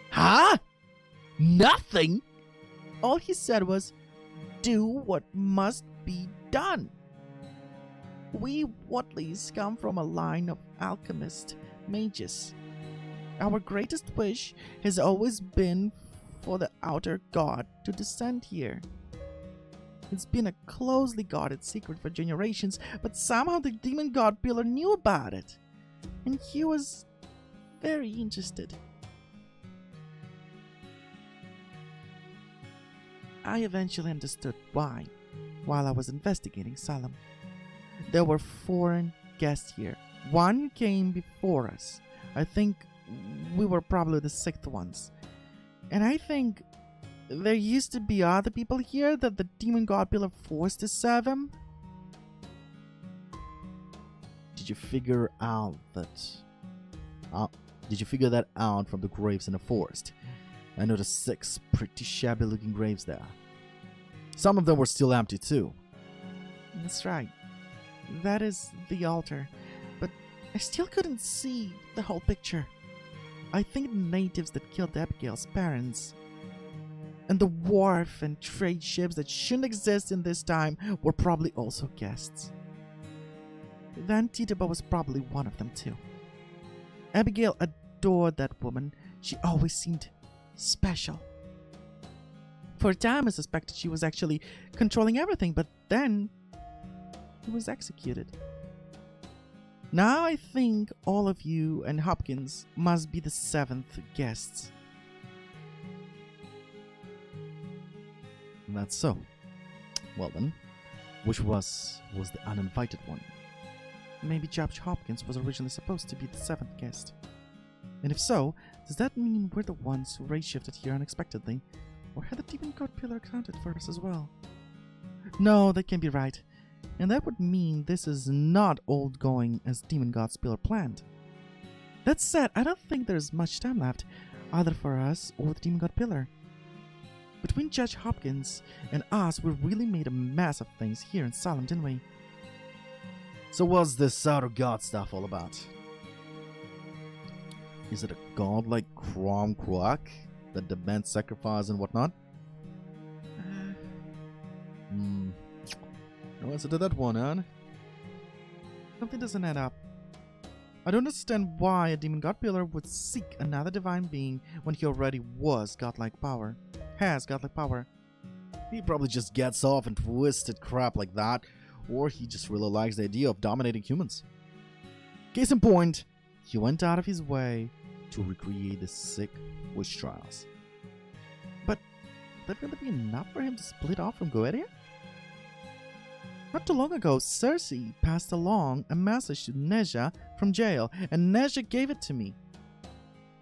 Huh? Nothing? All he said was, do what must be done. We Whatleys come from a line of alchemists, mages. Our greatest wish has always been for the outer god to descend here. It's been a closely guarded secret for generations, but somehow the demon god pillar knew about it. And he was very interested. I eventually understood why, while I was investigating Salem. There were foreign guests here. One came before us. I think we were probably the sixth ones. And I think there used to be other people here that the demon god pillar forced to serve him. Did you figure out that? Did you figure that out from the graves in the forest? I noticed 6 pretty shabby-looking graves there. Some of them were still empty too. That's right. That is the altar. But I still couldn't see the whole picture. I think the natives that killed Abigail's parents and the wharf and trade ships that shouldn't exist in this time were probably also guests. Van Titaba was probably one of them too. Abigail adored that woman. She always seemed special. For a time I suspected she was actually controlling everything, but then he was executed. Now I think all of you and Hopkins must be the 7th guests. That's so. Well then, which was the uninvited one? Maybe Judge Hopkins was originally supposed to be the 7th guest. And if so, does that mean we're the ones who race-shifted here unexpectedly? Or had the demon god pillar accounted for us as well? No, that can't be right. And that would mean this is not all going as demon god's pillar planned. That said, I don't think there's much time left, either for us or the demon god pillar. Between Judge Hopkins and us, we really made a mess of things here in Salem, didn't we? So what's this outer god stuff all about? Is it a god like Crom Croak that demands sacrifice and whatnot? No answer to that one, huh? Something doesn't add up. I don't understand why a demon god pillar would seek another divine being when he already has godlike power. He probably just gets off and twisted crap like that, or he just really likes the idea of dominating humans. Case in point, he went out of his way to recreate the sick witch trials. But would that really be enough for him to split off from Goetia? Not too long ago, Cersei passed along a message to Neja from jail, and Neja gave it to me.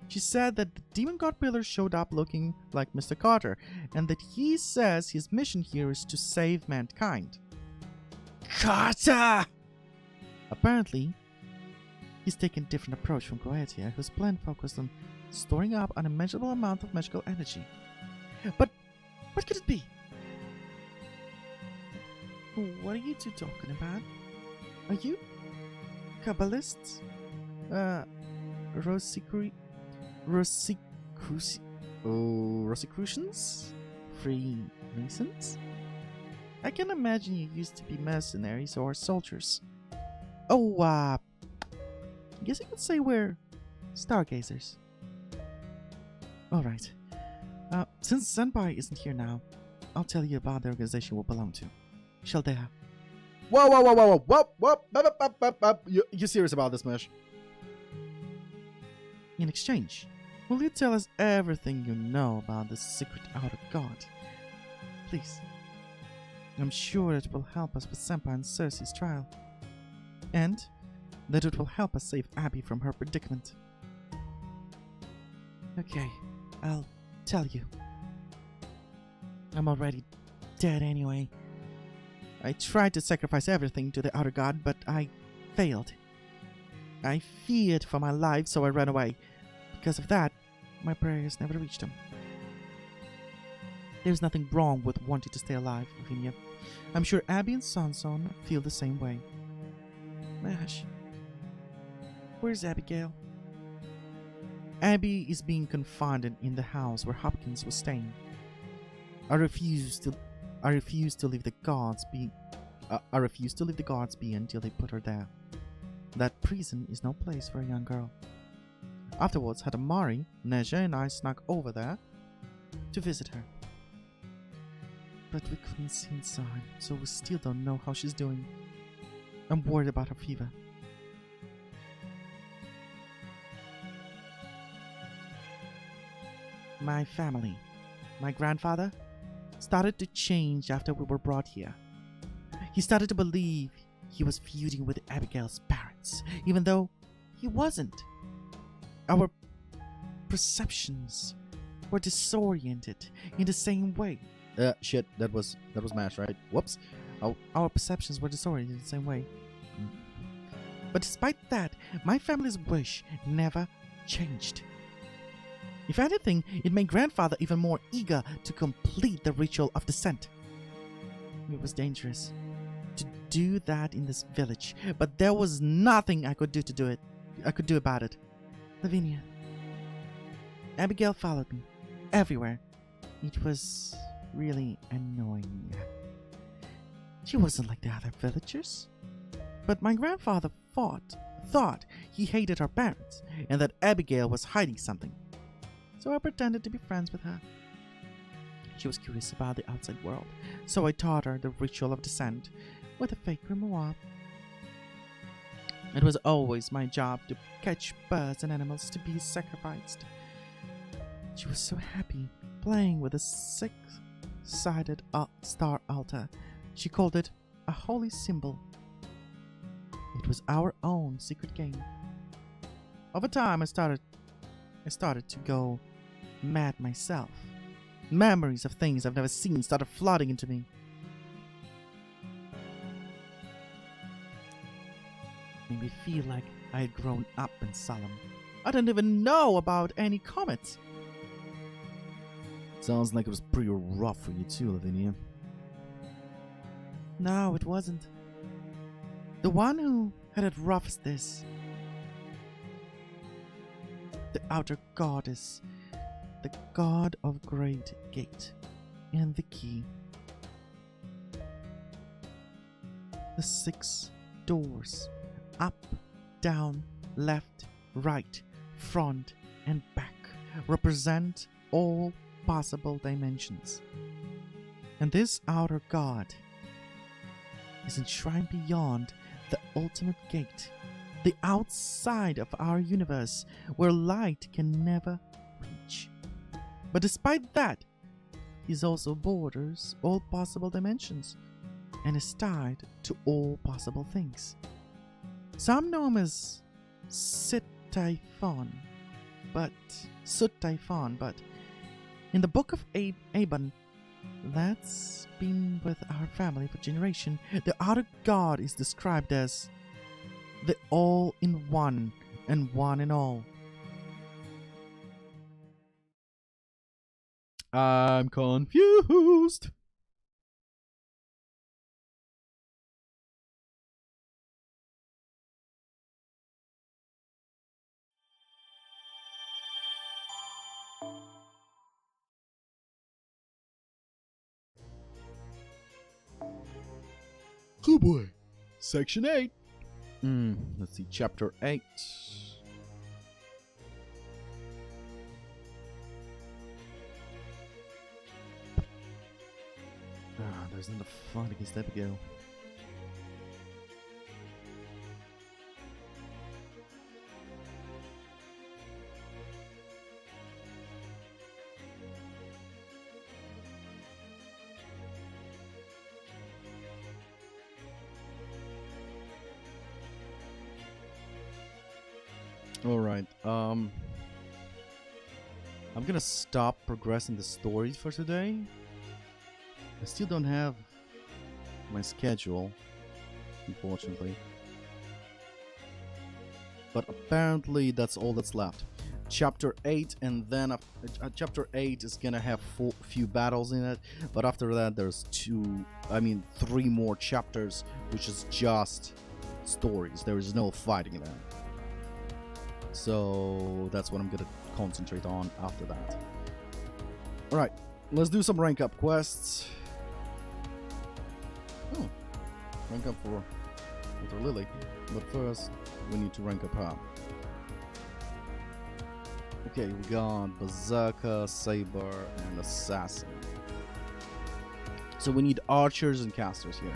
She said that the demon god pillar showed up looking like Mr. Carter, and that he says his mission here is to save mankind. Carter! Apparently, he's taken a different approach from Goetia, whose plan focused on storing up an immeasurable amount of magical energy. But what could it be? What are you two talking about? Are you Kabbalists? Rosicrucians? Freemasons? I can imagine you used to be mercenaries or soldiers. Oh, I guess you could say we're stargazers. Alright. Since Senpai isn't here now, I'll tell you about the organization we belong to. Shaldea. Whoa. You serious about this, Mesh? In exchange, will you tell us everything you know about the secret outer god? Please. I'm sure it will help us with Senpai and Cersei's trial. And that it will help us save Abby from her predicament. Okay, I'll tell you. I'm already dead anyway. I tried to sacrifice everything to the outer god, but I failed. I feared for my life, so I ran away. Because of that, my prayers never reached him. There's nothing wrong with wanting to stay alive, Lavinia. I'm sure Abby and Sanson feel the same way. Mash, where's Abigail? Abby is being confined in the house where Hopkins was staying. I refuse to leave the guards be. I refuse to leave the guards be until they put her there. That prison is no place for a young girl. Afterwards, Hadamari, Neja, and I snuck over there to visit her. but we couldn't see inside, so we still don't know how she's doing. I'm worried about her fever. My family, my grandfather, started to change after we were brought here. He started to believe he was feuding with Abigail's parents, even though he wasn't. Our perceptions were disoriented in the same way. Shit, that was MASH, right? Whoops. Our perceptions were disoriented in the same way. But despite that, my family's wish never changed. If anything, it made grandfather even more eager to complete the ritual of descent. It was dangerous to do that in this village, but there was nothing I could do about it. Lavinia. Abigail followed me everywhere. It was really annoying. She wasn't like the other villagers. But my grandfather thought he hated her parents and that Abigail was hiding something. So I pretended to be friends with her. She was curious about the outside world, so I taught her the ritual of descent with a fake grimoire. It was always my job to catch birds and animals to be sacrificed. She was so happy playing with a six-sided star altar. She called it a holy symbol. It was our own secret game. Over time, I started to go mad myself. Memories of things I've never seen started flooding into me. Made me feel like I had grown up in Salem. I didn't even know about any comets. Sounds like it was pretty rough for you too, Lavinia. No, it wasn't. The one who had it rough is this. The outer goddess, the god of Great Gate, and the key. The 6 doors, up, down, left, right, front, and back, represent all possible dimensions. And this outer god is enshrined beyond the ultimate gate, the outside of our universe where light can never reach. But despite that, he also borders all possible dimensions and is tied to all possible things. Some know him as Sut-Typhon, but in the book of Aban, that's been with our family for generations, the outer god is described as the all-in-one and one-in-all. I'm confused. Oh boy. Section 8. Let's see, chapter 8. There's not a fight against Abigail. Alright, I'm gonna stop progressing the stories for today. I still don't have my schedule, unfortunately. But apparently that's all that's left. Chapter 8, and then Chapter 8 is gonna have few battles in it, but after that there's 3 more chapters, which is just stories. There is no fighting in them. So that's what I'm gonna concentrate on after that. Alright, let's do some rank up quests. Rank up for Lily, but first we need to rank up her. Okay, we got Berserker, Saber, and Assassin. So we need archers and casters here.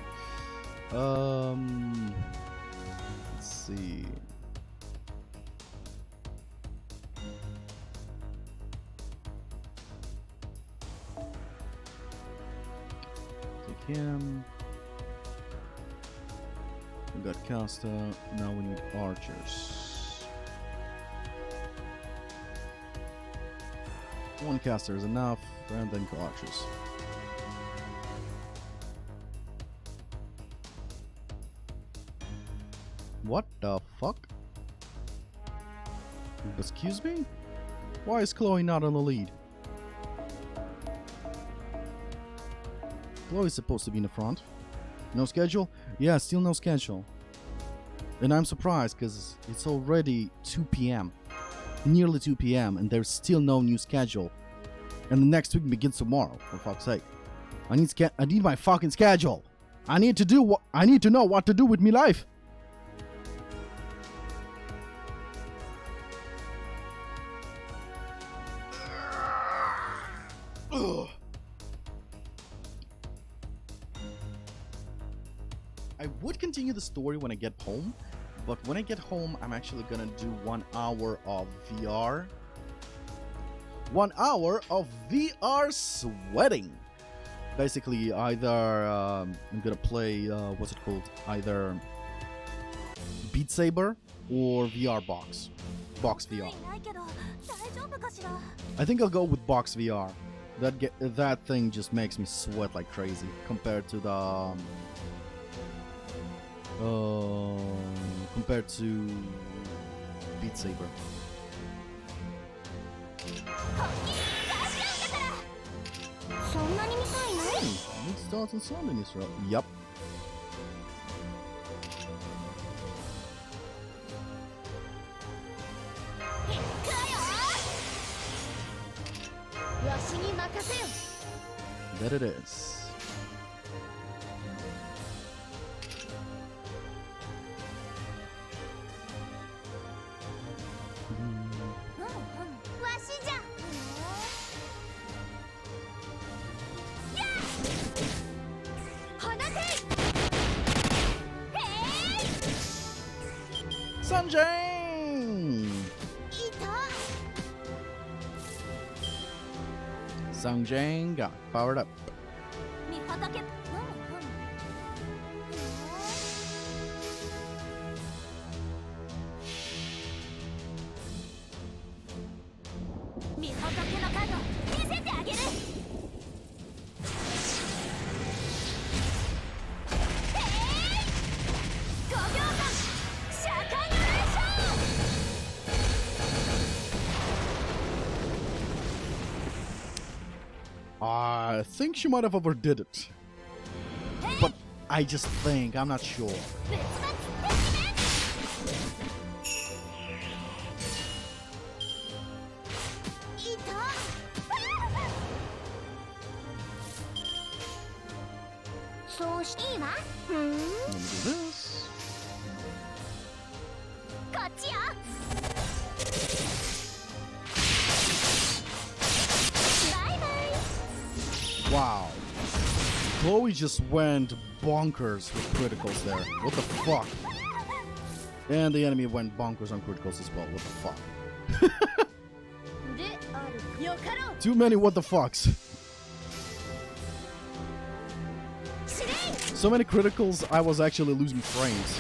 Let's see. Take him. We got caster. Now we need archers. One caster is enough, and then go archers. What the fuck? Excuse me? Why is Chloe not on the lead? Chloe's supposed to be in the front. No schedule? Yeah, still no schedule. And I'm surprised because it's already 2 p.m. Nearly 2 p.m. and there's still no new schedule. And the next week begins tomorrow, for fuck's sake. I need my fucking schedule. I need to know what to do with me life. Ugh. I would continue the story when I get home, but when I get home, I'm actually gonna do 1 hour of VR. 1 hour of VR sweating. Basically, either I'm gonna play what's it called? Either Beat Saber or VR Box VR. I think I'll go with Box VR. That thing just makes me sweat like crazy compared to the compared to Beat Saber. It starts on Sunday, Israel. Yup. That it is. Sanjang! Sanjang got powered up. I think she might have overdid it. But I just think, I'm not sure. Let me do this. Wow. Chloe just went bonkers with criticals there. What the fuck? And the enemy went bonkers on criticals as well. What the fuck? Too many what the fucks. So many criticals, I was actually losing frames.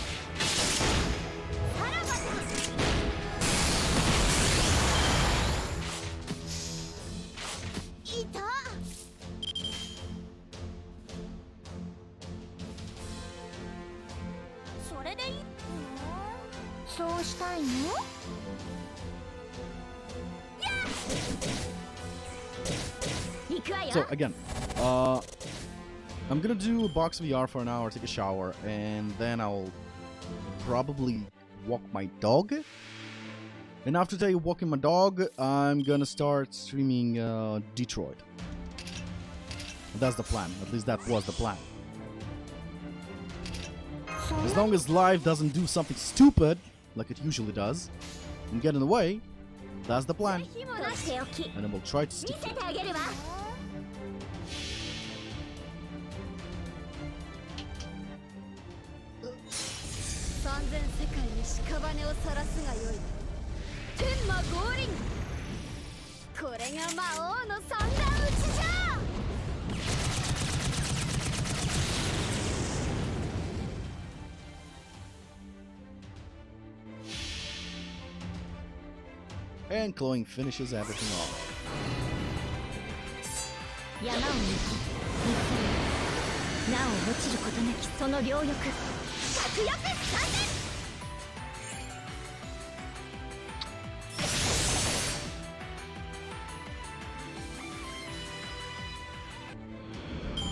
So again, I'm gonna do a box VR for an hour, take a shower, and then I'll probably walk my dog. And after walking my dog, I'm gonna start streaming Detroit. That's the plan. At least that was the plan. As long as live doesn't do something stupid, like it usually does, and get in the way, that's the plan. And then we'll try to stick to it. 屍を晒すがよい。天魔降臨。これが魔王の三段撃ちじゃ。And Chloe finishes everything off. 山を抜き、なお落ちることなきその両翼、確約参戦。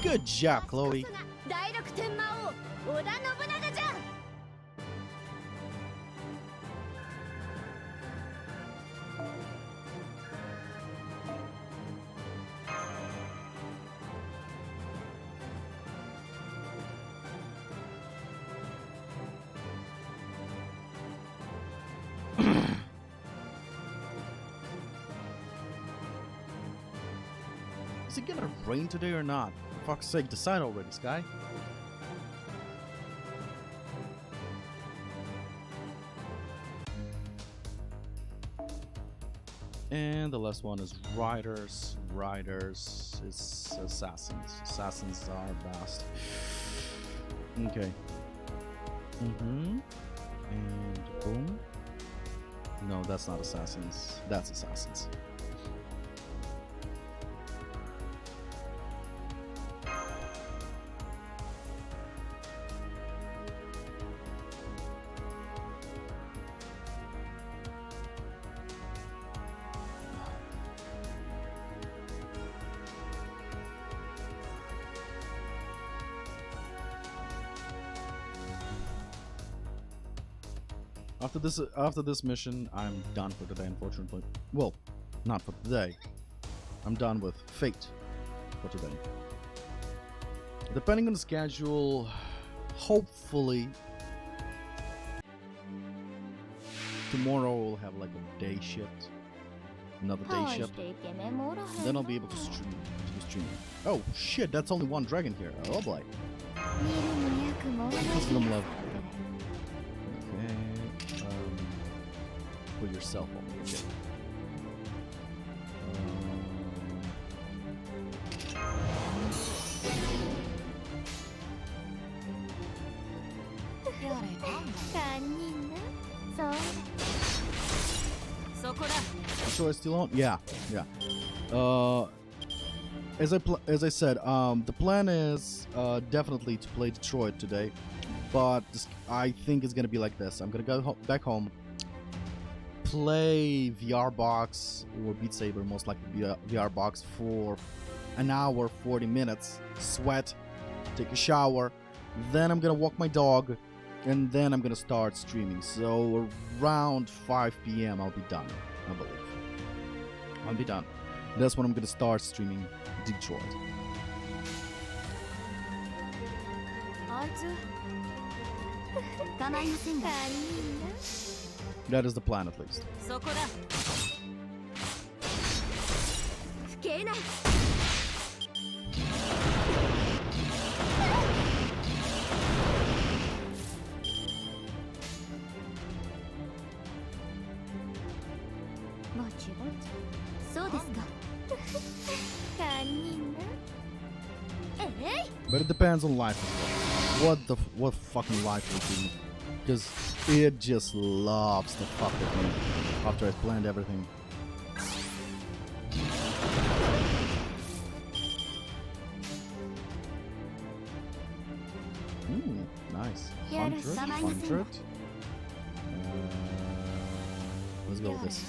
Good job, Chloe. 第六天魔王織田信長じゃ。Is it gonna rain today or not? For fuck's sake, decide already, Sky. And the last one is riders. Riders is assassins. Assassins are best. Okay. And boom. No, that's not assassins. That's assassins. After this mission, I'm done for today, unfortunately. Well, not for today. I'm done with Fate for today. Depending on the schedule, hopefully tomorrow we'll have like a day shift, another day shift. Then I'll be able to stream. Oh shit! That's only one dragon here. Oh boy. Custom love. Put yourself on the ship. So I still on? Yeah. As I said, the plan is definitely to play Detroit today, but I think it's gonna be like this. I'm gonna go back home. Play VR Box or Beat Saber, most likely VR Box for an hour, 40 minutes, sweat, take a shower, then I'm gonna walk my dog, and then I'm gonna start streaming. So around 5 p.m. I'll be done, I believe. I'll be done. That's when I'm gonna start streaming Detroit. That is the plan, at least. But it depends on life as well. What fucking life will be. Because it just loves to fuck with me after I've planned everything. Nice. 100. Let's go with this.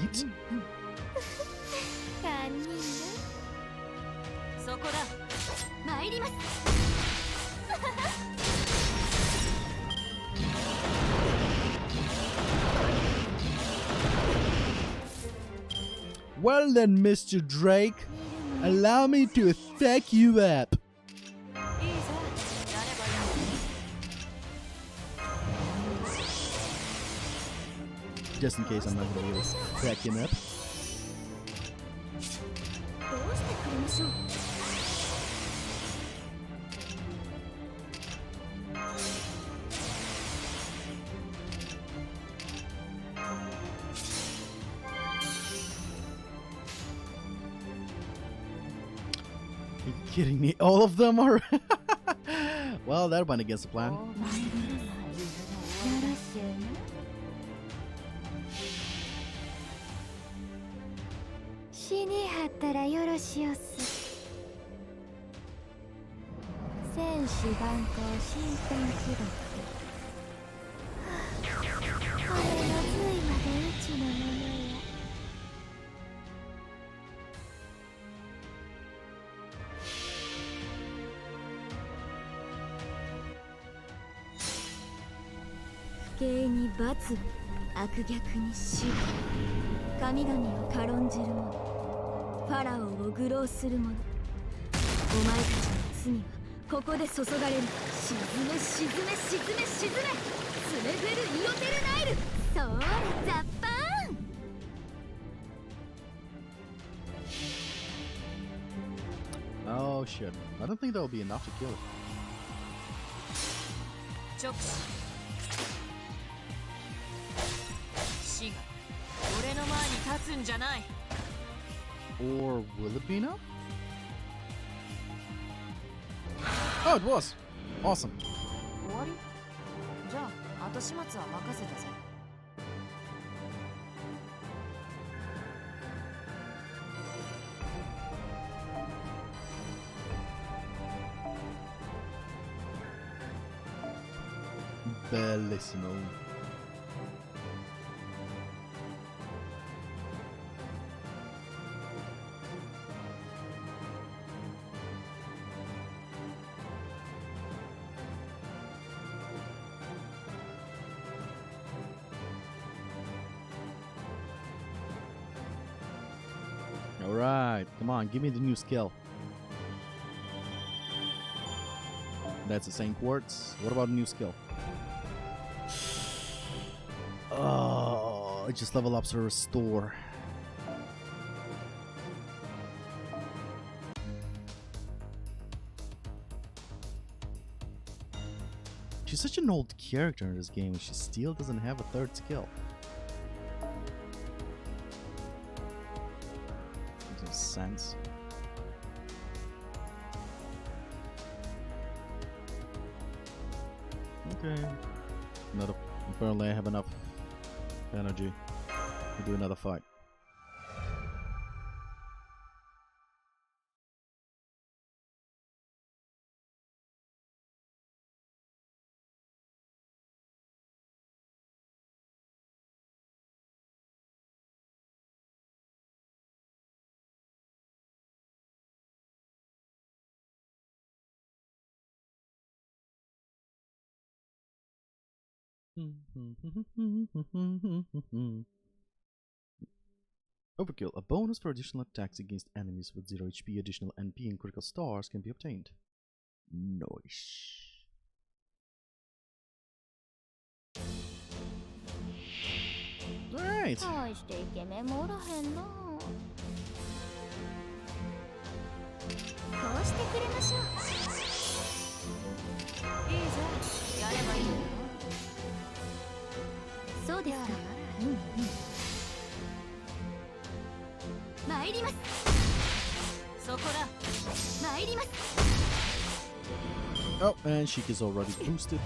Yeet. Well then, Mr. Drake, allow me to thank you up. Just in case I'm not gonna be able to back him up. どうしてくれましょう。Are you kidding me? All of them are. Well, that went against the plan. よろしゅうな。死にはったらよろしおす。戦士番号新編記録。これの髄までうちのものや。不敬に罰を、悪逆に死を、神々を軽んじる者、ファラオを愚弄する者、お前たちの罪はここで注がれる。沈め沈め沈め沈め、スメフェルイオテルナイル、そーらザッパーン。 Oh shit. I don't think that will be enough to kill it. 直視死が俺の前に立つんじゃない。 Or will it be enough? Oh, it was! Awesome. 終わり？じゃあ後始末は任せたぜ。Bellissimo. Alright, come on, give me the new skill. That's the same quartz. What about a new skill? Oh, just level ups or restore. She's such an old character in this game and she still doesn't have a third skill. Makes no sense. Okay. Apparently I have enough energy to do another fight. Overkill. A bonus for additional attacks against enemies with 0 HP, additional NP, and critical stars can be obtained. Nice. Alright. 大してイケメンもおらへんな。こうしてくれましょう。いいじゃん、やればいいのよ。そうですか。うんうん。参ります。そこだ。参ります。 Oh, and Sheik is already boosted.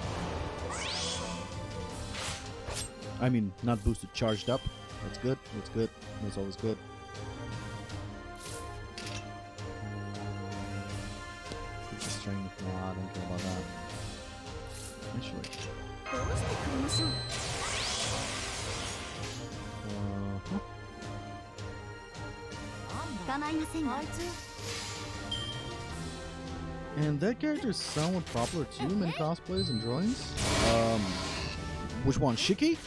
I mean, not boosted, charged up. That's good. That's good. That's always good. Keep the strength. No, I don't care about that. Actually. どうしてくれましょう。構いませんが。あいつ And that character is somewhat popular too in cosplays and drawings. Which one? Shiki?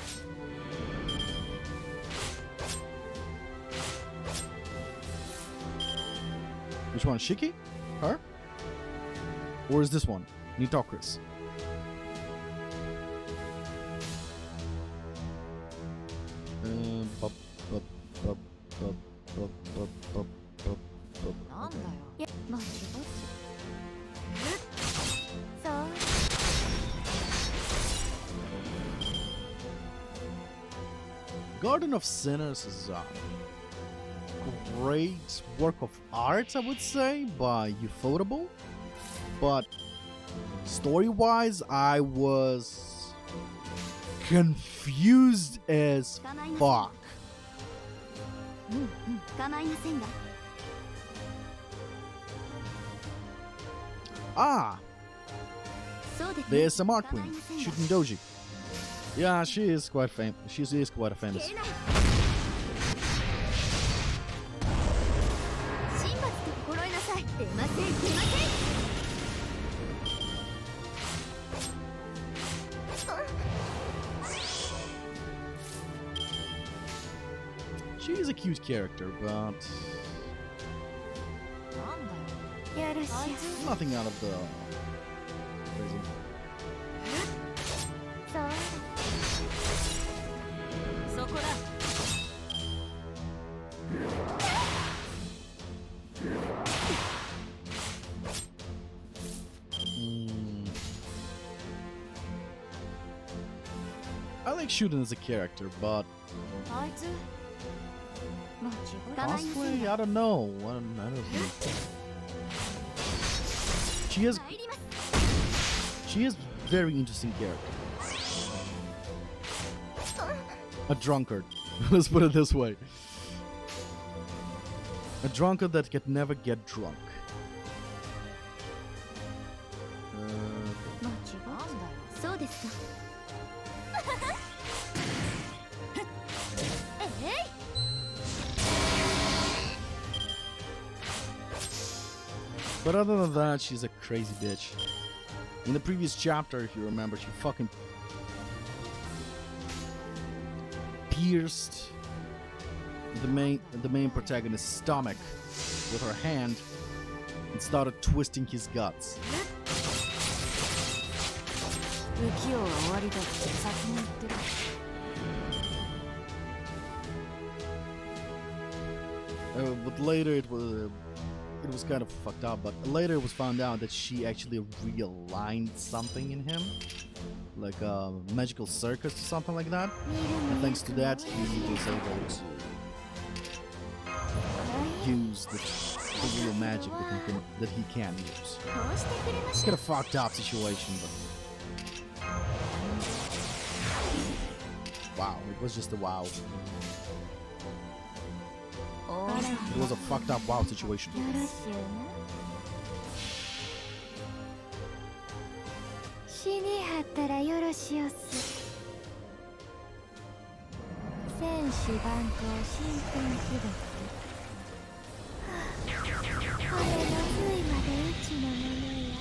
Which one? Shiki? Her? Or is this one? Garden of Sinners is a great work of art, I would say, by Ufotable. But story-wise, I was confused as fuck. 構いませんが Ah, そうです there's Samar Queen, shooting Doji. Yeah, she is quite famous. She is quite famous. 神罰と心得なさい出ません出ません She is a cute character, but なんだよよろしい nothing out of the crazy. そうそこだ I like Shuden as a character, but あいつ間違い cosplay, I don't know. I don't know. She has 入ります She is very interesting character. A drunkard. Let's put it this way. A drunkard that can never get drunk. 間違いなんだよそうですかえい But other than that, she's a crazy bitch. In the previous chapter, if you remember, she fucking pierced the main protagonist's stomach with her hand and started twisting his guts. 不器用は終わりだって先に言ってる But later it was kind of fucked up. But later it was found out that she actually realigned something in him, like a magical circus or something like that. And thanks to that, he was able to use the real magic that he can use. こうしてくれま It's し kind of fucked up situation, but wow, it was just a wow. おー It was a fucked up wow situation. よろしゅうな死にはったらよろしおす戦士番頭新天気力これの髄までうちのものや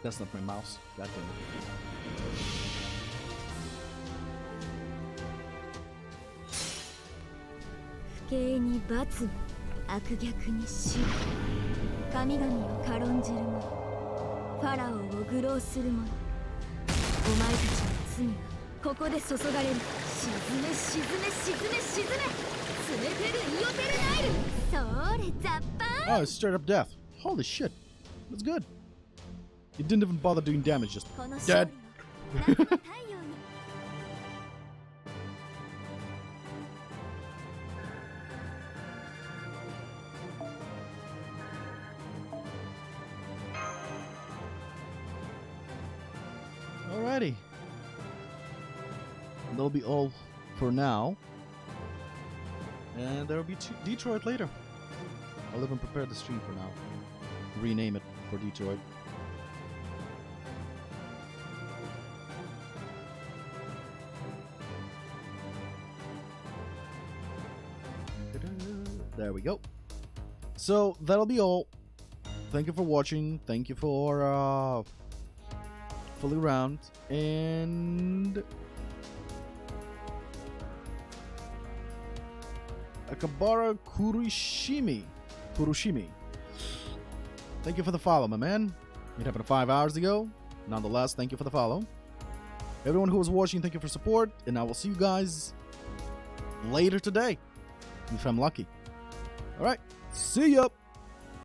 That's not my mouse. God damn it. 不敬に罰も悪逆に死神々を軽んじる者ファラオを愚弄する者お前たちの罪がここで注がれる沈め沈め沈め沈め冷てるイオテルナイルそれザッパー Oh, it's straight up death. Holy shit. That's good. It didn't even bother doing damage, just この勝 dead. 利を夏の太陽に Alrighty. That'll be all for now. And there'll be Detroit later. I'll even prepare the stream for now. Rename it for Detroit. There we go. So that'll be all. Thank you for watching. Thank you for fully around, and Akabara Kurushimi. Thank you for the follow, my man. It happened 5 hours ago. Nonetheless, thank you for the follow. Everyone who was watching, thank you for support, and I will see you guys later today, if I'm lucky. Alright, see ya!